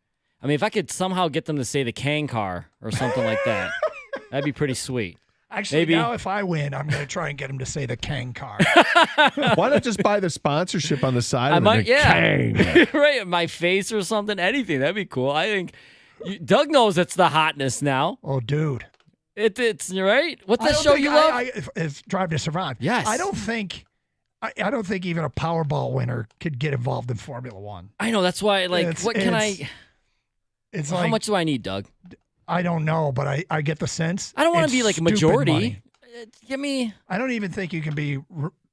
I mean, if I could somehow get them to say the Kang car or something like that, that'd be pretty sweet. Actually, Maybe. now if I win, I'm going to try and get him to say the Kang car. Why not just buy the sponsorship on the side? I of might, it? Kang. right, my face or something, anything. That'd be cool. I think Doug knows it's the hotness now. Oh, dude. It's right. What's I that don't show think you love? It's Drive to Survive. Yes. I don't think even a Powerball winner could get involved in Formula One. I know. That's why. Like, what can I? It's How like, much do I need, Doug? I don't know, but I get the sense. I don't want it's to be like a stupid majority. money. Give me. I don't even think you can be.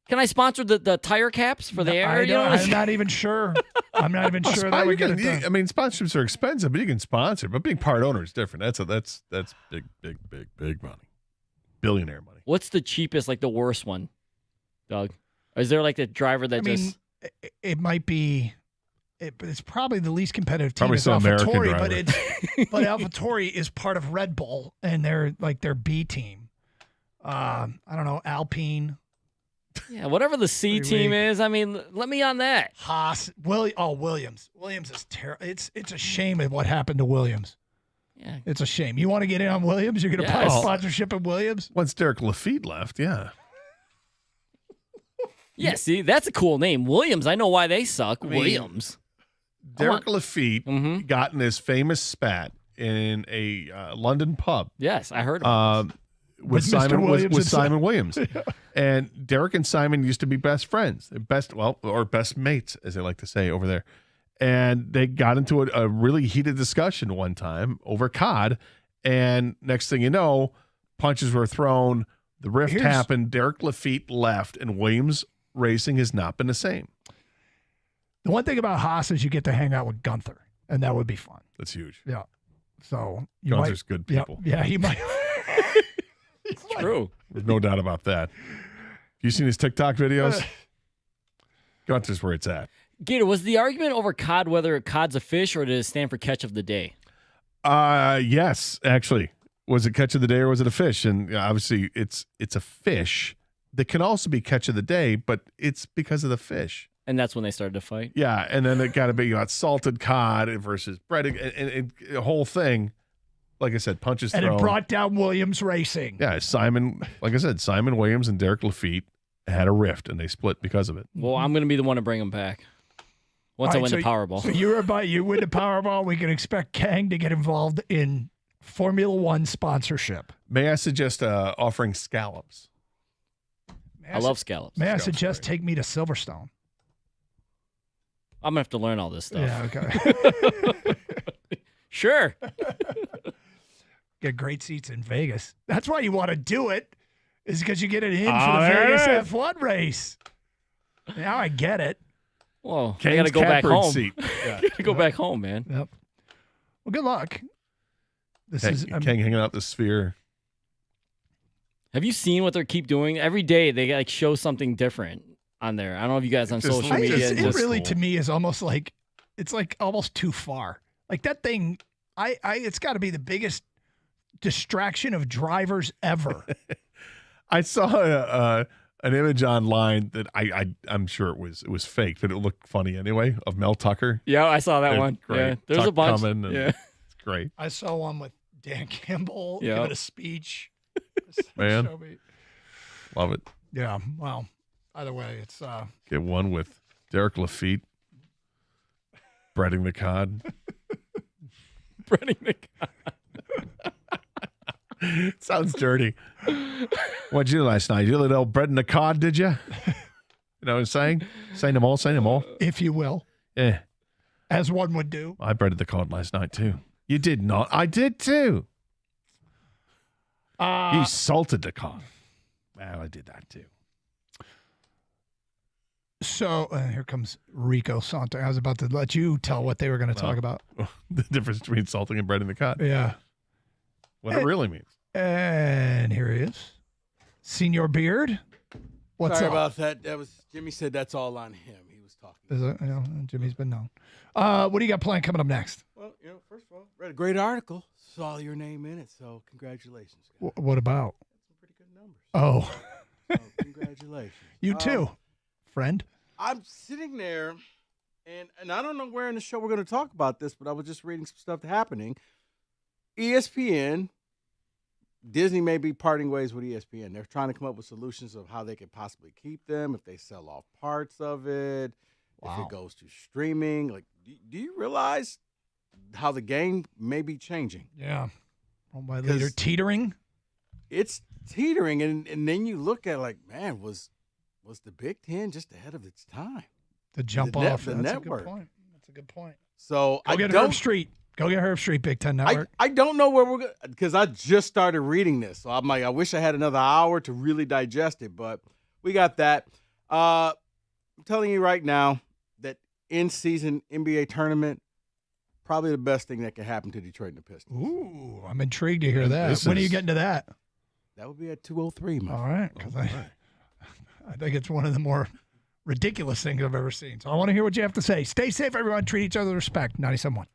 Can I sponsor the tire caps for the air? I'm not even sure. I'm not even sure that would get it done. I mean, sponsorships are expensive, but you can sponsor. But being part owner is different. That's big money, billionaire money. What's the cheapest, like the worst one, Doug? Is there like the driver that just? It might be. It's probably the least competitive team. Probably is some American AlphaTauri, driver. but AlphaTauri is part of Red Bull, and they're like their B team. I don't know, Alpine. Yeah, whatever the C team is. I mean, let me on that. Haas, Williams. Williams is terrible. It's a shame of what happened to Williams. Yeah, it's a shame. You want to get in on Williams? You're going to buy a sponsorship of Williams? Once Derek Lafitte left, yeah. Yeah, see, that's a cool name. Williams. I know why they suck. Williams. Derek Lafitte got in his famous spat in a London pub. Yes, I heard about this. With Simon Williams. And Derek and Simon used to be best friends, best mates, as they like to say over there. And they got into a really heated discussion one time over COD. And next thing you know, punches were thrown. The rift happened. Derek Lafitte left, and Williams Racing has not been the same. The one thing about Haas is you get to hang out with Gunther, and that would be fun. That's huge. Yeah. So Gunther's good people. Yeah, he might. True. There's no doubt about that. You seen his TikTok videos? Gunther's where it's at. Gator, was the argument over cod whether cod's a fish or did it stand for catch of the day? Yes, actually. Was it catch of the day or was it a fish? And obviously it's a fish that can also be catch of the day, but it's because of the fish. And that's when they started to fight? Yeah, and then it got to be salted cod versus bread, and the whole thing. Like I said, punches thrown. And it brought down Williams Racing. Yeah, Simon Williams and Derek Lafitte had a rift, and they split because of it. Well, I'm going to be the one to bring them back once I win the Powerball. So you win the Powerball, we can expect Kang to get involved in Formula One sponsorship. May I suggest offering scallops? I love scallops. May I suggest take me to Silverstone? I'm going to have to learn all this stuff. Yeah, okay. Sure. Get great seats in Vegas. That's why you want to do it, is because you get it in for the Vegas F1 race. Now I get it. Whoa, I got to go back home. Seat. Yeah. Got to go back home, man. Yep. Well, good luck. King hanging out the sphere. Have you seen what they keep doing? Every day they show something different on there. I don't know if you guys on social media. It really, to me, is almost like it's like almost too far. Like that thing, it's got to be the biggest distraction of drivers ever. I saw an image online that I'm sure it was fake, but it looked funny anyway, of Mel Tucker. Yeah, I saw that one. Great. Yeah, there's Tuck a bunch. Yeah, it's great. I saw one with Dan Campbell giving a speech. Man, love it. Yeah, well, either way, it's get one with Derek Lafitte breading the cod. Breading the cod. Sounds dirty. What'd you do last night? You did a little bread in the cod, did you? You know what I'm saying? Say them all. If you will. Yeah. As one would do. I breaded the cod last night, too. You did not. I did, too. You salted the cod. Well, I did that, too. So here comes Rico Sante. I was about to let you tell what they were going to talk about. The difference between salting and breading the cod. Yeah. What it really means. And here he is. Senior Beard. What's Sorry up? about that. That was Jimmy said that's all on him. He was talking. Is it, Jimmy's been known. What do you got planned coming up next? Well, first of all, read a great article. Saw your name in it, so congratulations. What about? Some pretty good numbers. Oh, So congratulations. you too, friend. I'm sitting there, and I don't know where in the show we're going to talk about this, but I was just reading some stuff happening. ESPN, Disney may be parting ways with ESPN. They're trying to come up with solutions of how they could possibly keep them if they sell off parts of it, if it goes to streaming. Like, do you realize how the game may be changing? Yeah. Oh, my leader teetering. It's teetering, and then you look at like, man, was the Big Ten just ahead of its time? The jump The off. the That's network. a good point. That's a good point. So Go I get don't. Herb Street. Go get Herb Street, Big Ten Network. I don't know where we're going because I just started reading this. So I'm like, I wish I had another hour to really digest it, but we got that. I'm telling you right now that in-season NBA tournament, probably the best thing that could happen to Detroit and the Pistons. Ooh, I'm intrigued to hear that. When are you getting to that? That would be at 2:03, man. All right, because I think it's one of the more ridiculous things I've ever seen. So I want to hear what you have to say. Stay safe, everyone. Treat each other with respect. 97.1.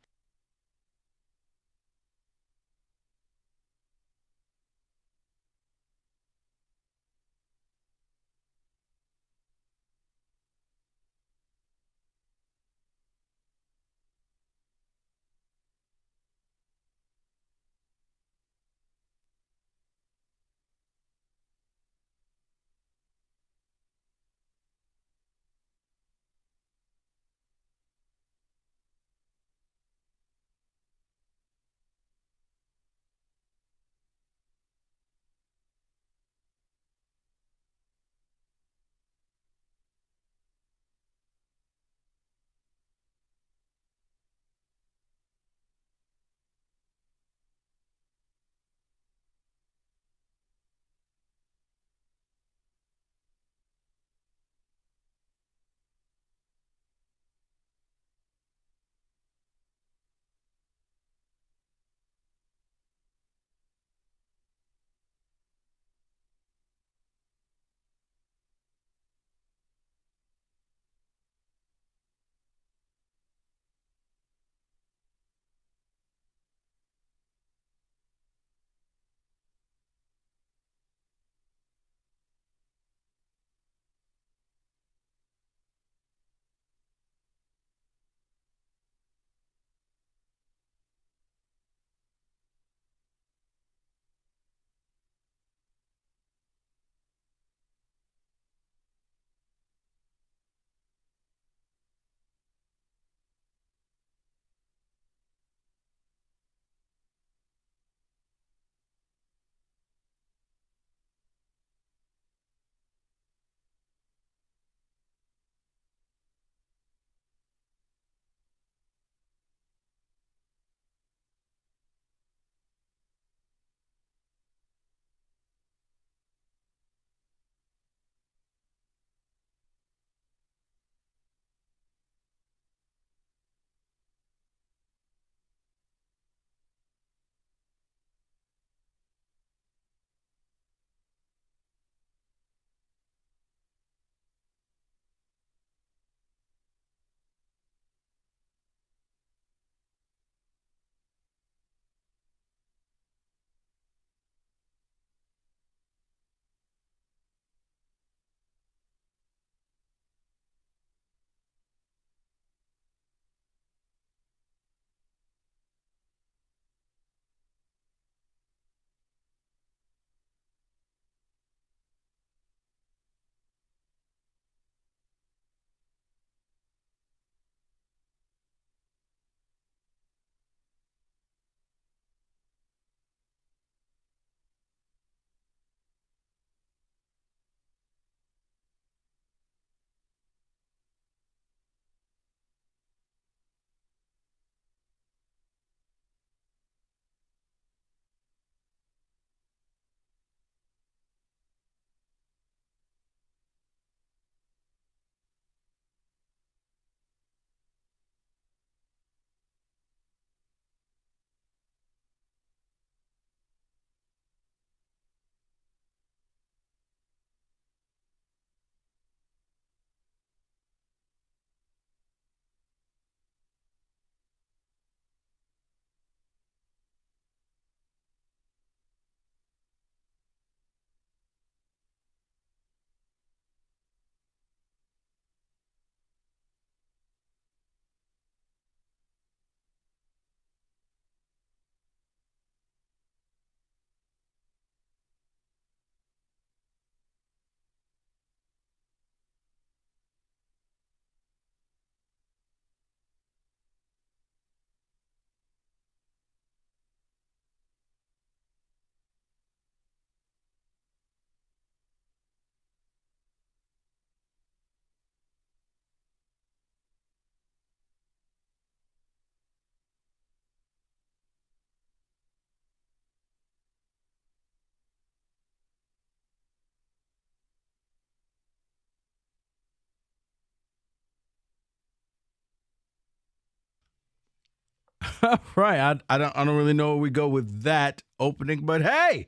All right. I don't really know where we go with that opening, but hey,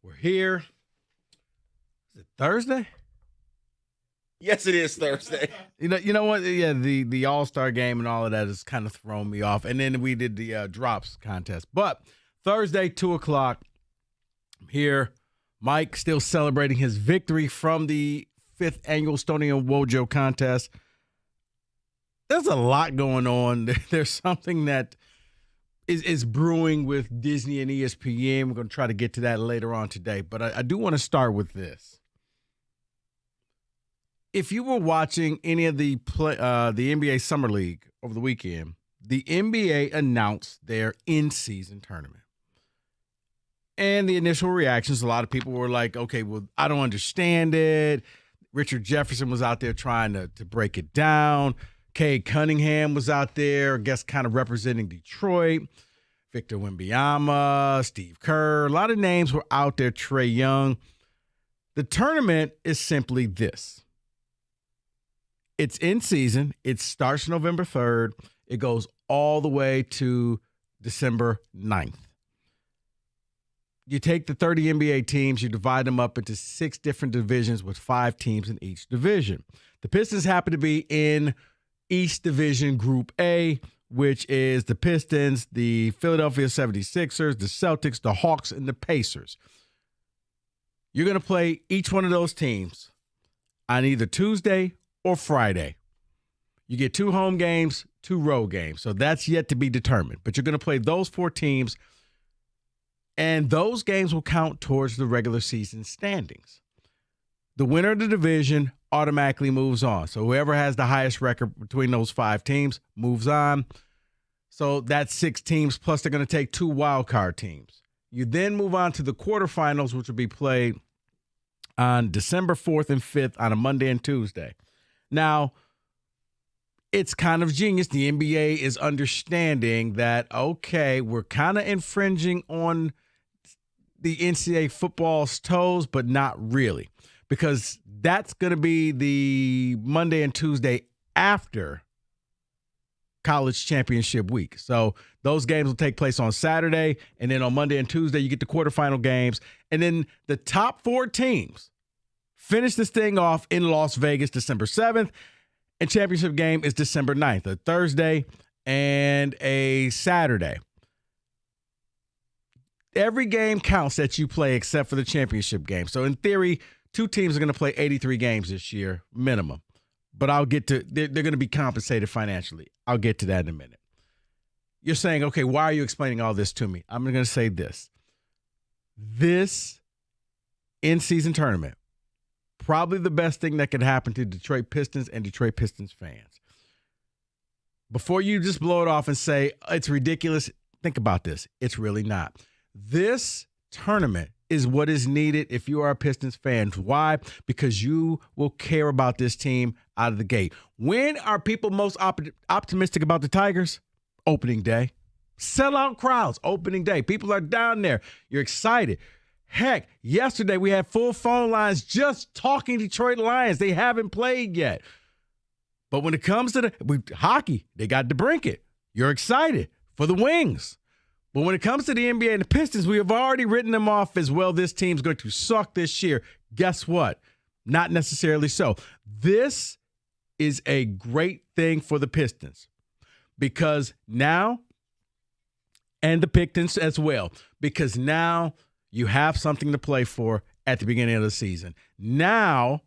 we're here. Is it Thursday? Yes, it is Thursday. You know what? Yeah, the All-Star game and all of that has kind of thrown me off. And then we did the drops contest. But Thursday, 2 o'clock, I'm here. Mike still celebrating his victory from the 5th annual Stoney and Wojo contest. There's a lot going on. There's something that is brewing with Disney and ESPN. We're going to try to get to that later on today. But I do want to start with this. If you were watching any of the NBA Summer League over the weekend, the NBA announced their in-season tournament. And the initial reactions, a lot of people were like, okay, well, I don't understand it. Richard Jefferson was out there trying to break it down. Cade Cunningham was out there, I guess, kind of representing Detroit. Victor Wembanyama, Steve Kerr, a lot of names were out there, Trae Young. The tournament is simply this. It's in season. It starts November 3rd. It goes all the way to December 9th. You take the 30 NBA teams, you divide them up into 6 different divisions with 5 teams in each division. The Pistons happen to be in East Division Group A, which is the Pistons, the Philadelphia 76ers, the Celtics, the Hawks, and the Pacers. You're going to play each one of those teams on either Tuesday or Friday. You get 2 home games, 2 road games. So that's yet to be determined. But you're going to play those 4 teams, and those games will count towards the regular season standings. The winner of the division automatically moves on. So whoever has the highest record between those 5 teams moves on. So that's 6 teams, plus they're going to take 2 wild card teams. You then move on to the quarterfinals, which will be played on December 4th and 5th on a Monday and Tuesday. Now, it's kind of genius. The NBA is understanding that, okay, we're kind of infringing on the NCAA football's toes, but not really, because that's going to be the Monday and Tuesday after college championship week. So those games will take place on Saturday, and then on Monday and Tuesday, you get the quarterfinal games. And then the top 4 teams finish this thing off in Las Vegas December 7th, and championship game is December 9th, a Thursday and a Saturday. Every game counts that you play except for the championship game. So in theory, 2 teams are going to play 83 games this year, minimum. But I'll get to, they're going to be compensated financially. I'll get to that in a minute. You're saying, okay, why are you explaining all this to me? I'm going to say this. This in-season tournament, probably the best thing that could happen to Detroit Pistons and Detroit Pistons fans. Before you just blow it off and say, it's ridiculous, think about this. It's really not. This tournament is what is needed if you are a Pistons fan. Why? Because you will care about this team out of the gate. When are people most optimistic about the Tigers? Opening day. Sellout crowds, opening day. People are down there. You're excited. Heck, yesterday we had full phone lines just talking Detroit Lions. They haven't played yet. But when it comes to hockey, they got DeBrincat. You're excited for the Wings. But when it comes to the NBA and the Pistons, we have already written them off as, well, this team's going to suck this year. Guess what? Not necessarily so. This is a great thing for the Pistons because now, and the Pistons as well, because now you have something to play for at the beginning of the season. Now,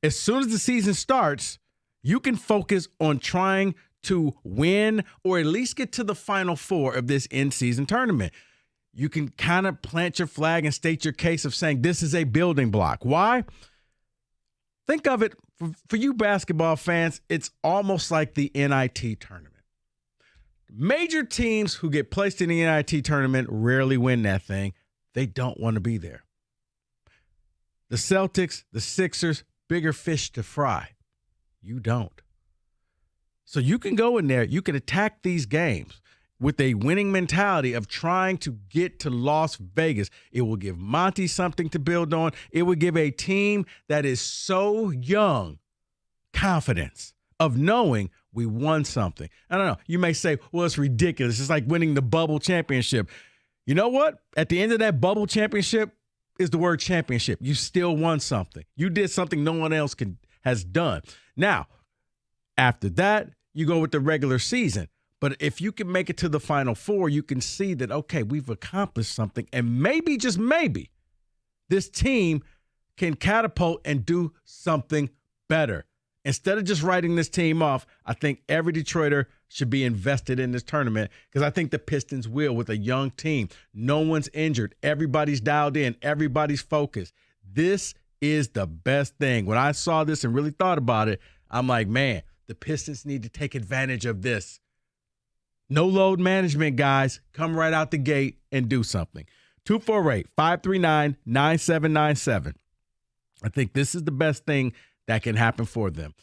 as soon as the season starts, you can focus on trying to win or at least get to the Final Four of this in-season tournament. You can kind of plant your flag and state your case of saying this is a building block. Why? Think of it, for you basketball fans, it's almost like the NIT tournament. Major teams who get placed in the NIT tournament rarely win that thing. They don't want to be there. The Celtics, the Sixers, bigger fish to fry. You don't. So you can go in there, you can attack these games with a winning mentality of trying to get to Las Vegas. It will give Monty something to build on. It will give a team that is so young confidence of knowing we won something. I don't know. You may say, well, it's ridiculous. It's like winning the bubble championship. You know what? At the end of that bubble championship is the word championship. You still won something. You did something no one else has done. Now, after that, you go with the regular season. But if you can make it to the Final Four, you can see that, okay, we've accomplished something. And maybe, just maybe, this team can catapult and do something better. Instead of just writing this team off, I think every Detroiter should be invested in this tournament because I think the Pistons will with a young team. No one's injured. Everybody's dialed in. Everybody's focused. This is the best thing. When I saw this and really thought about it, I'm like, man, the Pistons need to take advantage of this. No load management, guys. Come right out the gate and do something. 248-539-9797. I think this is the best thing that can happen for them.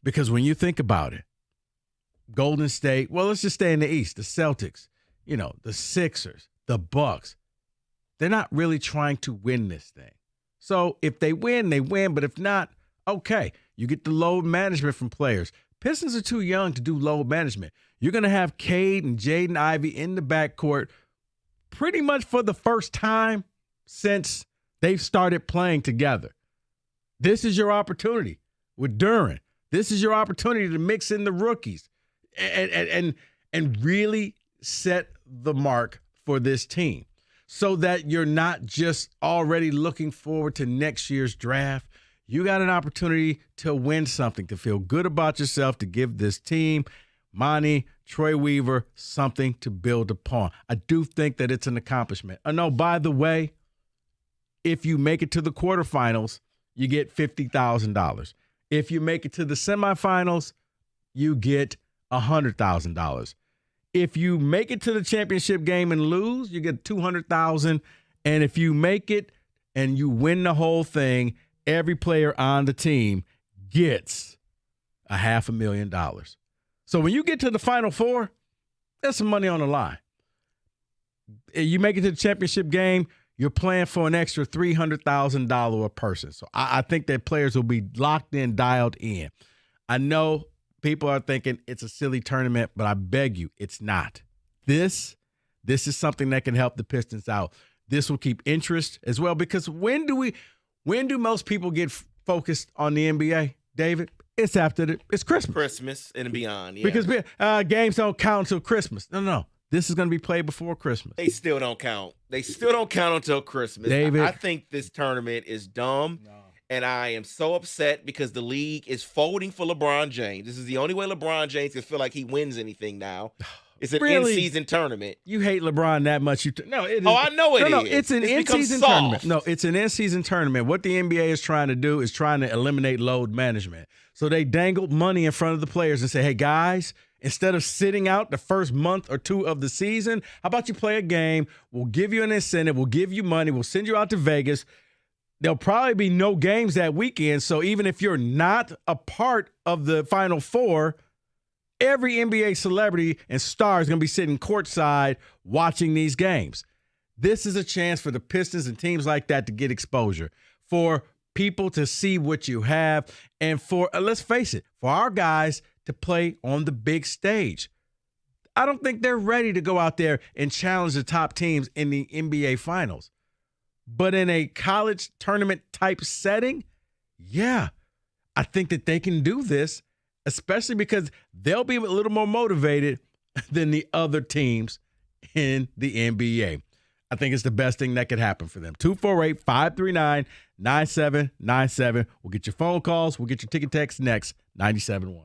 Because when you think about it, Golden State, well, let's just stay in the East. The Celtics, the Sixers, the Bucks, they're not really trying to win this thing. So if they win, they win. But if not, okay, you get the load management from players. Pistons are too young to do load management. You're going to have Cade and Jaden Ivey in the backcourt pretty much for the first time since they've started playing together. This is your opportunity with Duren. This is your opportunity to mix in the rookies and really set the mark for this team so that you're not just already looking forward to next year's draft. You got an opportunity to win something, to feel good about yourself, to give this team, Monty, Troy Weaver, something to build upon. I do think that it's an accomplishment. Oh, no, by the way, if you make it to the quarterfinals, you get $50,000. If you make it to the semifinals, you get $100,000. If you make it to the championship game and lose, you get $200,000. And if you make it and you win the whole thing, every player on the team gets $500,000. So when you get to the Final Four, there's some money on the line. You make it to the championship game, you're playing for an extra $300,000 a person. So I think that players will be locked in, dialed in. I know people are thinking it's a silly tournament, but I beg you, it's not. This is something that can help the Pistons out. This will keep interest as well because when do most people get focused on the NBA, David? It's after it's Christmas. Christmas and beyond, yeah. Because games don't count until Christmas. No. This is going to be played before Christmas. They still don't count. They still don't count until Christmas. David. I think this tournament is dumb, and I am so upset because the league is folding for LeBron James. This is the only way LeBron James can feel like he wins anything now. It's an in-season tournament. You hate LeBron that much? No, it is. Oh, I know it is. No, it's an in-season tournament. No, it's an in-season tournament. What the NBA is trying to do is trying to eliminate load management. So they dangled money in front of the players and say, hey, guys, instead of sitting out the first month or two of the season, how about you play a game? We'll give you an incentive. We'll give you money. We'll send you out to Vegas. There'll probably be no games that weekend. So even if you're not a part of the Final Four, every NBA celebrity and star is going to be sitting courtside watching these games. This is a chance for the Pistons and teams like that to get exposure, for people to see what you have, and for, let's face it, for our guys to play on the big stage. I don't think they're ready to go out there and challenge the top teams in the NBA Finals. But in a college tournament type setting, yeah, I think that they can do this, especially because they'll be a little more motivated than the other teams in the NBA. I think it's the best thing that could happen for them. 248-539-9797. We'll get your phone calls. We'll get your ticket text next. 97.1.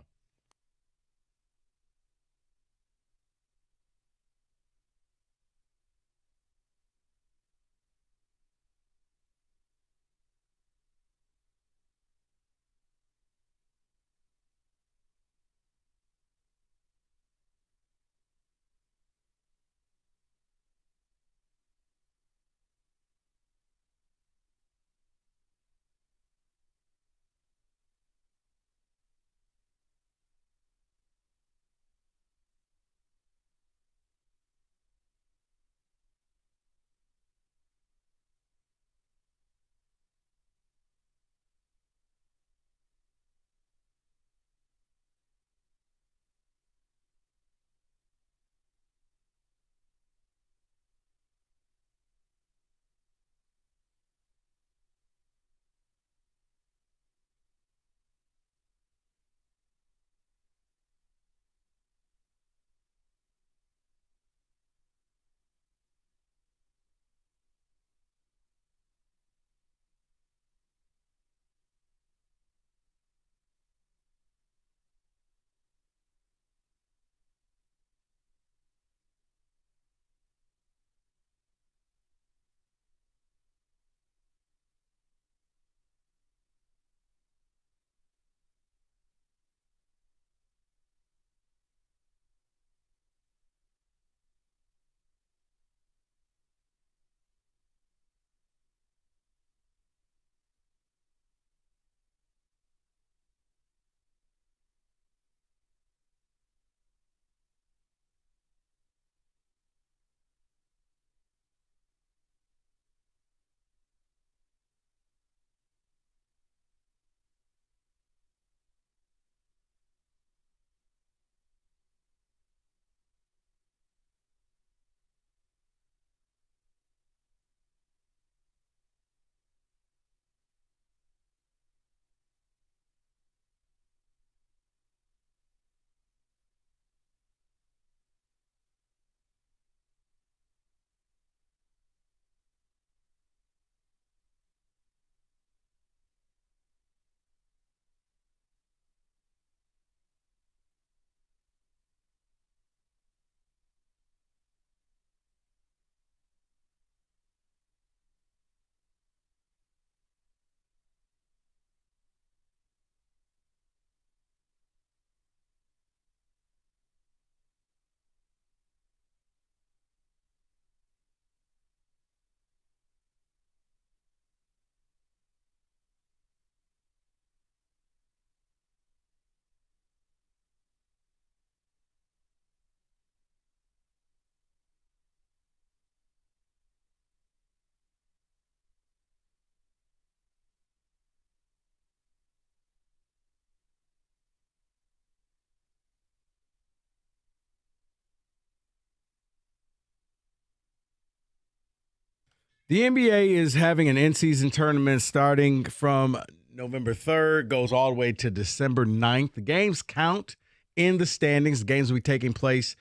The NBA is having an in-season tournament starting from November 3rd, goes all the way to December 9th. The games count in the standings. The games will be taking place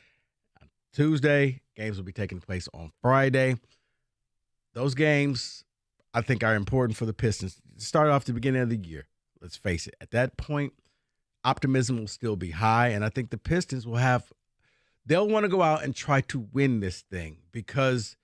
on Tuesday. Games will be taking place on Friday. Those games, I think, are important for the Pistons. Start off the beginning of the year. Let's face it. At that point, optimism will still be high, and I think the Pistons they'll want to go out and try to win this thing because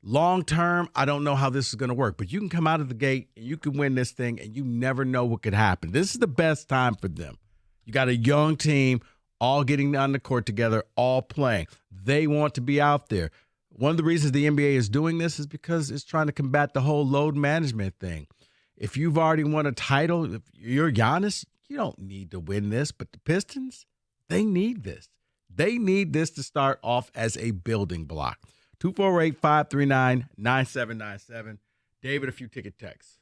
long term, I don't know how this is going to work, but you can come out of the gate and you can win this thing, and you never know what could happen. This is the best time for them. You got a young team all getting on the court together, all playing. They want to be out there. One of the reasons the NBA is doing this is because it's trying to combat the whole load management thing. If you've already won a title, if you're Giannis, you don't need to win this, but the Pistons, they need this. They need this to start off as a building block. 248-539-9797. David, a few ticket texts.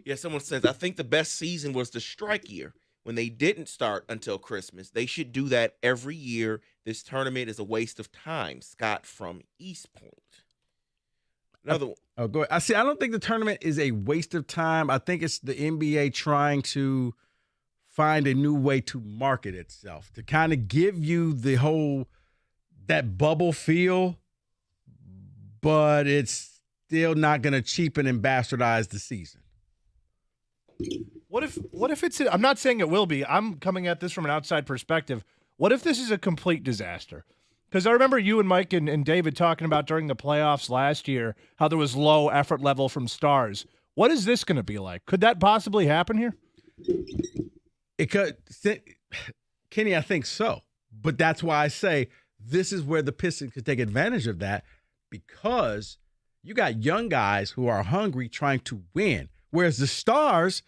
Yeah, someone says, I think the best season was the strike year when they didn't start until Christmas. They should do that every year. This tournament is a waste of time. Scott from East Point. Another one. Oh, go ahead. I don't think the tournament is a waste of time. I think it's the NBA trying to find a new way to market itself, to kind of give you that bubble feel, but it's still not going to cheapen and bastardize the season. What if it's I'm not saying it will be. I'm coming at this from an outside perspective. What if this is a complete disaster? Because I remember you and Mike and David talking about during the playoffs last year how there was low effort level from stars. What is this going to be like? Could that possibly happen here? It could, Kenny, I think so. But that's why I say this is where the Pistons could take advantage of that, because you got young guys who are hungry trying to win. Whereas the stars,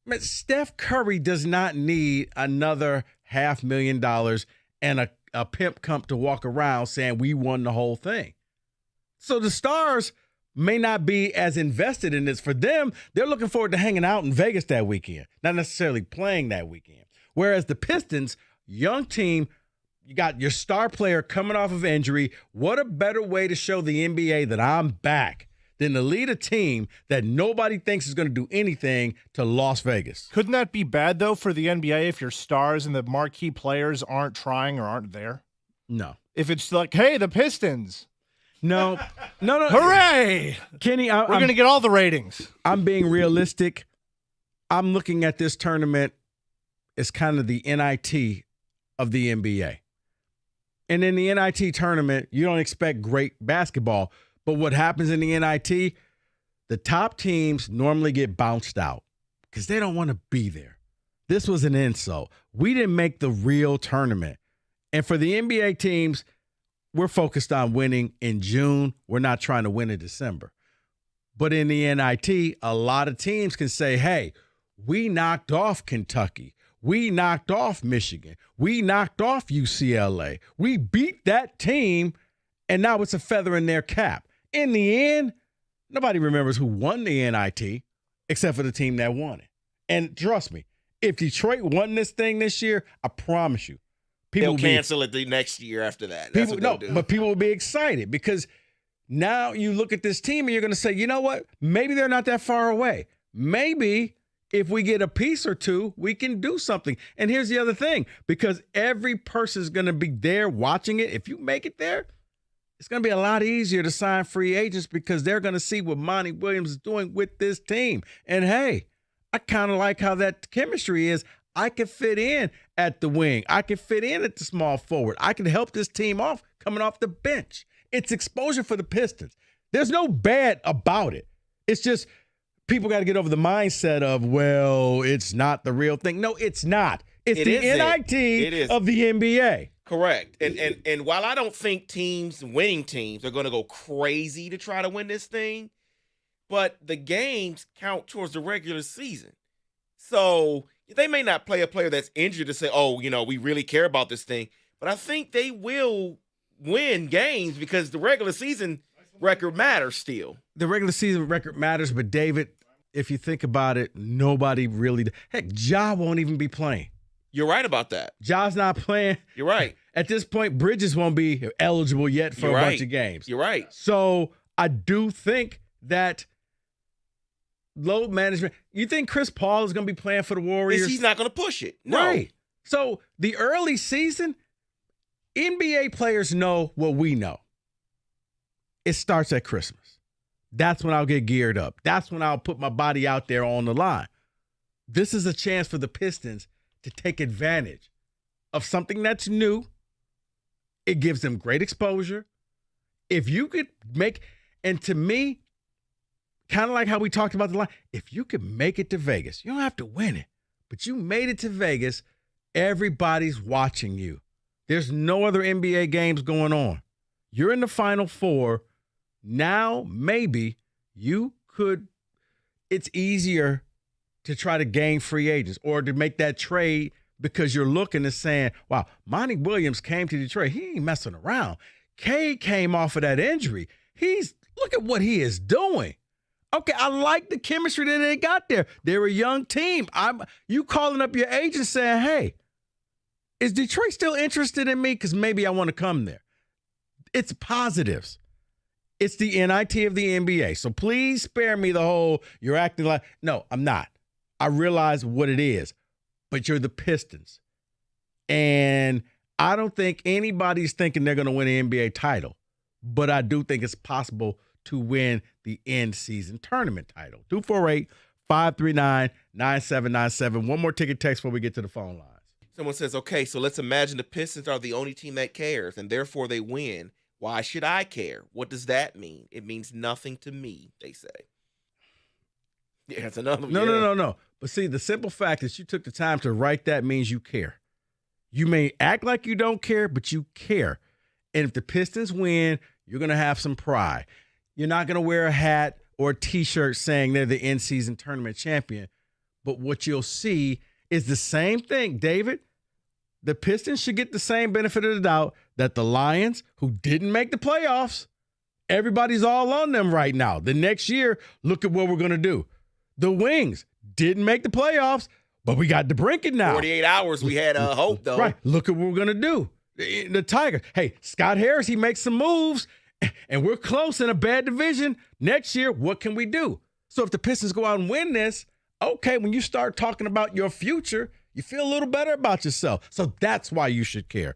man, Steph Curry does not need another $500,000 and a pimp comp to walk around saying we won the whole thing. So the stars may not be as invested in this. For them, they're looking forward to hanging out in Vegas that weekend, not necessarily playing that weekend. Whereas the Pistons, young team, you got your star player coming off of injury. What a better way to show the NBA that I'm back than to lead a team that nobody thinks is going to do anything to Las Vegas. Couldn't that be bad, though, for the NBA if your stars and the marquee players aren't trying or aren't there? No. If it's like, hey, the Pistons. No. Hooray! Kenny, we're going to get all the ratings. I'm being realistic. I'm looking at this tournament as kind of the NIT of the NBA. And in the NIT tournament, you don't expect great basketball. But what happens in the NIT, the top teams normally get bounced out because they don't want to be there. This was an insult. We didn't make the real tournament. And for the NBA teams, we're focused on winning in June. We're not trying to win in December. But in the NIT, a lot of teams can say, hey, we knocked off Kentucky. We knocked off Michigan. We knocked off UCLA. We beat that team, and now it's a feather in their cap. In the end, nobody remembers who won the NIT except for the team that won it. And trust me, if Detroit won this thing this year, I promise you, they'll cancel it the next year after that. That's what they'll do. But people will be excited because now you look at this team and you're going to say, you know what? Maybe they're not that far away. Maybe if we get a piece or two, we can do something. And here's the other thing, because every person's going to be there watching it. If you make it there, it's going to be a lot easier to sign free agents because they're going to see what Monty Williams is doing with this team. And hey, I kind of like how that chemistry is. I can fit in at the wing. I can fit in at the small forward. I can help this team off coming off the bench. It's exposure for the Pistons. There's no bad about it. It's just people got to get over the mindset of, well, it's not the real thing. No, it's not. It's the NIT of the NBA. Correct. And while I don't think winning teams are going to go crazy to try to win this thing, but the games count towards the regular season. So they may not play a player that's injured to say, oh, we really care about this thing. But I think they will win games because the regular season record matters still. The regular season record matters, but David, if you think about it, nobody really – heck, Ja won't even be playing. You're right about that. Ja's not playing. You're right. At this point, Bridges won't be eligible yet for a bunch of games. You're right. So I do think that load management. You think Chris Paul is going to be playing for the Warriors? He's not going to push it. No. Right. So the early season, NBA players know what we know. It starts at Christmas. That's when I'll get geared up. That's when I'll put my body out there on the line. This is a chance for the Pistons to take advantage of something that's new. It gives them great exposure. If you could make, and to me, kind of like how we talked about the line, if you could make it to Vegas, you don't have to win it, but you made it to Vegas, everybody's watching you. There's no other NBA games going on. You're in the Final Four. Now, maybe you could, it's easier to try to gain free agents or to make that trade because you're looking and saying, wow, Monty Williams came to Detroit. He ain't messing around. Cade came off of that injury. Look at what he is doing. Okay, I like the chemistry that they got there. They're a young team. You calling up your agent saying, hey, is Detroit still interested in me? Because maybe I want to come there. It's positives. It's the NIT of the NBA. So please spare me the whole, you're acting like, no, I'm not. I realize what it is, but you're the Pistons. And I don't think anybody's thinking they're going to win an NBA title, but I do think it's possible to win the in-season tournament title. 248-539-9797. One more ticket text before we get to the phone lines. Someone says, okay, so let's imagine the Pistons are the only team that cares, and therefore they win. Why should I care? What does that mean? It means nothing to me, they say. Yeah, it's another one. No. But see, the simple fact that you took the time to write that means you care. You may act like you don't care, but you care. And if the Pistons win, you're going to have some pride. You're not going to wear a hat or a T-shirt saying they're the in-season tournament champion. But what you'll see is the same thing, David. The Pistons should get the same benefit of the doubt that the Lions, who didn't make the playoffs, everybody's all on them right now. The next year, look at what we're going to do. The Wings didn't make the playoffs, but we got DeBrincat now. 48 hours, we had hope, though. Right. Look at what we're going to do. The Tigers. Hey, Scott Harris, he makes some moves, and we're close in a bad division. Next year, what can we do? So if the Pistons go out and win this, okay, when you start talking about your future, you feel a little better about yourself. So that's why you should care.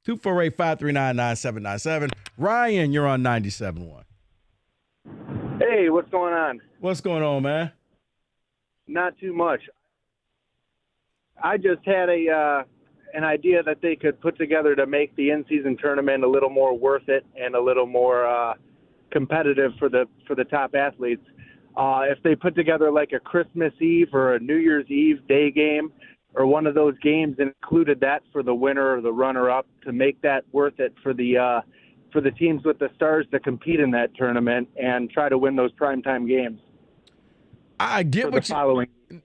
248-539-9797. Ryan, you're on 97.1. Hey, what's going on? What's going on, man? Not too much. I just had an idea that they could put together to make the in-season tournament a little more worth it and a little more competitive for the top athletes. If they put together like a Christmas Eve or a New Year's Eve day game or one of those games and included that for the winner or the runner-up to make that worth it for the teams with the stars to compete in that tournament and try to win those primetime games. I get what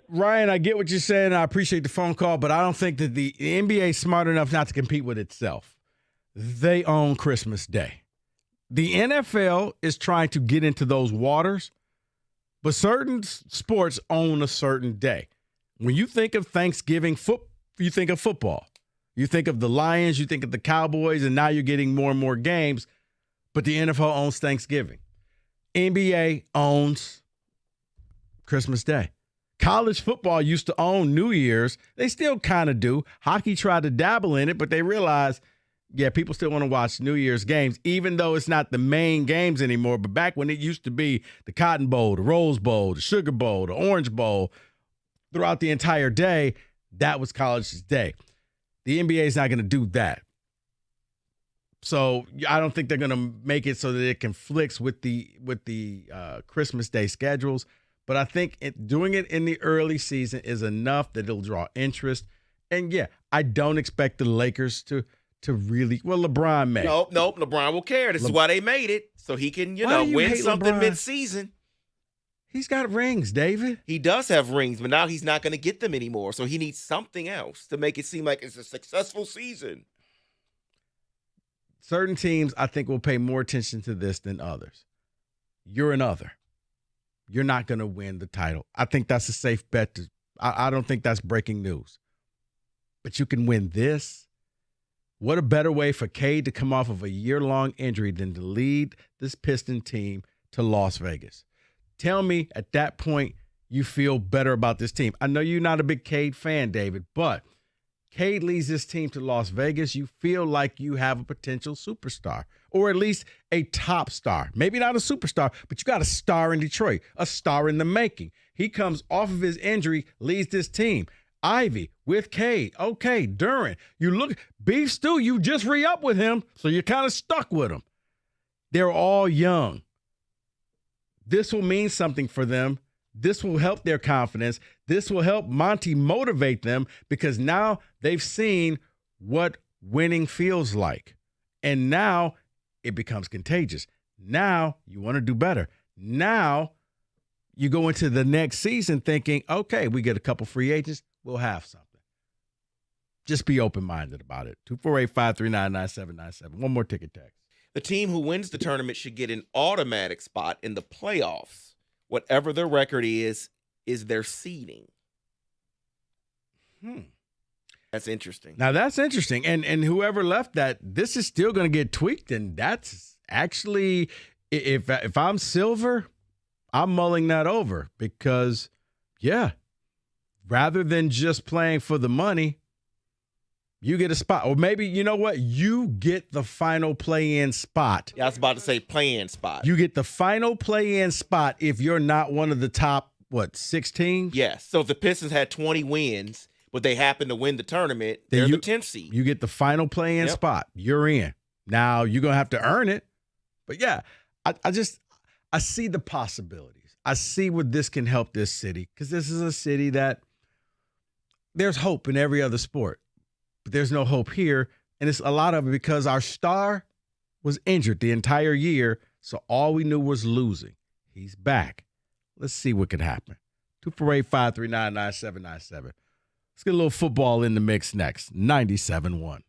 Ryan, I get what you're saying. I appreciate the phone call, but I don't think that the NBA is smart enough not to compete with itself. They own Christmas Day. The NFL is trying to get into those waters, but certain sports own a certain day. When you think of Thanksgiving, you think of football. You think of the Lions, you think of the Cowboys, and now you're getting more and more games, but the NFL owns Thanksgiving. NBA owns Christmas Day. College football used to own New Year's. They still kind of do. Hockey tried to dabble in it, but they realized, yeah, people still want to watch New Year's games, even though it's not the main games anymore. But back when it used to be the Cotton Bowl, the Rose Bowl, the Sugar Bowl, the Orange Bowl, throughout the entire day, that was college's day. The NBA is not going to do that. So I don't think they're going to make it so that it conflicts with the Christmas Day schedules. But I think doing it in the early season is enough that it'll draw interest. And, yeah, I don't expect the Lakers to really – well, LeBron may. Nope. LeBron will care. This is why they made it, so he can, win something mid-season. He's got rings, David. He does have rings, but now he's not going to get them anymore. So he needs something else to make it seem like it's a successful season. Certain teams, I think, will pay more attention to this than others. You're another. You're not going to win the title. I think that's a safe bet. I don't think that's breaking news. But you can win this. What a better way for Cade to come off of a year-long injury than to lead this Piston team to Las Vegas. Tell me at that point you feel better about this team. I know you're not a big Cade fan, David, but Cade leads this team to Las Vegas. You feel like you have a potential superstar, or at least a top star. Maybe not a superstar, but you got a star in Detroit, a star in the making. He comes off of his injury, leads this team. Ivy with Cade. Okay, Duren. You look, Beef Stew, you just re-up with him, so you're kind of stuck with him. They're all young. This will mean something for them. This will help their confidence. This will help Monty motivate them because now they've seen what winning feels like. And now it becomes contagious. Now you want to do better. Now you go into the next season thinking, okay, we get a couple free agents, we'll have something. Just be open-minded about it. 248-539-9797. One more ticket text. The team who wins the tournament should get an automatic spot in the playoffs. Whatever their record is their seeding. That's interesting. Now that's interesting. And whoever left that, this is still going to get tweaked. And that's actually, if I'm Silver, I'm mulling that over because, yeah, rather than just playing for the money, you get a spot. Or maybe, you know what? You get the final play-in spot. Yeah, I was about to say play-in spot. You get the final play-in spot if you're not one of the top, 16? Yes. So if the Pistons had 20 wins, but they happen to win the tournament, they're the 10th seed. You get the final play-in spot. You're in. Now, you're going to have to earn it. But, yeah, I see the possibilities. I see where this can help this city because this is a city that there's hope in every other sport. But there's no hope here, and it's a lot of it because our star was injured the entire year, so all we knew was losing. He's back. Let's see what can happen. 248-539-9797. Let's get a little football in the mix next. 97.1.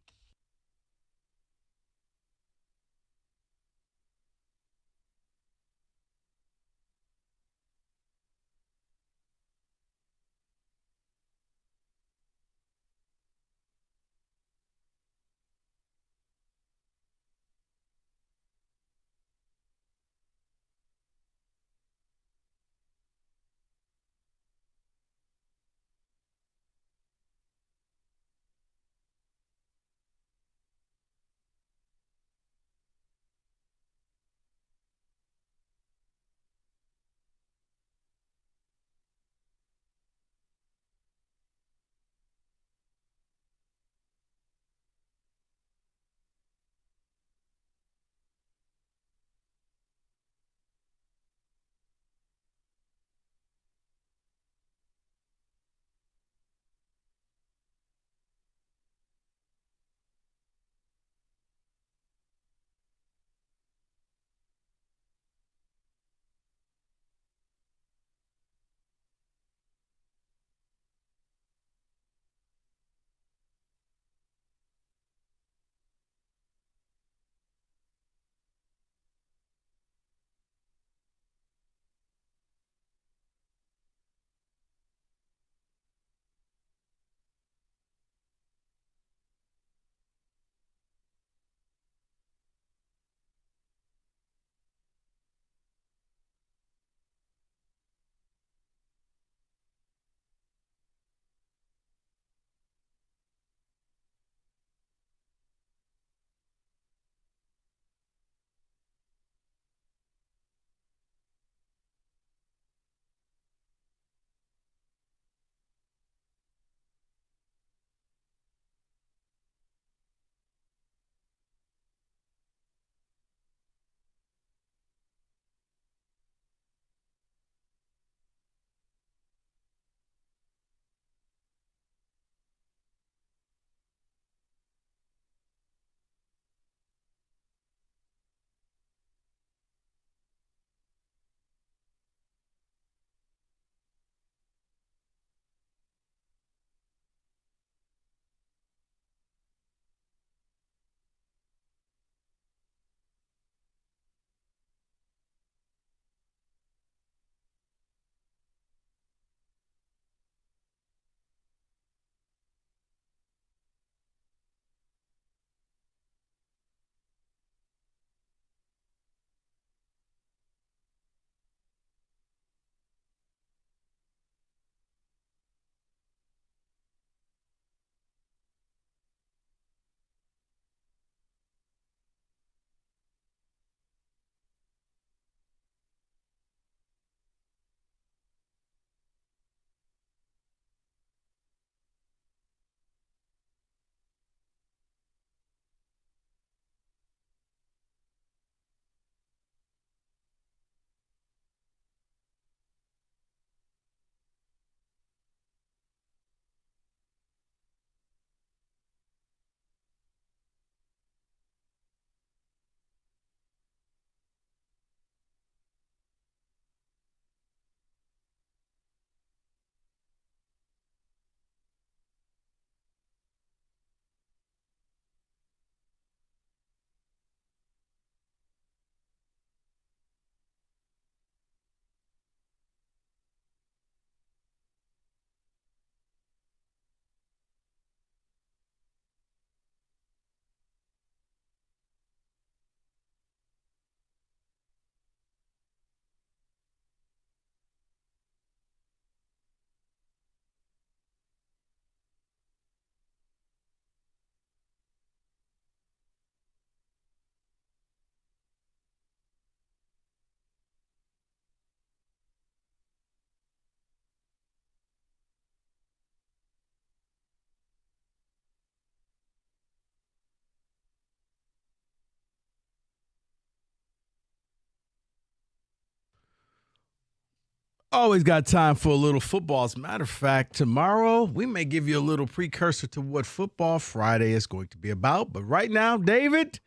Always got time for a little football. As a matter of fact, tomorrow we may give you a little precursor to what Football Friday is going to be about. But right now, David,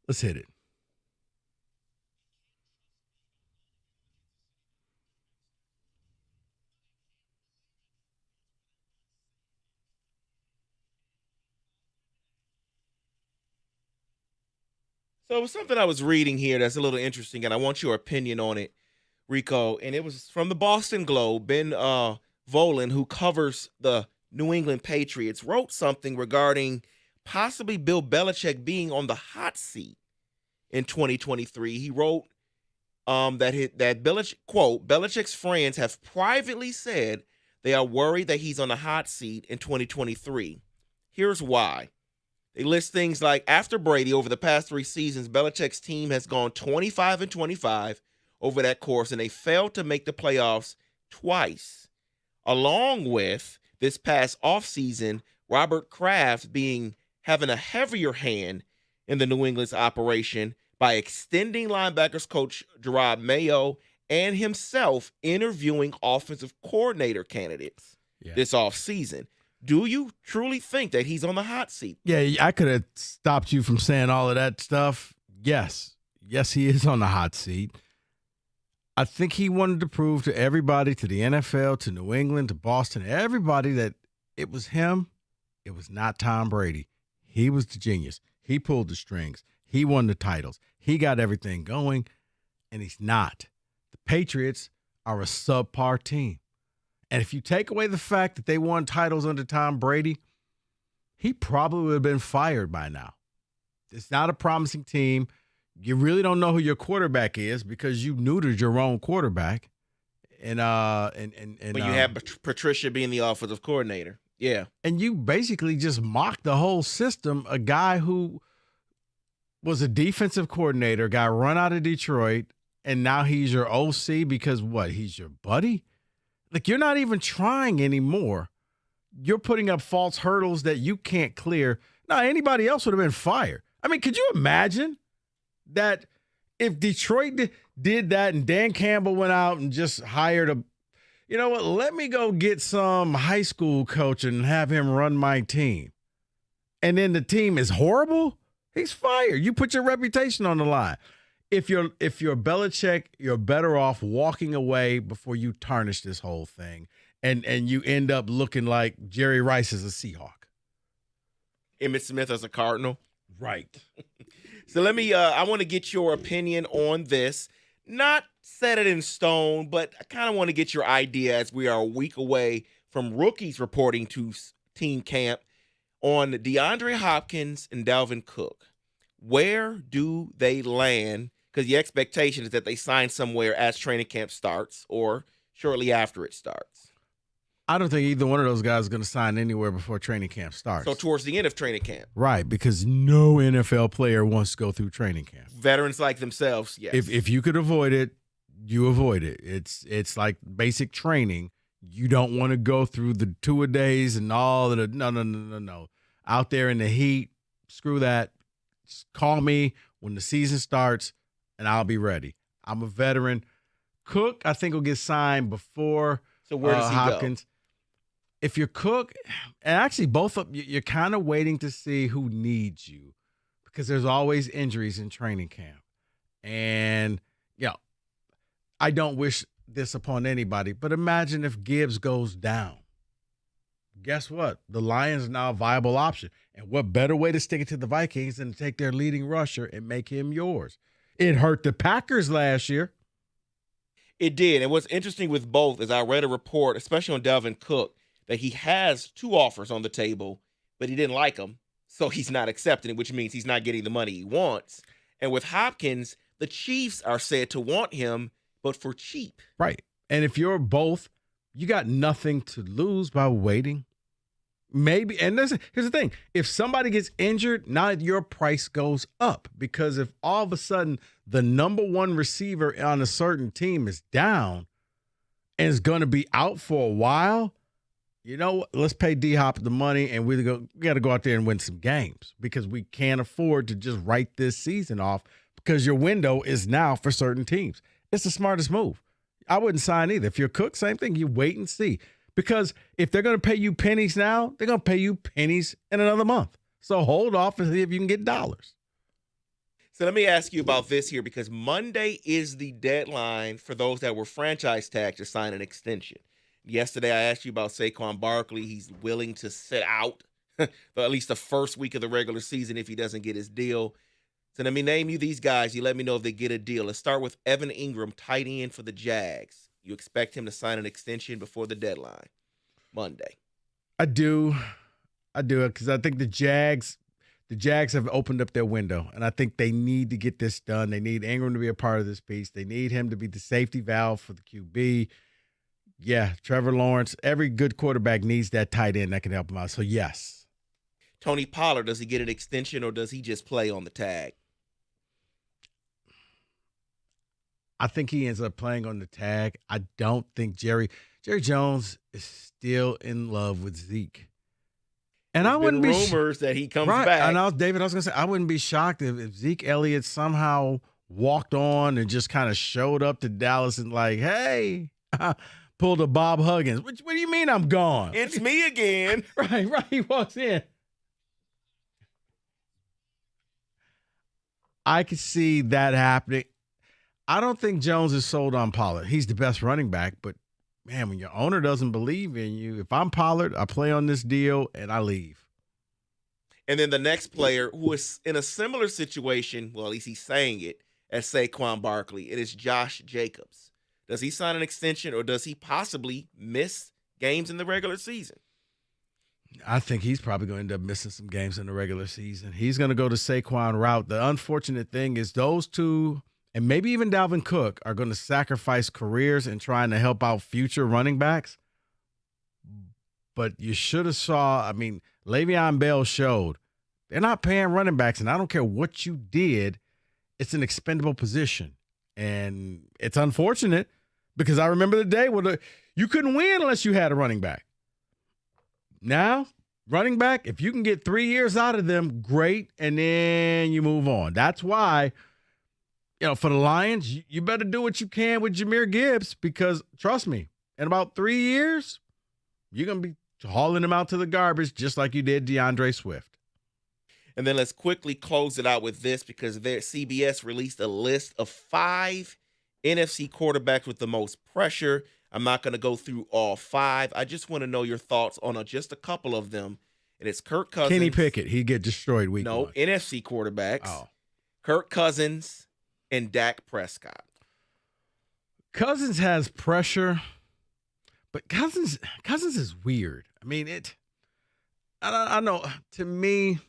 let's hit it. So it was something I was reading here that's a little interesting, and I want your opinion on it, Rico. And it was from the Boston Globe. Ben Volen, who covers the New England Patriots, wrote something regarding possibly Bill Belichick being on the hot seat in 2023. He wrote that Belichick, quote, Belichick's friends have privately said they are worried that he's on the hot seat in 2023. Here's why. They list things like, after Brady, over the past 3 seasons, Belichick's team has gone 25-25 over that course, and they failed to make the playoffs twice. Along with this past offseason, Robert Kraft having a heavier hand in the New England's operation by extending linebackers coach Gerard Mayo and himself interviewing offensive coordinator candidates this offseason. Do you truly think that he's on the hot seat? Yeah, I could have stopped you from saying all of that stuff. Yes, he is on the hot seat. I think he wanted to prove to everybody, to the NFL, to New England, to Boston, everybody that it was him. It was not Tom Brady. He was the genius. He pulled the strings. He won the titles. He got everything going, and he's not. The Patriots are a subpar team. And if you take away the fact that they won titles under Tom Brady, he probably would have been fired by now. It's not a promising team. You really don't know who your quarterback is because you neutered your own quarterback. And when you have Patricia being the offensive coordinator. Yeah. And you basically just mocked the whole system. A guy who was a defensive coordinator, got run out of Detroit, and now he's your OC because what? He's your buddy? Like, you're not even trying anymore. You're putting up false hurdles that you can't clear. Now, anybody else would have been fired. I mean, could you imagine that if Detroit did that and Dan Campbell went out and just hired you know what, let me go get some high school coach and have him run my team. And then the team is horrible? He's fired. You put your reputation on the line. If you're Belichick, you're better off walking away before you tarnish this whole thing, and you end up looking like Jerry Rice as a Seahawk, Emmitt Smith as a Cardinal. Right. So let me. I want to get your opinion on this. Not set it in stone, but I kind of want to get your idea as we are a week away from rookies reporting to team camp on DeAndre Hopkins and Dalvin Cook. Where do they land? Because the expectation is that they sign somewhere as training camp starts or shortly after it starts. I don't think either one of those guys is going to sign anywhere before training camp starts. So towards the end of training camp. Right, because no NFL player wants to go through training camp. Veterans like themselves, yes. If you could avoid it, you avoid it. It's like basic training. You don't want to go through the two-a-days and all of the no. Out there in the heat, screw that. Just call me when the season starts, and I'll be ready. I'm a veteran. Cook, I think, will get signed before So where does he Hopkins. go? If you're Cook, and actually both of you're kind of waiting to see who needs you because there's always injuries in training camp. And, I don't wish this upon anybody, but imagine if Gibbs goes down. Guess what? The Lions are now a viable option. And what better way to stick it to the Vikings than to take their leading rusher and make him yours? It hurt the Packers last year. It did. And what's interesting with both is I read a report, especially on Dalvin Cook, that he has 2 offers on the table, but he didn't like them, so he's not accepting it, which means he's not getting the money he wants. And with Hopkins, the Chiefs are said to want him, but for cheap. Right. And if you're both, you got nothing to lose by waiting. Maybe, and here's the thing. If somebody gets injured, now your price goes up because if all of a sudden the number 1 receiver on a certain team is down and is going to be out for a while, let's pay D-Hop the money and we got to go out there and win some games because we can't afford to just write this season off because your window is now for certain teams. It's the smartest move. I wouldn't sign either. If you're Cook, same thing. You wait and see. Because if they're going to pay you pennies now, they're going to pay you pennies in another month. So hold off and see if you can get dollars. So let me ask you about this here, because Monday is the deadline for those that were franchise tagged to sign an extension. Yesterday, I asked you about Saquon Barkley. He's willing to sit out for at least the first week of the regular season if he doesn't get his deal. So let me name you these guys. You let me know if they get a deal. Let's start with Evan Ingram, tight end for the Jags. You expect him to sign an extension before the deadline, Monday. I do, because I think the Jags have opened up their window, and I think they need to get this done. They need Ingram to be a part of this piece. They need him to be the safety valve for the QB. Yeah, Trevor Lawrence, every good quarterback needs that tight end that can help him out. So, yes. Tony Pollard, does he get an extension or does he just play on the tag? I think he ends up playing on the tag. I don't think Jerry Jones is still in love with Zeke. And There's I wouldn't been be rumors that he comes right. back. And David, I was going to say, I wouldn't be shocked if Zeke Elliott somehow walked on and just kind of showed up to Dallas and like, hey, pulled a Bob Huggins. What do you mean I'm gone? It's me again. Right. He walks in. I could see that happening. I don't think Jones is sold on Pollard. He's the best running back, but man, when your owner doesn't believe in you, if I'm Pollard, I play on this deal and I leave. And then the next player who is in a similar situation, well, at least he's saying it, as Saquon Barkley, it is Josh Jacobs. Does he sign an extension or does he possibly miss games in the regular season? I think he's probably going to end up missing some games in the regular season. He's going to go the Saquon route. The unfortunate thing is those two, and maybe even Dalvin Cook, are going to sacrifice careers in trying to help out future running backs. But you should have saw, Le'Veon Bell showed they're not paying running backs, and I don't care what you did, it's an expendable position. And it's unfortunate because I remember the day where you couldn't win unless you had a running back. Now, running back, if you can get 3 years out of them, great, and then you move on. That's why, for the Lions, you better do what you can with Jahmyr Gibbs because, trust me, in about 3 years, you're going to be hauling him out to the garbage just like you did DeAndre Swift. And then let's quickly close it out with this because CBS released a list of 5 NFC quarterbacks with the most pressure. I'm not going to go through all 5. I just want to know your thoughts on just a couple of them. And it's Kirk Cousins. Kenny Pickett. He'd get destroyed week one. NFC quarterbacks. Oh. Kirk Cousins and Dak Prescott. Cousins has pressure, but Cousins is weird. I know, to me,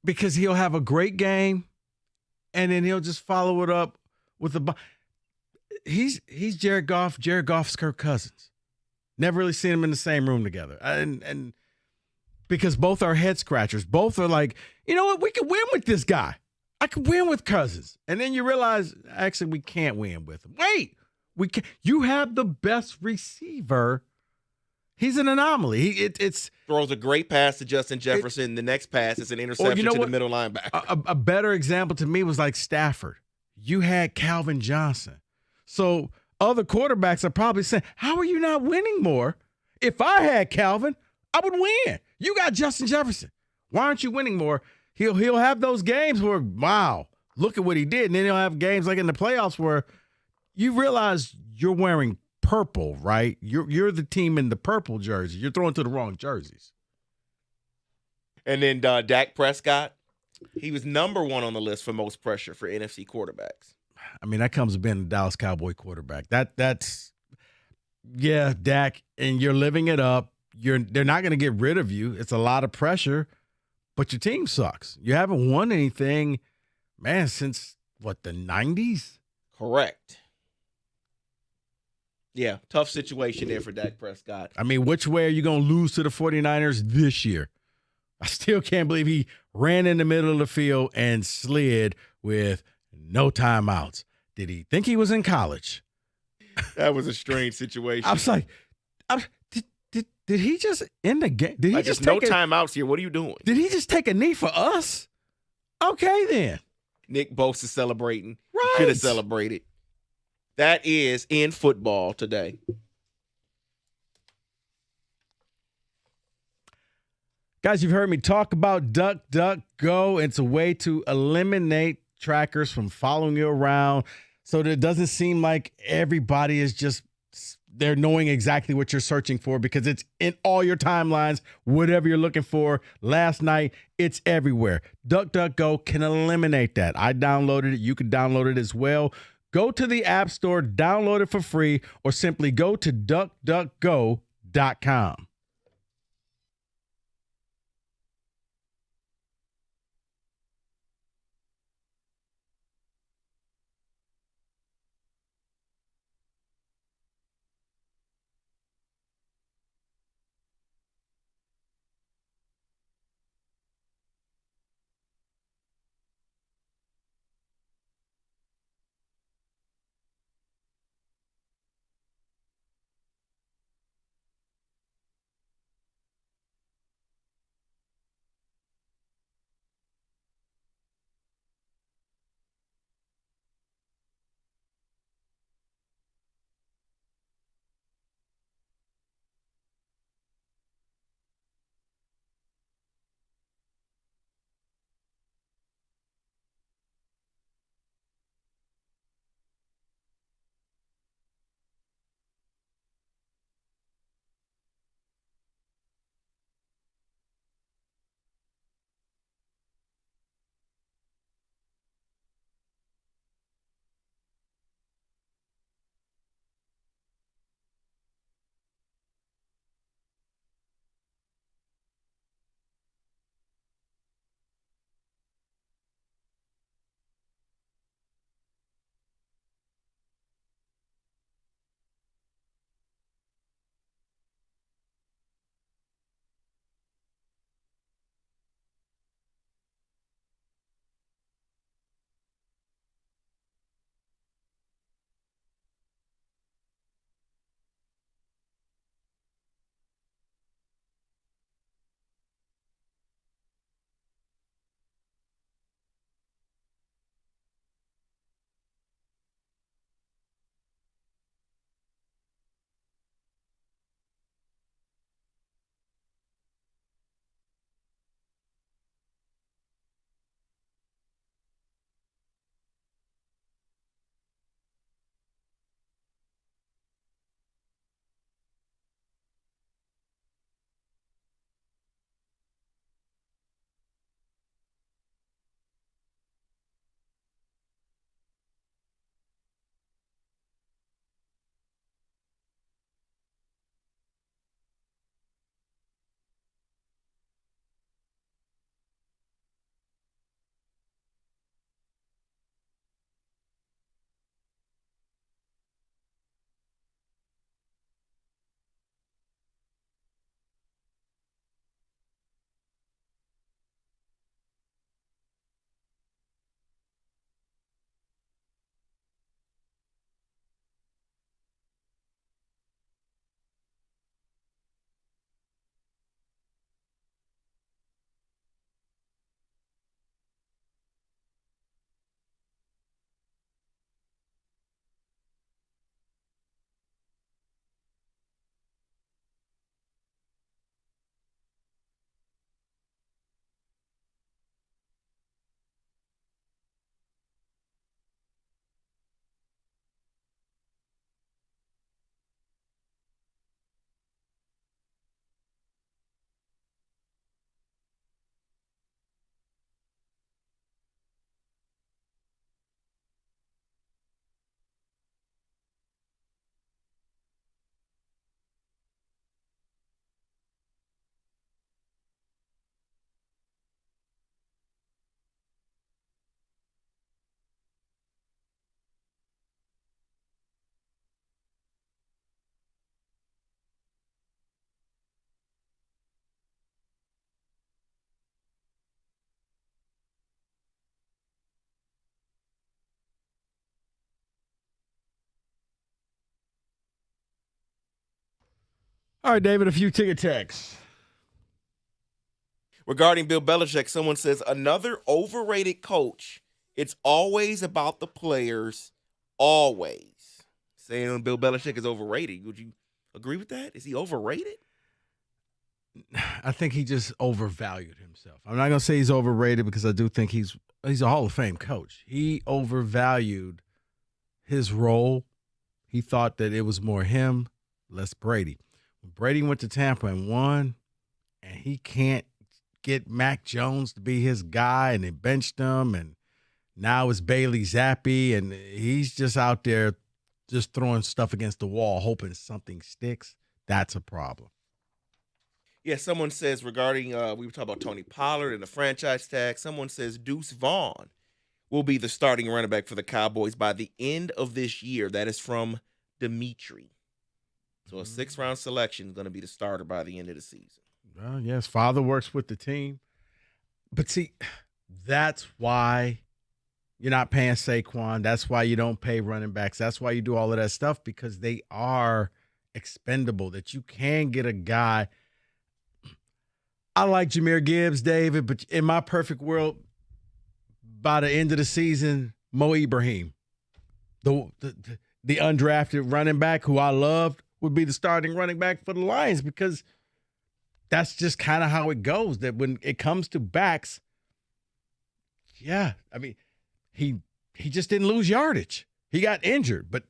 because he'll have a great game, and then he'll just follow it up with he's Jared Goff. Jared Goff's Kirk Cousins. Never really seen them in the same room together. And because both are head scratchers. Both are like, you know what? We could win with this guy. I could win with Cousins. And then you realize, actually, we can't win with him. Wait, we can. You have the best receiver. He's an anomaly. It's throws a great pass to Justin Jefferson. The next pass is an interception to the middle linebacker. A better example to me was like Stafford. You had Calvin Johnson. So other quarterbacks are probably saying, how are you not winning more? If I had Calvin, I would win. You got Justin Jefferson. Why aren't you winning more? He'll have those games where, wow, look at what he did. And then he'll have games like in the playoffs where you realize you're wearing purple, right? You're the team in the purple jersey. You're throwing to the wrong jerseys. And then Dak Prescott, he was number 1 on the list for most pressure for NFC quarterbacks. That comes with being a Dallas Cowboy quarterback. That's Dak, and you're living it up. They're not going to get rid of you. It's a lot of pressure, but your team sucks. You haven't won anything, man, since the 90s? Correct. Yeah, tough situation there for Dak Prescott. Which way are you going to lose to the 49ers this year? I still can't believe he ran in the middle of the field and slid with no timeouts. Did he think he was in college? That was a strange situation. I was like, did he just end the game? Did he just take timeouts here? What are you doing? Did he just take a knee for us? Okay, then. Nick Bosa celebrating. Right. Should have celebrated. that is in football today. Guys, you've heard me talk about DuckDuckGo. It's a way to eliminate trackers from following you around so that it doesn't seem like everybody is just they're knowing exactly what you're searching for, because it's in all your timelines, whatever you're looking for. Last night, it's everywhere. DuckDuckGo can eliminate that. I downloaded it. You can download it as well. Go to the App Store, download it for free, or simply go to duckduckgo.com. All right, David, a few ticket texts. Regarding Bill Belichick, someone says another overrated coach. It's always about the players. Always. saying Bill Belichick is overrated. Would you agree with that? Is he overrated? I think he just overvalued himself. I'm not going to say he's overrated because I do think he's a Hall of Fame coach. He overvalued his role. He thought that it was more him, less Brady. When Brady went to Tampa and won, and he can't get Mac Jones to be his guy, and they benched him, and now it's Bailey Zappi, and he's just out there just throwing stuff against the wall, hoping something sticks. That's a problem. Yeah, someone says regarding, we were talking about Tony Pollard and the franchise tag. Someone says Deuce Vaughn will be the starting running back for the Cowboys by the end of this year. That is from Dimitri. So a 6th-round selection is going to be the starter by the end of the season. Well, yes, father works with the team. But see, that's why you're not paying Saquon. That's why you don't pay running backs. That's why you do all of that stuff, because they are expendable, that you can get a guy. I like Jahmyr Gibbs, David, but in my perfect world, by the end of the season, Mo Ibrahim, the undrafted running back who I loved, would be the starting running back for the Lions, because that's just kind of how it goes, that when it comes to backs, yeah, I mean, he just didn't lose yardage. He got injured, but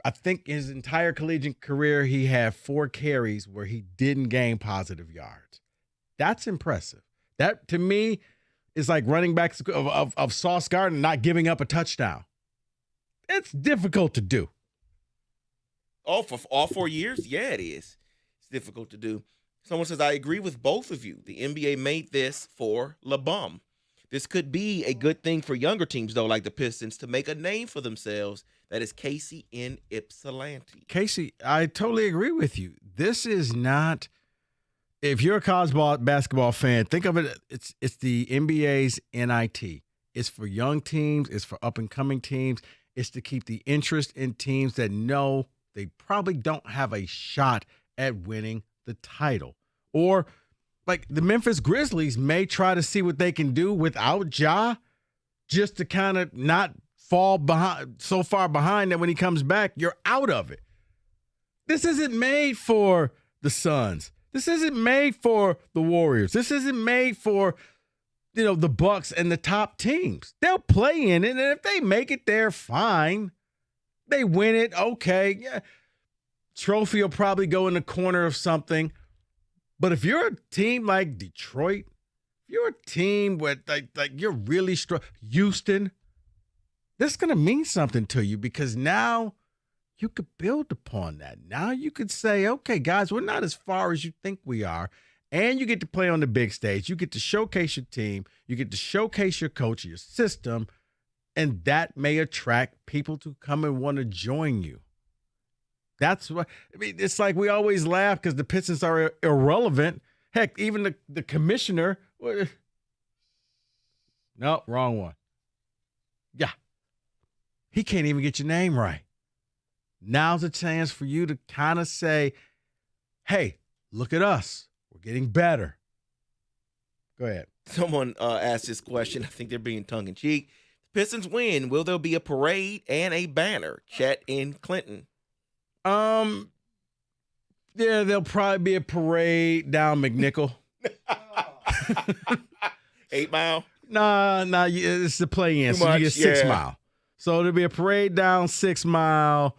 I think his entire collegiate career, he had 4 carries where he didn't gain positive yards. That's impressive. That, to me, is like running backs of Sauce Gardner not giving up a touchdown. It's difficult to do. Oh, for all 4 years? Yeah, it is. It's difficult to do. Someone says, I agree with both of you. The NBA made this for LeBum. This could be a good thing for younger teams, though, like the Pistons, to make a name for themselves. That is Casey in Ypsilanti. Casey, I totally agree with you. This is not – if you're a college basketball fan, think of it, it's the NBA's NIT. It's for young teams. It's for up-and-coming teams. It's to keep the interest in teams that know they probably don't have a shot at winning the title. Or like the Memphis Grizzlies may try to see what they can do without Ja, just to kind of not fall behind, so far behind that when he comes back, you're out of it. This isn't made for the Suns. This isn't made for the Warriors. This isn't made for, the Bucks and the top teams. They'll play in it, and if they make it, they're fine. They win it, okay. Yeah. Trophy will probably go in the corner of something. But if you're a team like Detroit, if you're a team where like you're really strong, Houston, that's going to mean something to you, because now you could build upon that. Now you could say, okay, guys, we're not as far as you think we are. And you get to play on the big stage. You get to showcase your team. You get to showcase your coach, your system. And that may attract people to come and want to join you. That's what, it's like we always laugh because the Pistons are irrelevant. Heck, even the commissioner. No, wrong one. Yeah. He can't even get your name right. Now's a chance for you to kind of say, hey, look at us. We're getting better. Go ahead. Someone asked this question. I think they're being tongue-in-cheek. Pistons win. Will there be a parade and a banner? Chet in Clinton. Yeah, there'll probably be a parade down McNichol. 8 Mile? Nah, it's the play-in, so you get 6 Mile. So there'll be a parade down 6 Mile.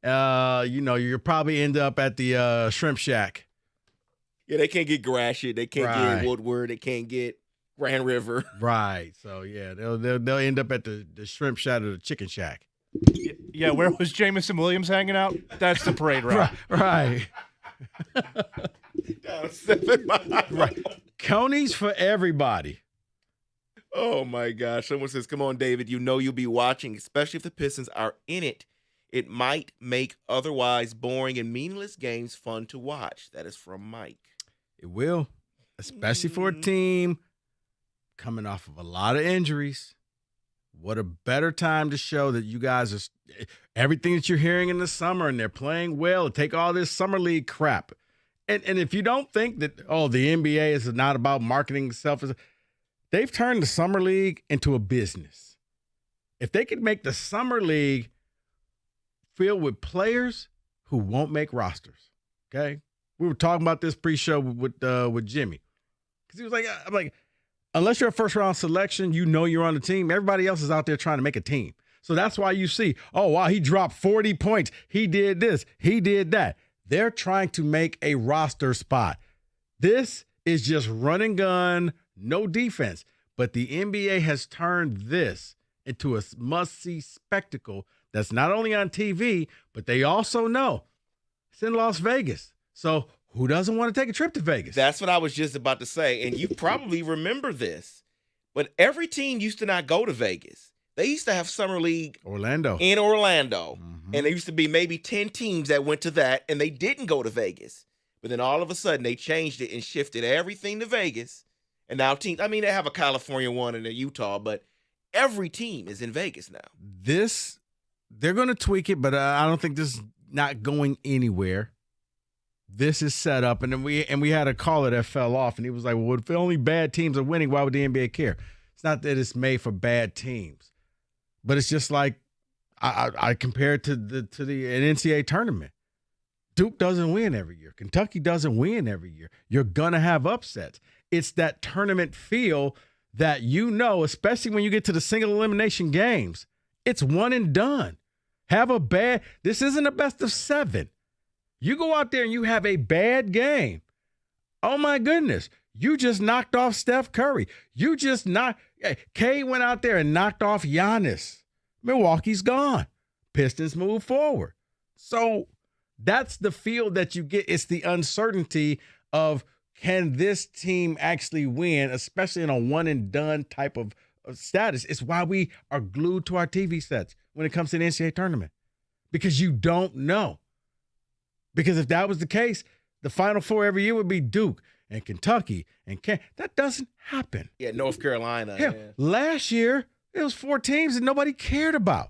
You'll probably end up at the Shrimp Shack. Yeah, they can't get Gratiot. They can't get Woodward. They can't get Grand River. Right. So, yeah, they'll end up at the Shrimp Shack or the Chicken Shack. Yeah, where was Jameson Williams hanging out? That's the parade route. Right. Down 7 Mile. Right. Coney's for everybody. Oh, my gosh. Someone says, come on, David, you'll be watching, especially if the Pistons are in it. It might make otherwise boring and meaningless games fun to watch. That is from Mike. It will, especially for a team coming off of a lot of injuries. What a better time to show that you guys are everything that you're hearing in the summer and they're playing well. Take all this summer league crap. And if you don't think that, the NBA is not about marketing itself, they've turned the summer league into a business. If they could make the summer league filled with players who won't make rosters. Okay, we were talking about this pre-show with Jimmy, because he was like, I'm like, unless you're a first-round selection, you know you're on the team. Everybody else is out there trying to make a team. So that's why you see, oh, wow, he dropped 40 points. He did this. He did that. They're trying to make a roster spot. This is just run and gun, no defense. But the NBA has turned this into a must-see spectacle that's not only on TV, but they also know it's in Las Vegas. So who doesn't want to take a trip to Vegas? That's what I was just about to say. And you probably remember this. But every team used to not go to Vegas. They used to have Summer League in Orlando. And there used to be maybe 10 teams that went to that, and they didn't go to Vegas. But then all of a sudden, they changed it and shifted everything to Vegas. And now teams, I mean, they have a California one and a Utah, but every team is in Vegas now. They're going to tweak it, but I don't think this is not going anywhere. This is set up, and then we had a caller that fell off, and he was like, well, if only bad teams are winning, why would the NBA care? It's not that it's made for bad teams. But it's just like I compare it to an NCAA tournament. Duke doesn't win every year. Kentucky doesn't win every year. You're going to have upsets. It's that tournament feel that especially when you get to the single elimination games, it's one and done. This isn't a best of 7. You go out there and you have a bad game. Oh, my goodness. You just knocked off Steph Curry. K went out there and knocked off Giannis. Milwaukee's gone. Pistons move forward. So that's the feel that you get. It's the uncertainty of, can this team actually win, especially in a one-and-done type of status. It's why we are glued to our TV sets when it comes to the NCAA tournament, because you don't know. Because if that was the case, the Final Four every year would be Duke and Kentucky and that doesn't happen. Yeah, North Carolina. Hell, last year, it was 4 teams that nobody cared about.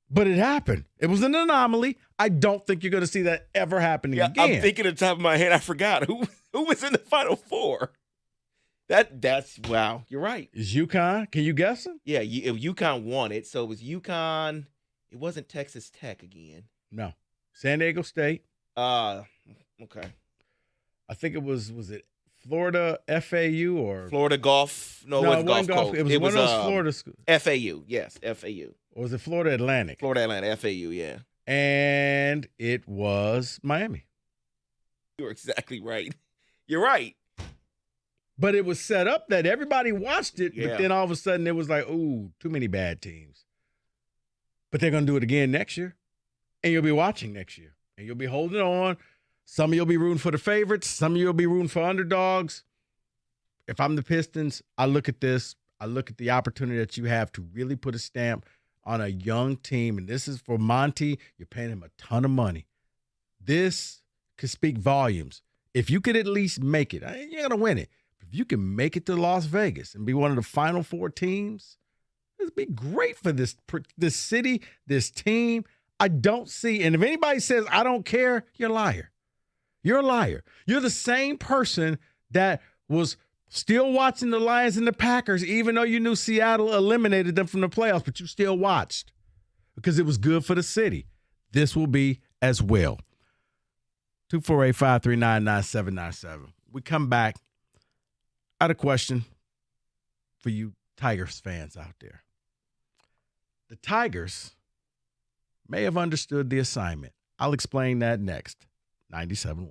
But it happened. It was an anomaly. I don't think you're going to see that ever happening again. I'm thinking at the top of my head, I forgot who was in the Final Four. That's wow. You're right. Is UConn? Can you guess them? Yeah, UConn won it. So it was UConn. It wasn't Texas Tech again. No. San Diego State. Okay. I think it was it Florida FAU or Florida Gulf? No, it was Gulf Coast. It was one of those Florida schools. FAU, yes, FAU. Or was it Florida Atlantic? Florida Atlantic, FAU, yeah. And it was Miami. You're exactly right. You're right. But it was set up that everybody watched it, Yeah. but then all of a sudden it was like, ooh, too many bad teams. But they're going to do it again next year, and you'll be watching next year, and you'll be holding on. Some of you'll be rooting for the favorites. Some of you'll be rooting for underdogs. If I'm the Pistons, I look at this. I look at the opportunity that you have to really put a stamp on a young team, and this is for Monty. You're paying him a ton of money. This could speak volumes. If you could at least make it, you're going to win it. If you can make it to Las Vegas and be one of the Final Four teams, it'd be great for this city, this team. I don't see, and if anybody says, I don't care, you're a liar. You're a liar. You're the same person that was still watching the Lions and the Packers, even though you knew Seattle eliminated them from the playoffs, but you still watched because it was good for the city. This will be as well. 248-539-9797. We come back. I had a question for you Tigers fans out there. The Tigers may have understood the assignment. I'll explain that next. 97.1.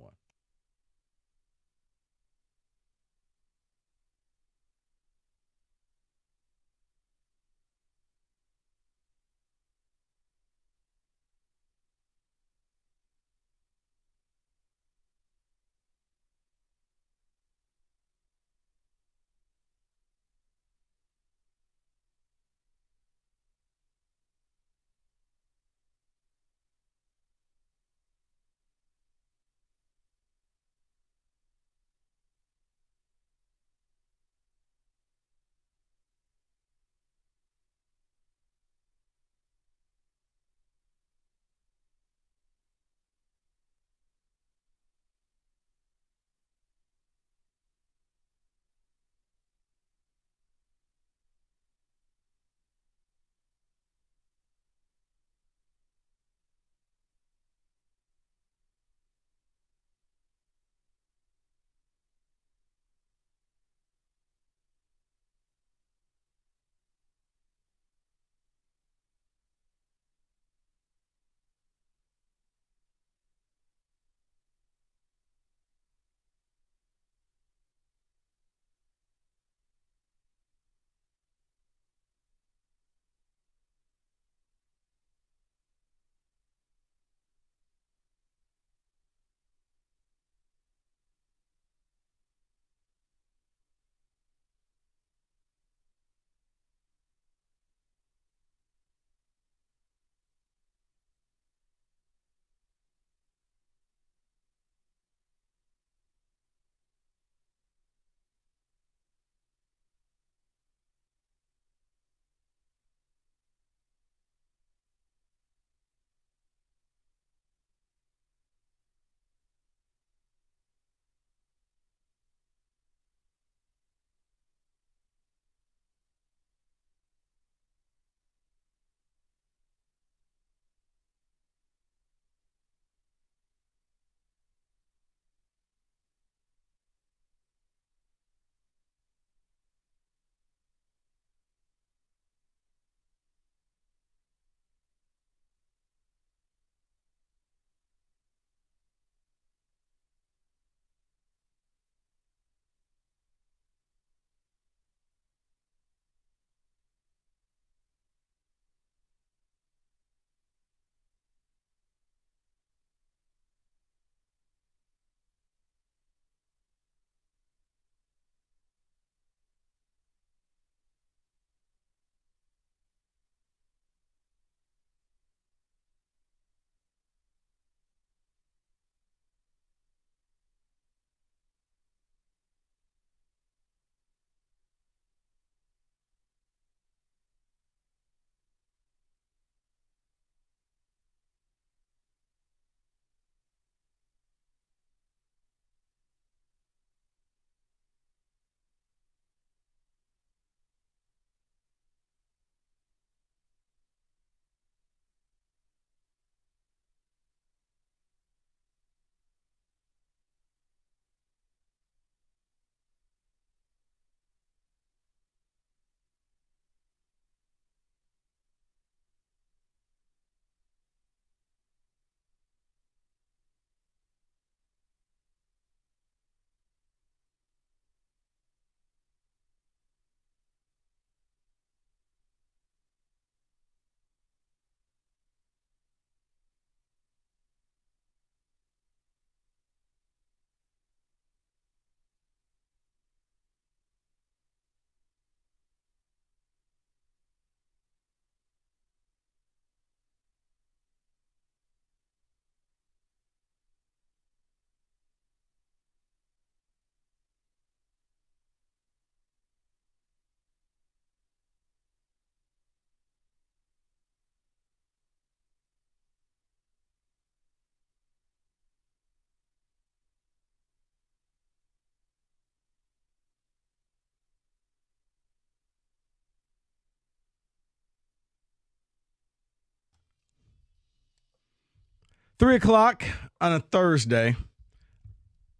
3 o'clock on a Thursday.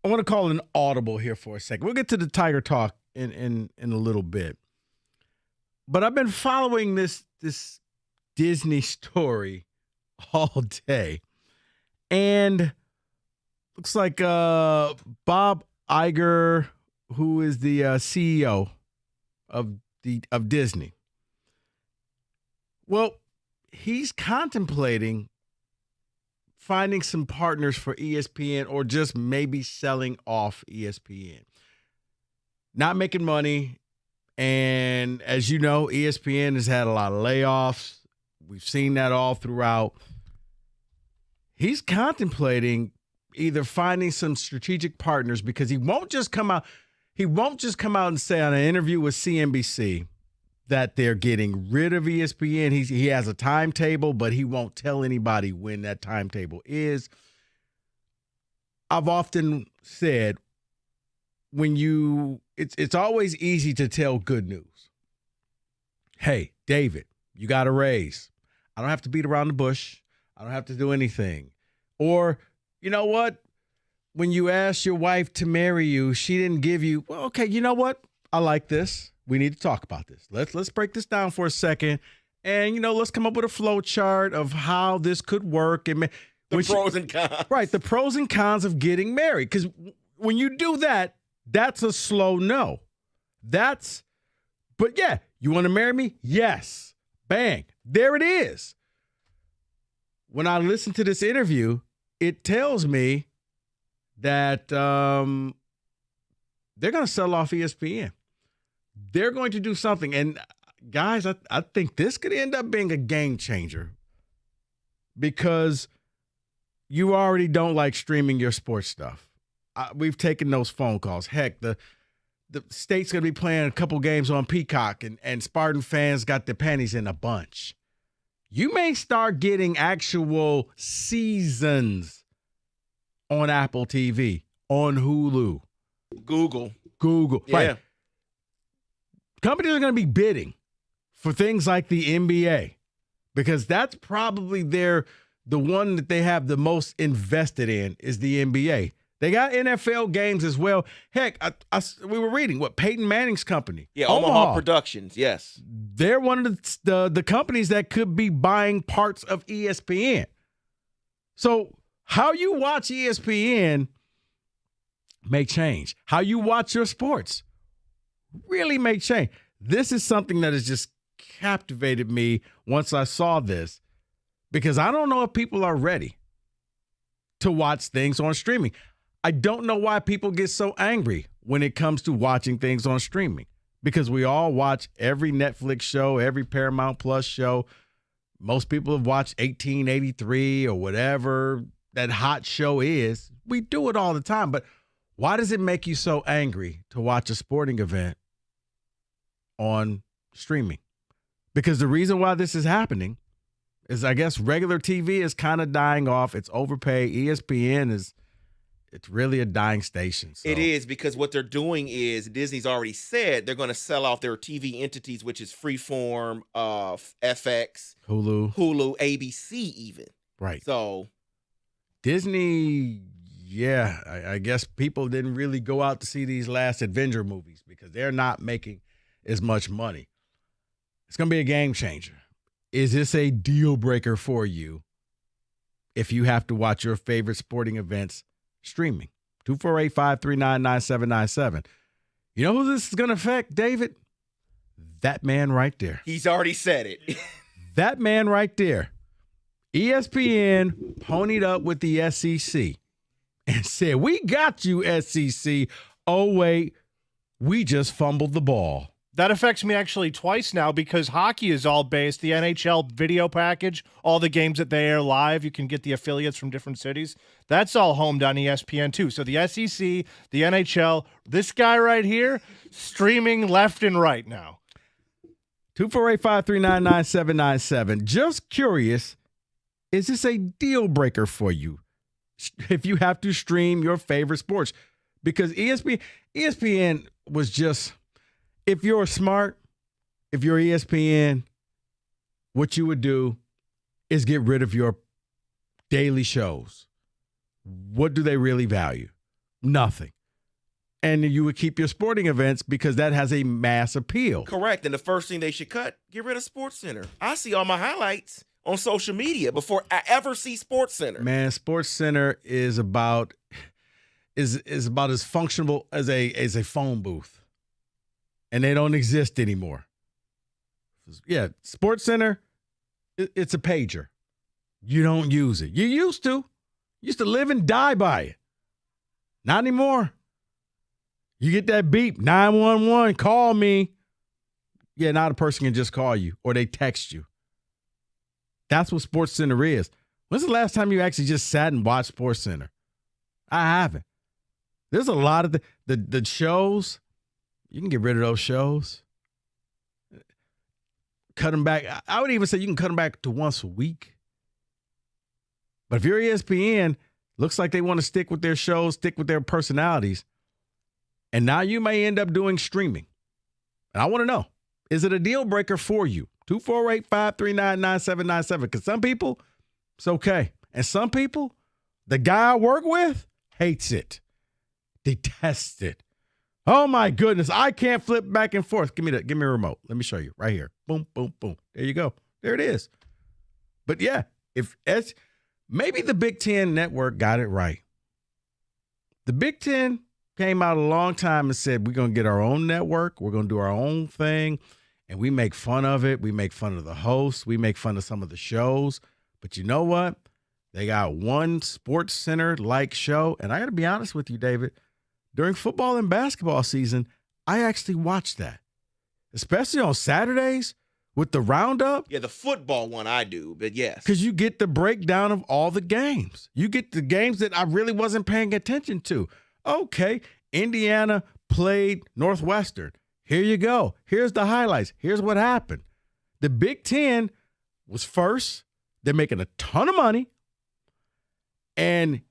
I want to call an audible here for a second. We'll get to the Tiger talk in a little bit. But I've been following this Disney story all day. And looks like Bob Iger, who is the CEO of Disney. Well, he's contemplating finding some partners for ESPN or just maybe selling off ESPN. Not making money. And as you know, ESPN has had a lot of layoffs. We've seen that all throughout. He's contemplating either finding some strategic partners because he won't just come out and say on an interview with CNBC that they're getting rid of ESPN. He has a timetable, but he won't tell anybody when that timetable is. I've often said it's always easy to tell good news. Hey, David, you got a raise. I don't have to beat around the bush. I don't have to do anything. Or, you know what? When you asked your wife to marry you, she didn't give you, well, okay, you know what? I like this. We need to talk about this. Let's break this down for a second. And, let's come up with a flow chart of how this could work. And the pros and cons. Right, the pros and cons of getting married. Because when you do that, that's a slow no. But yeah, you want to marry me? Yes. Bang. There it is. When I listen to this interview, it tells me that they're going to sell off ESPN. They're going to do something. And guys, I think this could end up being a game changer because you already don't like streaming your sports stuff. We've taken those phone calls. Heck, the state's going to be playing a couple games on Peacock, and Spartan fans got their panties in a bunch. You may start getting actual seasons on Apple TV, on Hulu. Google. Yeah. Right. Companies are going to be bidding for things like the NBA because that's probably the one that they have the most invested in is the NBA. They got NFL games as well. Heck, we were reading Peyton Manning's company. Yeah, Omaha Productions, yes. They're one of the companies that could be buying parts of ESPN. So how you watch ESPN may change. How you watch your sports really may change. This is something that has just captivated me once I saw this because I don't know if people are ready to watch things on streaming. I don't know why people get so angry when it comes to watching things on streaming because we all watch every Netflix show, every Paramount Plus show. Most people have watched 1883 or whatever that hot show is. We do it all the time, but why does it make you so angry to watch a sporting event on streaming? Because the reason why this is happening is I guess regular TV is kind of dying off. It's overpaid. ESPN it's really a dying station. So. It is because what they're doing is Disney's already said they're going to sell off their TV entities, which is Freeform, FX, Hulu, ABC even. Right. So Disney, yeah, I guess people didn't really go out to see these last Avenger movies because they're not making as much money. It's going to be a game changer. Is this a deal breaker for you if you have to watch your favorite sporting events streaming? 248-539-9797. You know who this is going to affect, David? That man right there. He's already said it. That man right there. ESPN ponied up with the SEC and said, we got you, SEC. Oh, wait, we just fumbled the ball. That affects me actually twice now because hockey is all based, the NHL video package, all the games that they air live, you can get the affiliates from different cities. That's all homed on ESPN too. So the SEC, the NHL, this guy right here, streaming left and right now. 248-539-9797. Just curious, is this a deal breaker for you if you have to stream your favorite sports? Because ESPN was just... If you're smart, if you're ESPN, what you would do is get rid of your daily shows. What do they really value? Nothing. And you would keep your sporting events because that has a mass appeal. Correct. And the first thing they should cut, get rid of SportsCenter. I see all my highlights on social media before I ever see SportsCenter. Man, SportsCenter is about as functional as a phone booth. And they don't exist anymore. Yeah, SportsCenter, it's a pager. You don't use it. You used to. You used to live and die by it. Not anymore. You get that beep, 911, call me. Yeah, now the person can just call you or they text you. That's what SportsCenter is. When's the last time you actually just sat and watched SportsCenter? I haven't. There's a lot of the shows. You can get rid of those shows. Cut them back. I would even say you can cut them back to once a week. But if you're ESPN, looks like they want to stick with their shows, stick with their personalities. And now you may end up doing streaming. And I want to know, is it a deal breaker for you? 248-539-9797. Because some people, it's okay. And some people, the guy I work with, hates it. Detests it. Oh, my goodness. I can't flip back and forth. Give me a remote. Let me show you right here. Boom, boom, boom. There you go. There it is. But, yeah, maybe the Big Ten Network got it right. The Big Ten came out a long time and said, we're going to get our own network. We're going to do our own thing. And we make fun of it. We make fun of the hosts. We make fun of some of the shows. But you know what? They got one SportsCenter-like show. And I got to be honest with you, David. During football and basketball season, I actually watch that. Especially on Saturdays with the roundup. Yeah, the football one I do, but yes. Because you get the breakdown of all the games. You get the games that I really wasn't paying attention to. Okay, Indiana played Northwestern. Here you go. Here's the highlights. Here's what happened. The Big Ten was first. They're making a ton of money. And,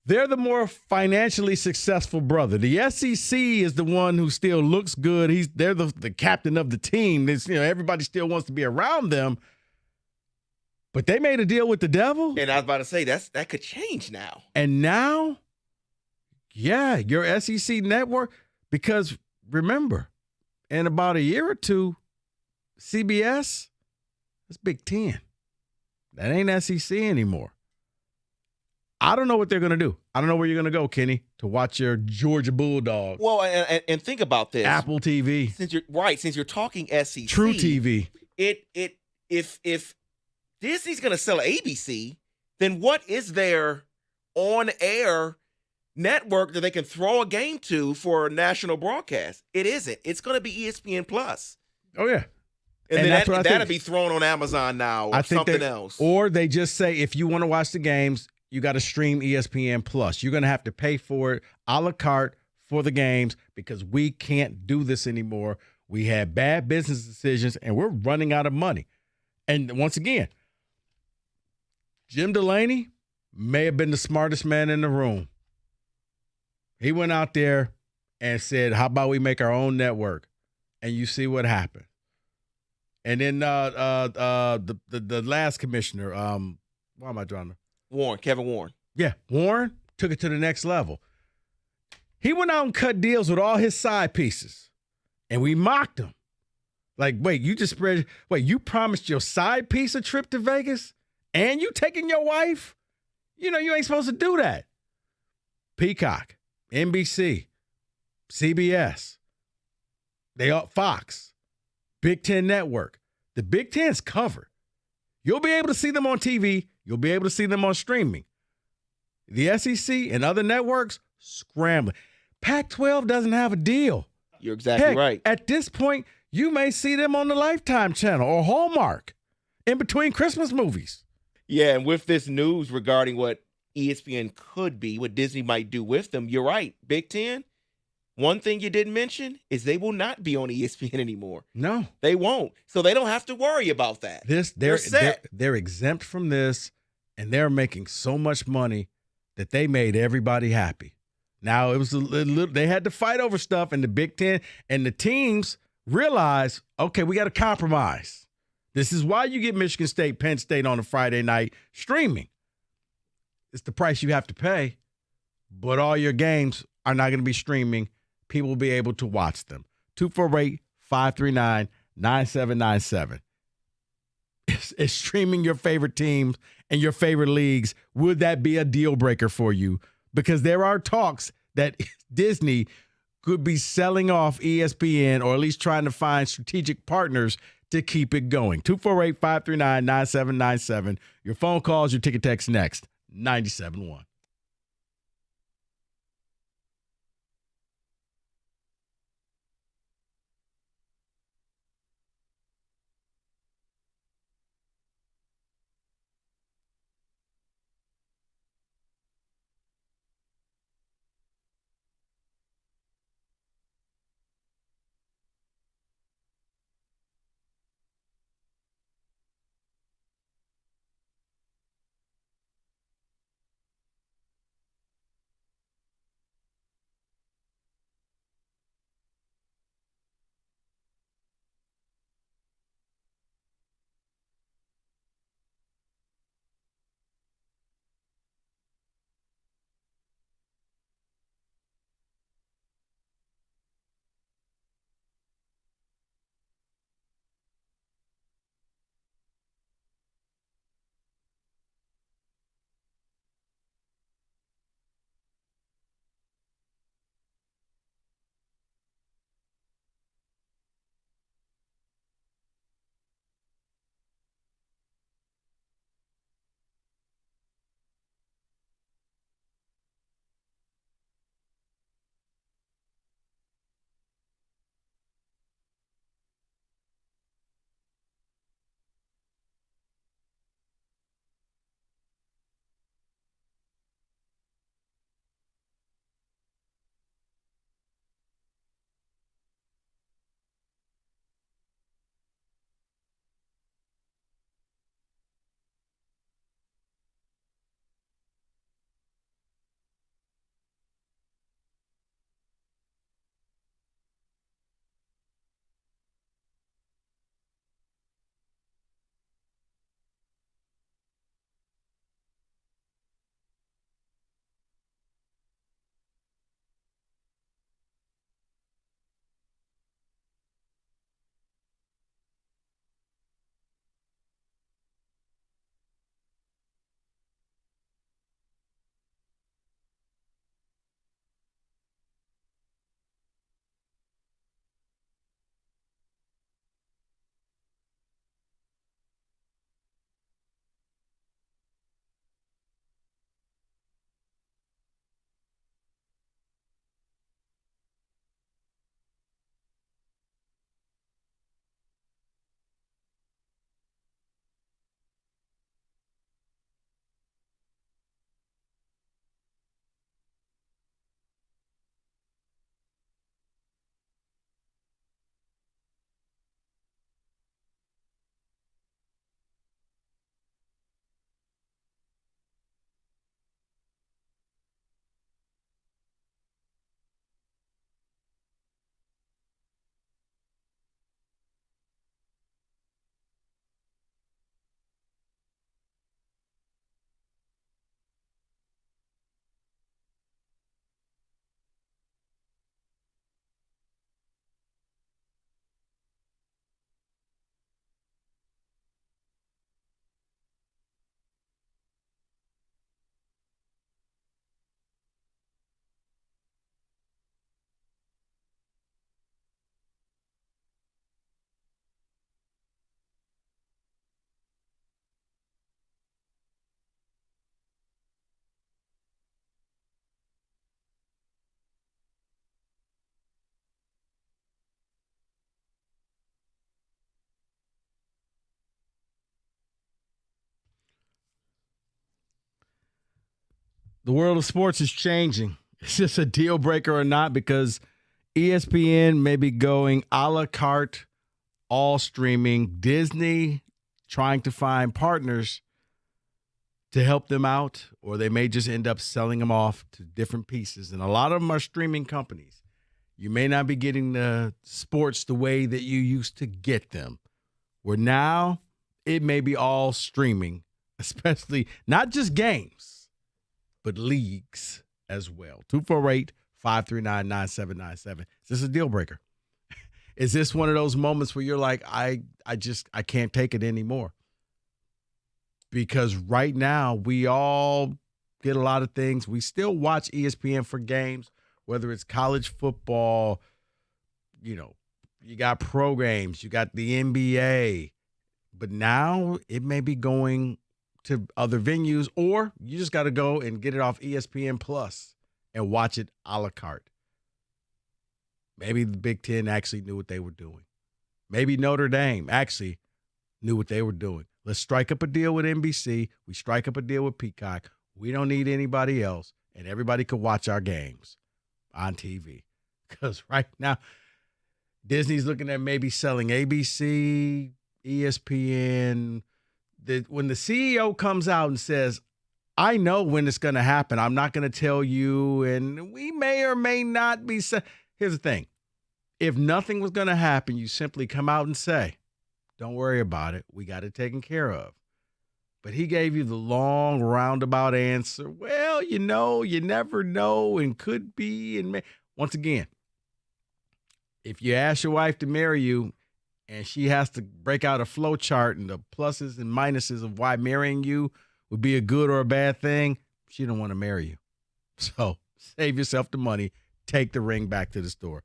they're the more financially successful brother. The SEC is the one who still looks good. They're the captain of the team. Everybody still wants to be around them. But they made a deal with the devil. And I was about to say, that could change now. And now, yeah, your SEC network, because remember, in about a year or two, CBS, that's Big Ten. That ain't SEC anymore. I don't know what they're going to do. I don't know where you're going to go, Kenny, to watch your Georgia Bulldogs. Well, and think about this. Apple TV. Since you're talking SEC. True TV. If Disney's going to sell ABC, then what is their on-air network that they can throw a game to for a national broadcast? It isn't. It's going to be ESPN Plus. Oh, yeah. And then that'll be thrown on Amazon now or something else. Or they just say, if you want to watch the games, you got to stream ESPN Plus. You're going to have to pay for it a la carte for the games because we can't do this anymore. We had bad business decisions, and we're running out of money. And once again, Jim Delaney may have been the smartest man in the room. He went out there and said, how about we make our own network? And you see what happened. And then the last commissioner, why am I drawing to? Kevin Warren. Yeah, Warren took it to the next level. He went out and cut deals with all his side pieces, and we mocked him. Like, wait, you promised your side piece a trip to Vegas, and you taking your wife? You ain't supposed to do that. Peacock, NBC, CBS, Fox, Big Ten Network. The Big Ten's covered. You'll be able to see them on TV. You'll be able to see them on streaming. The SEC and other networks, scrambling. Pac-12 doesn't have a deal. You're exactly right. At this point, you may see them on the Lifetime channel or Hallmark in between Christmas movies. Yeah, and with this news regarding what ESPN could be, what Disney might do with them, you're right. Big Ten, one thing you didn't mention is they will not be on ESPN anymore. No. They won't. So they don't have to worry about that. They're exempt from this, and they're making so much money that they made everybody happy. Now, it was they had to fight over stuff, and the Big Ten and the teams realized, okay, we got to compromise. This is why you get Michigan State, Penn State on a Friday night streaming. It's the price you have to pay, but all your games are not going to be streaming. People will be able to watch them. 248-539-9797. Is streaming your favorite teams and your favorite leagues, would that be a deal breaker for you? Because there are talks that Disney could be selling off ESPN, or at least trying to find strategic partners to keep it going. 248-539-9797. Your phone calls, your ticket text next. 97.1. The world of sports is changing. Is this a deal breaker or not? Because ESPN may be going a la carte, all streaming. Disney trying to find partners to help them out, or they may just end up selling them off to different pieces. And a lot of them are streaming companies. You may not be getting the sports the way that you used to get them where now it may be all streaming, especially not just games, but leagues as well. 248-539-9797. Is this a deal breaker? Is this one of those moments where you're like, I can't take it anymore? Because right now we all get a lot of things. We still watch ESPN for games, whether it's college football, you got programs, you got the NBA. But now it may be going to other venues, or you just got to go and get it off ESPN Plus and watch it a la carte. Maybe the Big Ten actually knew what they were doing. Maybe Notre Dame actually knew what they were doing. Let's strike up a deal with NBC. We strike up a deal with Peacock. We don't need anybody else, and everybody could watch our games on TV. Because right now, Disney's looking at maybe selling ABC, ESPN. When the CEO comes out and says, I know when it's going to happen, I'm not going to tell you, and we may or may not be. Here's the thing. If nothing was going to happen, you simply come out and say, don't worry about it. We got it taken care of. But he gave you the long roundabout answer. Well, you never know, and could be. And once again, if you ask your wife to marry you and she has to break out a flow chart and the pluses and minuses of why marrying you would be a good or a bad thing, she don't want to marry you. So save yourself the money. Take the ring back to the store.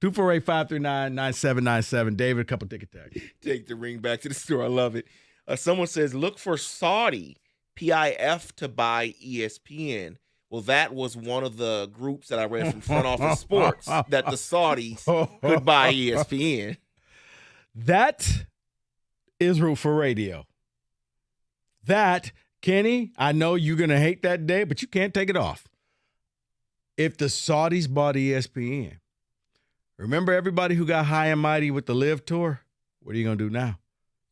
248-539-9797. David, a couple ticket tags. Take the ring back to the store. I love it. Someone says, look for Saudi PIF to buy ESPN. Well, that was one of the groups that I read from Front Office Sports, that the Saudis could buy ESPN. That is Root for Radio. That, Kenny, I know you're going to hate that day, but you can't take it off. If the Saudis bought ESPN, remember everybody who got high and mighty with the Live Tour? What are you going to do now?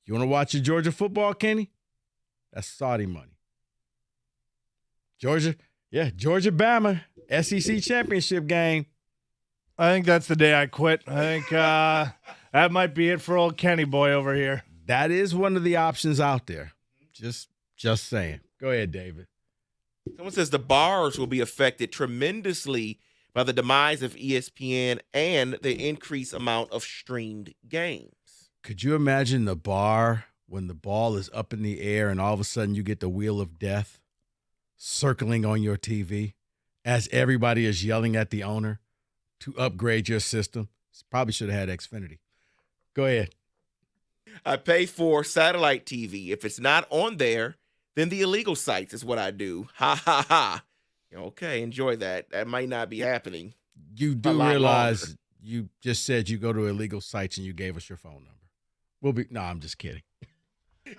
You want to watch your Georgia football, Kenny? That's Saudi money. Georgia-Bama, SEC championship game. I think that's the day I quit. I think that might be it for old Kenny boy over here. That is one of the options out there. Just saying. Go ahead, David. Someone says the bars will be affected tremendously by the demise of ESPN and the increased amount of streamed games. Could you imagine the bar when the ball is up in the air and all of a sudden you get the wheel of death circling on your TV as everybody is yelling at the owner to upgrade your system? Probably should have had Xfinity. Go ahead. I pay for satellite TV. If it's not on there, then the illegal sites is what I do. Ha, ha, ha. Okay, enjoy that. That might not be happening. You do realize you just said you go to illegal sites and you gave us your phone number. No, I'm just kidding.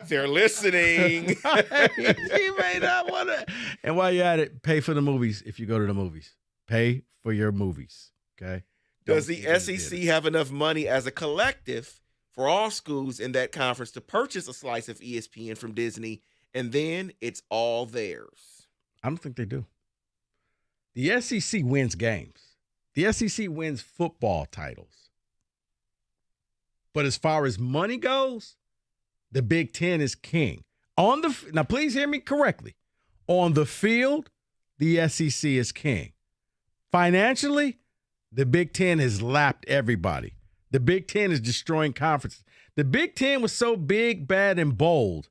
They're listening. You may not want to. And while you're at it, pay for the movies if you go to the movies. Pay for your movies, okay? Does the SEC have enough money as a collective for all schools in that conference to purchase a slice of ESPN from Disney, and then it's all theirs? I don't think they do. The SEC wins games. The SEC wins football titles. But as far as money goes, the Big Ten is king. Now, please hear me correctly. On the field, the SEC is king. Financially, the Big Ten has lapped everybody. The Big Ten is destroying conferences. The Big Ten was so big, bad, and bold,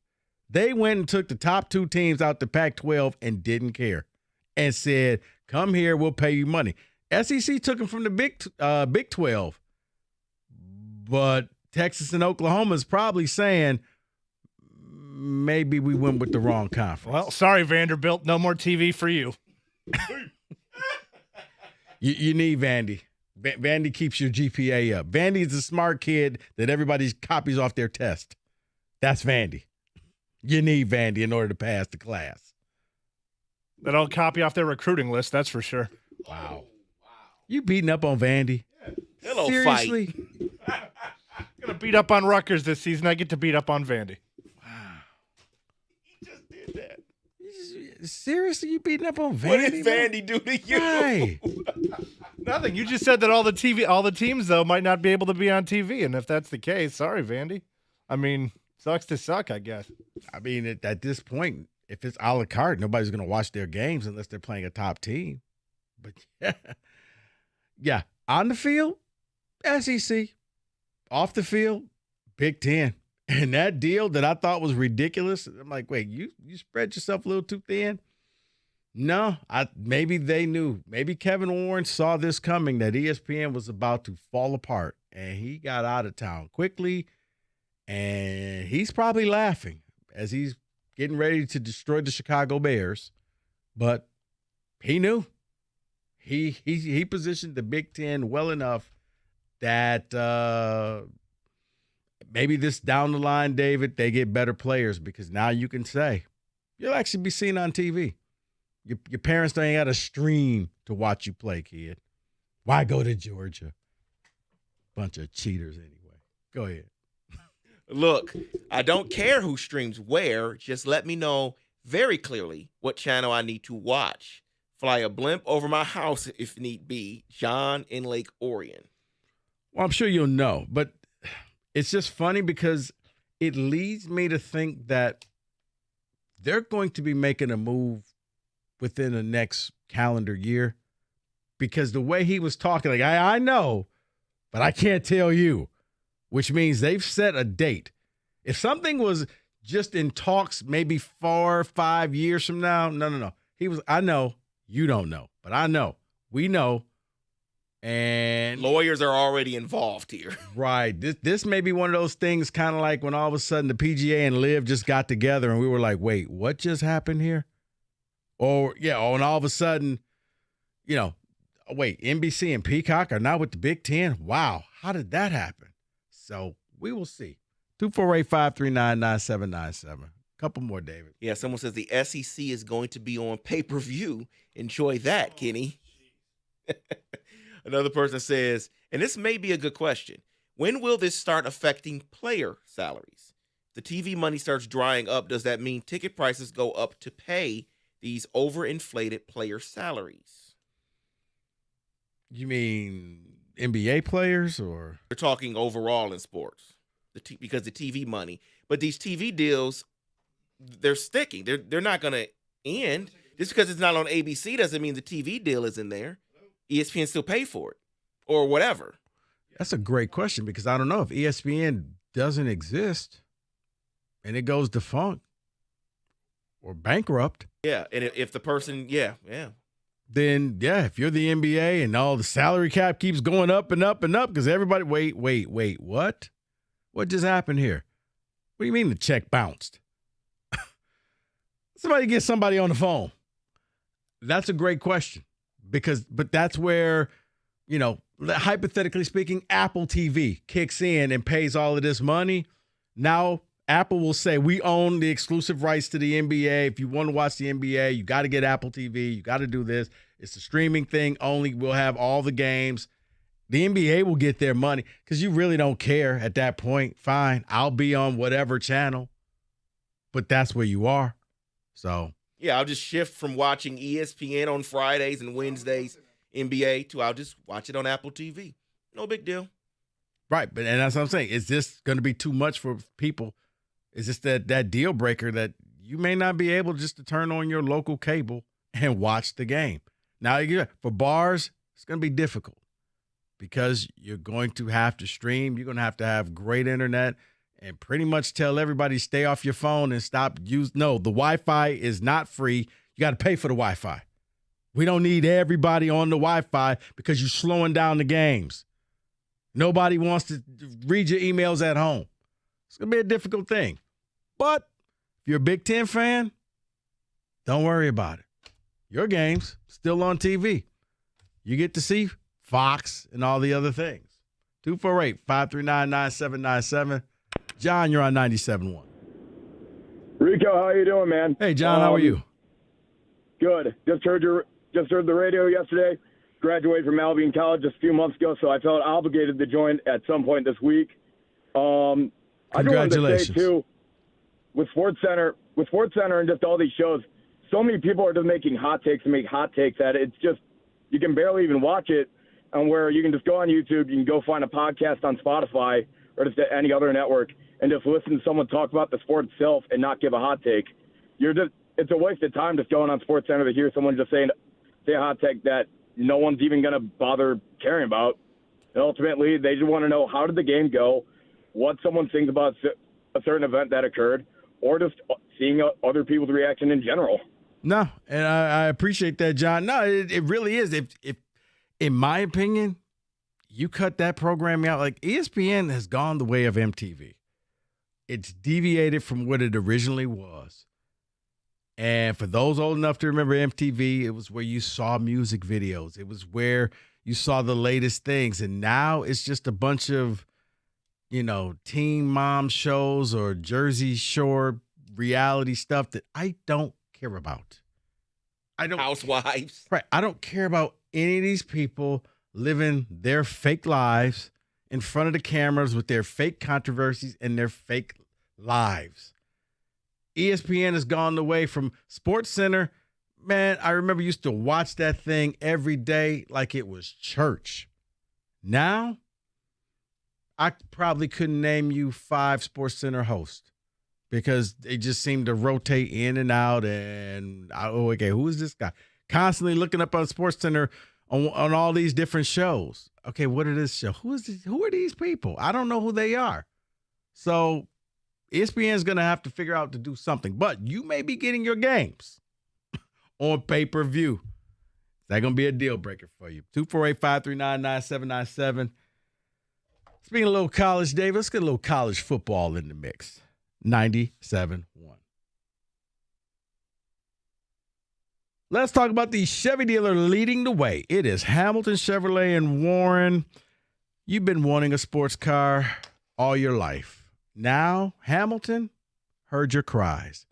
they went and took the top two teams out the Pac-12 and didn't care and said, come here, we'll pay you money. SEC took them from the Big 12. But Texas and Oklahoma is probably saying, maybe we went with the wrong conference. Well, sorry, Vanderbilt. No more TV for you. You need Vandy. Vandy keeps your GPA up. Vandy is a smart kid that everybody copies off their test. That's Vandy. You need Vandy in order to pass the class. They don't copy off their recruiting list, that's for sure. Wow. You beating up on Vandy? Hello, seriously? fight. I'm going to beat up on Rutgers this season. I get to beat up on Vandy. Seriously, you beating up on Vandy? What did Vandy do to you? Hey. Nothing. You just said that all the teams though might not be able to be on TV, and if that's the case, sorry, Vandy. I mean, sucks to suck, I guess. I mean, at this point, if it's a la carte, nobody's going to watch their games unless they're playing a top team. But yeah, on the field, SEC. Off the field, Big Ten. And that deal that I thought was ridiculous, I'm like, wait, you spread yourself a little too thin? No, maybe they knew. Maybe Kevin Warren saw this coming, that ESPN was about to fall apart, and he got out of town quickly, and he's probably laughing as he's getting ready to destroy the Chicago Bears. But he knew. He positioned the Big Ten well enough that maybe this down the line, David, they get better players, because now you can say you'll actually be seen on TV. Your parents ain't got a stream to watch you play, kid. Why go to Georgia? Bunch of cheaters anyway. Go ahead. Look, I don't care who streams where. Just let me know very clearly what channel I need to watch. Fly a blimp over my house if need be. John in Lake Orion. Well, I'm sure you'll know, but it's just funny because it leads me to think that they're going to be making a move within the next calendar year, because the way he was talking, like, I know, but I can't tell you, which means they've set a date. If something was just in talks maybe 4 or 5 years from now, no. He was, I know, you don't know, but I know, we know. And lawyers are already involved here. Right. This may be one of those things, kind of like when all of a sudden the PGA and LIV just got together and we were like, wait, what just happened here? And all of a sudden, wait, NBC and Peacock are now with the Big Ten? Wow, how did that happen? So we will see. 248-539-9797. Couple more, David. Yeah, someone says the SEC is going to be on pay-per-view. Enjoy that, Kenny. Another person says, and this may be a good question, when will this start affecting player salaries? The TV money starts drying up. Does that mean ticket prices go up to pay these overinflated player salaries? You mean NBA players, or? We're talking overall in sports, because the TV money. But these TV deals, they're sticking. They're not going to end. Just because it's not on ABC doesn't mean the TV deal isn't there. ESPN still pay for it or whatever. That's a great question, because I don't know if ESPN doesn't exist and it goes defunct or bankrupt. Yeah, and if the person, then if you're the NBA and all the salary cap keeps going up and up and up, because everybody, wait, what? What just happened here? What do you mean the check bounced? Somebody get somebody on the phone. That's a great question. But that's where, hypothetically speaking, Apple TV kicks in and pays all of this money. Now Apple will say, we own the exclusive rights to the NBA. If you want to watch the NBA, you got to get Apple TV. You got to do this. It's a streaming thing only. We'll have all the games. The NBA will get their money, because you really don't care at that point. Fine, I'll be on whatever channel. But that's where you are. So yeah, I'll just shift from watching ESPN on Fridays and Wednesdays, NBA, to I'll just watch it on Apple TV. No big deal. Right, and that's what I'm saying. Is this going to be too much for people? Is this that deal breaker that you may not be able just to turn on your local cable and watch the game? Now, for bars, it's going to be difficult, because you're going to have to stream. You're going to have great internet, and pretty much tell everybody stay off your phone and stop use. No, the Wi-Fi is not free. You got to pay for the Wi-Fi. We don't need everybody on the Wi-Fi because you're slowing down the games. Nobody wants to read your emails at home. It's going to be a difficult thing. But if you're a Big Ten fan, don't worry about it. Your game's still on TV. You get to see Fox and all the other things. 248-539-9797. John, you're on 97.1. Rico, how you doing, man? Hey, John, how are you? Good. Just heard the radio yesterday. Graduated from Albion College just a few months ago, so I felt obligated to join at some point this week. I just wanted to say, too, with SportsCenter and just all these shows, so many people are just making hot takes and make hot takes at it. It's just, you can barely even watch it, and where you can just go on YouTube, you can go find a podcast on Spotify or just any other network, and just listen to someone talk about the sport itself and not give a hot take, it's a waste of time just going on SportsCenter to hear someone just say a hot take that no one's even going to bother caring about. And ultimately, they just want to know, how did the game go, what someone thinks about a certain event that occurred, or just seeing other people's reaction in general. No, and I appreciate that, John. No, it really is. If in my opinion, you cut that programming out, like ESPN has gone the way of MTV. It's deviated from what it originally was. And for those old enough to remember MTV, it was where you saw music videos. It was where you saw the latest things. And now it's just a bunch of, teen mom shows or Jersey Shore reality stuff that I don't care about. Housewives. Right. I don't care about any of these people living their fake lives in front of the cameras with their fake controversies and their fake lives. ESPN has gone away from SportsCenter. Man, I remember used to watch that thing every day like it was church. Now, I probably couldn't name you 5 SportsCenter hosts because they just seem to rotate in and out. And, okay, who is this guy? Constantly looking up on SportsCenter on all these different shows. Okay, what are this show? Who are these people? I don't know who they are. So ESPN is going to have to figure out to do something. But you may be getting your games on pay-per-view. Is that going to be a deal breaker for you? 248-539-9797. Speaking of a little college, Dave, let's get a little college football in the mix. 97.1. Let's talk about the Chevy dealer leading the way. It is Hamilton Chevrolet in Warren. You've been wanting a sports car all your life. Now, Hamilton heard your cries.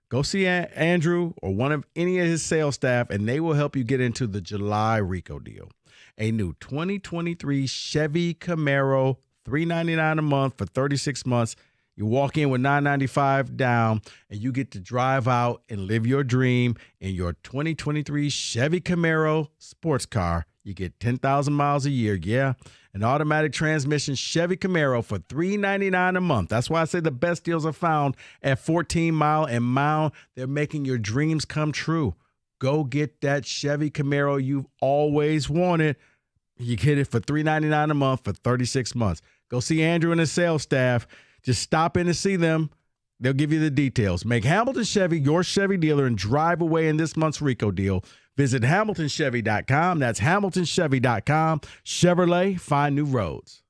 Go see Andrew or one of any of his sales staff, and they will help you get into the July Rico deal. A new 2023 Chevy Camaro, $399 a month for 36 months. You walk in with $995 down, and you get to drive out and live your dream in your 2023 Chevy Camaro sports car. You get 10,000 miles a year, yeah. An automatic transmission Chevy Camaro for $399 a month. That's why I say the best deals are found at 14 Mile and Mound. They're making your dreams come true. Go get that Chevy Camaro you've always wanted. You get it for $399 a month for 36 months. Go see Andrew and his sales staff. Just stop in and see them. They'll give you the details. Make Hamilton Chevy your Chevy dealer and drive away in this month's Rico deal. Visit HamiltonChevy.com. That's HamiltonChevy.com. Chevrolet, find new roads.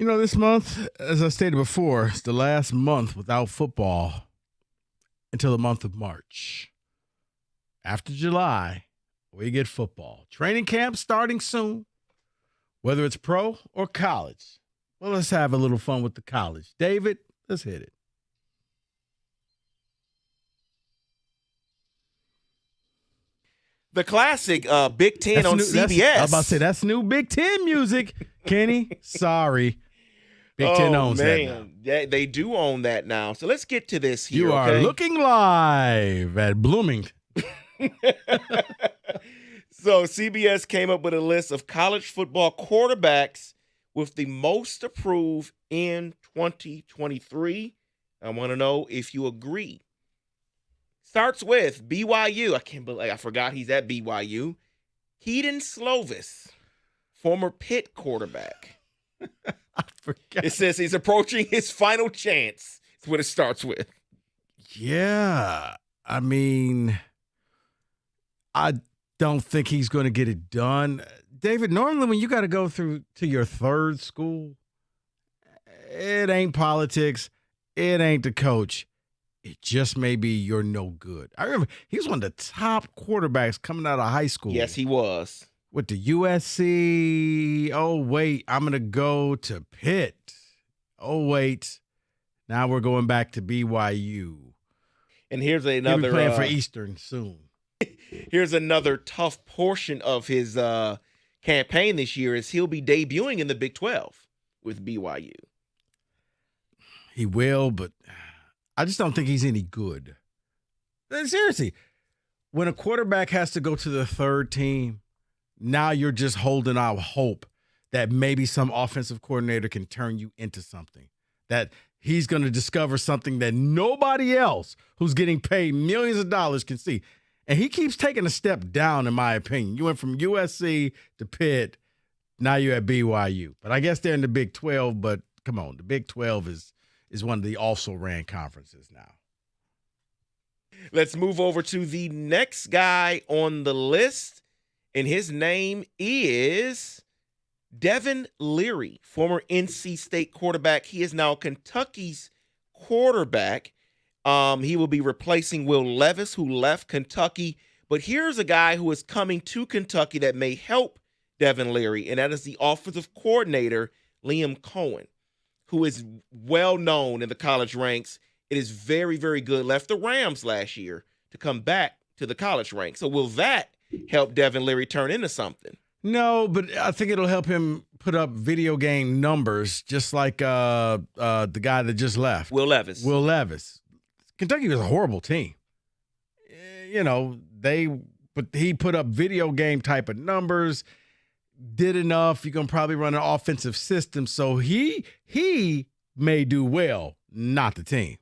You know, this month, as I stated before, it's the last month without football until the month of March. After July, we get football. Training camp starting soon, whether it's pro or college. Well, let's have a little fun with the college. David, let's hit it. The classic Big Ten on CBS. I was about to say, that's new Big Ten music. Kenny, sorry. Big Ten owns that now. Yeah, they do own that now. So let's get to this here. You are looking live at Bloomington. So CBS came up with a list of college football quarterbacks with the most approved in 2023. I want to know if you agree. Starts with BYU. I can't believe I forgot he's at BYU. Kedon Slovis, former Pitt quarterback. I forgot. It says he's approaching his final chance. That's what it starts with. Yeah. I mean, I don't think he's going to get it done. David, normally when you got to go through to your third school, it ain't politics. It ain't the coach. It just may be you're no good. I remember he was one of the top quarterbacks coming out of high school. Yes, he was. With the USC. Oh, wait, I'm going to go to Pitt. Oh, wait. Now we're going back to BYU. And here's He'll another be playing for Eastern soon. Here's another tough portion of his campaign this year is he'll be debuting in the Big 12 with BYU. He will, but I just don't think he's any good. Seriously, when a quarterback has to go to the third team, now you're just holding out hope that maybe some offensive coordinator can turn you into something, that he's going to discover something that nobody else who's getting paid millions of dollars can see. And he keeps taking a step down, in my opinion. You went from USC to Pitt. Now you're at BYU. But I guess they're in the Big 12. But come on, the Big 12 is one of the also-ran conferences now. Let's move over to the next guy on the list. And his name is Devin Leary, former NC State quarterback. He is now Kentucky's quarterback. He will be replacing Will Levis, who left Kentucky. But here's a guy who is coming to Kentucky that may help Devin Leary, and that is the offensive coordinator, Liam Cohen, who is well known in the college ranks. It is very, very good. Left the Rams last year to come back to the college ranks. So will that help Devin Leary turn into something? No, but I think it'll help him put up video game numbers, just like the guy that just left. Will Levis. Will Levis. Kentucky was a horrible team. You know, but he put up video game type of numbers, did enough. You're going to probably run an offensive system. So he may do well, not the team.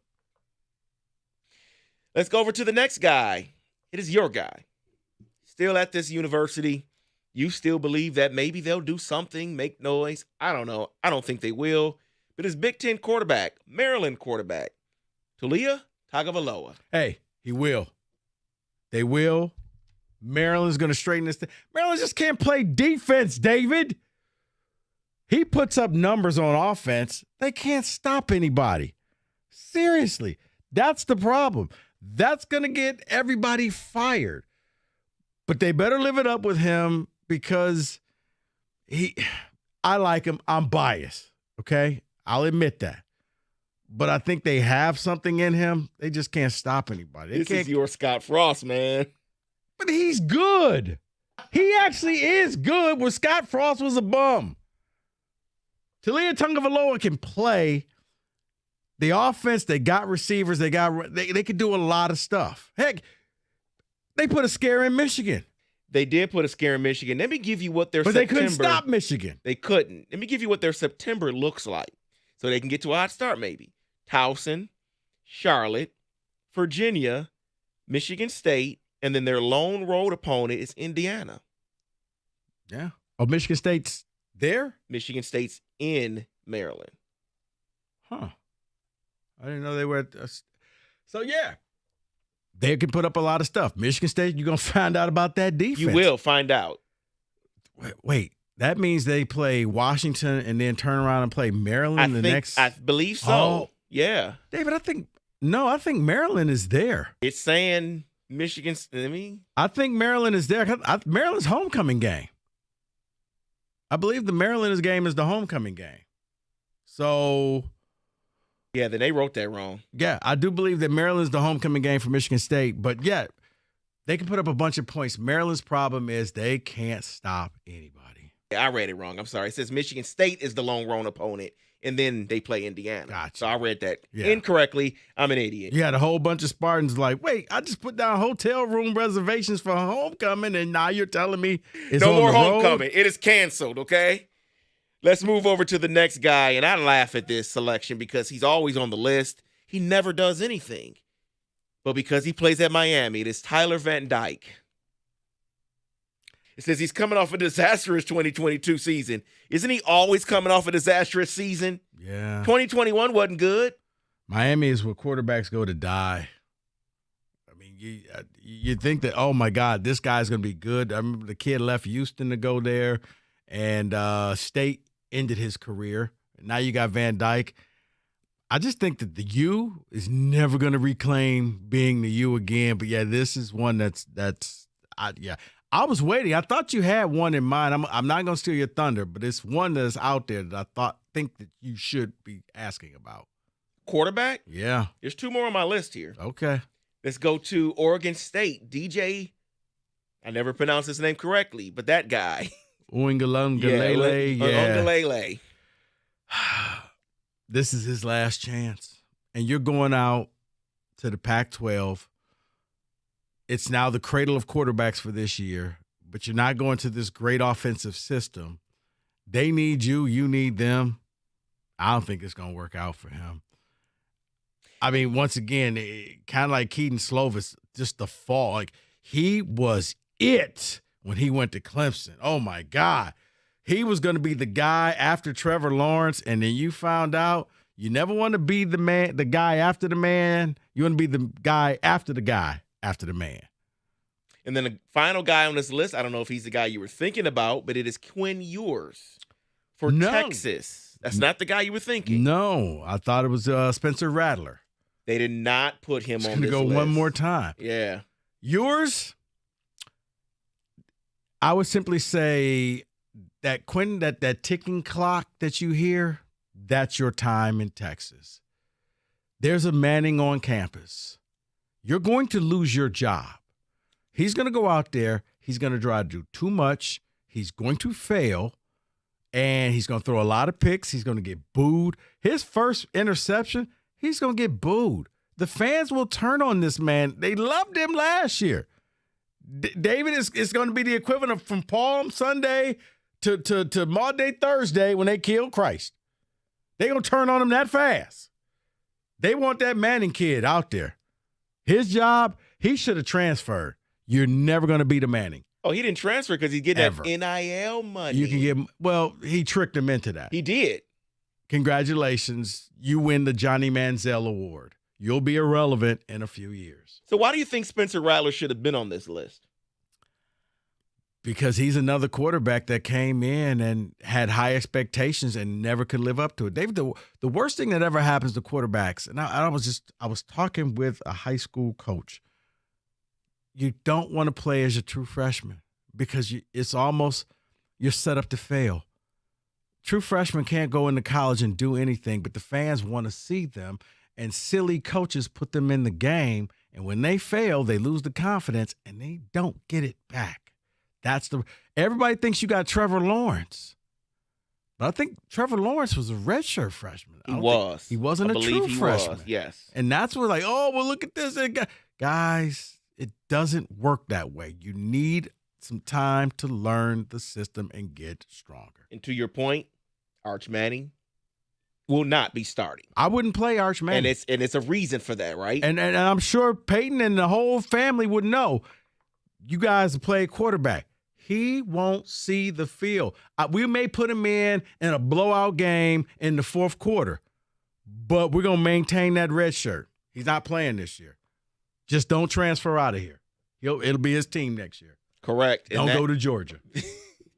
Let's go over to the next guy. It is your guy. Still at this university. You still believe that maybe they'll do something, make noise. I don't know. I don't think they will. But his Big Ten quarterback, Maryland quarterback, Taulia Tagovailoa. Hey, he will. They will. Maryland's going to straighten this thing. Maryland just can't play defense, David. He puts up numbers on offense. They can't stop anybody. Seriously, that's the problem. That's going to get everybody fired. But they better live it up with him because I like him. I'm biased, okay? I'll admit that. But I think they have something in him. They just can't stop anybody. This is your Scott Frost, man. But he's good. He actually is good where Scott Frost was a bum. Taulia Tagovailoa can play. The offense, they got receivers. They can do a lot of stuff. Heck, they put a scare in Michigan. They did put a scare in Michigan. Let me give you what their September. But they couldn't stop Michigan. They couldn't. Let me give you what their September looks like so they can get to a hot start maybe. Towson, Charlotte, Virginia, Michigan State, and then their lone road opponent is Indiana. Yeah. Oh, Michigan State's there? Michigan State's in Maryland. Huh. I didn't know they were at so, yeah. They can put up a lot of stuff. Michigan State, you're going to find out about that defense. You will find out. Wait. That means they play Washington and then turn around and play Maryland I believe so. Oh. Yeah. David, I think Maryland is there. It's saying Michigan. I think Maryland is there. Maryland's homecoming game. I believe the Maryland game is the homecoming game. So, yeah, then they wrote that wrong. Yeah, I do believe that Maryland's the homecoming game for Michigan State. But, yeah, they can put up a bunch of points. Maryland's problem is they can't stop anybody. Yeah, I read it wrong. I'm sorry. It says Michigan State is the lone road opponent, and then they play Indiana. Gotcha. So I read that incorrectly. I'm an idiot. You had a whole bunch of Spartans like, wait, I just put down hotel room reservations for homecoming, and now you're telling me it's no on more the road? homecoming. It is canceled, okay? Let's move over to the next guy, and I laugh at this selection because he's always on the list. He never does anything. But because he plays at Miami, it is Tyler Van Dyke. It says he's coming off a disastrous 2022 season. Isn't he always coming off a disastrous season? Yeah. 2021 wasn't good. Miami is where quarterbacks go to die. I mean, you think that, oh, my God, this guy's going to be good. I remember the kid left Houston to go there, and State ended his career. Now you got Van Dyke. I just think that the U is never going to reclaim being the U again. But, yeah, this is one that's I was waiting. I thought you had one in mind. I'm not going to steal your thunder, but it's one that's out there that I think that you should be asking about. Quarterback? Yeah. There's two more on my list here. Okay. Let's go to Oregon State. DJ, I never pronounced his name correctly, but that guy. Uiagalelei. Uiagalelei. This is his last chance. And you're going out to the Pac-12. It's now the cradle of quarterbacks for this year, but you're not going to this great offensive system. They need you. You need them. I don't think it's going to work out for him. I mean, once again, kind of like Keaton Slovis, just the fall. Like, he was it when he went to Clemson. Oh, my God. He was going to be the guy after Trevor Lawrence, and then you found out you never want to be the guy after the man. You want to be the guy after the man. And then the final guy on this list, I don't know if he's the guy you were thinking about, but it is Quinn Ewers for Texas. That's not the guy you were thinking. No, I thought it was Spencer Rattler. They did not put him on this list. Go one more time. Yeah. Ewers, I would simply say that Quinn, that ticking clock that you hear, that's your time in Texas. There's a Manning on campus. You're going to lose your job. He's going to go out there. He's going to try to do too much. He's going to fail, and he's going to throw a lot of picks. He's going to get booed. His first interception, he's going to get booed. The fans will turn on this man. They loved him last year. David is going to be the equivalent of from Palm Sunday to Maundy Thursday when they killed Christ. They're going to turn on him that fast. They want that Manning kid out there. His job, he should have transferred. You're never going to beat a Manning. Oh, he didn't transfer because he's getting that NIL money. You can get he tricked him into that. He did. Congratulations. You win the Johnny Manziel Award. You'll be irrelevant in a few years. So why do you think Spencer Rattler should have been on this list? Because he's another quarterback that came in and had high expectations and never could live up to it. David, the worst thing that ever happens to quarterbacks, and I was talking with a high school coach. You don't want to play as a true freshman because it's almost you're set up to fail. True freshmen can't go into college and do anything, but the fans want to see them, and silly coaches put them in the game, and when they fail, they lose the confidence, and they don't get it back. Everybody thinks you got Trevor Lawrence. But I think Trevor Lawrence was a redshirt freshman. He wasn't a true freshman. Yes. And that's where look at this. Guys, it doesn't work that way. You need some time to learn the system and get stronger. And to your point, Arch Manning will not be starting. I wouldn't play Arch Manning. And it's a reason for that, right? And I'm sure Peyton and the whole family would know. You guys play quarterback. He won't see the field. We may put him in a blowout game in the fourth quarter, but we're going to maintain that red shirt. He's not playing this year. Just don't transfer out of here. It'll be his team next year. Correct. Don't go to Georgia.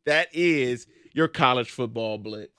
That is your college football blitz.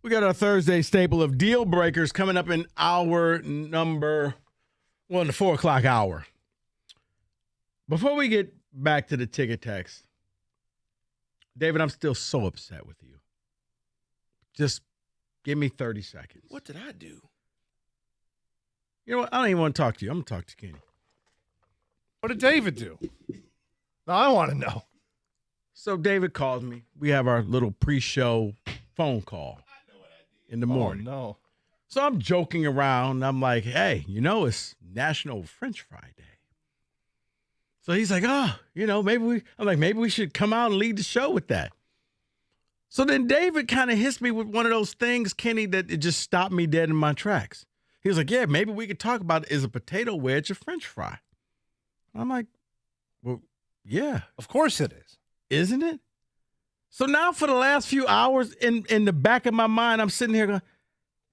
We got our Thursday staple of deal breakers coming up in hour number, in the 4 o'clock hour. Before we get back to the ticket text, David, I'm still so upset with you. Just give me 30 seconds. What did I do? You know what? I don't even want to talk to you. I'm going to talk to Kenny. What did David do? Now I want to know. So David calls me. We have our little pre-show phone call in the morning. Oh, no. So I'm joking around. I'm like, hey, it's National French Fry Day. So he's like, maybe we should come out and lead the show with that. So then David kind of hits me with one of those things, Kenny, that it just stopped me dead in my tracks. He was like, yeah, maybe we could talk about, is a potato wedge a French fry? I'm like, well, yeah. Of course it is. Isn't it? So now for the last few hours in the back of my mind, I'm sitting here going,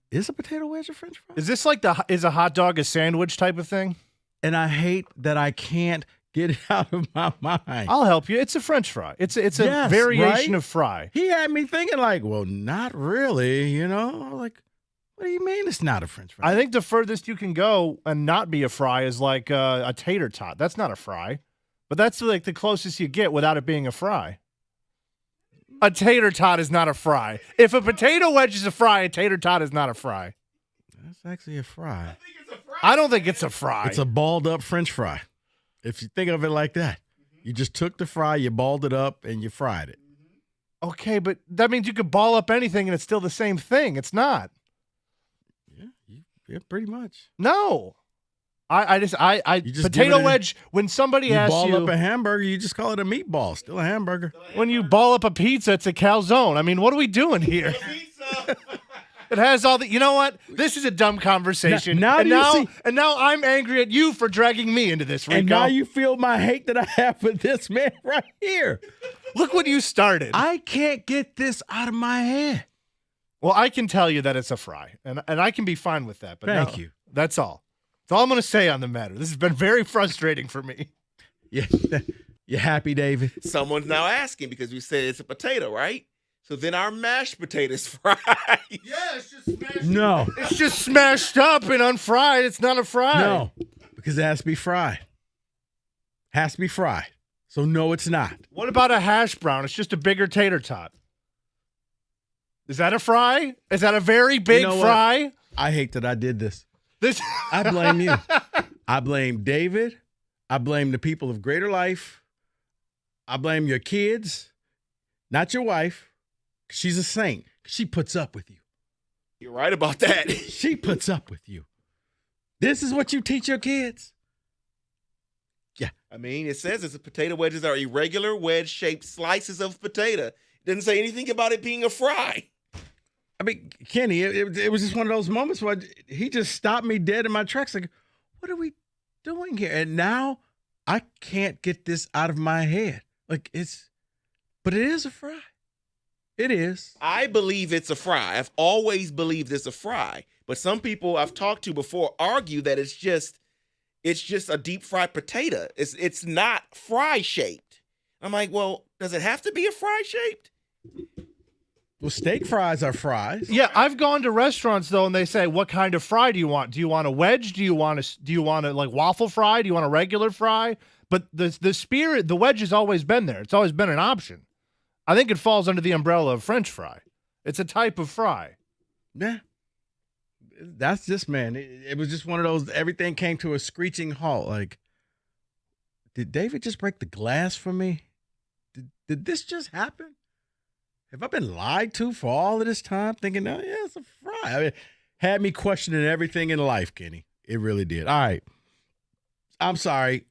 is a potato wedge a French fry? Is this like is a hot dog a sandwich type of thing? And I hate that I can't get it out of my mind. I'll help you. It's a French fry. It's a variation of fry. He had me thinking like, well, not really, Like, what do you mean it's not a French fry? I think the furthest you can go and not be a fry is like a tater tot. That's not a fry. But that's like the closest you get without it being a fry. A tater tot is not a fry. If a potato wedge is a fry, a tater tot is not a fry. That's actually a fry. I don't think it's a fry. It's a balled up French fry. If you think of it like that. You just took the fry, you balled it up, and you fried it. Okay, but that means you could ball up anything and it's still the same thing. It's not. Yeah, pretty much. No. I just potato wedge, when somebody asks you. You ball up a hamburger, you just call it a meatball. Still a hamburger. When you ball up a pizza, it's a calzone. I mean, what are we doing here? It has all the. You know what? This is a dumb conversation. Now I'm angry at you for dragging me into this, Rico. And now you feel my hate that I have for this man right here. Look what you started. I can't get this out of my head. Well, I can tell you that it's a fry, and I can be fine with that. But Thank you. That's all. That's all I'm going to say on the matter. This has been very frustrating for me. Yeah, you happy, David? Someone's now asking because we said it's a potato, right? So then our mashed potatoes fried. Yeah, it's just smashed. No. It's just smashed up and unfried. It's not a fry. No, because it has to be fried. Has to be fried. So no, it's not. What about a hash brown? It's just a bigger tater tot. Is that a fry? Is that a very big fry? What? I hate that I did this. I blame you. I blame David. I blame the people of Greater Life. I blame your kids, not your wife. She's a saint. She puts up with you. You're right about that. She puts up with you. This is what you teach your kids? Yeah. I mean, it says it's a potato wedges are irregular wedge-shaped slices of potato. It doesn't say anything about it being a fry. I mean, Kenny, it was just one of those moments where he just stopped me dead in my tracks. Like, what are we doing here? And now I can't get this out of my head. But it is a fry. It is. I believe it's a fry. I've always believed it's a fry. But some people I've talked to before argue that it's just a deep fried potato. It's not fry shaped. I'm like, well, does it have to be a fry shaped? Well, steak fries are fries. Yeah, I've gone to restaurants though, and they say, "What kind of fry do you want? Do you want a wedge? Do you want a like waffle fry? Do you want a regular fry?" But the wedge has always been there. It's always been an option. I think it falls under the umbrella of French fry. It's a type of fry. Yeah, that's just man. It was just one of those. Everything came to a screeching halt. Like, did David just break the glass for me? Did this just happen? Have I been lied to for all of this time thinking, oh, yeah, it's a fry? I mean, had me questioning everything in life, Kenny. It really did. All right. I'm sorry.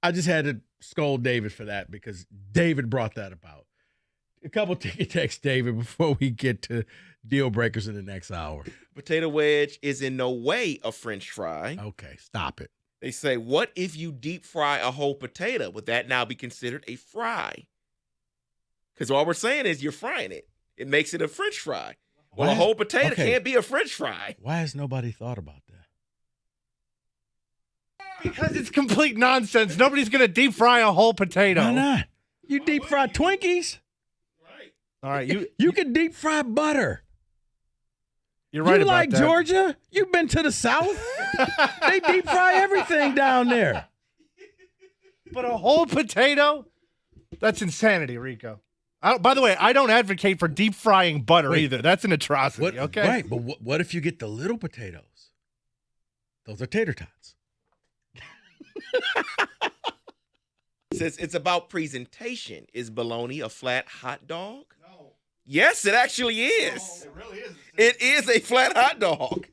I just had to scold David for that because David brought that about. A couple ticket texts, David, before we get to deal breakers in the next hour. Potato wedge is in no way a French fry. Okay, stop it. They say, what if you deep fry a whole potato? Would that now be considered a fry? Because all we're saying is you're frying it. It makes it a French fry. Well, a whole potato can't be a French fry. Why has nobody thought about that? Because it's complete nonsense. Nobody's going to deep fry a whole potato. Why not? You deep fry Twinkies. All right, you can deep fry butter. You're right You about like that. Georgia? You've been to the South? They deep fry everything down there. But a whole potato? That's insanity, Rico. By the way, I don't advocate for deep frying butter either. That's an atrocity, okay? Right, but what if you get the little potatoes? Those are tater tots. Says it's about presentation. Is bologna a flat hot dog? No. Yes, it actually is. No, it really is. It is a flat hot dog.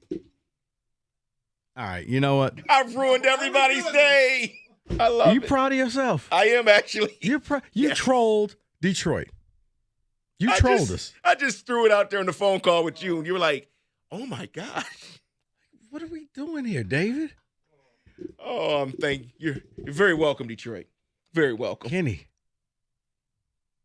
All right, you know what? I've ruined everybody's day. I love Are you it. proud of yourself? I am actually. You trolled Detroit. You trolled us. I just threw it out there on the phone call with you, and you were like, "Oh my gosh, what are we doing here, David?" Oh, you're very welcome, Detroit. Very welcome, Kenny.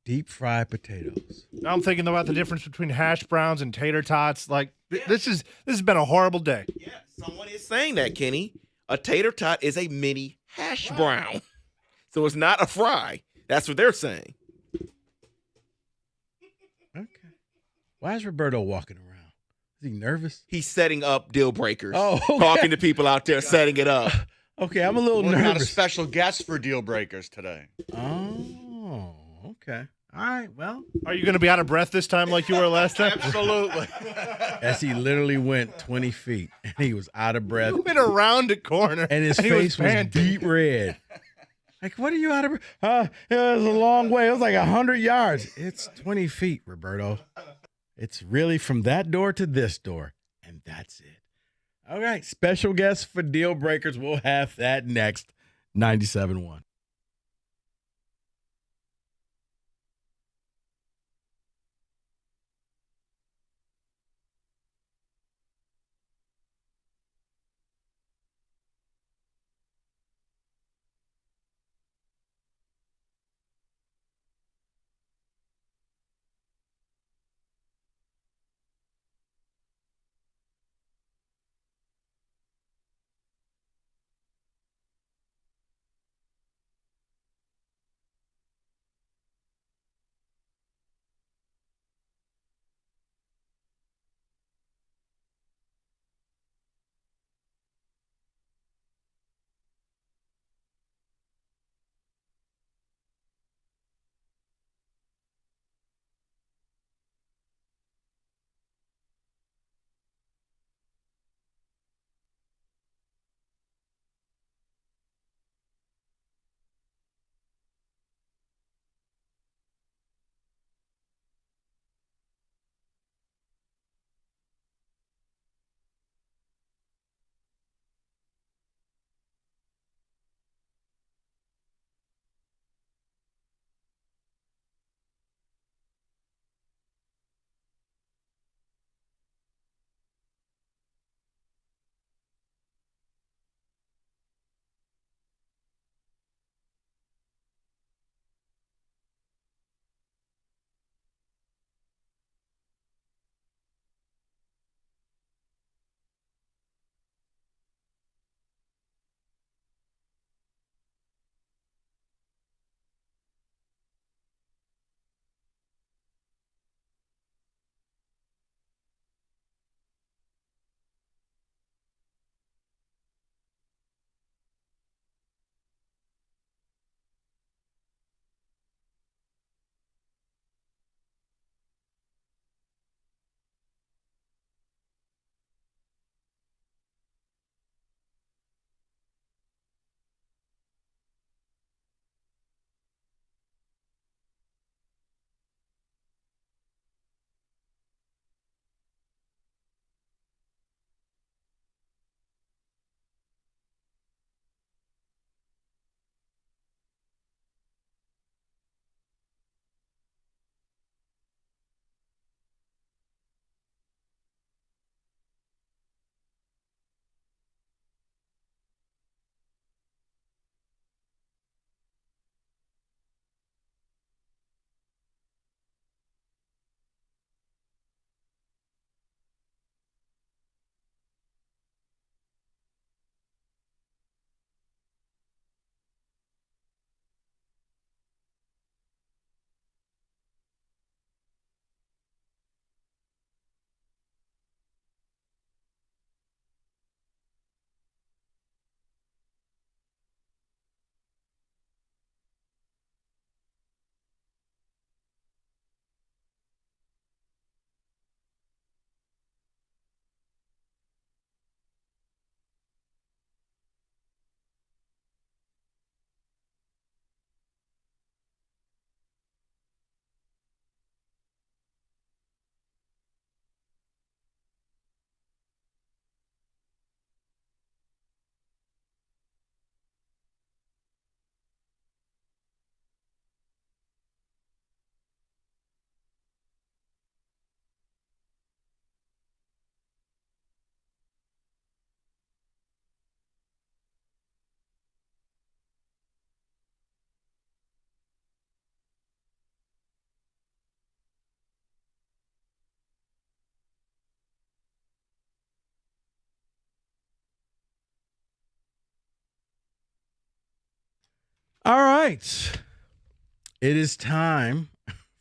Deep fried potatoes. Now I'm thinking about the difference between hash browns and tater tots. Like this has been a horrible day. Yeah, someone is saying that, Kenny. A tater tot is a mini hash brown, so it's not a fry. That's what they're saying. Why is Roberto walking around? Is he nervous? He's setting up deal breakers. Oh, okay. Talking to people out there, setting it up. Okay, I'm a little We're nervous. not a special guest for deal breakers today. Oh, okay. All right, well. Are you going to be out of breath this time like you were last time? Absolutely. As he literally went 20 feet and he was out of breath. You went around a corner. And his he face was panting. deep red. Like, what are you out of breath? It was a long way. It was like 100 yards. It's 20 feet, Roberto. It's really from that door to this door. And that's it. All right. Special guest for Deal Breakers. We'll have that next. 97.1. All right. It is time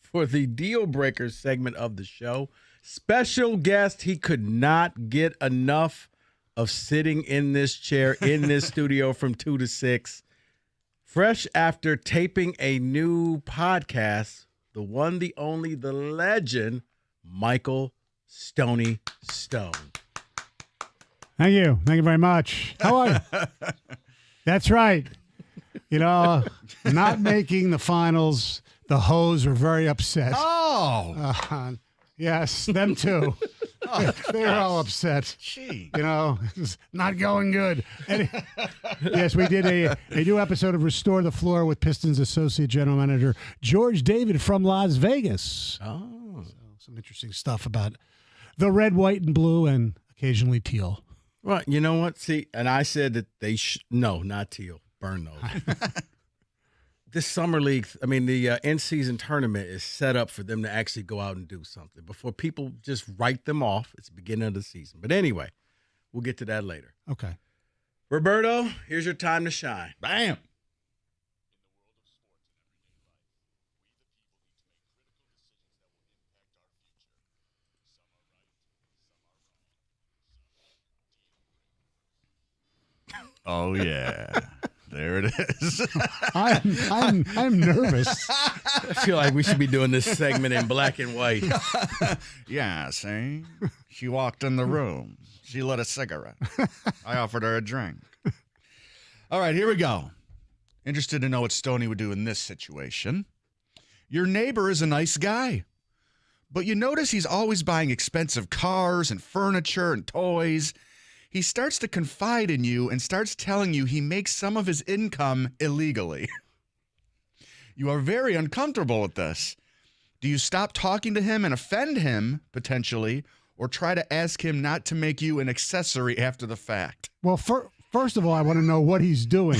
for the Deal Breaker segment of the show. Special guest. He could not get enough of sitting in this chair in this studio from 2 to 6. Fresh after taping a new podcast, the one, the only, the legend, Michael Stoney Stone. Thank you. Thank you very much. How are you? That's right. You know, not making the finals, the Hoes were very upset. Oh. Yes, them too. They were all upset. Gee. You know, it's not going good. And, yes, we did a new episode of Restore the Floor with Pistons Associate General Manager George David from Las Vegas. Oh. So, some interesting stuff about the red, white, and blue, and occasionally teal. Well, you know what? See, and I said that they no, not teal. Burn those. This summer league, I mean, the in-season tournament is set up for them to actually go out and do something before people just write them off. It's the beginning of the season. But anyway, we'll get to that later. Okay. Roberto, here's your time to shine. Bam. Oh, yeah. There it is. I'm nervous. I feel like we should be doing this segment in black and white. Yeah, see? She walked in the room. She lit a cigarette. I offered her a drink. All right, here we go. Interested to know what Stoney would do in this situation. Your neighbor is a nice guy, but you notice he's always buying expensive cars and furniture and toys. He starts to confide in you and starts telling you he makes some of his income illegally. You are very uncomfortable with this. Do you stop talking to him and offend him, potentially, or try to ask him not to make you an accessory after the fact? Well, first of all, I want to know what he's doing.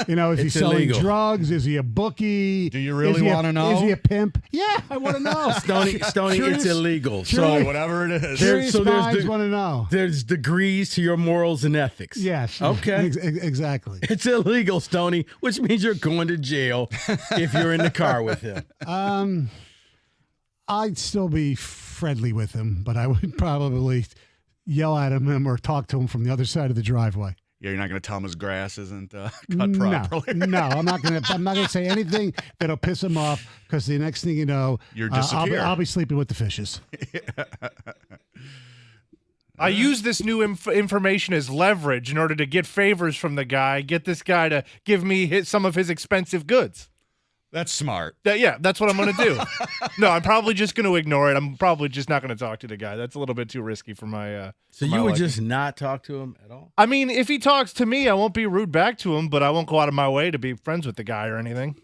You know, is he It's selling illegal. drugs? Is he a bookie? Do you really want to know? Is he a pimp? Yeah, I want to know. Stoney, Curious- it's illegal. curious- So whatever it is. Curious there's minds want to know. There's degrees to your morals and ethics. Yes. Okay. Exactly. It's illegal, Stoney, which means you're going to jail if you're in the car with him. I'd still be friendly with him, but I would probably yell at him or talk to him from the other side of the driveway. Yeah, you're not going to tell him his grass isn't cut properly. No, I'm not gonna say anything that'll piss him off, because the next thing you know, You're I'll be sleeping with the fishes. I use this new information as leverage in order to get favors from the guy, get this guy to give me some of his expensive goods. That's smart. Yeah, that's what I'm going to do. No, I'm probably just going to ignore it. I'm probably just not going to talk to the guy. That's a little bit too risky for my So for my you would liking. just not talk to him at all? I mean, if he talks to me, I won't be rude back to him, but I won't go out of my way to be friends with the guy or anything.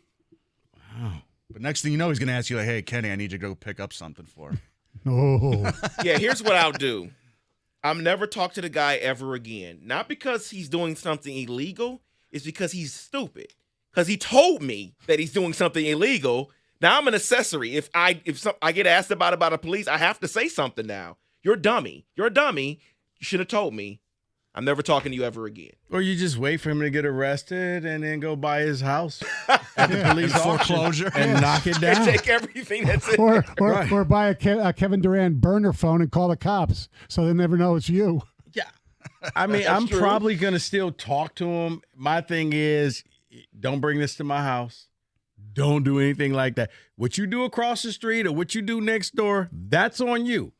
But next thing you know, he's going to ask you, like, hey, Kenny, I need you to go pick up something for him. Oh. Yeah, here's what I'll do. I'm never talk to the guy ever again. Not because he's doing something illegal. It's because he's stupid. Because he told me that he's doing something illegal. Now I'm an accessory. If I get asked about the police, I have to say something now. You're a dummy. You're a dummy. You should have told me. I'm never talking to you ever again. Or you just wait for him to get arrested and then go buy his house at the police auction foreclosure. and knock it And down. take everything that's in Or there. buy a Kevin Durant burner phone and call the cops, so they never know it's you. I mean, That's I'm true. probably going to still talk to him. My thing is, don't bring this to my house. Don't do anything like that. What you do across the street or what you do next door, that's on you.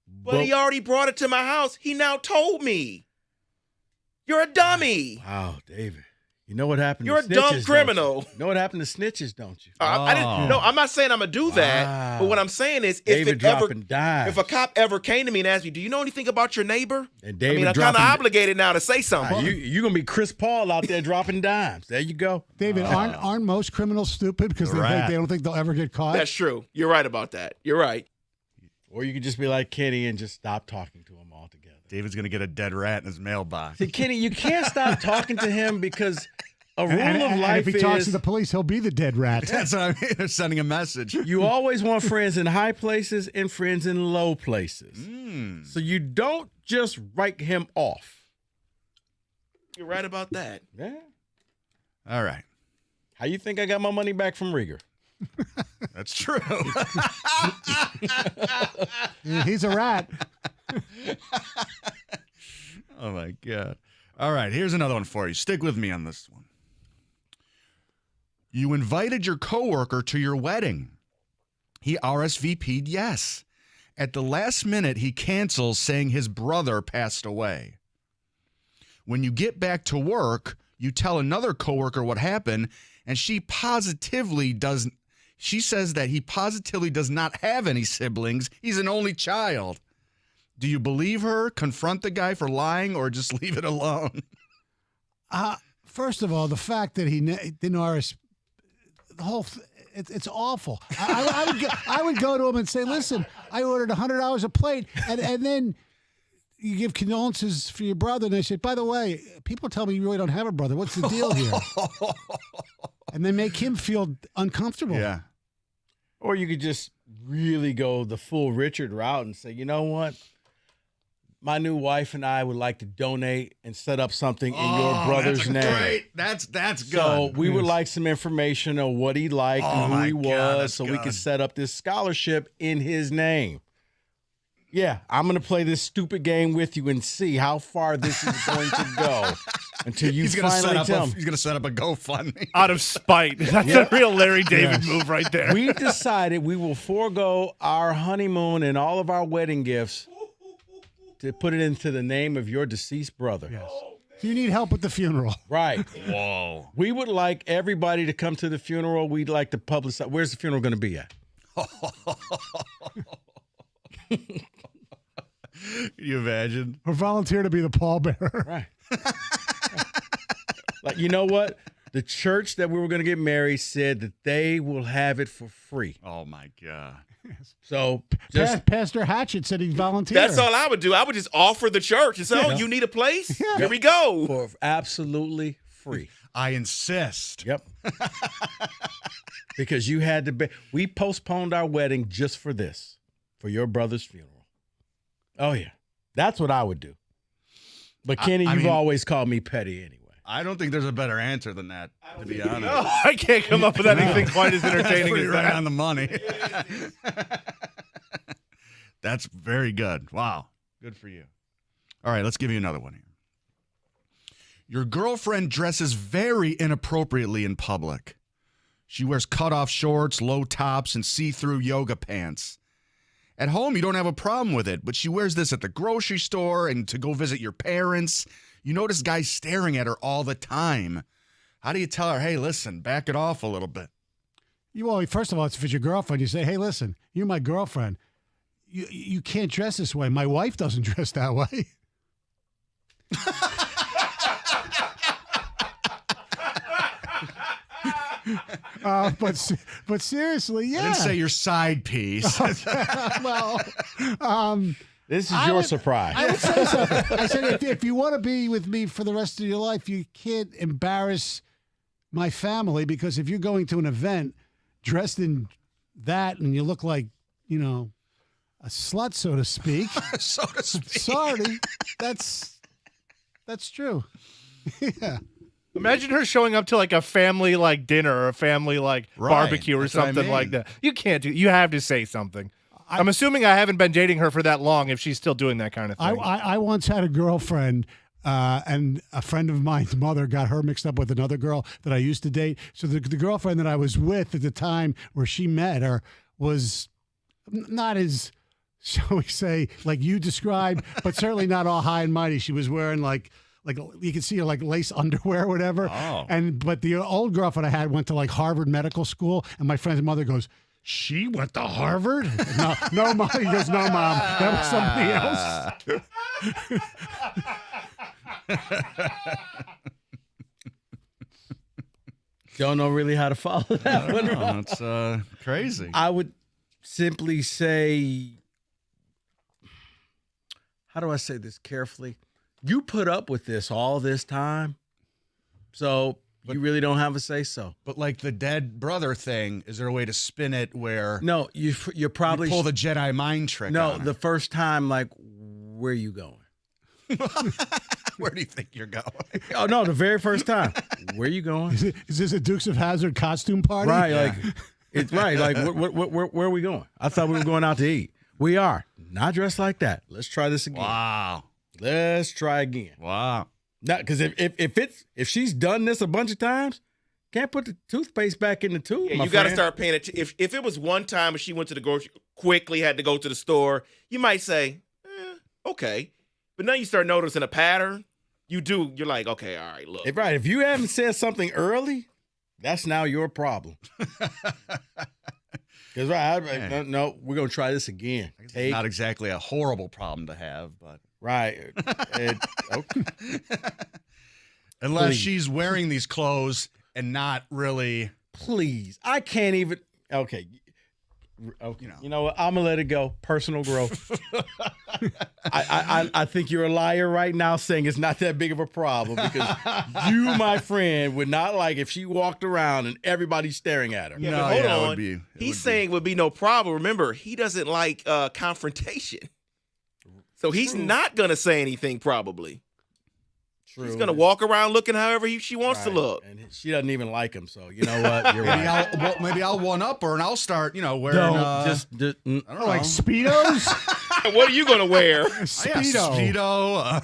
But he already brought it to my house. He now told me. You're a dummy. Wow, David. You know what happened You're to a snitches, dumb don't you? criminal. You know what happened to snitches, don't you? I didn't. No, I'm not saying I'm gonna do that. Wow. But what I'm saying is, David dropping dimes. if a cop ever came to me and asked me, "Do you know anything about your neighbor?" And I David mean, I'm kind of dropping- obligated now to say something. You're going to be Chris Paul out there dropping dimes. There you go. David, aren't most criminals stupid because they don't think they'll ever get caught? That's true. You're right about that. You're right. Or you could just be like Kenny and just stop talking to him altogether. David's going to get a dead rat in his mailbox. See, Kenny, you can't stop talking to him because a rule And of life if he talks is to the police, he'll be the dead rat. That's what I mean. They're sending a message. you always want friends in high places and friends in low places. Mm. So you don't just write him off. You're right about that. Yeah. All right. How you think I got my money back from Rieger? That's true. Yeah, he's a rat. Oh, my God. All right, here's another one for you. Stick with me on this one. You invited your coworker to your wedding. He RSVP'd yes. At the last minute, he cancels saying his brother passed away. When you get back to work, you tell another coworker what happened, and she says that he positively does not have any siblings. He's an only child. Do you believe her, confront the guy for lying, or just leave it alone? First of all, the fact that he didn't RSVP, the whole it's awful. I would go to him and say, listen, I ordered $100 a plate, and then you give condolences for your brother, and I said, by the way, people tell me you really don't have a brother. What's the deal here? And then make him feel uncomfortable. Yeah. Or you could just really go the full Richard route and say, you know what? My new wife and I would like to donate and set up something in your brother's name. Great. That's good. So we would like some information on what he liked and who he was, so we good. could set up this scholarship in his name. Yeah, I'm going to play this stupid game with you and see how far this is going to go until you finally tell him. He's going to set up a GoFundMe. Out of spite. That's a real Larry David move right there. We decided we will forego our honeymoon and all of our wedding gifts to put it into the name of your deceased brother. Yes. You need help with the funeral. Right. Whoa. We would like everybody to come to the funeral. We'd like to publicize. Where's the funeral going to be at? Can you imagine? Or volunteer to be the pallbearer. Right. Like, you know what? The church that we were going to get married said that they will have it for free. Oh, my God. So just Pastor Hatchett said he'd volunteer. That's all I would do. I would just offer the church and say, "Oh, you need a place? Yeah. Here we go." For absolutely free. I insist. Yep. Because you had to we postponed our wedding just for this, for your brother's funeral. Oh, yeah. That's what I would do. But Kenny, you've always called me petty anyway. I don't think there's a better answer than that, to be honest. No, I can't come up with anything quite as entertaining That's as right that. on the money. That's very good. Wow. Good for you. All right, let's give you another one here. Your girlfriend dresses very inappropriately in public. She wears cutoff shorts, low tops, and see-through yoga pants. At home, you don't have a problem with it, but she wears this at the grocery store and to go visit your parents. You notice guys staring at her all the time. How do you tell her, hey, listen, back it off a little bit? Well, first of all, if it's your girlfriend, you say, hey, listen, you're my girlfriend. You can't dress this way. My wife doesn't dress that way. But seriously, yeah. I didn't say your side piece. Well, this is your surprise. I would say something. I said, if you want to be with me for the rest of your life, you can't embarrass my family, because if you're going to an event dressed in that and you look like, you know, a slut, so to speak. So to speak. Sorry, that's true. Yeah. Imagine her showing up to like a family like dinner or a family like barbecue or That's what I something mean. like that. You can't do. You have to say something. I'm assuming I haven't been dating her for that long if she's still doing that kind of thing. I once had a girlfriend, and a friend of mine's mother got her mixed up with another girl that I used to date. So the girlfriend that I was with at the time where she met her was not as, shall we say, like you described, but certainly not all high and mighty. She was wearing like you could see her like lace underwear or whatever. Oh. But the old girlfriend I had went to like Harvard Medical School, and my friend's mother goes, she went to Harvard? No, Mom. He goes, no, Mom. That was somebody else. Don't know really how to follow that one. No, it's crazy. I would simply say, how do I say this carefully? You put up with this all this time, so you really don't have a say-so. But like the dead brother thing, is there a way to spin it where No, you're probably you pull the Jedi mind trick no. on her? The first time, like, where are you going? Where do you think you're going? Oh, no, the very first time. Where are you going? Is this a Dukes of Hazzard costume party? Right, like it's right. Like where are we going? I thought we were going out to eat. We are not dressed like that. Let's try this again. Wow. Let's try again. Wow. Not because if she's done this a bunch of times, can't put the toothpaste back in the tube. Yeah, you got to start paying attention. If it was one time when she went to the grocery, quickly had to go to the store, you might say, okay. But now you start noticing a pattern. You're like, okay, all right, look. Right. If you haven't said something early, that's now your problem. Because no, we're gonna try this again. It's not exactly a horrible problem to have, but right. Okay. Unless Please. she's wearing these clothes and not really. Please, I can't even. Okay. You know what? I'm gonna let it go. Personal growth. I think you're a liar right now, saying it's not that big of a problem because you, my friend, would not like if she walked around and everybody's staring at her. Yeah, but hold on. He's saying it would be no problem. Remember, he doesn't like confrontation, so he's not gonna say anything. Probably. True. He's gonna walk around looking however she wants to look. And she doesn't even like him, so you know what? You're right. Maybe I'll one up her and I'll start, wearing. Just I don't know. Like Speedos? What are you gonna wear? Speedo.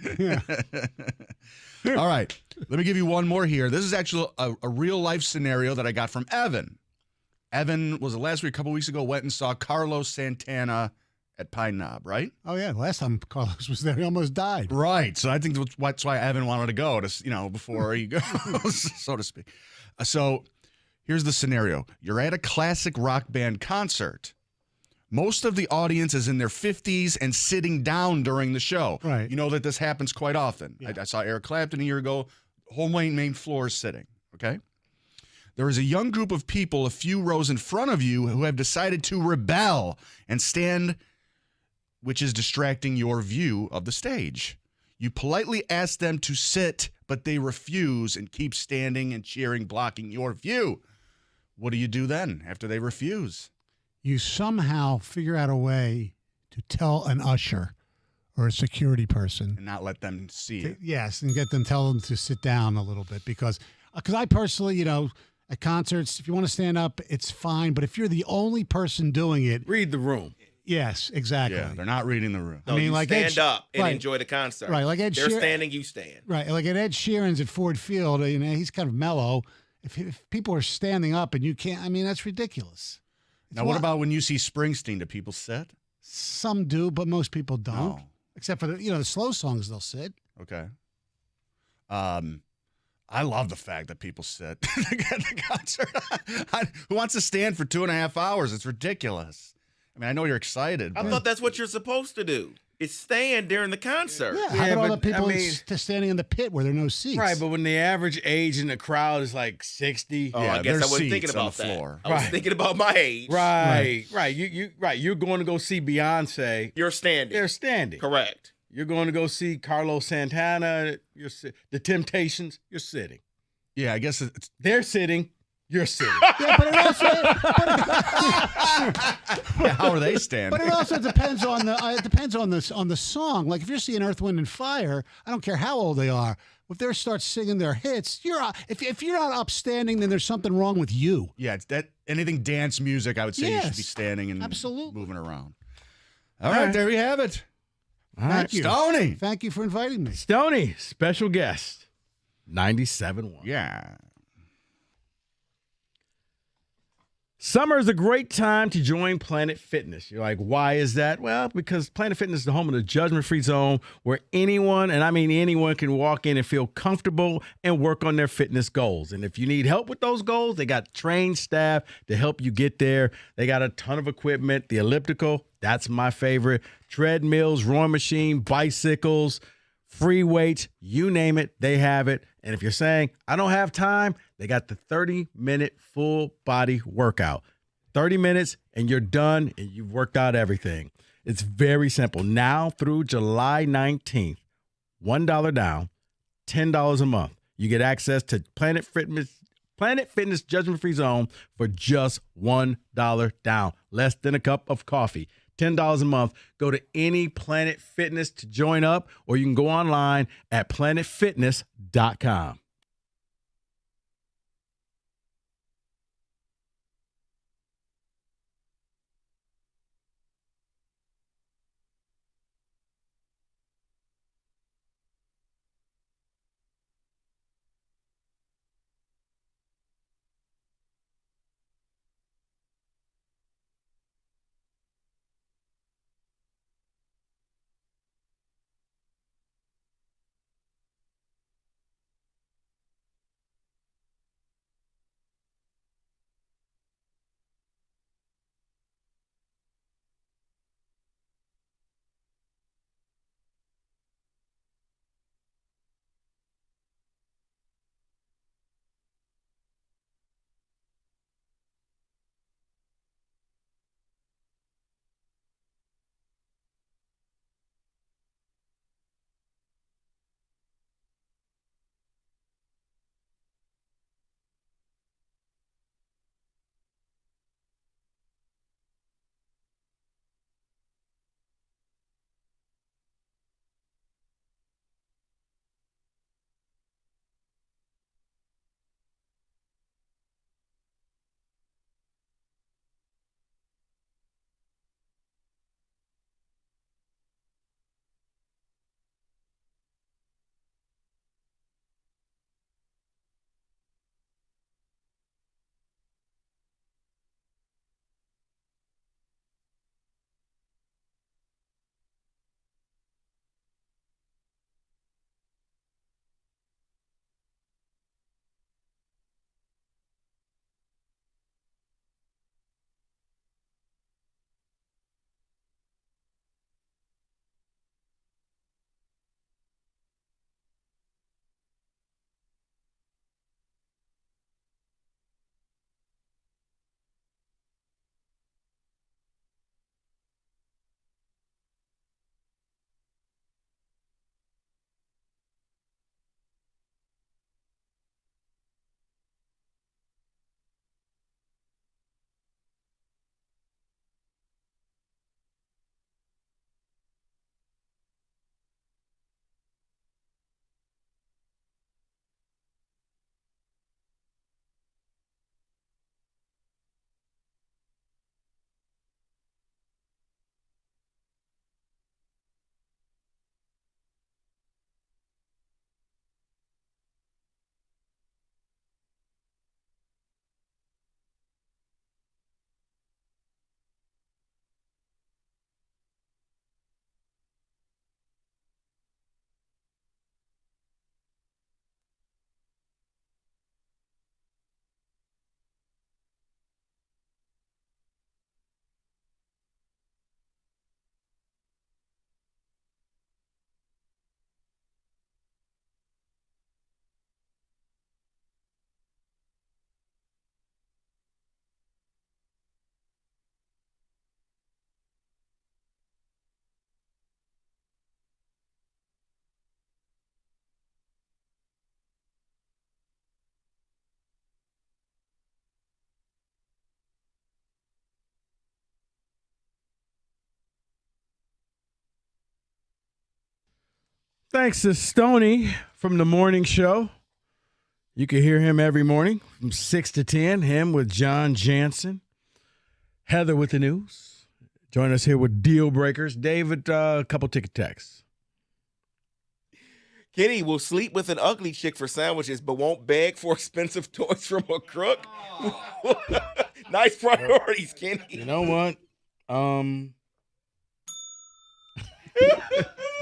Speedo. All right. Let me give you one more here. This is actually a real life scenario that I got from Evan. Evan was last week, a couple weeks ago, went and saw Carlos Santana at Pine Knob, right? Oh, yeah. Last time Carlos was there, he almost died. Right. So I think that's why Evan wanted to go, before he goes, so to speak. So here's the scenario. You're at a classic rock band concert. Most of the audience is in their 50s and sitting down during the show. Right. You know that this happens quite often. Yeah. I saw Eric Clapton a year ago. Whole main floor is sitting, okay? There is a young group of people a few rows in front of you who have decided to rebel and stand, which is distracting your view of the stage. You politely ask them to sit, but they refuse and keep standing and cheering, blocking your view. What do you do then after they refuse? You somehow figure out a way to tell an usher or a security person. And not let them see it. Yes, and tell them to sit down a little bit because I personally, at concerts, if you want to stand up, it's fine. But if you're the only person doing it. Read the room. Yes, exactly. Yeah, they're not reading the room. No, I mean, you like stand up and enjoy the concert. Right, like Ed They're Sheeran. standing, you stand. Right, like at Ed Sheeran's at Ford Field, he's kind of mellow. If people are standing up and you can't, that's ridiculous. Now, what about when you see Springsteen? Do people sit? Some do, but most people don't. No. Except for the slow songs, they'll sit. Okay. I love the fact that people sit at the concert. Who wants to stand for 2.5 hours? It's ridiculous. I know you're excited. I thought that's what you're supposed to do. It's stand during the concert. Yeah, how about all the people standing in the pit where there are no seats? Right, but when the average age in the crowd is like 60. Oh, I guess I wasn't thinking about that. Floor. I was thinking about my age. Right. You're going to go see Beyonce. You're standing. They're standing. Correct. You're going to go see Carlos Santana. The Temptations. You're sitting. Yeah, I guess they're sitting. You're sitting. Yeah, but it also. How are they standing? But it also depends on the song. Like if you're seeing Earth, Wind, and Fire, I don't care how old they are. If they start singing their hits, if you're not upstanding, then there's something wrong with you. Yeah, it's that anything dance music, I would say you should be Yes, standing and absolutely moving around. All right, there we have it. Thank you, Stoney. Thank you for inviting me. Stoney, special guest, 97.1. Yeah. Summer is a great time to join Planet Fitness. You're like, why is that? Well, because Planet Fitness is the home of the judgment-free zone where anyone, and I mean anyone, can walk in and feel comfortable and work on their fitness goals. And if you need help with those goals, they got trained staff to help you get there. They got a ton of equipment. The elliptical, that's my favorite. Treadmills, rowing machine, bicycles, free weights, you name it, they have it. And if you're saying, I don't have time, they got the 30-minute full body workout. 30 minutes and you're done and you've worked out everything. It's very simple. Now through July 19th, $1 down, $10 a month. You get access to Planet Fitness Judgment Free Zone for just $1 down. Less than a cup of coffee. $10 a month. Go to any Planet Fitness to join up, or you can go online at planetfitness.com. Thanks to Stoney from the morning show. You can hear him every morning from 6 to 10, him with John Jansen. Heather with the news. Join us here with Deal Breakers. David, a couple ticket texts. Kenny will sleep with an ugly chick for sandwiches, but won't beg for expensive toys from a crook. Nice priorities, Kenny. You know what?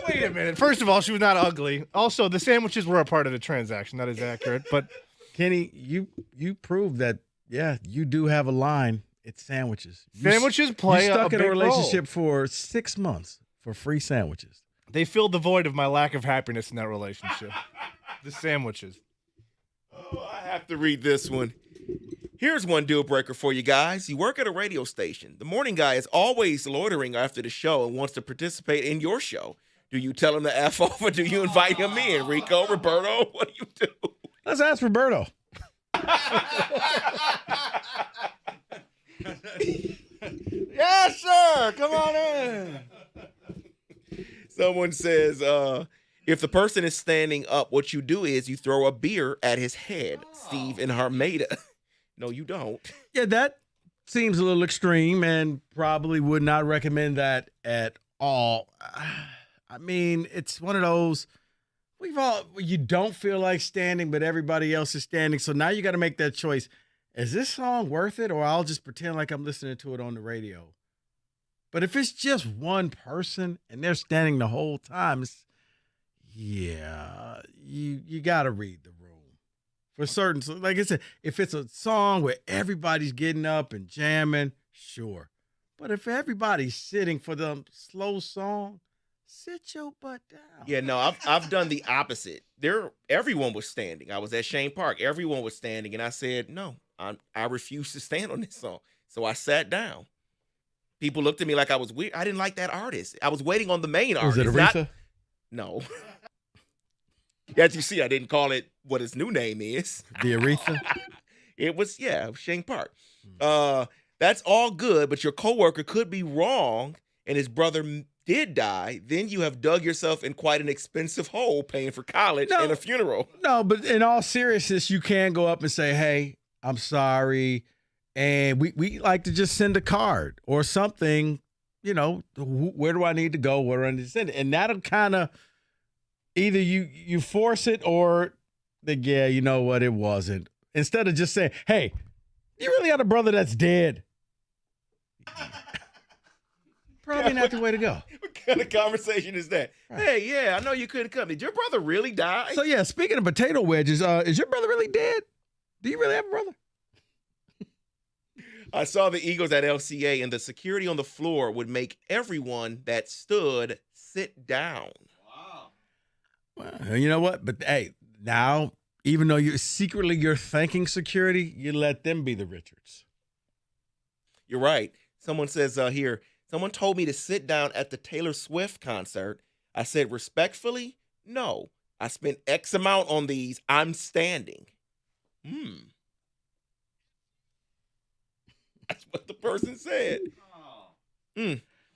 Wait a minute. First of all, she was not ugly. Also, the sandwiches were a part of the transaction. That is accurate. But Kenny, you proved that, yeah, you do have a line. It's sandwiches. Sandwiches play you a stuck in big a relationship role. for 6 months for free sandwiches. They filled the void of my lack of happiness in that relationship. The sandwiches. Oh, I have to read this one. Here's one deal breaker for you guys. You work at a radio station. The morning guy is always loitering after the show and wants to participate in your show. Do you tell him to F off or do you invite him in? Rico, Roberto, what do you do? Let's ask Roberto. Yes, sir. sir. Come on in. Someone says, if the person is standing up, what you do is you throw a beer at his head. Steve in Armada. No, you don't. Yeah, that seems a little extreme and probably would not recommend that at all. I mean, it's one of those, you don't feel like standing, but everybody else is standing. So now you got to make that choice. Is this song worth it, or I'll just pretend like I'm listening to it on the radio? But if it's just one person and they're standing the whole time, you got to read the room. For certain, so like I said, if it's a song where everybody's getting up and jamming, sure. But if everybody's sitting for the slow song, sit your butt down. Yeah, no, I've done the opposite. Everyone was standing. I was at Shane Park. Everyone was standing, and I said, no, I refuse to stand on this song. So I sat down. People looked at me like I was weird. I didn't like that artist. I was waiting on the main artist. Was it Aretha? No. As you see, I didn't call it what his new name is. The Aretha? It was, Shane Park. That's all good, but your coworker could be wrong and his brother did die. Then you have dug yourself in quite an expensive hole paying for college and a funeral. No, but in all seriousness, you can go up and say, hey, I'm sorry. And we like to just send a card or something, where do I need to go? Where do I need to send it? And that'll kind of either you force it or you know what, it wasn't. Instead of just saying, hey, you really got a brother that's dead. Probably not the way to go. What kind of conversation is that? Right. Hey, yeah, I know you couldn't come. Did your brother really die? So, yeah, speaking of potato wedges, is your brother really dead? Do you really have a brother? I saw the Eagles at LCA, and the security on the floor would make everyone that stood sit down. Wow. Well, you know what? But, hey, now, even though you're thanking security, you let them be the Richards. You're right. Someone says here, someone told me to sit down at the Taylor Swift concert. I said respectfully, no. I spent X amount on these. I'm standing. That's what the person said.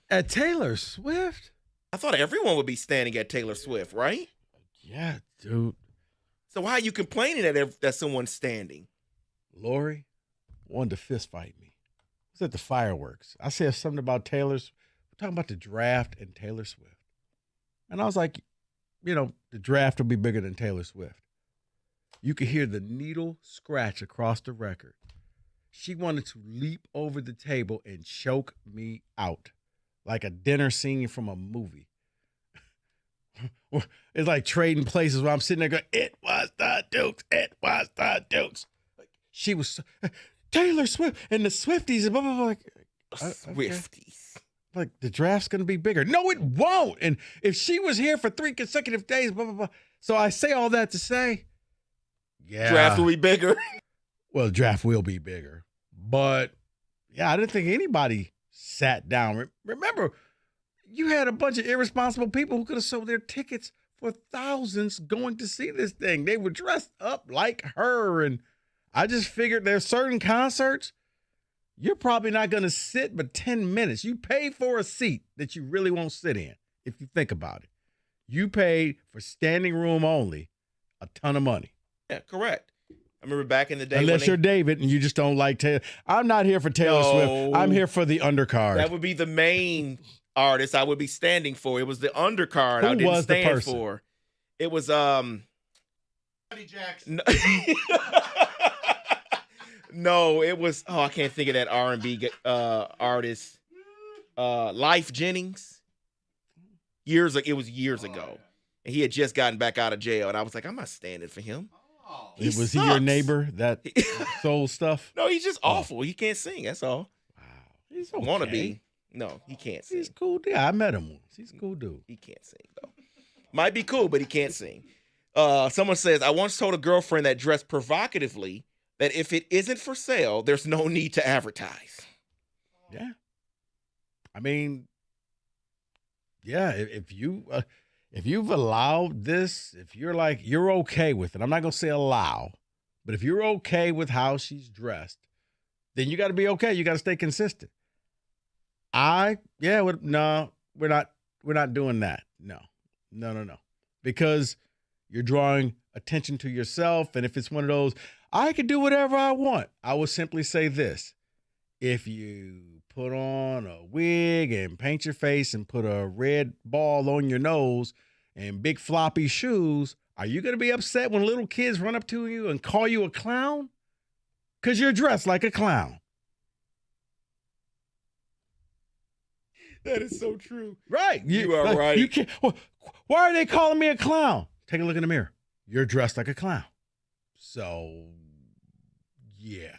At Taylor Swift? I thought everyone would be standing at Taylor Swift, right? Yeah, dude. So why are you complaining that someone's standing? Lori wanted to fist fight me. It was at the fireworks. I said something about Taylor's. We're talking about the draft and Taylor Swift. And I was like, the draft will be bigger than Taylor Swift. You could hear the needle scratch across the record. She wanted to leap over the table and choke me out like a dinner scene from a movie. It's like trading places where I'm sitting there going, it was the Dukes. It was the Dukes. She was Taylor Swift and the Swifties and blah, blah, blah. Swifties. Like, the draft's going to be bigger. No, it won't. And if she was here for 3 consecutive days, blah, blah, blah. So I say all that to say, draft will be bigger. Well, the draft will be bigger. But, I didn't think anybody sat down. Remember, you had a bunch of irresponsible people who could have sold their tickets for thousands going to see this thing. They were dressed up like her. And I just figured there's certain concerts, you're probably not going to sit but 10 minutes. You pay for a seat that you really won't sit in, if you think about it. You paid for standing room only a ton of money. Yeah, correct. I remember back in the day. Unless you're David and you just don't like Taylor. I'm not here for Taylor Swift. I'm here for the undercard. That would be the main artist I would be standing for. It was the undercard I Who didn't was the stand person? for. It was Eddie Jackson. No, it was I can't think of that R&B artist. Life Jennings. It was years ago. And he had just gotten back out of jail and I was like, I'm not standing for him. Was he your neighbor, that soul stuff? No, he's just awful. He can't sing. That's all. Wow. He's okay. Wanna be. No, he can't sing. He's cool. Yeah, I met him once. He's a cool dude. He can't sing, though. Might be cool, but he can't sing. Someone says, I once told a girlfriend that dressed provocatively that if it isn't for sale, there's no need to advertise. Yeah. I mean, yeah, if you've allowed this, if you're like, you're okay with it, I'm not going to say allow, but if you're okay with how she's dressed, then you got to be okay. You got to stay consistent. No, we're not doing that. No. Because you're drawing attention to yourself. And if it's one of those, I can do whatever I want, I will simply say this. If you put on a wig and paint your face and put a red ball on your nose and big floppy shoes, are you going to be upset when little kids run up to you and call you a clown? Because you're dressed like a clown. That is so true. Right. You are right. You can't, why are they calling me a clown? Take a look in the mirror. You're dressed like a clown. So, yeah.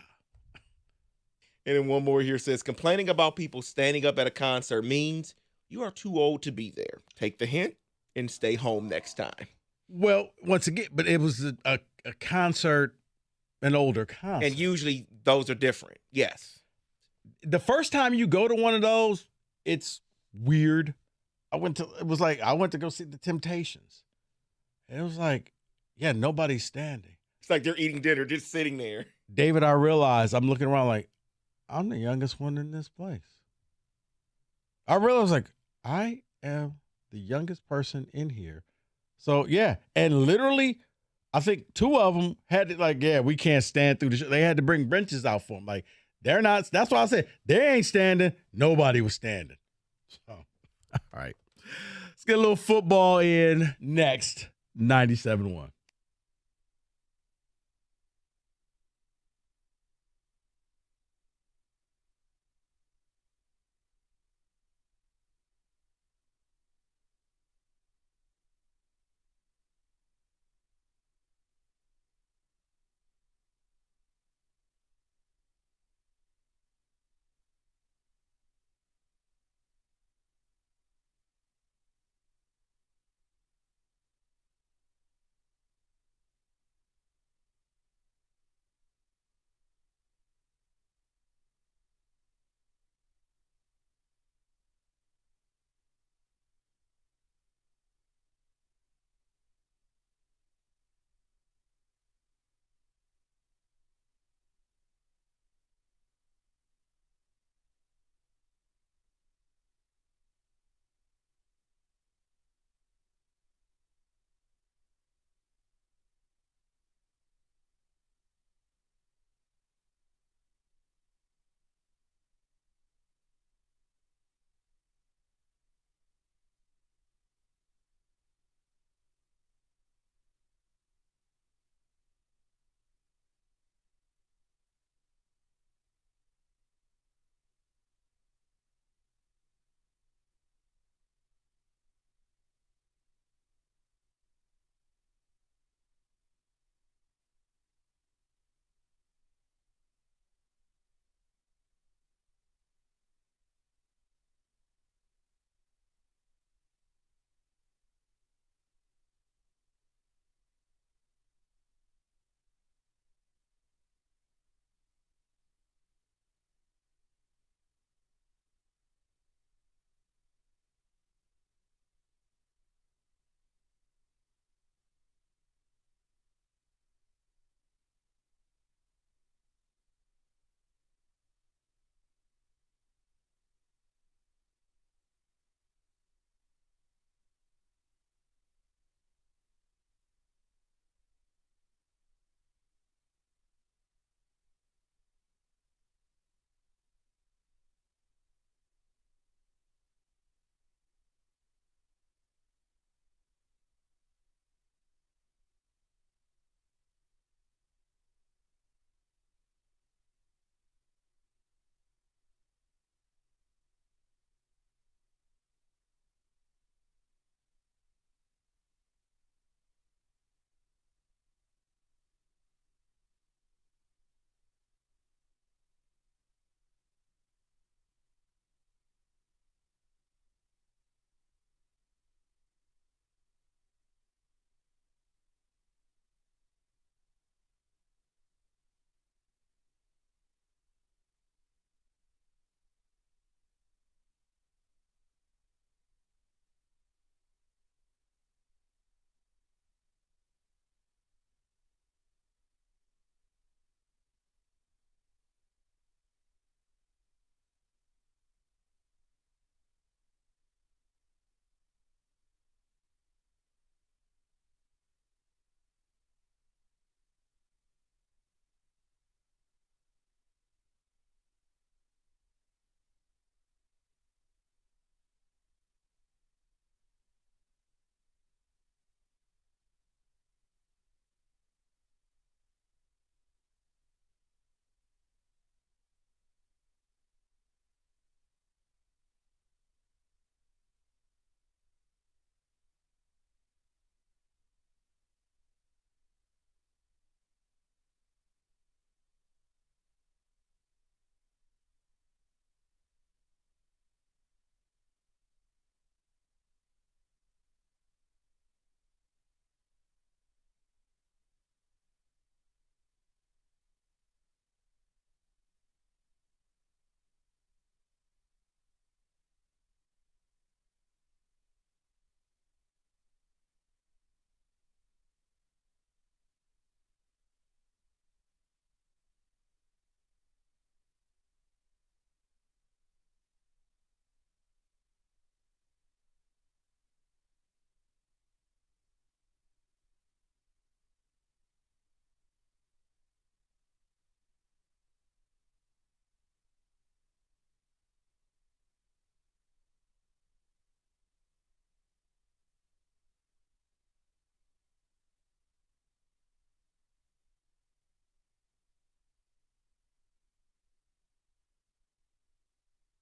And then one more here says, complaining about people standing up at a concert means you are too old to be there. Take the hint and stay home next time. Well, once again, but it was a concert, an older concert. And usually those are different. Yes. The first time you go to one of those, it's weird. I went to go see the Temptations. And it was like, yeah, nobody's standing. It's like they're eating dinner, just sitting there. David, I realized I'm looking around like, I'm the youngest one in this place. I realized like, I am the youngest person in here. So yeah, and literally, I think two of them had to like, yeah, we can't stand through the show. They had to bring benches out for them. Like, they're not. That's why I said they ain't standing. Nobody was standing. So, all right, let's get a little football in next. 97.1.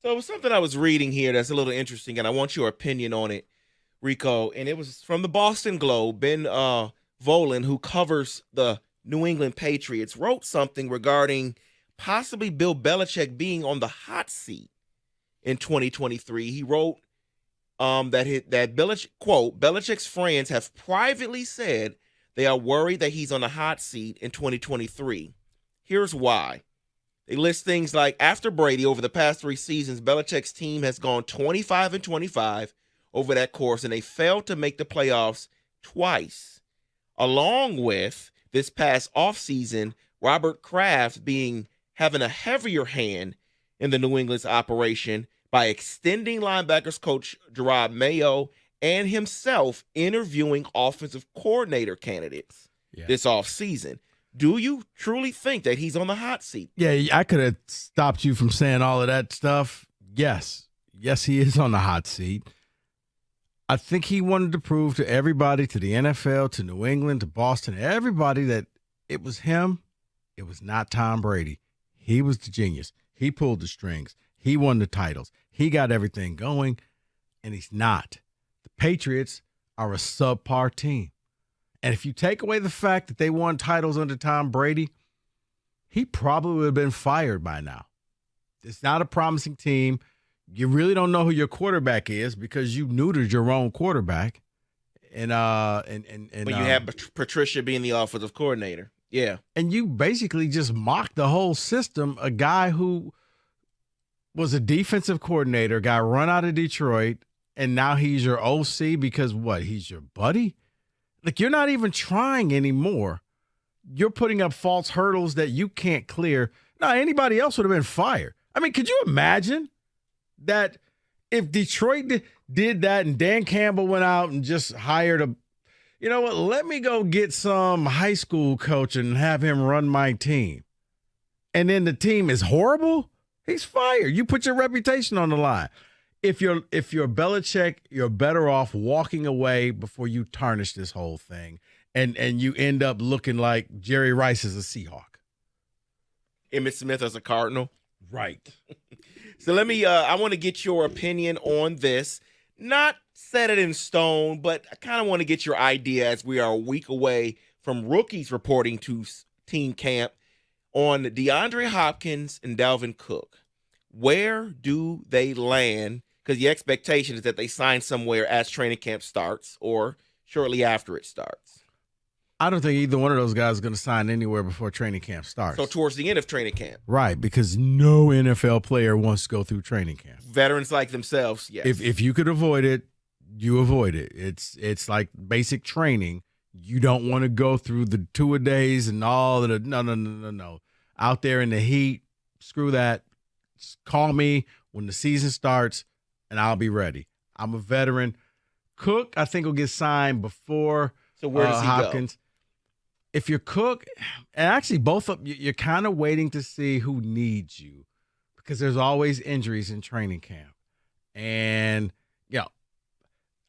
So it was something I was reading here that's a little interesting, and I want your opinion on it, Rico. And it was from the Boston Globe. Ben Volen, who covers the New England Patriots, wrote something regarding possibly Bill Belichick being on the hot seat in 2023. He wrote that Belichick, quote, Belichick's friends have privately said they are worried that he's on the hot seat in 2023. Here's why. They list things like, after Brady, over the past 3 seasons, Belichick's team has gone 25-25 over that course, and they failed to make the playoffs twice. Along with this past offseason, Robert Kraft having a heavier hand in the New England's operation by extending linebackers coach Gerard Mayo and himself interviewing offensive coordinator candidates this offseason. Do you truly think that he's on the hot seat? Yeah, I could have stopped you from saying all of that stuff. Yes, he is on the hot seat. I think he wanted to prove to everybody, to the NFL, to New England, to Boston, everybody that it was him. It was not Tom Brady. He was the genius. He pulled the strings. He won the titles. He got everything going, and he's not. The Patriots are a subpar team. And if you take away the fact that they won titles under Tom Brady, he probably would have been fired by now. It's not a promising team. You really don't know who your quarterback is because you neutered your own quarterback. And when you have Patricia being the offensive coordinator. Yeah. And you basically just mocked the whole system. A guy who was a defensive coordinator, got run out of Detroit, and now he's your OC because what? He's your buddy? Like, you're not even trying anymore. You're putting up false hurdles that you can't clear. Now, anybody else would have been fired. I mean, could you imagine that if Detroit did that and Dan Campbell went out and just hired you know what, let me go get some high school coach and have him run my team. And then the team is horrible? He's fired. You put your reputation on the line. If you're Belichick, you're better off walking away before you tarnish this whole thing, and you end up looking like Jerry Rice as a Seahawk, Emmitt Smith as a Cardinal. Right. So I want to get your opinion on this. Not set it in stone, but I kind of want to get your idea as we are a week away from rookies reporting to team camp on DeAndre Hopkins and Dalvin Cook. Where do they land? Because the expectation is that they sign somewhere as training camp starts or shortly after it starts. I don't think either one of those guys is going to sign anywhere before training camp starts. So towards the end of training camp. Right, because no NFL player wants to go through training camp. Veterans like themselves, yes. If you could avoid it, you avoid it. It's like basic training. You don't want to go through the two-a-days and all of the no. Out there in the heat, screw that. Just call me when the season starts, and I'll be ready. I'm a veteran. Cook, I think, will get signed before so where does he Hopkins. Go? If you're Cook, and actually both of you're kind of waiting to see who needs you because there's always injuries in training camp. And,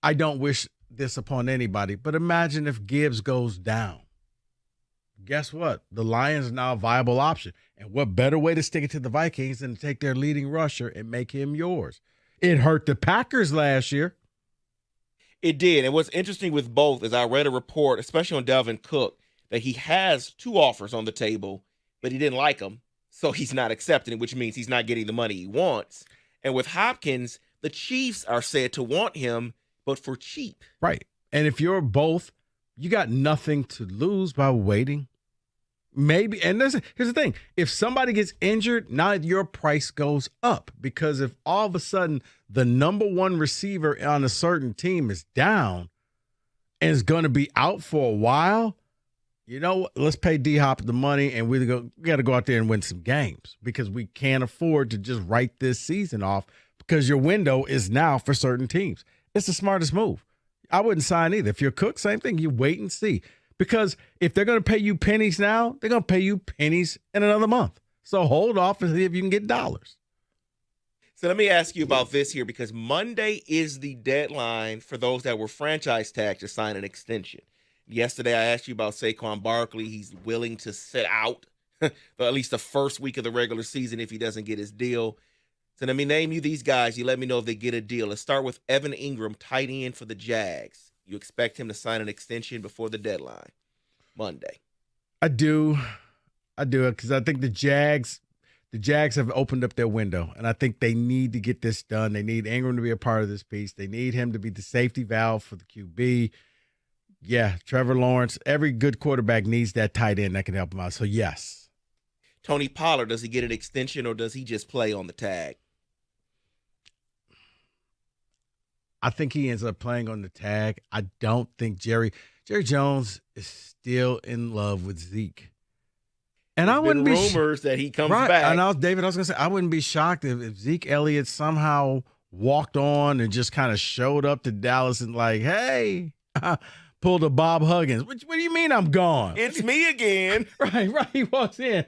I don't wish this upon anybody, but imagine if Gibbs goes down. Guess what? The Lions are now a viable option. And what better way to stick it to the Vikings than to take their leading rusher and make him yours? It hurt the Packers last year. It did. And what's interesting with both is I read a report, especially on Dalvin Cook, that he has 2 offers on the table, but he didn't like them, so he's not accepting it, which means he's not getting the money he wants. And with Hopkins, the Chiefs are said to want him, but for cheap. Right. And if you're both, you got nothing to lose by waiting. Maybe, and here's the thing. If somebody gets injured, now your price goes up because if all of a sudden the number 1 receiver on a certain team is down and is going to be out for a while, let's pay D-Hop the money and we got to go out there and win some games because we can't afford to just write this season off because your window is now for certain teams. It's the smartest move. I wouldn't sign either. If you're Cook, same thing. You wait and see. Because if they're going to pay you pennies now, they're going to pay you pennies in another month. So hold off and see if you can get dollars. So let me ask you about this here because Monday is the deadline for those that were franchise tagged to sign an extension. Yesterday, I asked you about Saquon Barkley. He's willing to sit out at least the first week of the regular season if he doesn't get his deal. So let me name you these guys. You let me know if they get a deal. Let's start with Evan Ingram, tight end for the Jags. You expect him to sign an extension before the deadline, Monday. I do, because I think the Jags have opened up their window, and I think they need to get this done. They need Ingram to be a part of this piece. They need him to be the safety valve for the QB. Yeah, Trevor Lawrence, every good quarterback needs that tight end that can help him out. So, yes. Tony Pollard, does he get an extension or does he just play on the tag? I think he ends up playing on the tag. I don't think Jerry Jones is still in love with Zeke. And There's I wouldn't be rumors that he comes right. back. And David, I was going to say, I wouldn't be shocked if Zeke Elliott somehow walked on and just kind of showed up to Dallas and like, hey, pulled a Bob Huggins. What do you mean I'm gone? It's me again. Right. He walks in.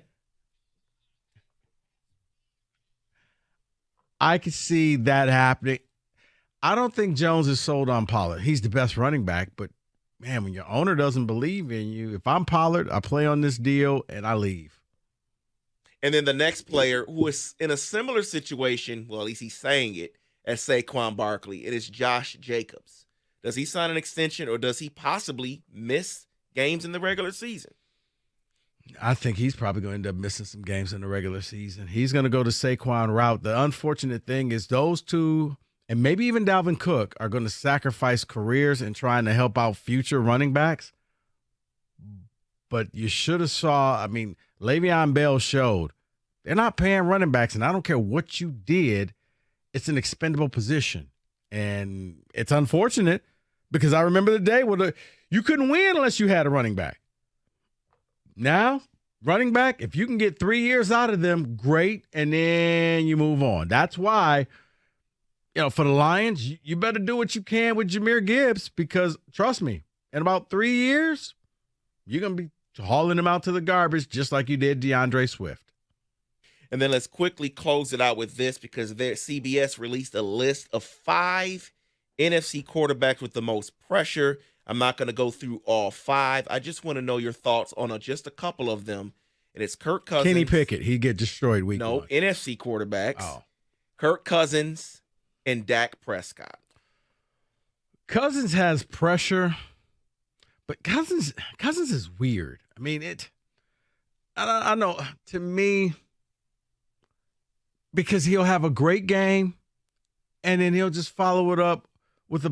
I could see that happening. I don't think Jones is sold on Pollard. He's the best running back, but man, when your owner doesn't believe in you, if I'm Pollard, I play on this deal and I leave. And then the next player who is in a similar situation, well, at least he's saying it, as Saquon Barkley, it is Josh Jacobs. Does he sign an extension or does he possibly miss games in the regular season? I think he's probably going to end up missing some games in the regular season. He's going to go the Saquon route. The unfortunate thing is those two, and maybe even Dalvin Cook, are going to sacrifice careers in trying to help out future running backs. But you should have saw, Le'Veon Bell showed they're not paying running backs, and I don't care what you did, it's an expendable position. And it's unfortunate because I remember the day where you couldn't win unless you had a running back. Now, running back, if you can get 3 years out of them, great, and then you move on. That's why, for the Lions, you better do what you can with Jahmyr Gibbs because, trust me, in about 3 years, you're going to be hauling him out to the garbage just like you did DeAndre Swift. And then let's quickly close it out with this because CBS released a list of 5 NFC quarterbacks with the most pressure. I'm not going to go through all 5. I just want to know your thoughts on just a couple of them. And it's Kirk Cousins. Kenny Pickett. He'd get destroyed week No, one. NFC quarterbacks. Oh. Kirk Cousins and Dak Prescott. Cousins has pressure, but Cousins is weird. I know, to me, because he'll have a great game, and then he'll just follow it up with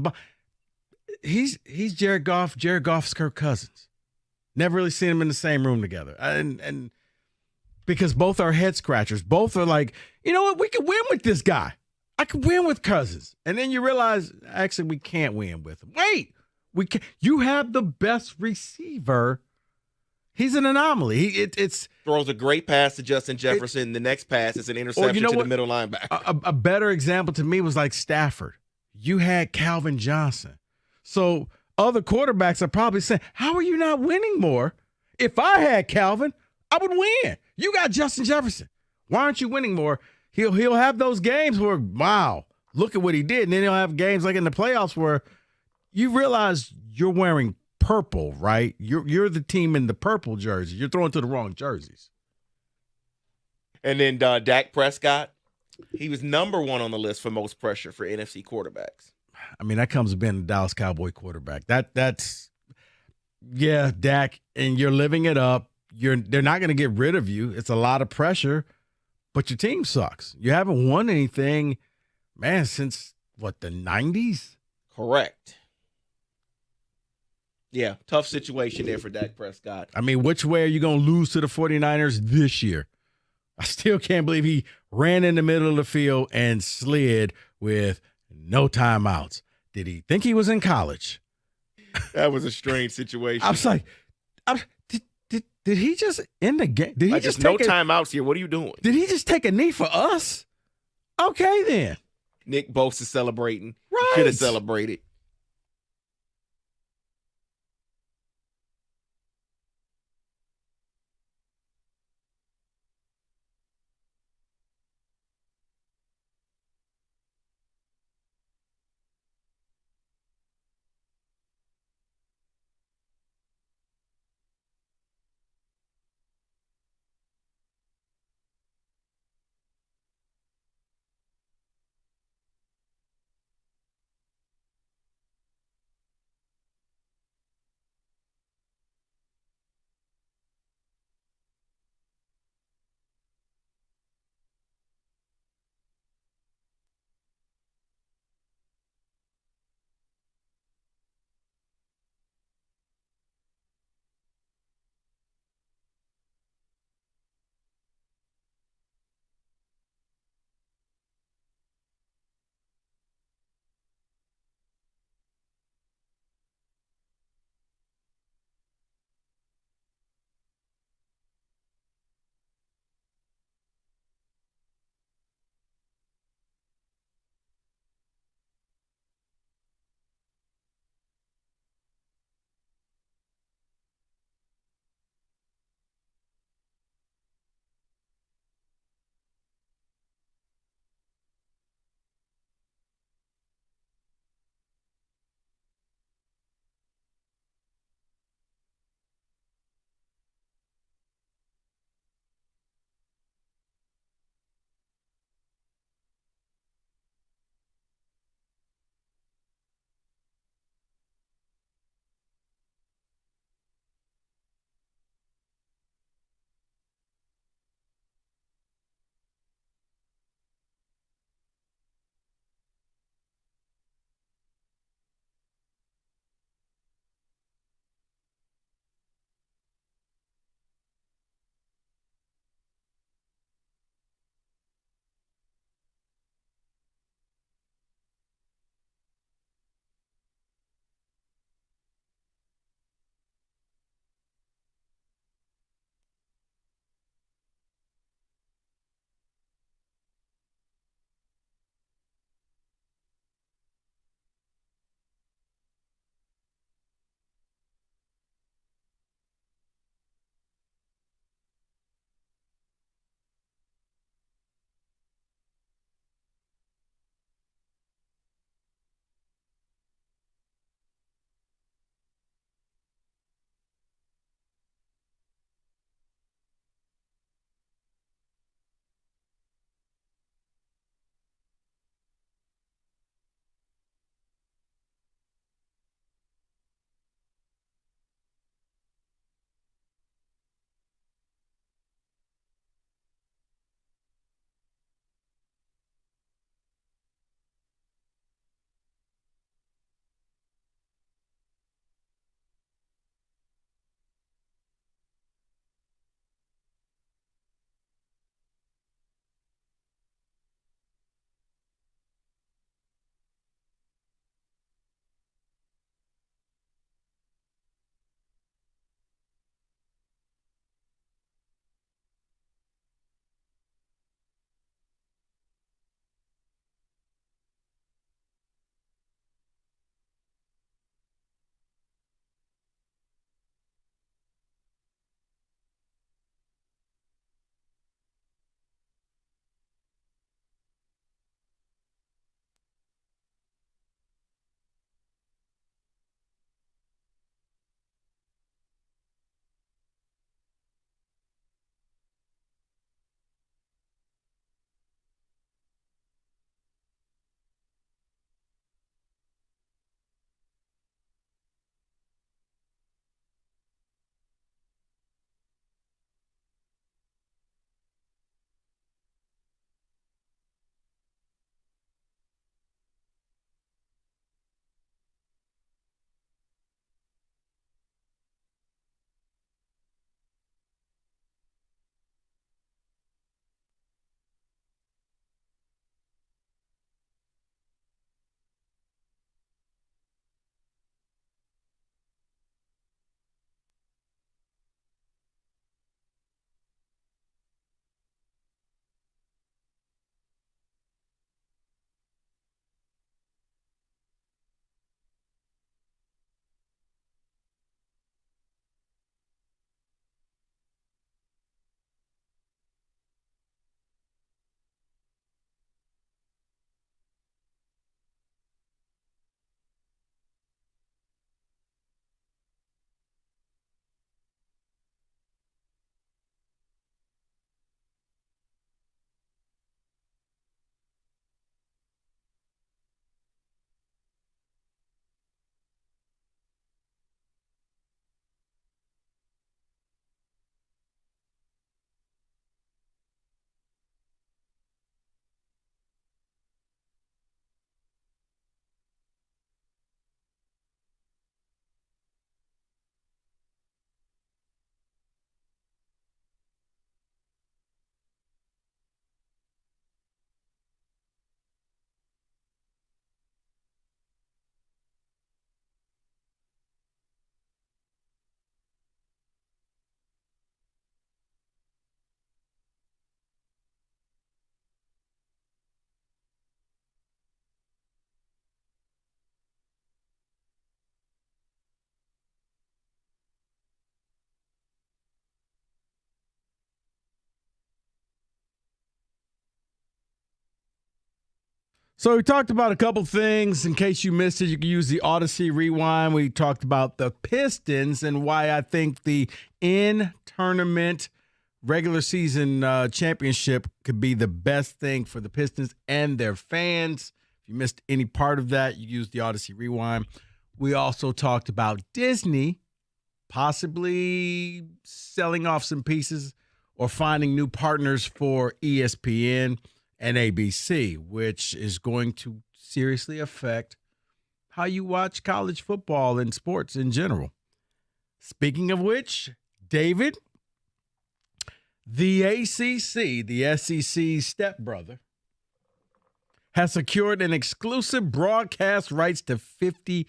he's Jared Goff. Jared Goff's Kirk Cousins. Never really seen them in the same room together. And because both are head scratchers. Both are like, you know what? We could win with this guy. I could win with Cousins. And then you realize, actually, we can't win with him. Wait, we can. You have the best receiver. He's an anomaly. It's throws a great pass to Justin Jefferson. The next pass is an interception to the middle linebacker. A better example to me was like Stafford. You had Calvin Johnson. So other quarterbacks are probably saying, how are you not winning more? If I had Calvin, I would win. You got Justin Jefferson. Why aren't you winning more? He'll have those games where, wow, look at what he did. And then he'll have games like in the playoffs where you realize you're wearing purple, right? You're the team in the purple jersey. You're throwing to the wrong jerseys. And then Dak Prescott, he was number 1 on the list for most pressure for NFC quarterbacks. That comes with being a Dallas Cowboy quarterback. That's Dak, and you're living it up. They're not going to get rid of you. It's a lot of pressure, but your team sucks. You haven't won anything, man, since the 90s? Correct. Yeah, tough situation there for Dak Prescott. Which way are you going to lose to the 49ers this year? I still can't believe he ran in the middle of the field and slid with no timeouts. Did he think he was in college? That was a strange situation. I was like, did he just end the game? Did he just no timeouts here? What are you doing? Did he just take a knee for us? Okay, then. Nick Bosa celebrating. Right. Should have celebrated. So we talked about a couple things. In case you missed it, you can use the Odyssey Rewind. We talked about the Pistons and why I think the in-tournament regular season championship could be the best thing for the Pistons and their fans. If you missed any part of that, you use the Odyssey Rewind. We also talked about Disney possibly selling off some pieces or finding new partners for ESPN and ABC, which is going to seriously affect how you watch college football and sports in general. Speaking of which, David, the ACC, the SEC's stepbrother, has secured an exclusive broadcast rights to 50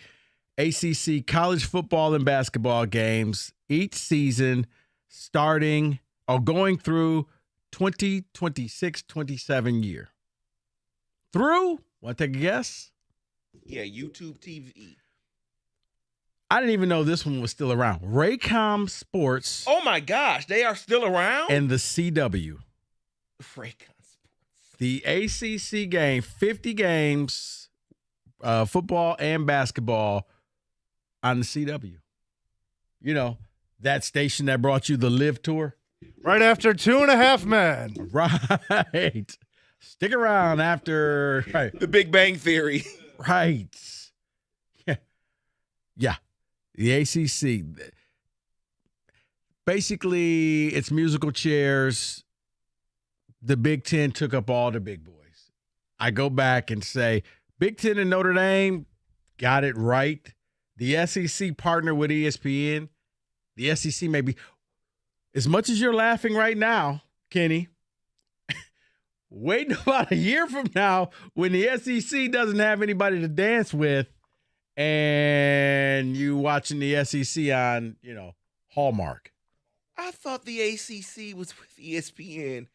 ACC college football and basketball games each season starting or going through 2026-27 year. Through, want to take a guess? Yeah, YouTube TV. I didn't even know this one was still around. Raycom Sports. Oh my gosh, they are still around? And the CW. Raycom Sports. The ACC game, 50 games, football and basketball on the CW. You know, that station that brought you the Live Tour. Right after 2.5 Men. Right. Stick around after The Big Bang Theory. Right. Yeah. The ACC. Basically, it's musical chairs. The Big Ten took up all the big boys. I go back and say, Big Ten and Notre Dame got it right. The SEC partnered with ESPN. The SEC maybe, as much as you're laughing right now, Kenny, wait about a year from now when the SEC doesn't have anybody to dance with and you watching the SEC on, Hallmark. I thought the ACC was with ESPN.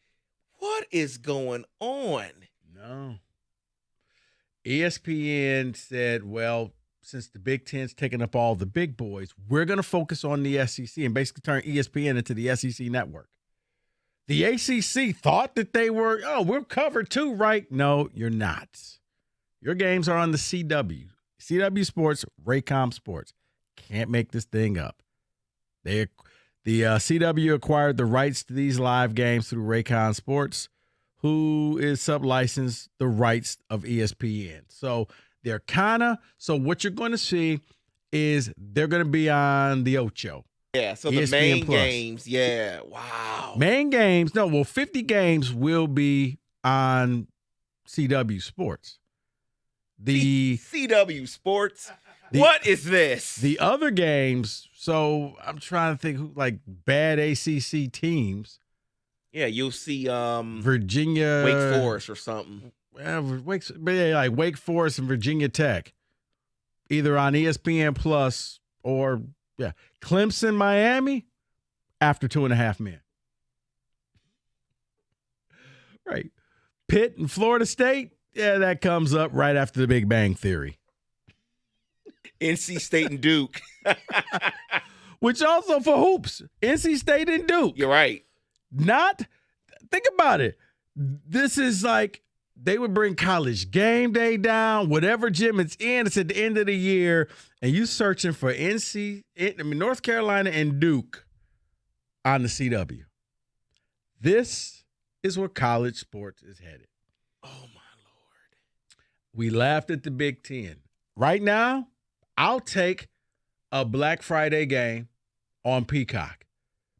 What is going on? No. ESPN said, well, since the Big Ten's taking up all the big boys, we're going to focus on the SEC and basically turn ESPN into the SEC network. The ACC thought that they were, we're covered too, right? No, you're not. Your games are on the CW. CW Sports, Raycom Sports. Can't make this thing up. The CW acquired the rights to these live games through Raycom Sports, who is sub-licensed the rights of ESPN. So they're so what you're going to see is they're going to be on the Ocho. Yeah, so ESPN the main Plus. games, yeah, wow. Main games, 50 games will be on CW Sports. The CW Sports? What is this? The other games, so I'm trying to think who, like bad ACC teams. Yeah, you'll see Virginia, Wake Forest or something. Like Wake Forest and Virginia Tech, either on ESPN Plus or Clemson, Miami, after 2.5 Men. Right. Pitt and Florida State, that comes up right after the Big Bang Theory. NC State and Duke. Which also for hoops, NC State and Duke. You're right. Think about it. This is like they would bring College Game Day down, whatever gym it's in. It's at the end of the year, and you searching for North Carolina and Duke on the CW. This is where college sports is headed. Oh, my Lord. We laughed at the Big Ten. Right now, I'll take a Black Friday game on Peacock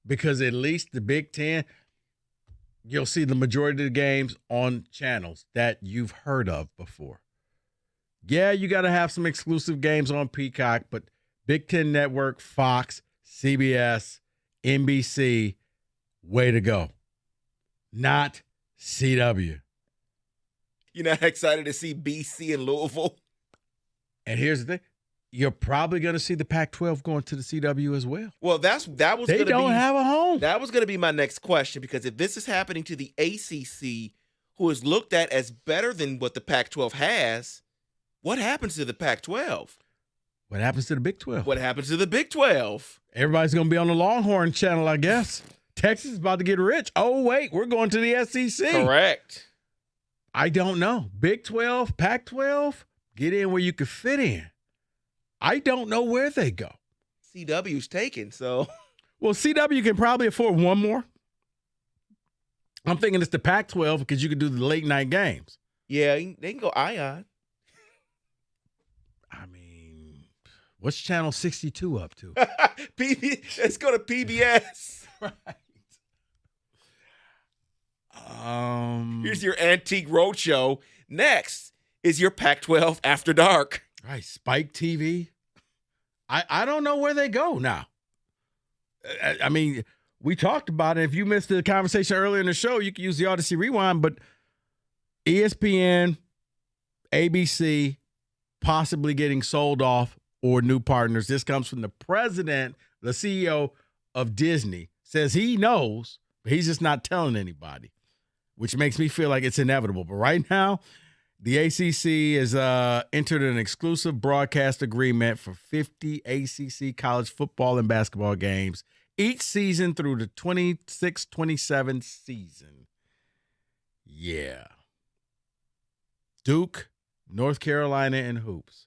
because at least the Big Ten, you'll see the majority of the games on channels that you've heard of before. Yeah, you got to have some exclusive games on Peacock, but Big Ten Network, Fox, CBS, NBC, way to go. Not CW. You're not excited to see BC and Louisville? And here's the thing. You're probably going to see the Pac-12 going to the CW as well. Well, that was. They don't have a home. That was going to be my next question, because if this is happening to the ACC, who is looked at as better than what the Pac-12 has, what happens to the Pac-12? What happens to the Big 12? What happens to the Big 12? Everybody's going to be on the Longhorn channel, I guess. Texas is about to get rich. Oh, wait, we're going to the SEC. Correct. I don't know. Big 12, Pac 12, get in where you could fit in. I don't know where they go. CW's taken, so. Well, CW can probably afford one more. I'm thinking it's the Pac 12 because you could do the late night games. Yeah, they can go Ion. What's Channel 62 up to? Let's go to PBS. Here's your Antique Roadshow. Next is your Pac-12 After Dark. Right, Spike TV. I don't know where they go now. I mean, we talked about it. If you missed the conversation earlier in the show, you can use the Odyssey Rewind, but ESPN, ABC, possibly getting sold off or new partners. This comes from the president, the CEO of Disney, says he knows, but he's just not telling anybody, which makes me feel like it's inevitable. But right now, the ACC has entered an exclusive broadcast agreement for 50 ACC college football and basketball games each season through the 26-27 season. Yeah. Duke, North Carolina, and hoops.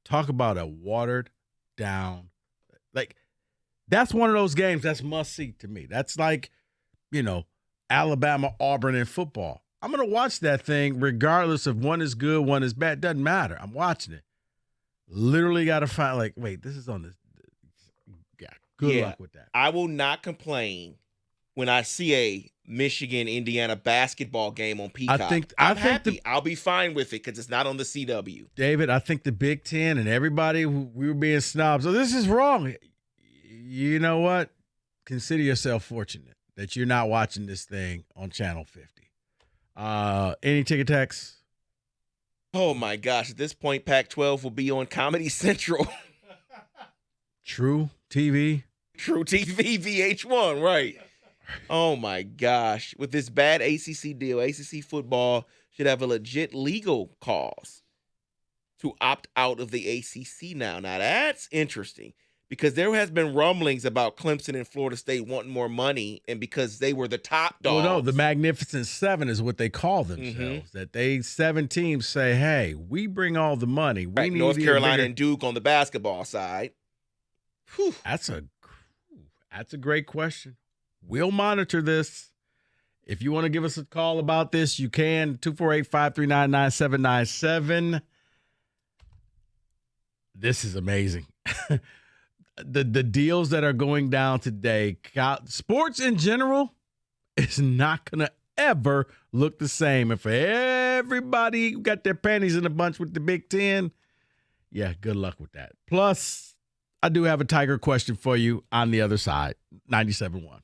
Talk about a watered down. Like, that's one of those games that's must see to me. That's like, Alabama, Auburn in football. I'm going to watch that thing regardless of one is good, one is bad. Doesn't matter. I'm watching it. Literally got to find, wait, this is on this. Yeah, good luck with that. I will not complain when I see a Michigan-Indiana basketball game on Peacock. I'm happy. I'll be fine with it because it's not on the CW. David, I think the Big Ten and everybody, we were being snobs. So this is wrong. You know what? Consider yourself fortunate that you're not watching this thing on Channel 50. Any ticket tax? Oh, my gosh. At this point, Pac-12 will be on Comedy Central. True TV, VH1, right. Oh, my gosh. With this bad ACC deal, ACC football should have a legit legal cause to opt out of the ACC now. Now, that's interesting because there has been rumblings about Clemson and Florida State wanting more money, and because they were the top dogs. Well, no, the Magnificent Seven is what they call themselves. That 7 teams say, hey, we bring all the money. We need North Carolina and Duke on the basketball side. Whew. That's a great question. We'll monitor this. If you want to give us a call about this, you can. 248-539-9797. This is amazing. The deals that are going down today, sports in general is not going to ever look the same. And for everybody who got their panties in a bunch with the Big Ten, yeah, good luck with that. Plus, I do have a Tiger question for you on the other side. 97.1.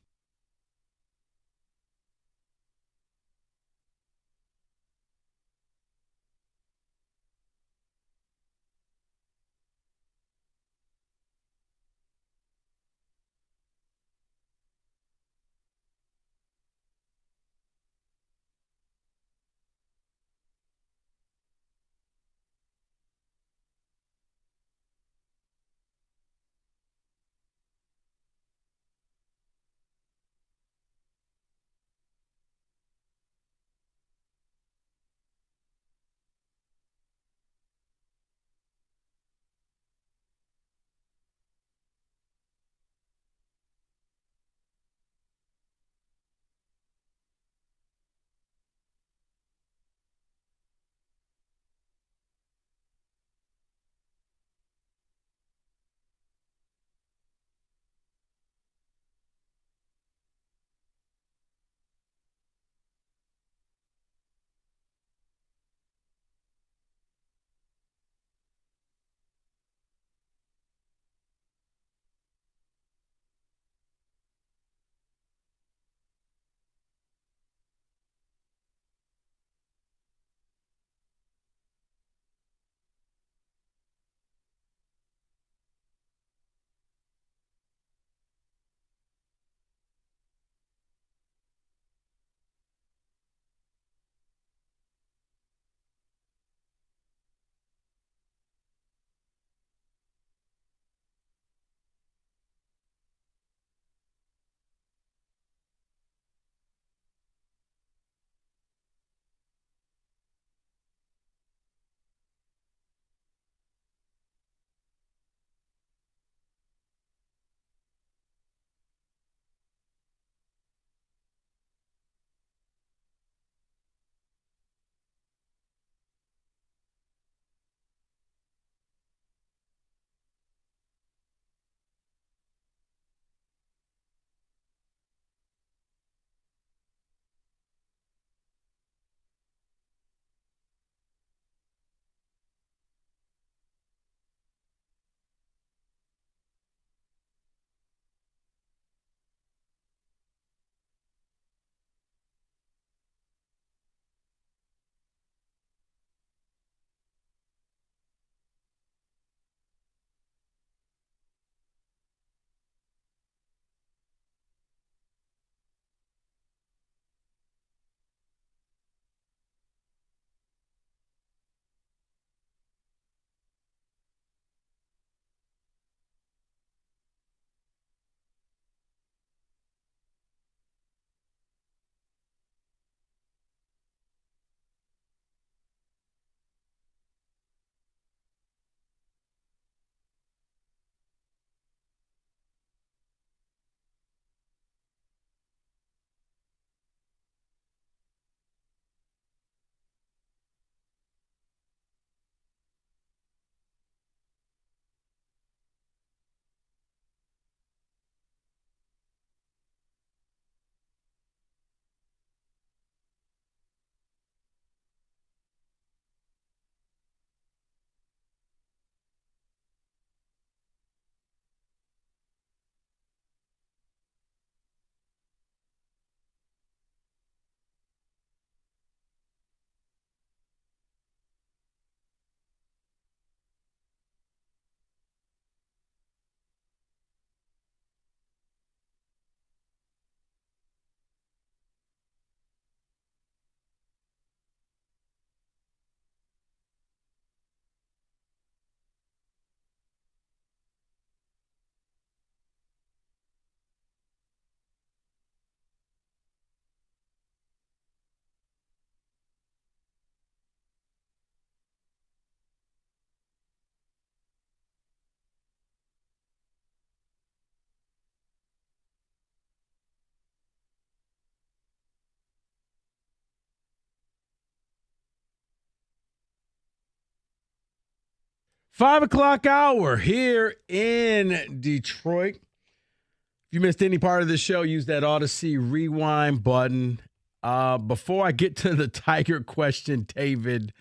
5 o'clock hour here in Detroit. If you missed any part of the show, use that Odyssey rewind button. Before I get to the Tiger question, David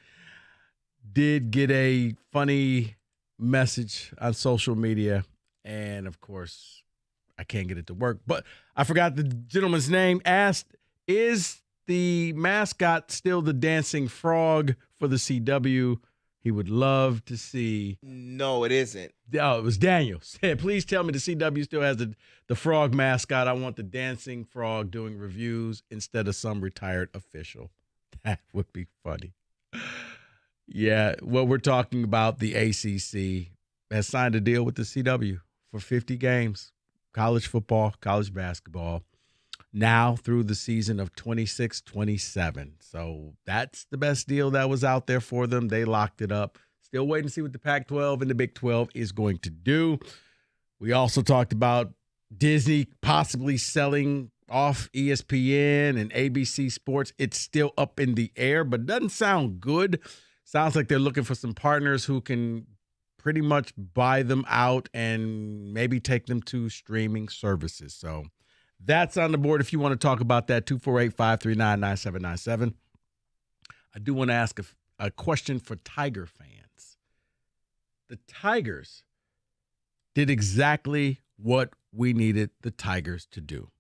did get a funny message on social media. And, of course, I can't get it to work. But I forgot the gentleman's name. Asked, is the mascot still the dancing frog for the CW? He would love to see. No, it isn't. Oh, it was Daniel. Said, please tell me the CW still has the frog mascot. I want the dancing frog doing reviews instead of some retired official. That would be funny. Yeah, what we're talking about, the ACC has signed a deal with the CW for 50 games, college football, college basketball, now through the season of 26-27. So that's the best deal that was out there for them. They locked it up. Still waiting to see what the Pac-12 and the Big 12 is going to do. We also talked about Disney possibly selling off ESPN and ABC Sports. It's still up in the air, but doesn't sound good. Sounds like they're looking for some partners who can pretty much buy them out and maybe take them to streaming services. So that's on the board if you want to talk about that, 248-539-9797. I do want to ask a question for Tiger fans. The Tigers did exactly what we needed the Tigers to do.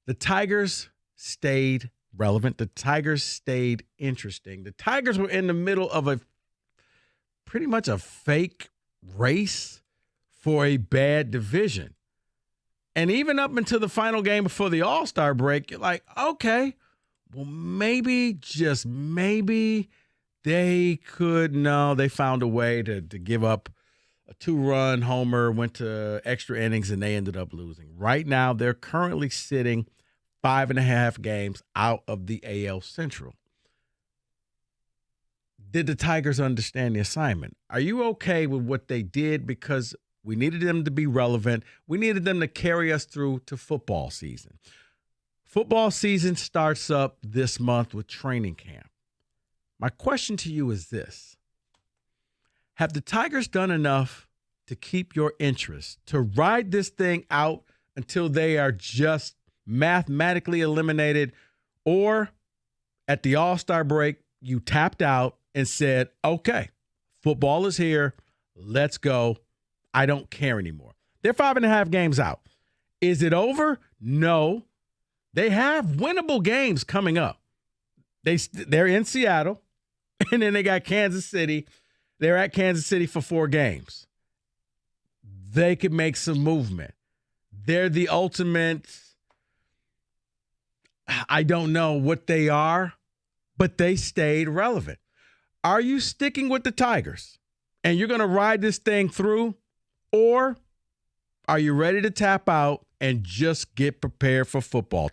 The Tigers stayed relevant. The Tigers stayed interesting. The Tigers were in the middle of pretty much a fake race for a bad division. And even up until the final game before the All-Star break, you're like, okay, well, maybe, just maybe, they found a way to give up a 2-run homer, went to extra innings, and they ended up losing. Right now, they're currently sitting 5.5 games out of the AL Central. Did the Tigers understand the assignment? Are you okay with what they did? Because we needed them to be relevant. We needed them to carry us through to football season. Football season starts up this month with training camp. My question to you is this. Have the Tigers done enough to keep your interest, to ride this thing out until they are just mathematically eliminated, or at the All-Star break, you tapped out and said, okay, football is here. Let's go. I don't care anymore. They're 5.5 games out. Is it over? No. They have winnable games coming up. They're in Seattle, and then they got Kansas City. They're at Kansas City for 4 games. They could make some movement. They're the ultimate, I don't know what they are, but they stayed relevant. Are you sticking with the Tigers and you're going to ride this thing through, or are you ready to tap out and just get prepared for football?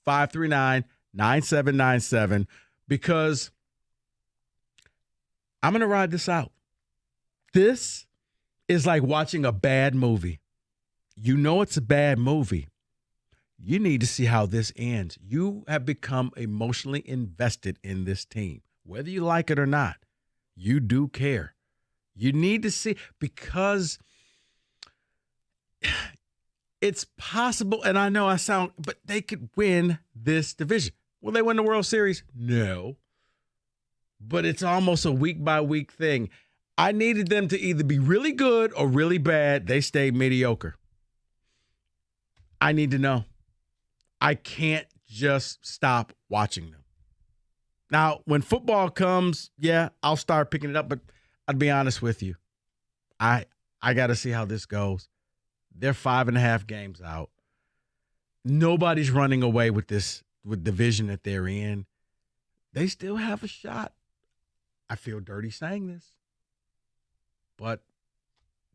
248-539-9797, because I'm going to ride this out. This is like watching a bad movie. You know it's a bad movie. You need to see how this ends. You have become emotionally invested in this team. Whether you like it or not, you do care. You need to see, because it's possible, and I know but they could win this division. Will they win the World Series? No. But it's almost a week-by-week thing. I needed them to either be really good or really bad. They stayed mediocre. I need to know. I can't just stop watching them. Now, when football comes, yeah, I'll start picking it up, but I'll be honest with you. I got to see how this goes. They're 5.5 games out. Nobody's running away with the division that they're in. They still have a shot. I feel dirty saying this, but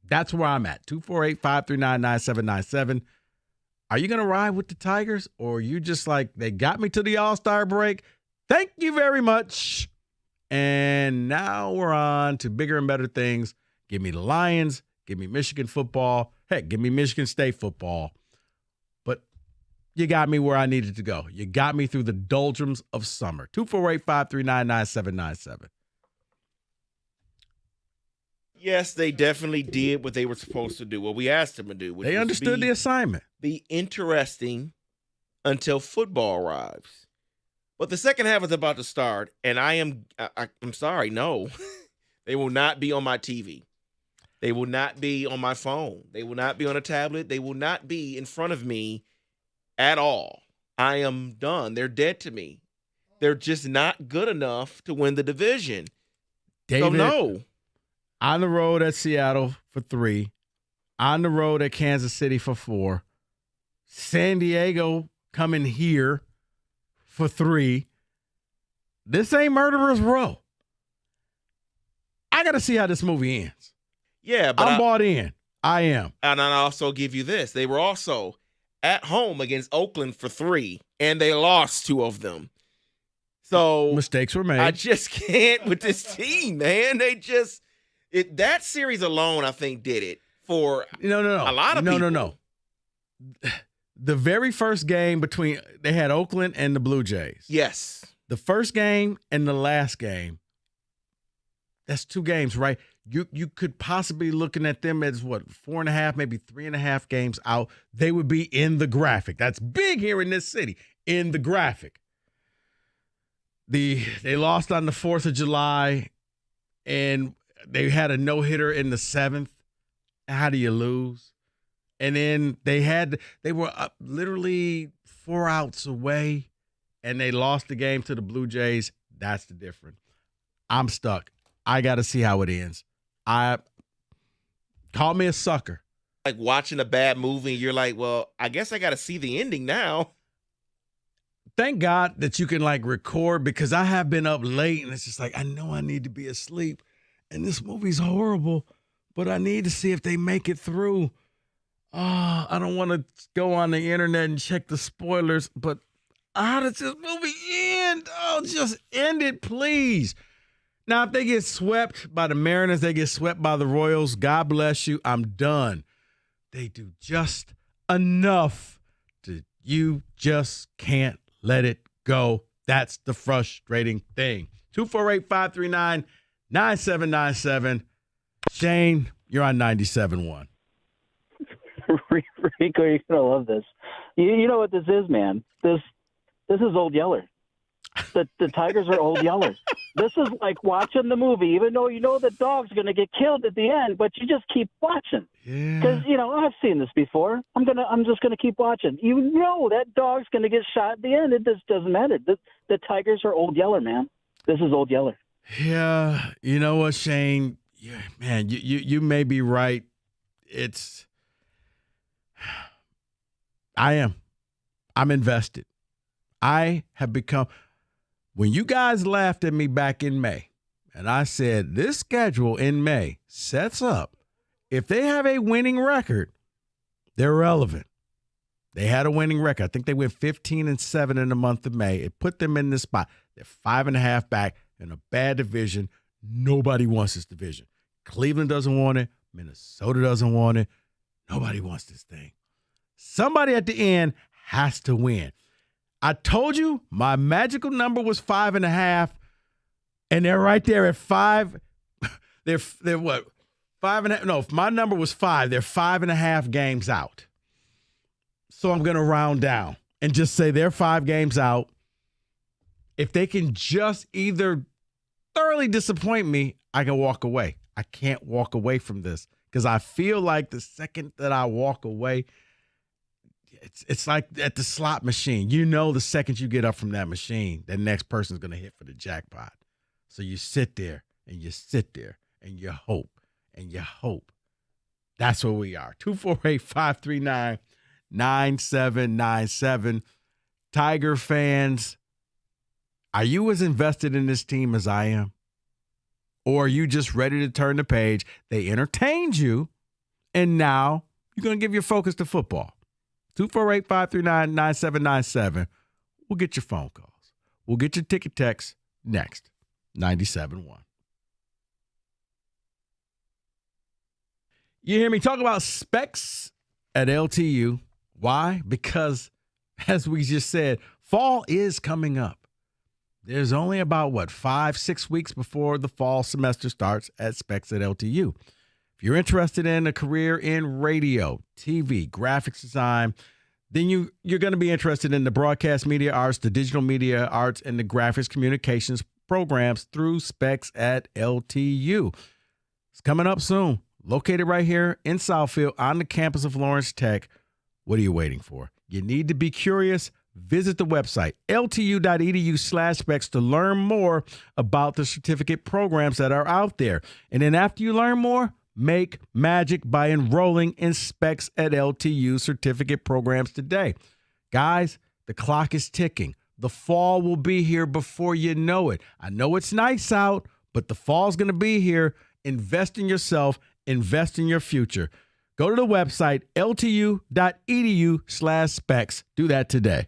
that's where I'm at. 248-539-9797. Are you going to ride with the Tigers, or are you just like, they got me to the All-Star break? Thank you very much. And now we're on to bigger and better things. Give me the Lions. Give me Michigan football. Heck, give me Michigan State football. But you got me where I needed to go. You got me through the doldrums of summer. 248-539-9797. Yes, they definitely did what they were supposed to do, what we asked them to do. Which They was understood the assignment. Be interesting until football arrives. But the second half is about to start, and I'm sorry, no. They will not be on my TV. They will not be on my phone. They will not be on a tablet. They will not be in front of me at all. I am done. They're dead to me. They're just not good enough to win the division. David, so no. On the road at Seattle for 3. On the road at Kansas City for 4. San Diego coming here for 3. This ain't Murderer's Row. I got to see how this movie ends. Yeah, but I'm bought in. I am. And I'll also give you this. They were also at home against Oakland for 3, and they lost 2 of them. So mistakes were made. I just can't with this team, man. They just that series alone, I think, did it for no. a lot of people. No. The very first game they had Oakland and the Blue Jays. Yes. The first game and the last game. That's 2 games, right? You could possibly be looking at them as 4.5, maybe 3.5 games out. They would be in the graphic. That's big here in this city. In the graphic. They lost on the 4th of July, and they had a no-hitter in the 7th. How do you lose? And then they were up literally 4 outs away, and they lost the game to the Blue Jays. That's the difference. I'm stuck. I got to see how it ends. Call me a sucker. Like watching a bad movie, you're like, well, I guess I got to see the ending now. Thank God that you can record, because I have been up late and it's just I know I need to be asleep and this movie's horrible, but I need to see if they make it through. I don't want to go on the internet and check the spoilers, but how does this movie end? Oh, just end it, please. Now, if they get swept by the Mariners, they get swept by the Royals, God bless you. I'm done. They do just enough to you just can't let it go. That's the frustrating thing. 248-539-9797. Shane, you're on 97.1. Rico, you're gonna love this. You know what this is, man. This is Old Yeller. The Tigers are Old Yeller. This is like watching the movie, even though you know the dog's gonna get killed at the end, but you just keep watching. Because I've seen this before. I'm just gonna keep watching. You know that dog's gonna get shot at the end. It just doesn't matter. The Tigers are Old Yeller, man. This is Old Yeller. Yeah, you know what, Shane? Yeah, man, you may be right. I'm invested. I have become. When you guys laughed at me back in May, and I said this schedule in May sets up, if they have a winning record, they're relevant. They had a winning record. I think they went 15-7 in the month of May. It put them in this spot. They're 5.5 back in a bad division. Nobody wants this division. Cleveland doesn't want it. Minnesota doesn't want it. Nobody wants this thing. Somebody at the end has to win. I told you my magical number was 5.5, and they're right there at 5. They're what? 5.5? No, if my number was 5, they're 5.5 games out. So I'm going to round down and just say they're 5 games out. If they can just either thoroughly disappoint me, I can walk away. I can't walk away from this because I feel like the second that I walk away, it's like at the slot machine. The second you get up from that machine, the next person's going to hit for the jackpot. So you sit there and you sit there and you hope and you hope. That's where we are. 248-539-9797. Tiger fans, are you as invested in this team as I am? Or are you just ready to turn the page? They entertained you, and now you're going to give your focus to football. 248-539-9797. We'll get your phone calls. We'll get your ticket texts next. 97.1. You hear me talk about specs at LTU. Why? Because, as we just said, fall is coming up. There's only about, 5-6 weeks before the fall semester starts at Specs at LTU. If you're interested in a career in radio, TV, graphics design, then you're going to be interested in the broadcast media arts, the digital media arts, and the graphics communications programs through Specs at LTU. It's coming up soon. Located right here in Southfield on the campus of Lawrence Tech. What are you waiting for? You need to be curious. Visit the website, ltu.edu/specs, to learn more about the certificate programs that are out there. And then after you learn more, make magic by enrolling in Specs at LTU certificate programs today. Guys, the clock is ticking. The fall will be here before you know it. I know it's nice out, but the fall's going to be here. Invest in yourself. Invest in your future. Go to the website, ltu.edu/specs. Do that today.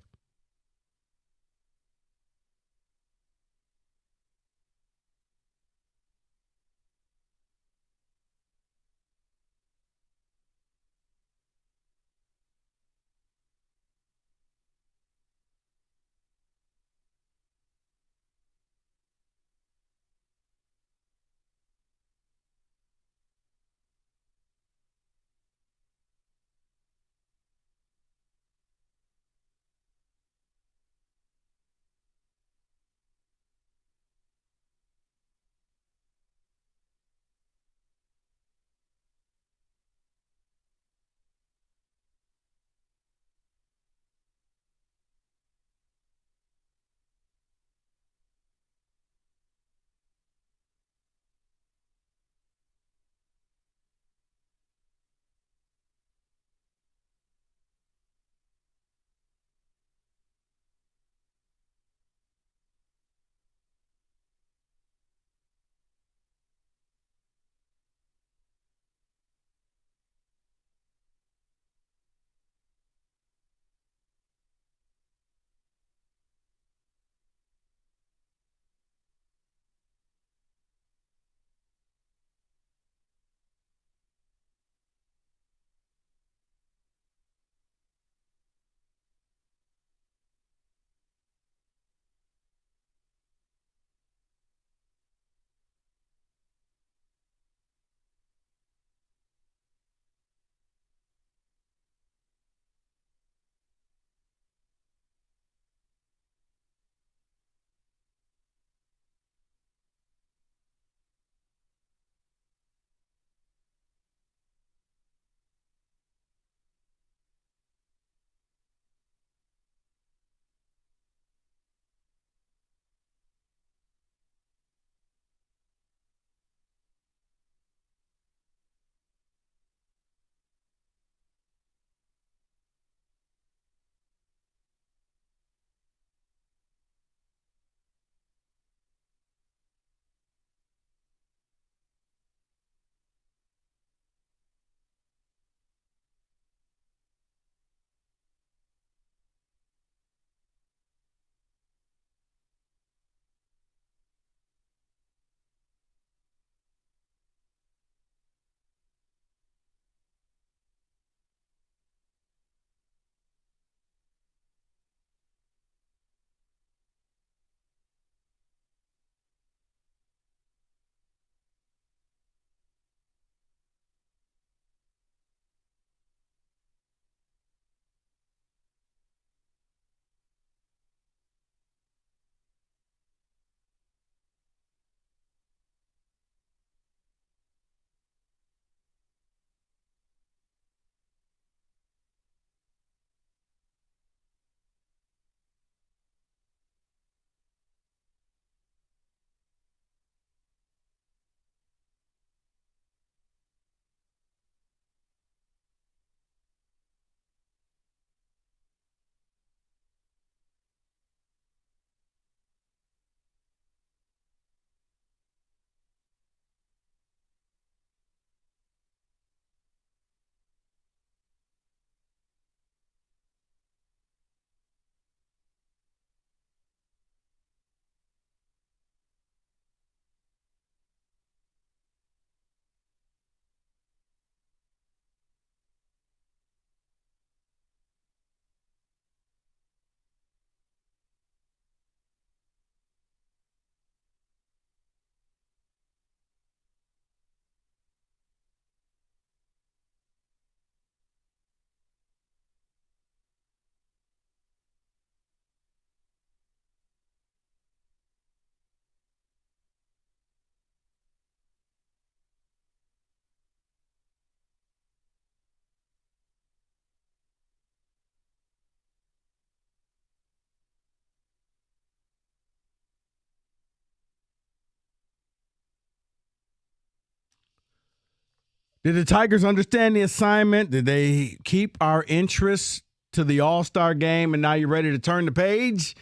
Did the Tigers understand the assignment? Did they keep our interest to the All-Star game, and now you're ready to turn the page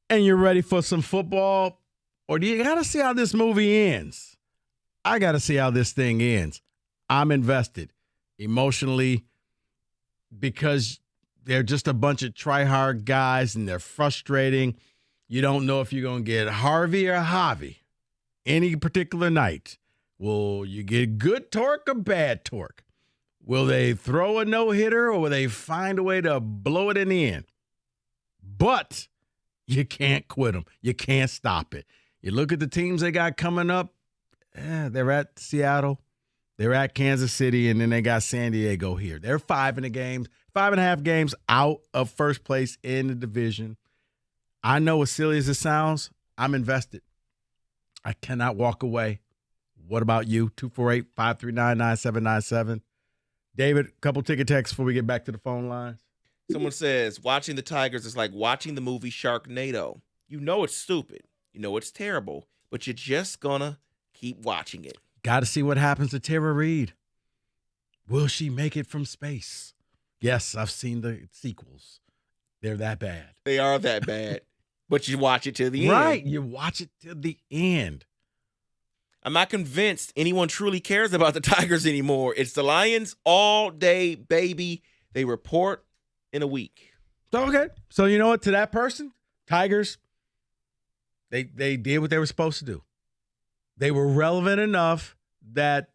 and you're ready for some football? Or do you got to see how this movie ends? I got to see how this thing ends. I'm invested emotionally because they're just a bunch of try-hard guys, and they're frustrating. You don't know if you're going to get Harvey or Javi any particular night. Will you get good torque or bad torque? Will they throw a no-hitter, or will they find a way to blow it in the end? But you can't quit them. You can't stop it. You look at the teams they got coming up. They're at Seattle. They're at Kansas City, and then they got San Diego here. They're 5.5 games out of first place in the division. I know, as silly as it sounds, I'm invested. I cannot walk away. What about you? 248-539-9797. David, a couple ticket texts before we get back to the phone lines. Someone says, watching the Tigers is like watching the movie Sharknado. You know it's stupid. You know it's terrible, but you're just gonna keep watching it. Got to see what happens to Tara Reid. Will she make it from space? Yes, I've seen the sequels. They're that bad. They are that bad, but you watch it to the end. Right, you watch it to the end. I'm not convinced anyone truly cares about the Tigers anymore. It's the Lions all day, baby. They report in a week. Okay. So you know what? To that person, Tigers, they did what they were supposed to do. They were relevant enough that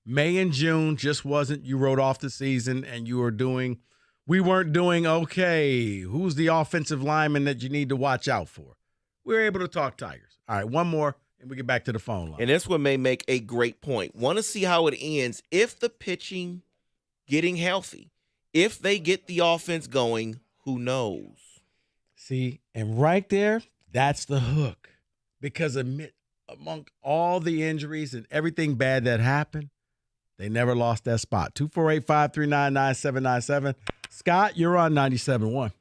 May and June just wasn't, you wrote off the season and we weren't doing, okay, who's the offensive lineman that you need to watch out for? We were able to talk Tigers. All right, one more. And we get back to the phone line. And this one may make a great point. Want to see how it ends if the pitching getting healthy. If they get the offense going, who knows? See, and right there, that's the hook. Because among all the injuries and everything bad that happened, they never lost that spot. 248-539-9797. Scott, you're on 97.1.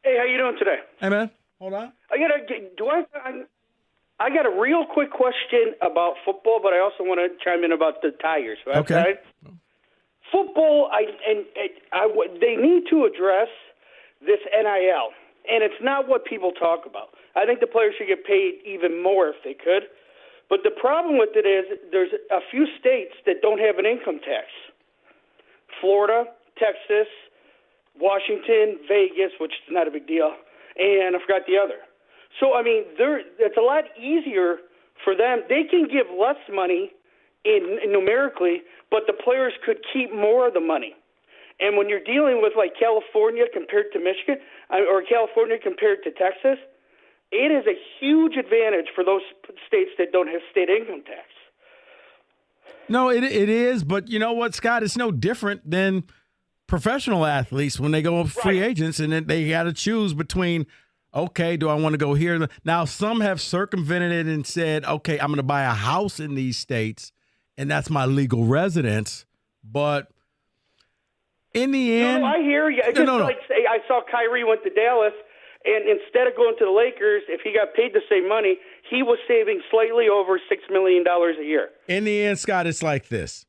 Hey, how you doing today? Hey, man. Hold on. I got a real quick question about football, but I also want to chime in about the Tigers. Okay. Football, they need to address this NIL, and it's not what people talk about. I think the players should get paid even more if they could. But the problem with it is there's a few states that don't have an income tax. Florida, Texas, Washington, Vegas, which is not a big deal, and I forgot the other. So, I mean, it's a lot easier for them. They can give less money in numerically, but the players could keep more of the money. And when you're dealing with, like, California compared to Michigan or California compared to Texas, it is a huge advantage for those states that don't have state income tax. No, it is. But you know what, Scott? It's no different than professional athletes when they go free agents and then they got to choose between – okay, do I want to go here? Now, some have circumvented it and said, okay, I'm going to buy a house in these states, and that's my legal residence. But in the end... No, I hear you. Like, say, I saw Kyrie went to Dallas, and instead of going to the Lakers, if he got paid the same money, he was saving slightly over $6 million a year. In the end, Scott, it's like this.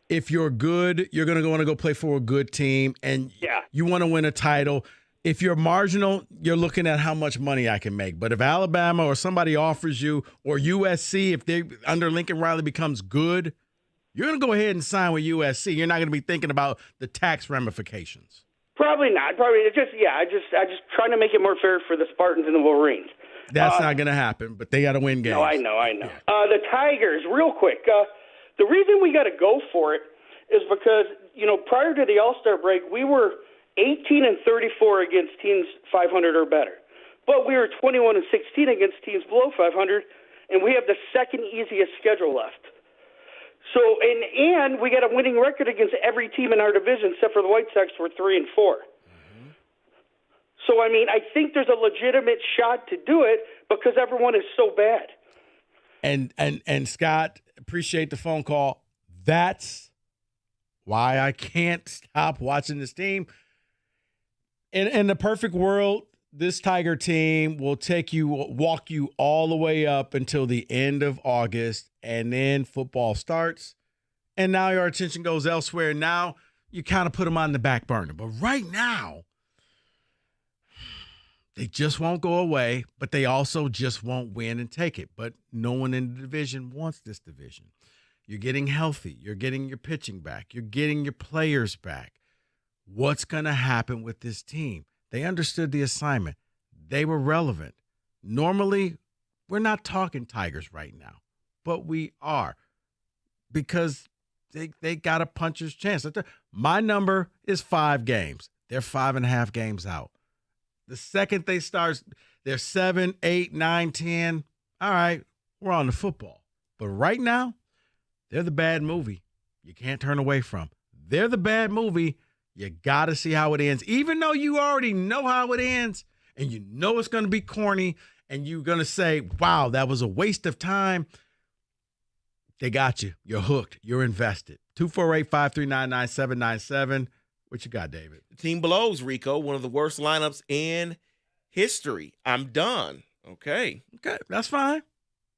If you're good, you're going to want to go play for a good team, and you want to win a title. If you're marginal, you're looking at how much money I can make. But if Alabama or somebody offers you, or USC, if they under Lincoln Riley becomes good, you're going to go ahead and sign with USC. You're not going to be thinking about the tax ramifications. Probably not. I just trying to make it more fair for the Spartans and the Wolverines. That's not going to happen, but they got to win games. No, I know. Yeah. The Tigers, real quick. The reason we got to go for it is because, prior to the All-Star break, we were 18-34 against teams 500 or better. But we were 21-16 against teams below 500, and we have the second easiest schedule left. So, and we got a winning record against every team in our division except for the White Sox. We're 3-4. Mm-hmm. So, I mean, I think there's a legitimate shot to do it because everyone is so bad. And Scott, appreciate the phone call. That's why I can't stop watching this team. In the perfect world, this Tiger team will walk you all the way up until the end of August, and then football starts, and now your attention goes elsewhere. And now you kind of put them on the back burner. But right now, they just won't go away, but they also just won't win and take it. But no one in the division wants this division. You're getting healthy. You're getting your pitching back. You're getting your players back. What's going to happen with this team? They understood the assignment. They were relevant. Normally, we're not talking Tigers right now, but we are because they got a puncher's chance. My number is 5 games. They're 5.5 games out. The second they start, they're 7, 8, 9, 10. All right, we're on the football. But right now, they're the bad movie you can't turn away from. They're the bad movie. You got to see how it ends. Even though you already know how it ends and you know it's going to be corny and you're going to say, wow, that was a waste of time. They got you. You're hooked. You're invested. 248-539-9797. What you got, David? The team blows, Rico. One of the worst lineups in history. I'm done. Okay. Okay, that's fine.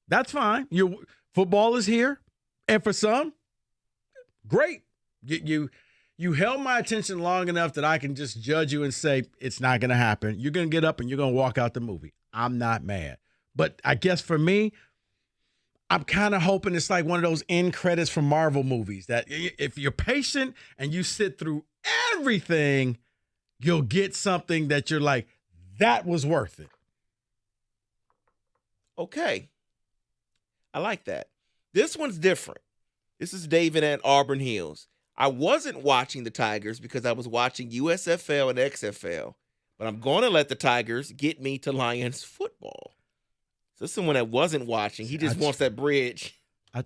That's fine. Your football is here. And for some, great. You held my attention long enough that I can just judge you and say it's not going to happen. You're going to get up and you're going to walk out the movie. I'm not mad. But I guess for me, I'm kind of hoping it's like one of those end credits from Marvel movies that if you're patient and you sit through everything, you'll get something that you're like, that was worth it. Okay. I like that. This one's different. This is David at Auburn Hills. I wasn't watching the Tigers because I was watching USFL and XFL, but I'm going to let the Tigers get me to Lions football. So someone that wasn't watching, he just wants that bridge.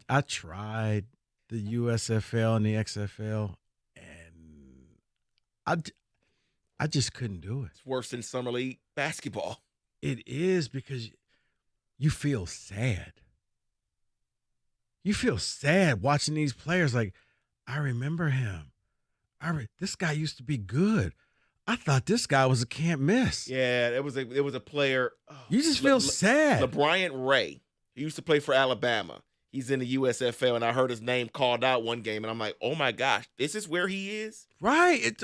I tried the USFL and the XFL, and I just couldn't do it. It's worse than Summer League basketball. It is because you feel sad. You feel sad watching these players like, I remember him. This guy used to be good. I thought this guy was a can't miss. Yeah, it was a player. Oh, you just feel sad. LeBryant Ray. He used to play for Alabama. He's in the USFL, and I heard his name called out one game, and I'm like, oh my gosh, this is where he is? Right.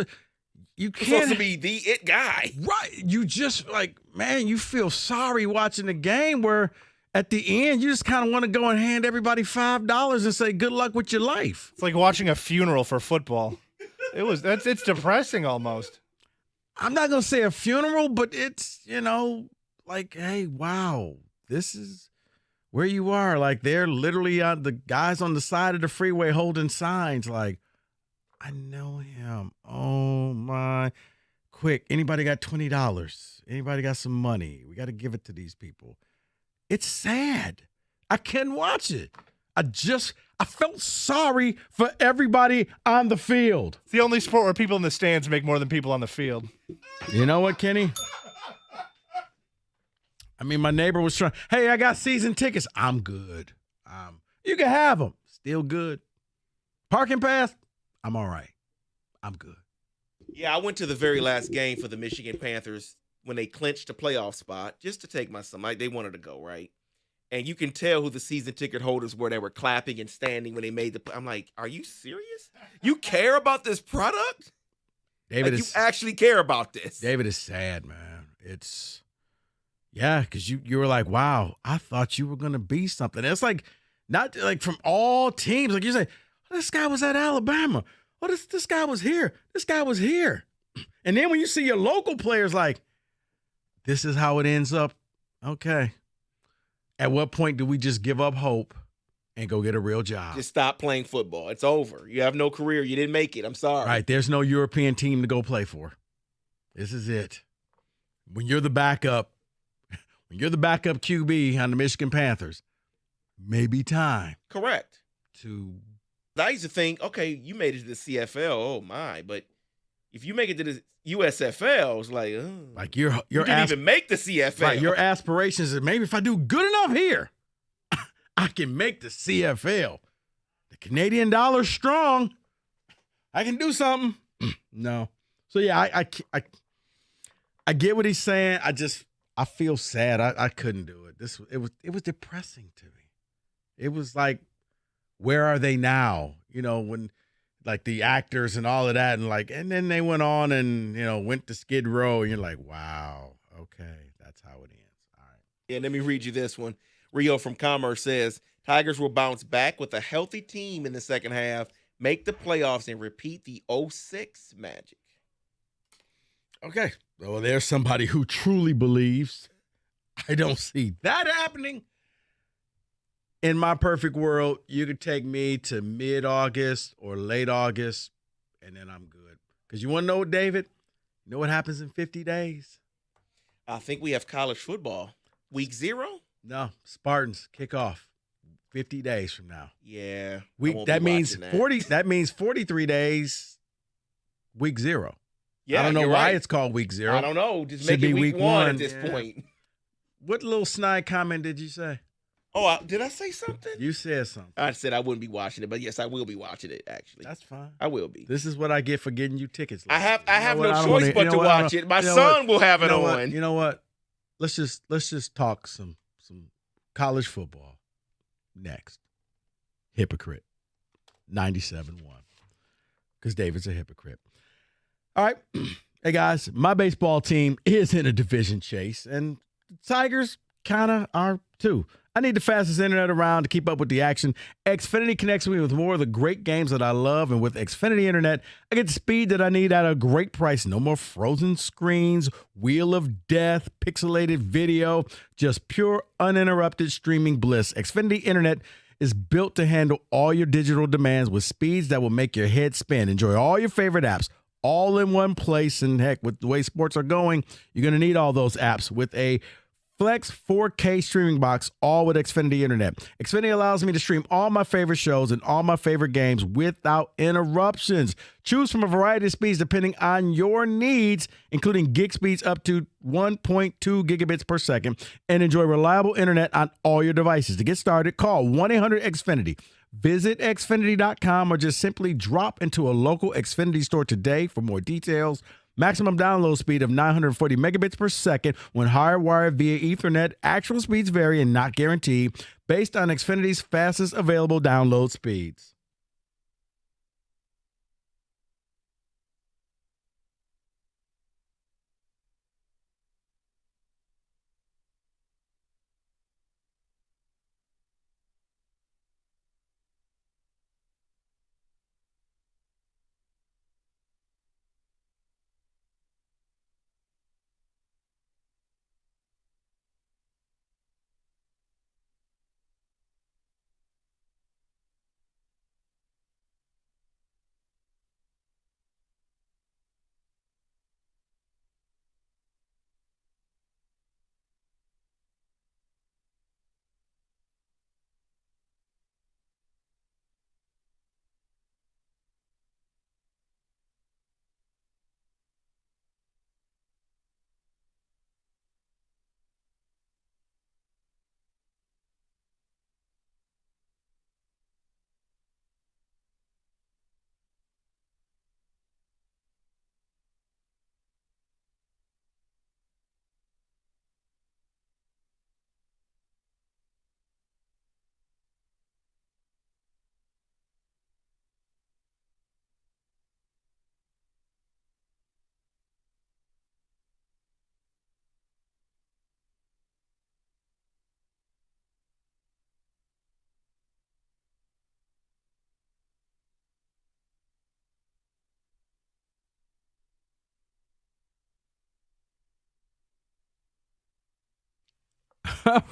You He's can't supposed to be the it guy. Right. You just like, man, you feel sorry watching the game where at the end, you just kind of want to go and hand everybody $5 and say, good luck with your life. It's like watching a funeral for football. It's depressing almost. I'm not going to say a funeral, but it's, like, hey, wow, this is where you are. Like, they're literally the guys on the side of the freeway holding signs like, I know him. Oh, my. Quick, anybody got $20? Anybody got some money? We got to give it to these people. It's sad. I can't watch it. I felt sorry for everybody on the field. It's the only sport where people in the stands make more than people on the field. You know what, Kenny? I mean, my neighbor was trying, hey, I got season tickets. I'm good. You can have them. Still good. Parking pass, I'm all right. I'm good. Yeah, I went to the very last game for the Michigan Panthers when they clinched a playoff spot just to take my son. Like, they wanted to go, right? And you can tell who the season ticket holders were. They were clapping and standing when they made I'm like, are you serious? You care about this product? David, you actually care about this. David is sad, man. Because you were like, wow, I thought you were going to be something. It's like, not like from all teams. Like you say, oh, this guy was at Alabama. Oh, this guy was here. This guy was here. And then when you see your local players like, this is how it ends up. Okay. At what point do we just give up hope and go get a real job? Just stop playing football. It's over. You have no career. You didn't make it. I'm sorry. Right. There's no European team to go play for. This is it. When you're the backup QB on the Michigan Panthers, maybe time. Correct. To I used to think, okay, you made it to the CFL. Oh my! But if you make it to the USFL, it's like, oh. Like you didn't even make the CFL. Right, your aspirations is maybe if I do good enough here, I can make the CFL. The Canadian dollar's strong. I can do something. No. So yeah, I get what he's saying. I feel sad. I couldn't do it. It was depressing to me. It was like, Where are they now? When like the actors and all of that, and then they went on and went to Skid Row, and you're like, wow, okay, that's how it ends. All right. Yeah, let me read you this one. Rio from Commerce says Tigers will bounce back with a healthy team in the second half, make the playoffs, and repeat the 06 magic. Okay. Well, there's somebody who truly believes. I don't see that happening. In my perfect world, you could take me to mid-August or late August, and then I'm good. Because you want to know what, David? You know what happens in 50 days? I think we have college football. Week 0? No, Spartans kick off 50 days from now. Yeah. That means 40. That means 43 days. Week 0. Yeah, I don't know why right. it's called week 0. I don't know. Just Should make it be week 1 at this point. What little snide comment did you say? Oh, did I say something? You said something. I said I wouldn't be watching it, but yes, I will be watching it. Actually, that's fine. I will be. This is what I get for getting you tickets. I have no choice but to watch it. My son son will have it on. You know what? Let's just talk some college football next. Hypocrite 97-1 because David's a hypocrite. All right. Hey, guys, my baseball team is in a division chase, and the Tigers kind of are too. I need the fastest internet around to keep up with the action. Xfinity connects me with more of the great games that I love, and with Xfinity Internet, I get the speed that I need at a great price. No more frozen screens, wheel of death, pixelated video, just pure uninterrupted streaming bliss. Xfinity Internet is built to handle all your digital demands with speeds that will make your head spin. Enjoy all your favorite apps all in one place, and heck, with the way sports are going, you're going to need all those apps with a Flex 4K streaming box, all with Xfinity Internet. Xfinity allows me to stream all my favorite shows and all my favorite games without interruptions. Choose from a variety of speeds depending on your needs, including gig speeds up to 1.2 gigabits per second, and enjoy reliable internet on all your devices. To get started, call 1-800-XFINITY. Visit Xfinity.com or just simply drop into a local Xfinity store today for more details. Maximum download speed of 940 megabits per second when hardwired via Ethernet. Actual speeds vary and not guaranteed based on Xfinity's fastest available download speeds.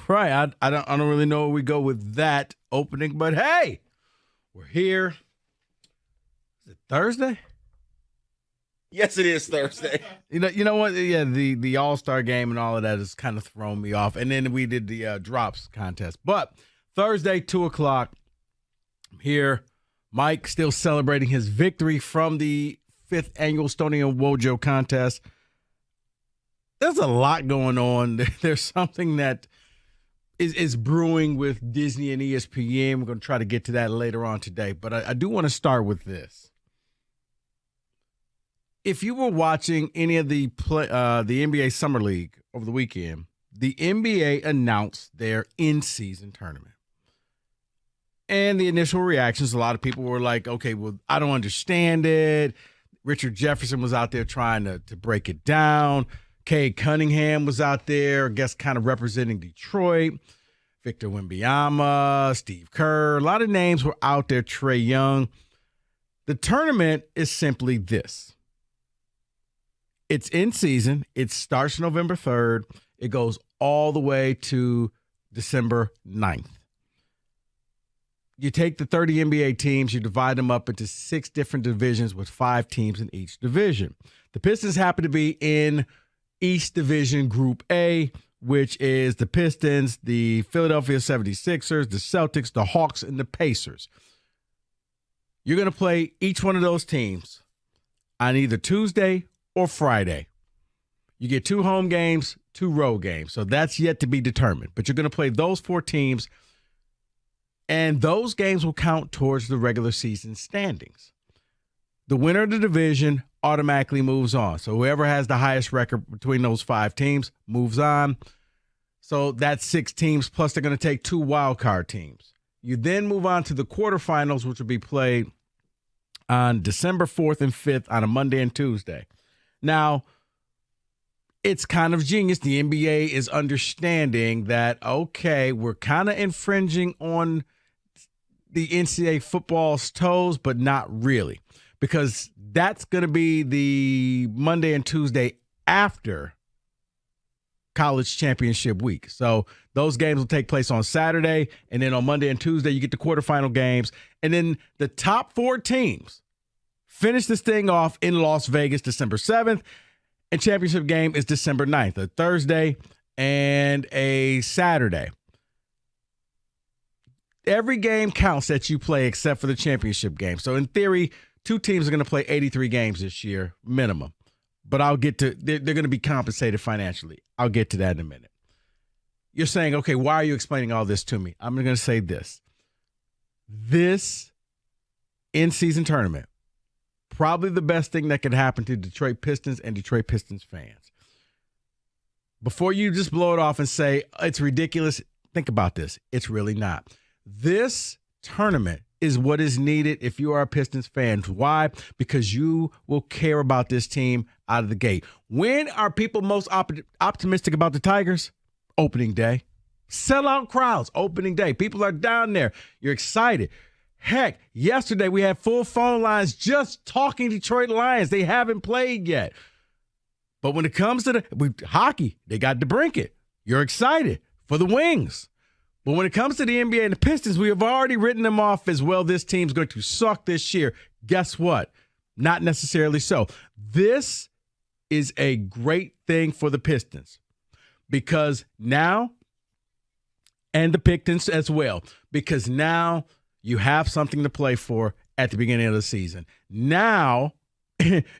Right. I don't really know where we go with that opening, but hey, we're here. Is it Thursday? Yes, it is Thursday. You know what? Yeah, the All-Star game and all of that has kind of thrown me off. And then we did the drops contest. But Thursday, 2:00, I'm here. Mike still celebrating his victory from the 5th annual Stoney and Wojo contest. There's a lot going on. There's something that is brewing with Disney and ESPN. We're going to try to get to that later on today. But I do want to start with this. If you were watching any of the NBA Summer League over the weekend, the NBA announced their in-season tournament. And the initial reactions, a lot of people were like, okay, well, I don't understand it. Richard Jefferson was out there trying to break it down. Cade Cunningham was out there, I guess, kind of representing Detroit. Victor Wembanyama, Steve Kerr, a lot of names were out there, Trae Young. The tournament is simply this. It's in season. It starts November 3rd. It goes all the way to December 9th. You take the 30 NBA teams, you divide them up into 6 different divisions with 5 teams in each division. The Pistons happen to be in East Division Group A, which is the Pistons, the Philadelphia 76ers, the Celtics, the Hawks, and the Pacers. You're going to play each one of those teams on either Tuesday or Friday. You get 2 home games, 2 road games. So that's yet to be determined. But you're going to play those 4 teams, and those games will count towards the regular season standings. The winner of the division automatically moves on. So whoever has the highest record between those 5 teams moves on. So that's 6 teams, plus they're going to take 2 wild card teams. You then move on to the quarterfinals, which will be played on December 4th and 5th on a Monday and Tuesday. Now, it's kind of genius. The NBA is understanding that, okay, we're kind of infringing on the NCAA football's toes, but not really, because that's going to be the Monday and Tuesday after college championship week. So those games will take place on Saturday, and then on Monday and Tuesday, you get the quarterfinal games. And then the top 4 teams finish this thing off in Las Vegas December 7th, and championship game is December 9th, a Thursday and a Saturday. Every game counts that you play except for the championship game. So in theory, 2 teams are going to play 83 games this year, minimum. But I'll get to, they're going to be compensated financially. I'll get to that in a minute. You're saying, okay, why are you explaining all this to me? I'm going to say this. This in-season tournament, probably the best thing that could happen to Detroit Pistons and Detroit Pistons fans. Before you just blow it off and say, it's ridiculous, think about this. It's really not. This tournament is what is needed if you are a Pistons fan. Why? Because you will care about this team out of the gate. When are people most optimistic about the Tigers? Opening day. Sellout crowds, opening day. People are down there. You're excited. Heck, yesterday we had full phone lines just talking Detroit Lions. They haven't played yet. But when it comes to the hockey, they got DeBrincat. You're excited for the Wings. But when it comes to the NBA and the Pistons, we have already written them off as, well, this team's going to suck this year. Guess what? Not necessarily so. This is a great thing for the Pistons because now, and the Pistons as well, because now you have something to play for at the beginning of the season. Now,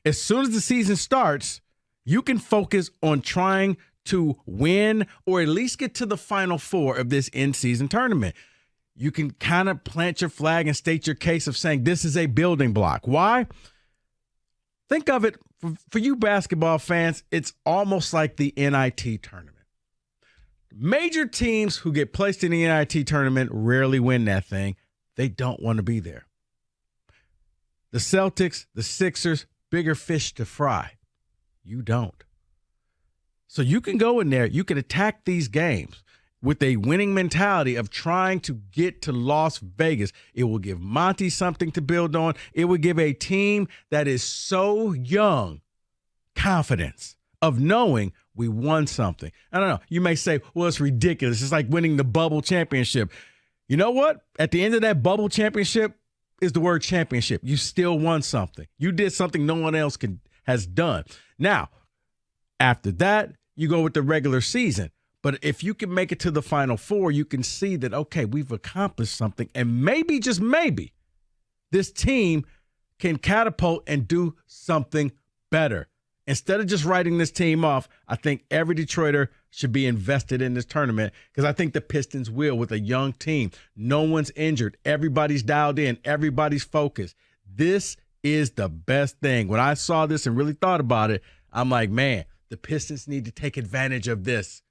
as soon as the season starts, you can focus on trying to win or at least get to the Final Four of this in-season tournament. You can kind of plant your flag and state your case of saying this is a building block. Why? Think of it, for you basketball fans, it's almost like the NIT tournament. Major teams who get placed in the NIT tournament rarely win that thing. They don't want to be there. The Celtics, the Sixers, bigger fish to fry. You don't. So you can go in there, you can attack these games with a winning mentality of trying to get to Las Vegas. It will give Monty something to build on. It will give a team that is so young confidence of knowing we won something. I don't know. You may say, well, it's ridiculous. It's like winning the bubble championship. You know what? At the end of that bubble championship is the word championship. You still won something. You did something no one else has done. Now, after that, you go with the regular season. But if you can make it to the Final Four, you can see that, okay, we've accomplished something. And maybe, just maybe, this team can catapult and do something better. Instead of just writing this team off, I think every Detroiter should be invested in this tournament because I think the Pistons will with a young team. No one's injured. Everybody's dialed in. Everybody's focused. This is the best thing. When I saw this and really thought about it, I'm like, man, the Pistons need to take advantage of this.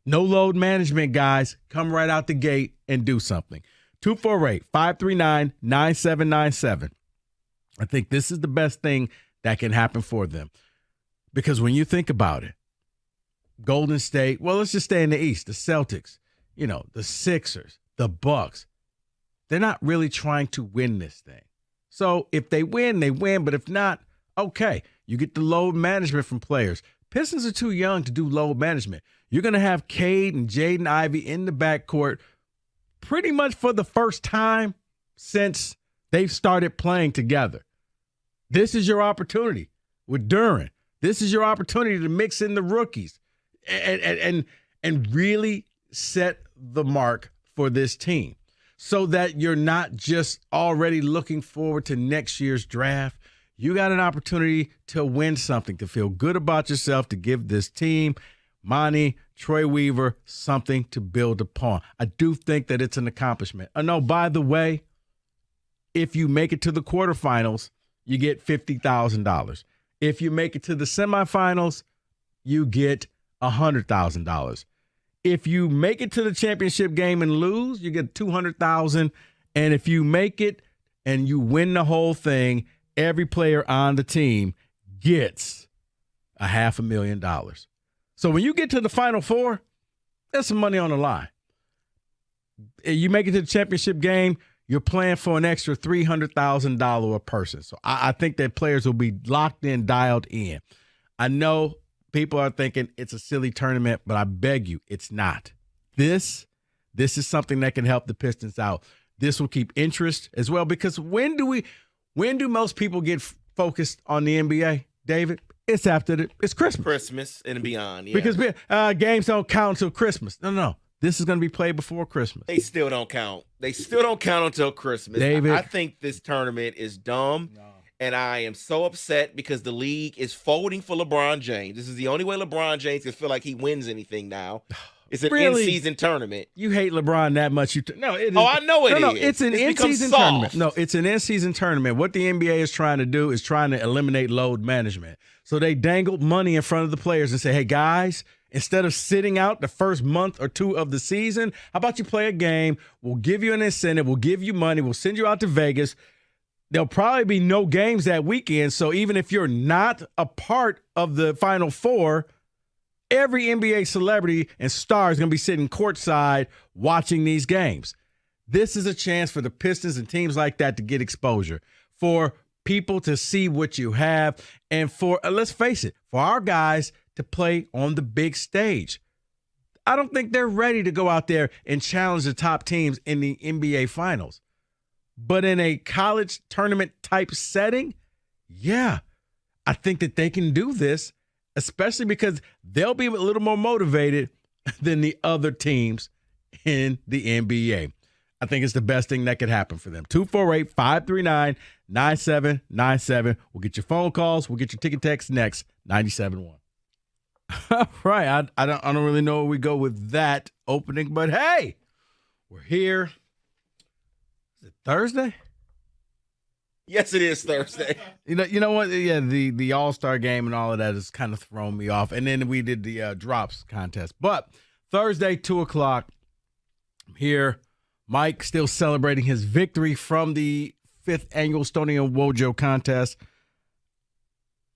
No load management, guys. Come right out the gate and do something. 248-539-9797. I think this is the best thing that can happen for them. Because when you think about it, Golden State, well, let's just stay in the East, the Celtics, the Sixers, the Bucks, they're not really trying to win this thing. So if they win, they win. But if not, okay, you get the load management from players. Pistons are too young to do load management. You're going to have Cade and Jaden Ivey in the backcourt pretty much for the first time since they've started playing together. This is your opportunity with Duren. This is your opportunity to mix in the rookies and really set the mark for this team so that you're not just already looking forward to next year's draft. You got an opportunity to win something, to feel good about yourself, to give this team, Monty, Troy Weaver, something to build upon. I do think that it's an accomplishment. Oh, no, by the way, if you make it to the quarterfinals, you get $50,000. If you make it to the semifinals, you get $100,000. If you make it to the championship game and lose, you get $200,000. And if you make it and you win the whole thing, every player on the team gets $500,000. So when you get to the Final Four, there's some money on the line. You make it to the championship game, you're playing for an extra $300,000 a person. So I think that players will be locked in, dialed in. I know people are thinking it's a silly tournament, but I beg you, it's not. This is something that can help the Pistons out. This will keep interest as well, because when do most people get focused on the NBA, David? It's after it's Christmas. Christmas and beyond, yeah. Because games don't count until Christmas. No. This is going to be played before Christmas. They still don't count. They still don't count until Christmas. David. I think this tournament is dumb, and I am so upset because the league is folding for LeBron James. This is the only way LeBron James can feel like he wins anything now. It's an in-season tournament. You hate LeBron that much? No, it is. Oh, I know it is. No, it's an in-season tournament. No, it's an in-season tournament. What the NBA is trying to do is trying to eliminate load management. So they dangled money in front of the players and say, hey, guys, instead of sitting out the first month or two of the season, how about you play a game? We'll give you an incentive. We'll give you money. We'll send you out to Vegas. There'll probably be no games that weekend. So even if you're not a part of the Final Four, every NBA celebrity and star is going to be sitting courtside watching these games. This is a chance for the Pistons and teams like that to get exposure, for people to see what you have, and for, let's face it, for our guys to play on the big stage. I don't think they're ready to go out there and challenge the top teams in the NBA Finals. But in a college tournament type setting, yeah, I think that they can do this, especially because they'll be a little more motivated than the other teams in the NBA. I think it's the best thing that could happen for them. 248-539-9797. We'll get your phone calls. We'll get your ticket text next. 97.1. All right. I don't really know where we go with that opening, but hey, we're here. Is it Thursday? Yes, it is Thursday. You know what? Yeah, the All-Star game and all of that has kind of thrown me off. And then we did the drops contest. But Thursday, 2 o'clock, I'm here. Mike still celebrating his victory from the 5th annual Stoney and Wojo contest.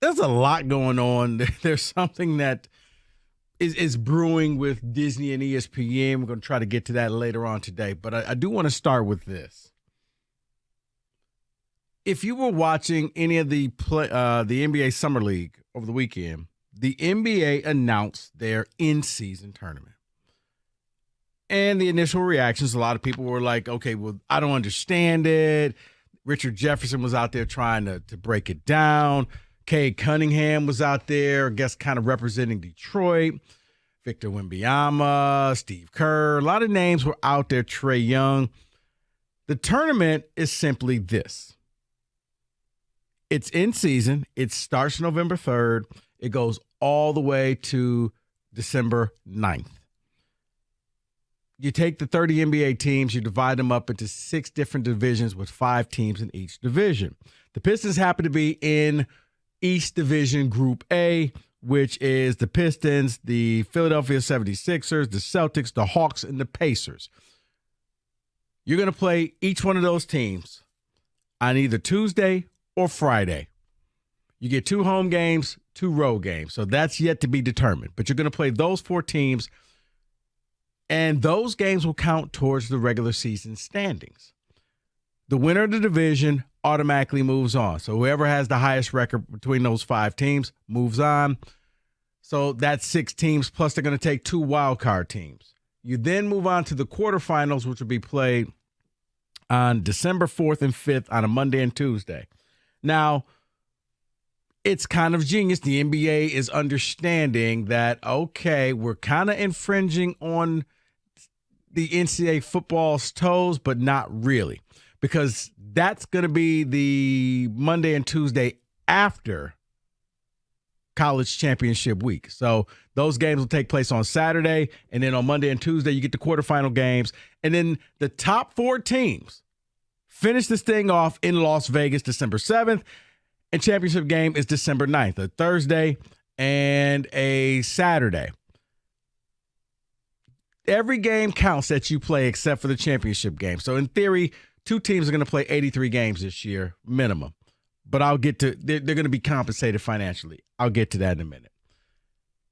There's a lot going on. There's something that is brewing with Disney and ESPN. We're going to try to get to that later on today. But I do want to start with this. If you were watching any of the NBA Summer League over the weekend, the NBA announced their in-season tournament. And the initial reactions, a lot of people were like, okay, well, I don't understand it. Richard Jefferson was out there trying to break it down. Cade Cunningham was out there, I guess, kind of representing Detroit. Victor Wembanyama, Steve Kerr, a lot of names were out there, Trae Young. The tournament is simply this. It's in season. It starts November 3rd. It goes all the way to December 9th. You take the 30 NBA teams, you divide them up into 6 different divisions with 5 teams in each division. The Pistons happen to be in East Division Group A, which is the Pistons, the Philadelphia 76ers, the Celtics, the Hawks, and the Pacers. You're going to play each one of those teams on either Tuesday or Friday. You get 2 home games, 2 road games. So that's yet to be determined. But you're going to play those 4 teams, and those games will count towards the regular season standings. The winner of the division automatically moves on. So whoever has the highest record between those 5 teams moves on. So that's 6 teams, plus they're going to take 2 wild card teams. You then move on to the quarterfinals, which will be played on December 4th and 5th on a Monday and Tuesday. Now, it's kind of genius. The NBA is understanding that, okay, we're kind of infringing on the NCAA football's toes, but not really, because that's going to be the Monday and Tuesday after college championship week. So those games will take place on Saturday, and then on Monday and Tuesday, you get the quarterfinal games. And then the top 4 teams finish this thing off in Las Vegas December 7th, and championship game is December 9th, a Thursday and a Saturday. Every game counts that you play except for the championship game. So in theory, 2 teams are going to play 83 games this year, minimum. But I'll get to, they're going to be compensated financially. I'll get to that in a minute.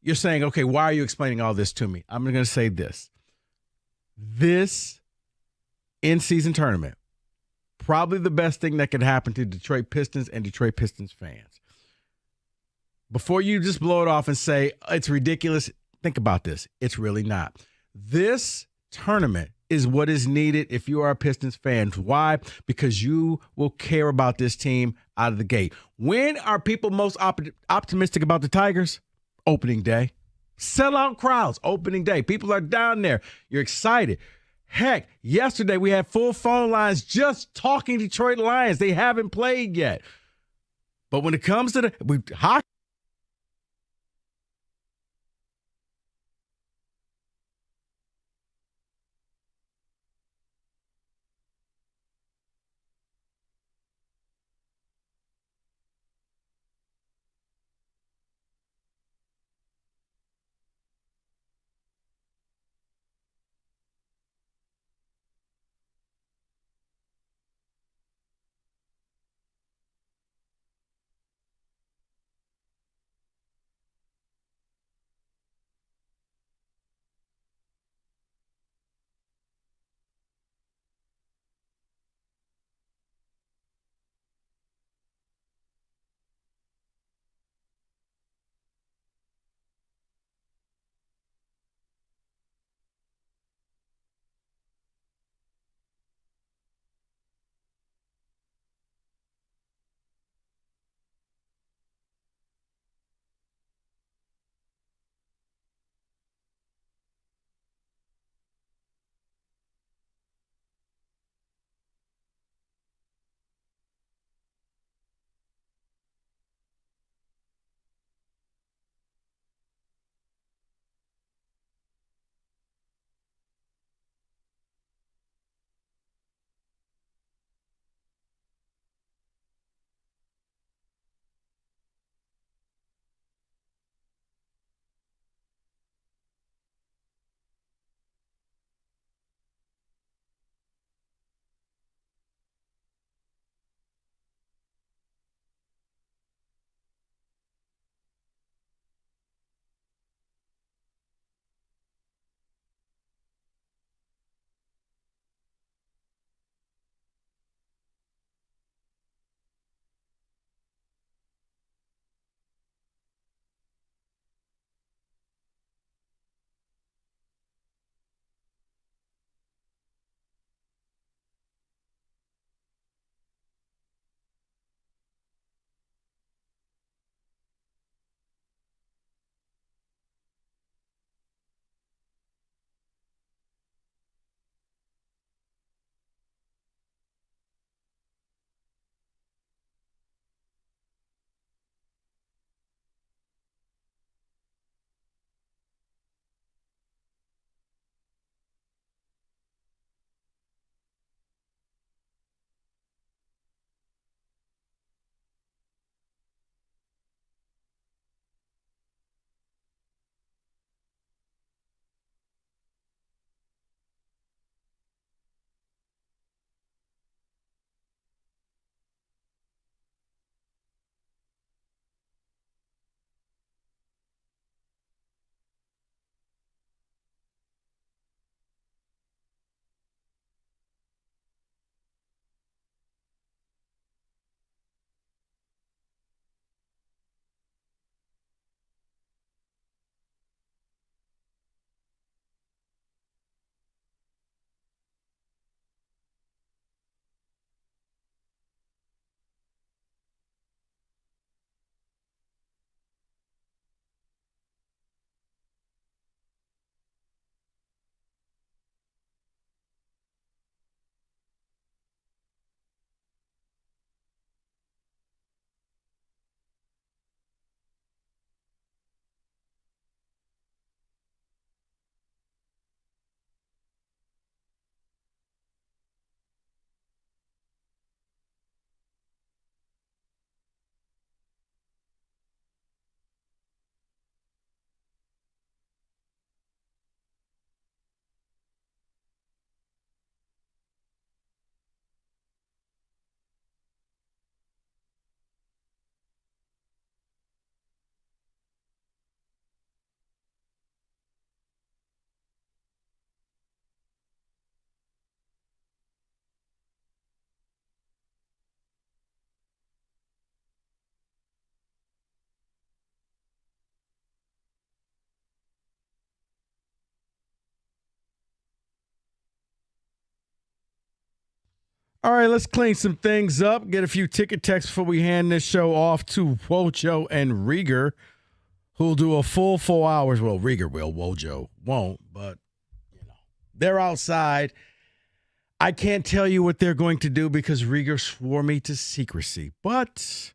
You're saying, okay, why are you explaining all this to me? I'm going to say this. This in-season tournament, probably the best thing that could happen to Detroit Pistons and Detroit Pistons fans. Before you just blow it off and say, it's ridiculous, think about this. It's really not. This tournament is what is needed if you are a Pistons fan. Why? Because you will care about this team out of the gate. When are people most optimistic about the Tigers? Opening day. Sellout crowds, opening day. People are down there. You're excited. Heck, yesterday we had full phone lines just talking Detroit Lions. They haven't played yet. But when it comes to the hockey, All right, let's clean some things up. Get a few ticket texts before we hand this show off to Wojo and Rieger, who'll do a full 4 hours. Well, Rieger will. Wojo won't, but they're outside. I can't tell you what they're going to do because Rieger swore me to secrecy. But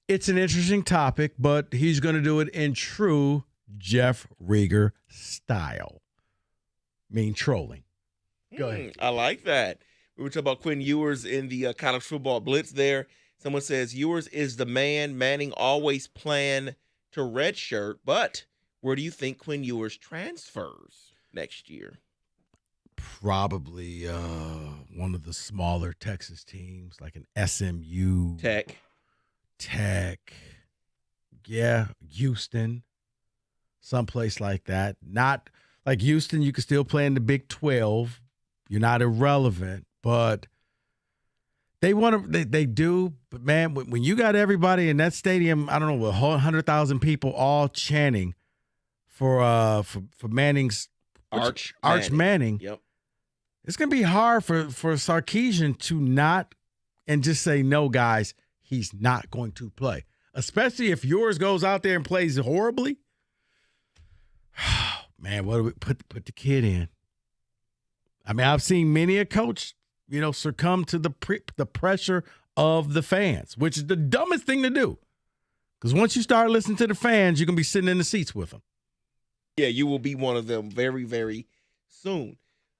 it's an interesting topic, but he's going to do it in true Jeff Rieger style. Trolling. Go ahead. I like that. We were talking about Quinn Ewers in the college football blitz there. Someone says Ewers is the man. Manning always planned to redshirt, but where do you think Quinn Ewers transfers next year? Probably one of the smaller Texas teams, like an SMU. Tech. Yeah, Houston. Someplace like that. Not like Houston, you can still play in the Big 12. You're not irrelevant, but they want to. They do, but man, when you got everybody in that stadium, I don't know, 100,000 people all chanting for Manning's Arch Manning. Yep. It's gonna be hard for Sarkisian to not and just say no, guys. He's not going to play, especially if yours goes out there and plays horribly. Man, what do we put the kid in? I mean, I've seen many a coach, succumb to the pressure of the fans, which is the dumbest thing to do. Because once you start listening to the fans, you're going to be sitting in the seats with them. Yeah, you will be one of them very, very soon.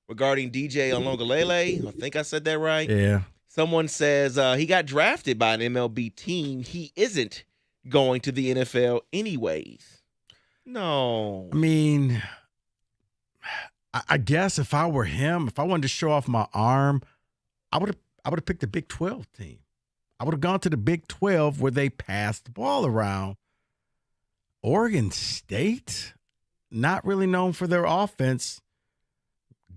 Regarding DJ Alongalele, I think I said that right. Yeah. Someone says he got drafted by an MLB team. He isn't going to the NFL anyways. No. I mean, I guess if I were him, if I wanted to show off my arm, I would have picked the Big 12 team. I would have gone to the Big 12 where they passed the ball around. Oregon State, not really known for their offense.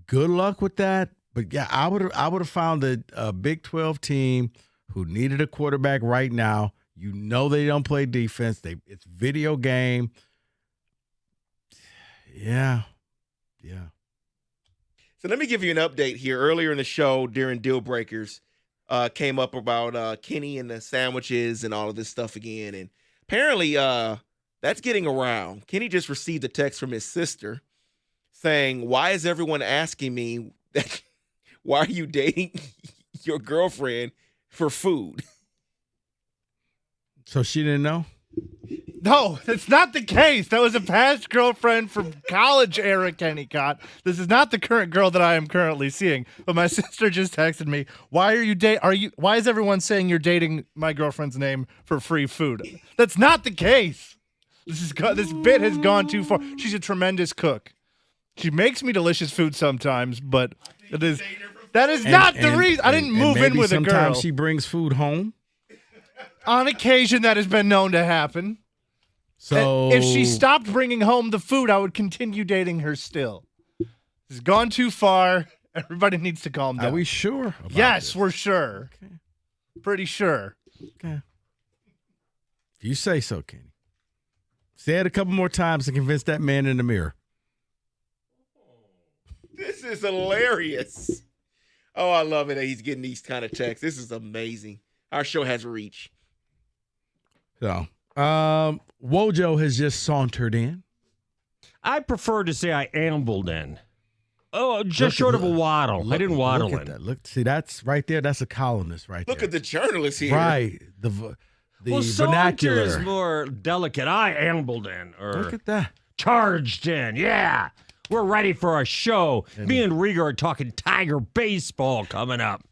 Good luck with that. But yeah, I would have found a Big 12 team who needed a quarterback right now. They don't play defense. It's video game. Yeah. So let me give you an update here. Earlier in the show, during Deal Breakers, came up about Kenny and the sandwiches and all of this stuff again. And apparently that's getting around. Kenny just received a text from his sister saying, why is everyone asking me that? Why are you dating your girlfriend for food? So she didn't know? No, that's not the case. That was a past girlfriend from college era Kenny Cott. This is not the current girl that I am currently seeing. But my sister just texted me, why is everyone saying you're dating my girlfriend's name for free food? That's not the case. This bit has gone too far. She's a tremendous cook. She makes me delicious food sometimes, but that is not the reason. I didn't move in with a girl. Sometimes she brings food home. On occasion, that has been known to happen. So if she stopped bringing home the food, I would continue dating her still. It's gone too far. Everybody needs to calm down. Are we sure? Yes, we're sure. Okay. Pretty sure. Okay. If you say so, Kenny. Say it a couple more times to convince that man in the mirror. This is hilarious. Oh, I love it that he's getting these kind of texts. This is amazing. Our show has reach. So, Wojo has just sauntered in. I prefer to say I ambled in. Oh, just short of a waddle. I didn't waddle in. Look, see, that's right there. That's a columnist right there. Look at the journalist here. Right. The well, vernacular is more delicate. I ambled in. Or look at that. Charged in. Yeah. We're ready for our show. Me and Rieger are talking Tiger baseball coming up.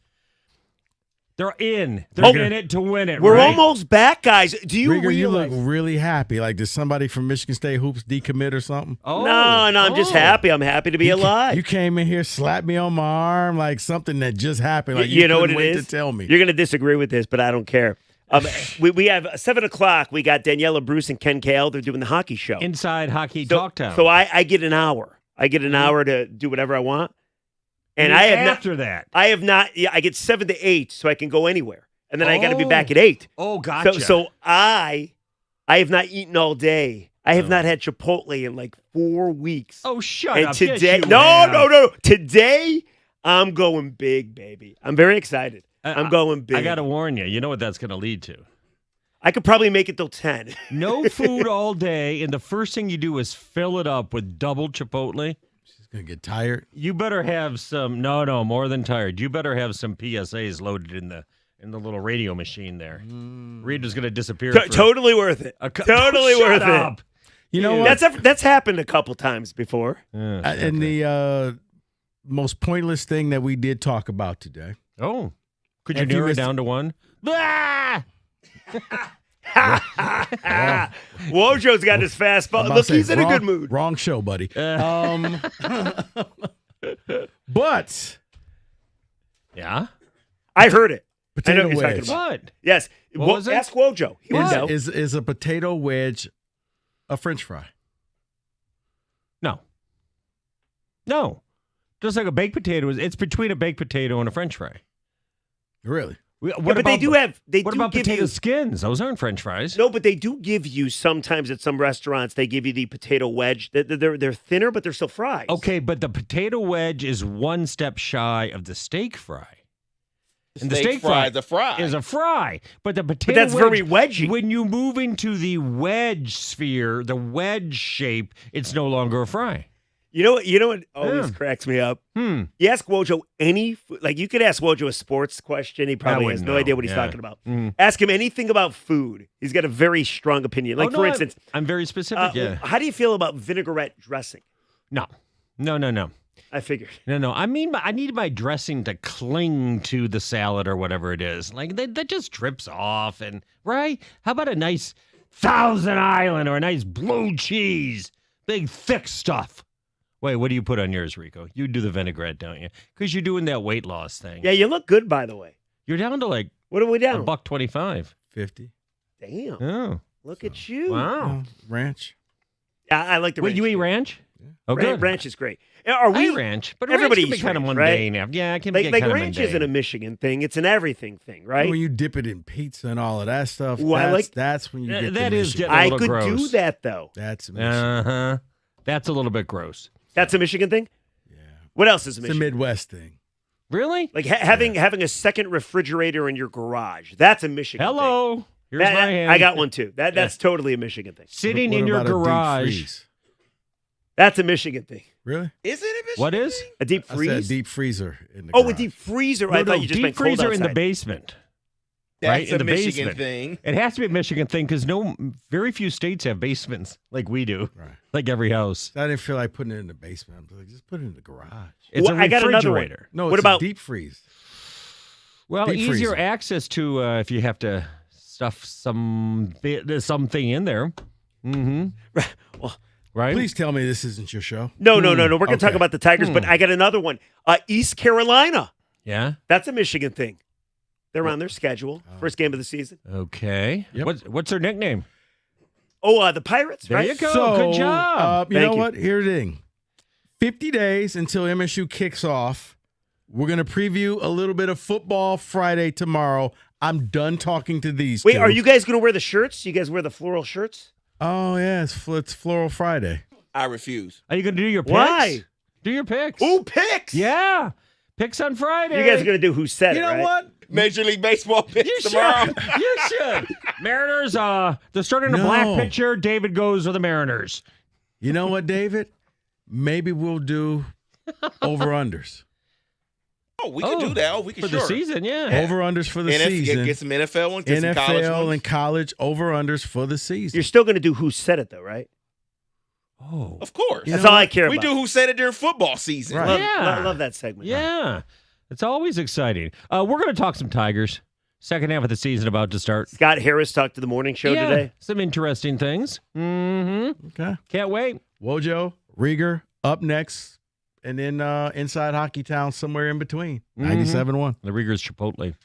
They're in. They're in it to win it. We're almost back, guys. Do you Rieger, realize? You look really happy. Like, did somebody from Michigan State Hoops decommit or something? Oh, no, I'm just happy. I'm happy to be alive. You came in here, slapped me on my arm, like something that just happened. Like you know what it wait is? to tell me. You're going to disagree with this, but I don't care. We have 7 o'clock. We got Daniela Bruce and Ken Kale. They're doing the hockey show. Inside Hockey Talk Town. So I get an hour. I get an hour to do whatever I want. And I have after that. I have not. Yeah, I get 7 to 8, so I can go anywhere. And then I got to be back at 8. Oh, gotcha. So I have not eaten all day. I have not had Chipotle in like 4 weeks. Oh, shut and up. Today, Yes, you no. have. Today, I'm going big, baby. I'm very excited. I'm going big. I got to warn you. You know what that's going to lead to? I could probably make it till 10. No food all day, and the first thing you do is fill it up with double Chipotle. She's going to get tired. You better have some. No, more than tired. You better have some PSAs loaded in the little radio machine there. Reed was going to disappear. Totally worth it. Totally worth it. You know what? That's happened a couple times before. And the most pointless thing that we did talk about today. Oh, could you narrow it down to one? Blah! Wojo's got his fastball. Look, he's in a good mood. Wrong show, buddy. But yeah, I heard it. Potato I know what you're wedge. talking about. What? Yes. What was it? Ask Wojo. He would know. Is a potato wedge a French fry? No. Just like a baked potato it's between a baked potato and a French fry. Really? But they do have. What about potato skins? Those aren't French fries. No, but they do give you sometimes at some restaurants. They give you the potato wedge. They're thinner, but they're still fries. Okay, but the potato wedge is one step shy of the steak fry. And the steak fry is a fry. Is a fry, but the potato that's wedge, very wedgy. When you move into the wedge sphere, the wedge shape, it's no longer a fry. You know what always cracks me up? You ask Wojo any food, like you could ask Wojo a sports question. He probably has no idea what he's talking about. Ask him anything about food. He's got a very strong opinion. Like, for instance, I'm very specific. How do you feel about vinaigrette dressing? No. I figured. No. I need my dressing to cling to the salad or whatever it is. Like that just drips off, and right? How about a nice Thousand Island or a nice blue cheese, big thick stuff? Wait, what do you put on yours, Rico? You do the vinaigrette, don't you? Because you're doing that weight loss thing. Yeah, you look good, by the way. You're down to like what are we down? $1.25. 50. Damn. Oh, look at you. Wow. Ranch. I like the ranch. Wait, you eat ranch? Yeah. Oh, good. Ranch is great. Are we? I ranch, but everybody ranch can be kind of mundane. Right? Yeah, it can like, get like kind of ranch mundane. isn't a Michigan thing; it's an everything thing, right? When you dip it in pizza and all of that stuff, Well, that's when you get that the is Michigan. getting a I little could gross. do that though. That's Michigan. That's a little bit gross. That's a Michigan thing. Yeah. What else is a It's a Michigan? Midwest thing. Really? Like having a second refrigerator in your garage. That's a Michigan thing. Hello. Here's my hand. I got one too. That's totally a Michigan thing. Sitting What in your about a deep garage. freeze? That's a Michigan thing. Really? Is it a Michigan What is? A deep I freeze? said a deep freezer in the Oh, garage. a deep freezer. No, I thought you just deep meant cold freezer in the outside. basement. That's right? a In the Michigan basement. thing. It has to be a Michigan thing because very few states have basements like we do. Right. Like every house. I didn't feel like putting it in the basement. I'm like, just put it in the garage. It's Well, a I got another one. refrigerator. No, What it's about- a deep freeze? Well, Deep easier freezer. access to if you have to stuff something in there. Mm-hmm. Well, Right? Please tell me this isn't your show. No. We're going to talk Okay. about the Tigers, but I got another one. East Carolina. Yeah. That's a Michigan thing. They're on their schedule. First game of the season. Okay. Yep. What's their nickname? Oh, the Pirates, There right? you go. So, Good job. You Thank know you. what? Here's the thing. 50 days until MSU kicks off. We're going to preview a little bit of football Friday tomorrow. I'm done talking to these Wait, two. are you guys going to wear the shirts? You guys wear the floral shirts? Oh, yeah. It's Floral Friday. I refuse. Are you going to do your picks? Why? Do your picks. Ooh, picks. Yeah. Picks on Friday. You guys are going to do who said You it, know right? what? Major League Baseball picks You tomorrow. should. You should. Mariners, they're starting a black No. pitcher. David goes with the Mariners. You know what, David? Maybe we'll do over-unders. Oh, we can do that. Oh, we can For the sure. season, yeah. Over-unders for the NFL, season. Get some NFL ones, get some college NFL ones. and college over-unders for the season. You're still going to do who said it, though, right? Oh. Of course. That's all I care We about. do who said it during football season. Right. Love, Yeah. love that segment. Yeah. It's always exciting. We're going to talk some Tigers. Second half of the season about to start. Scott Harris talked to the morning show Yeah, today. some interesting things. Mm-hmm. Okay. Can't wait. Wojo, Rieger, up next, and then Inside Hockey Town somewhere in between. 97.1. The Rieger's Chipotle.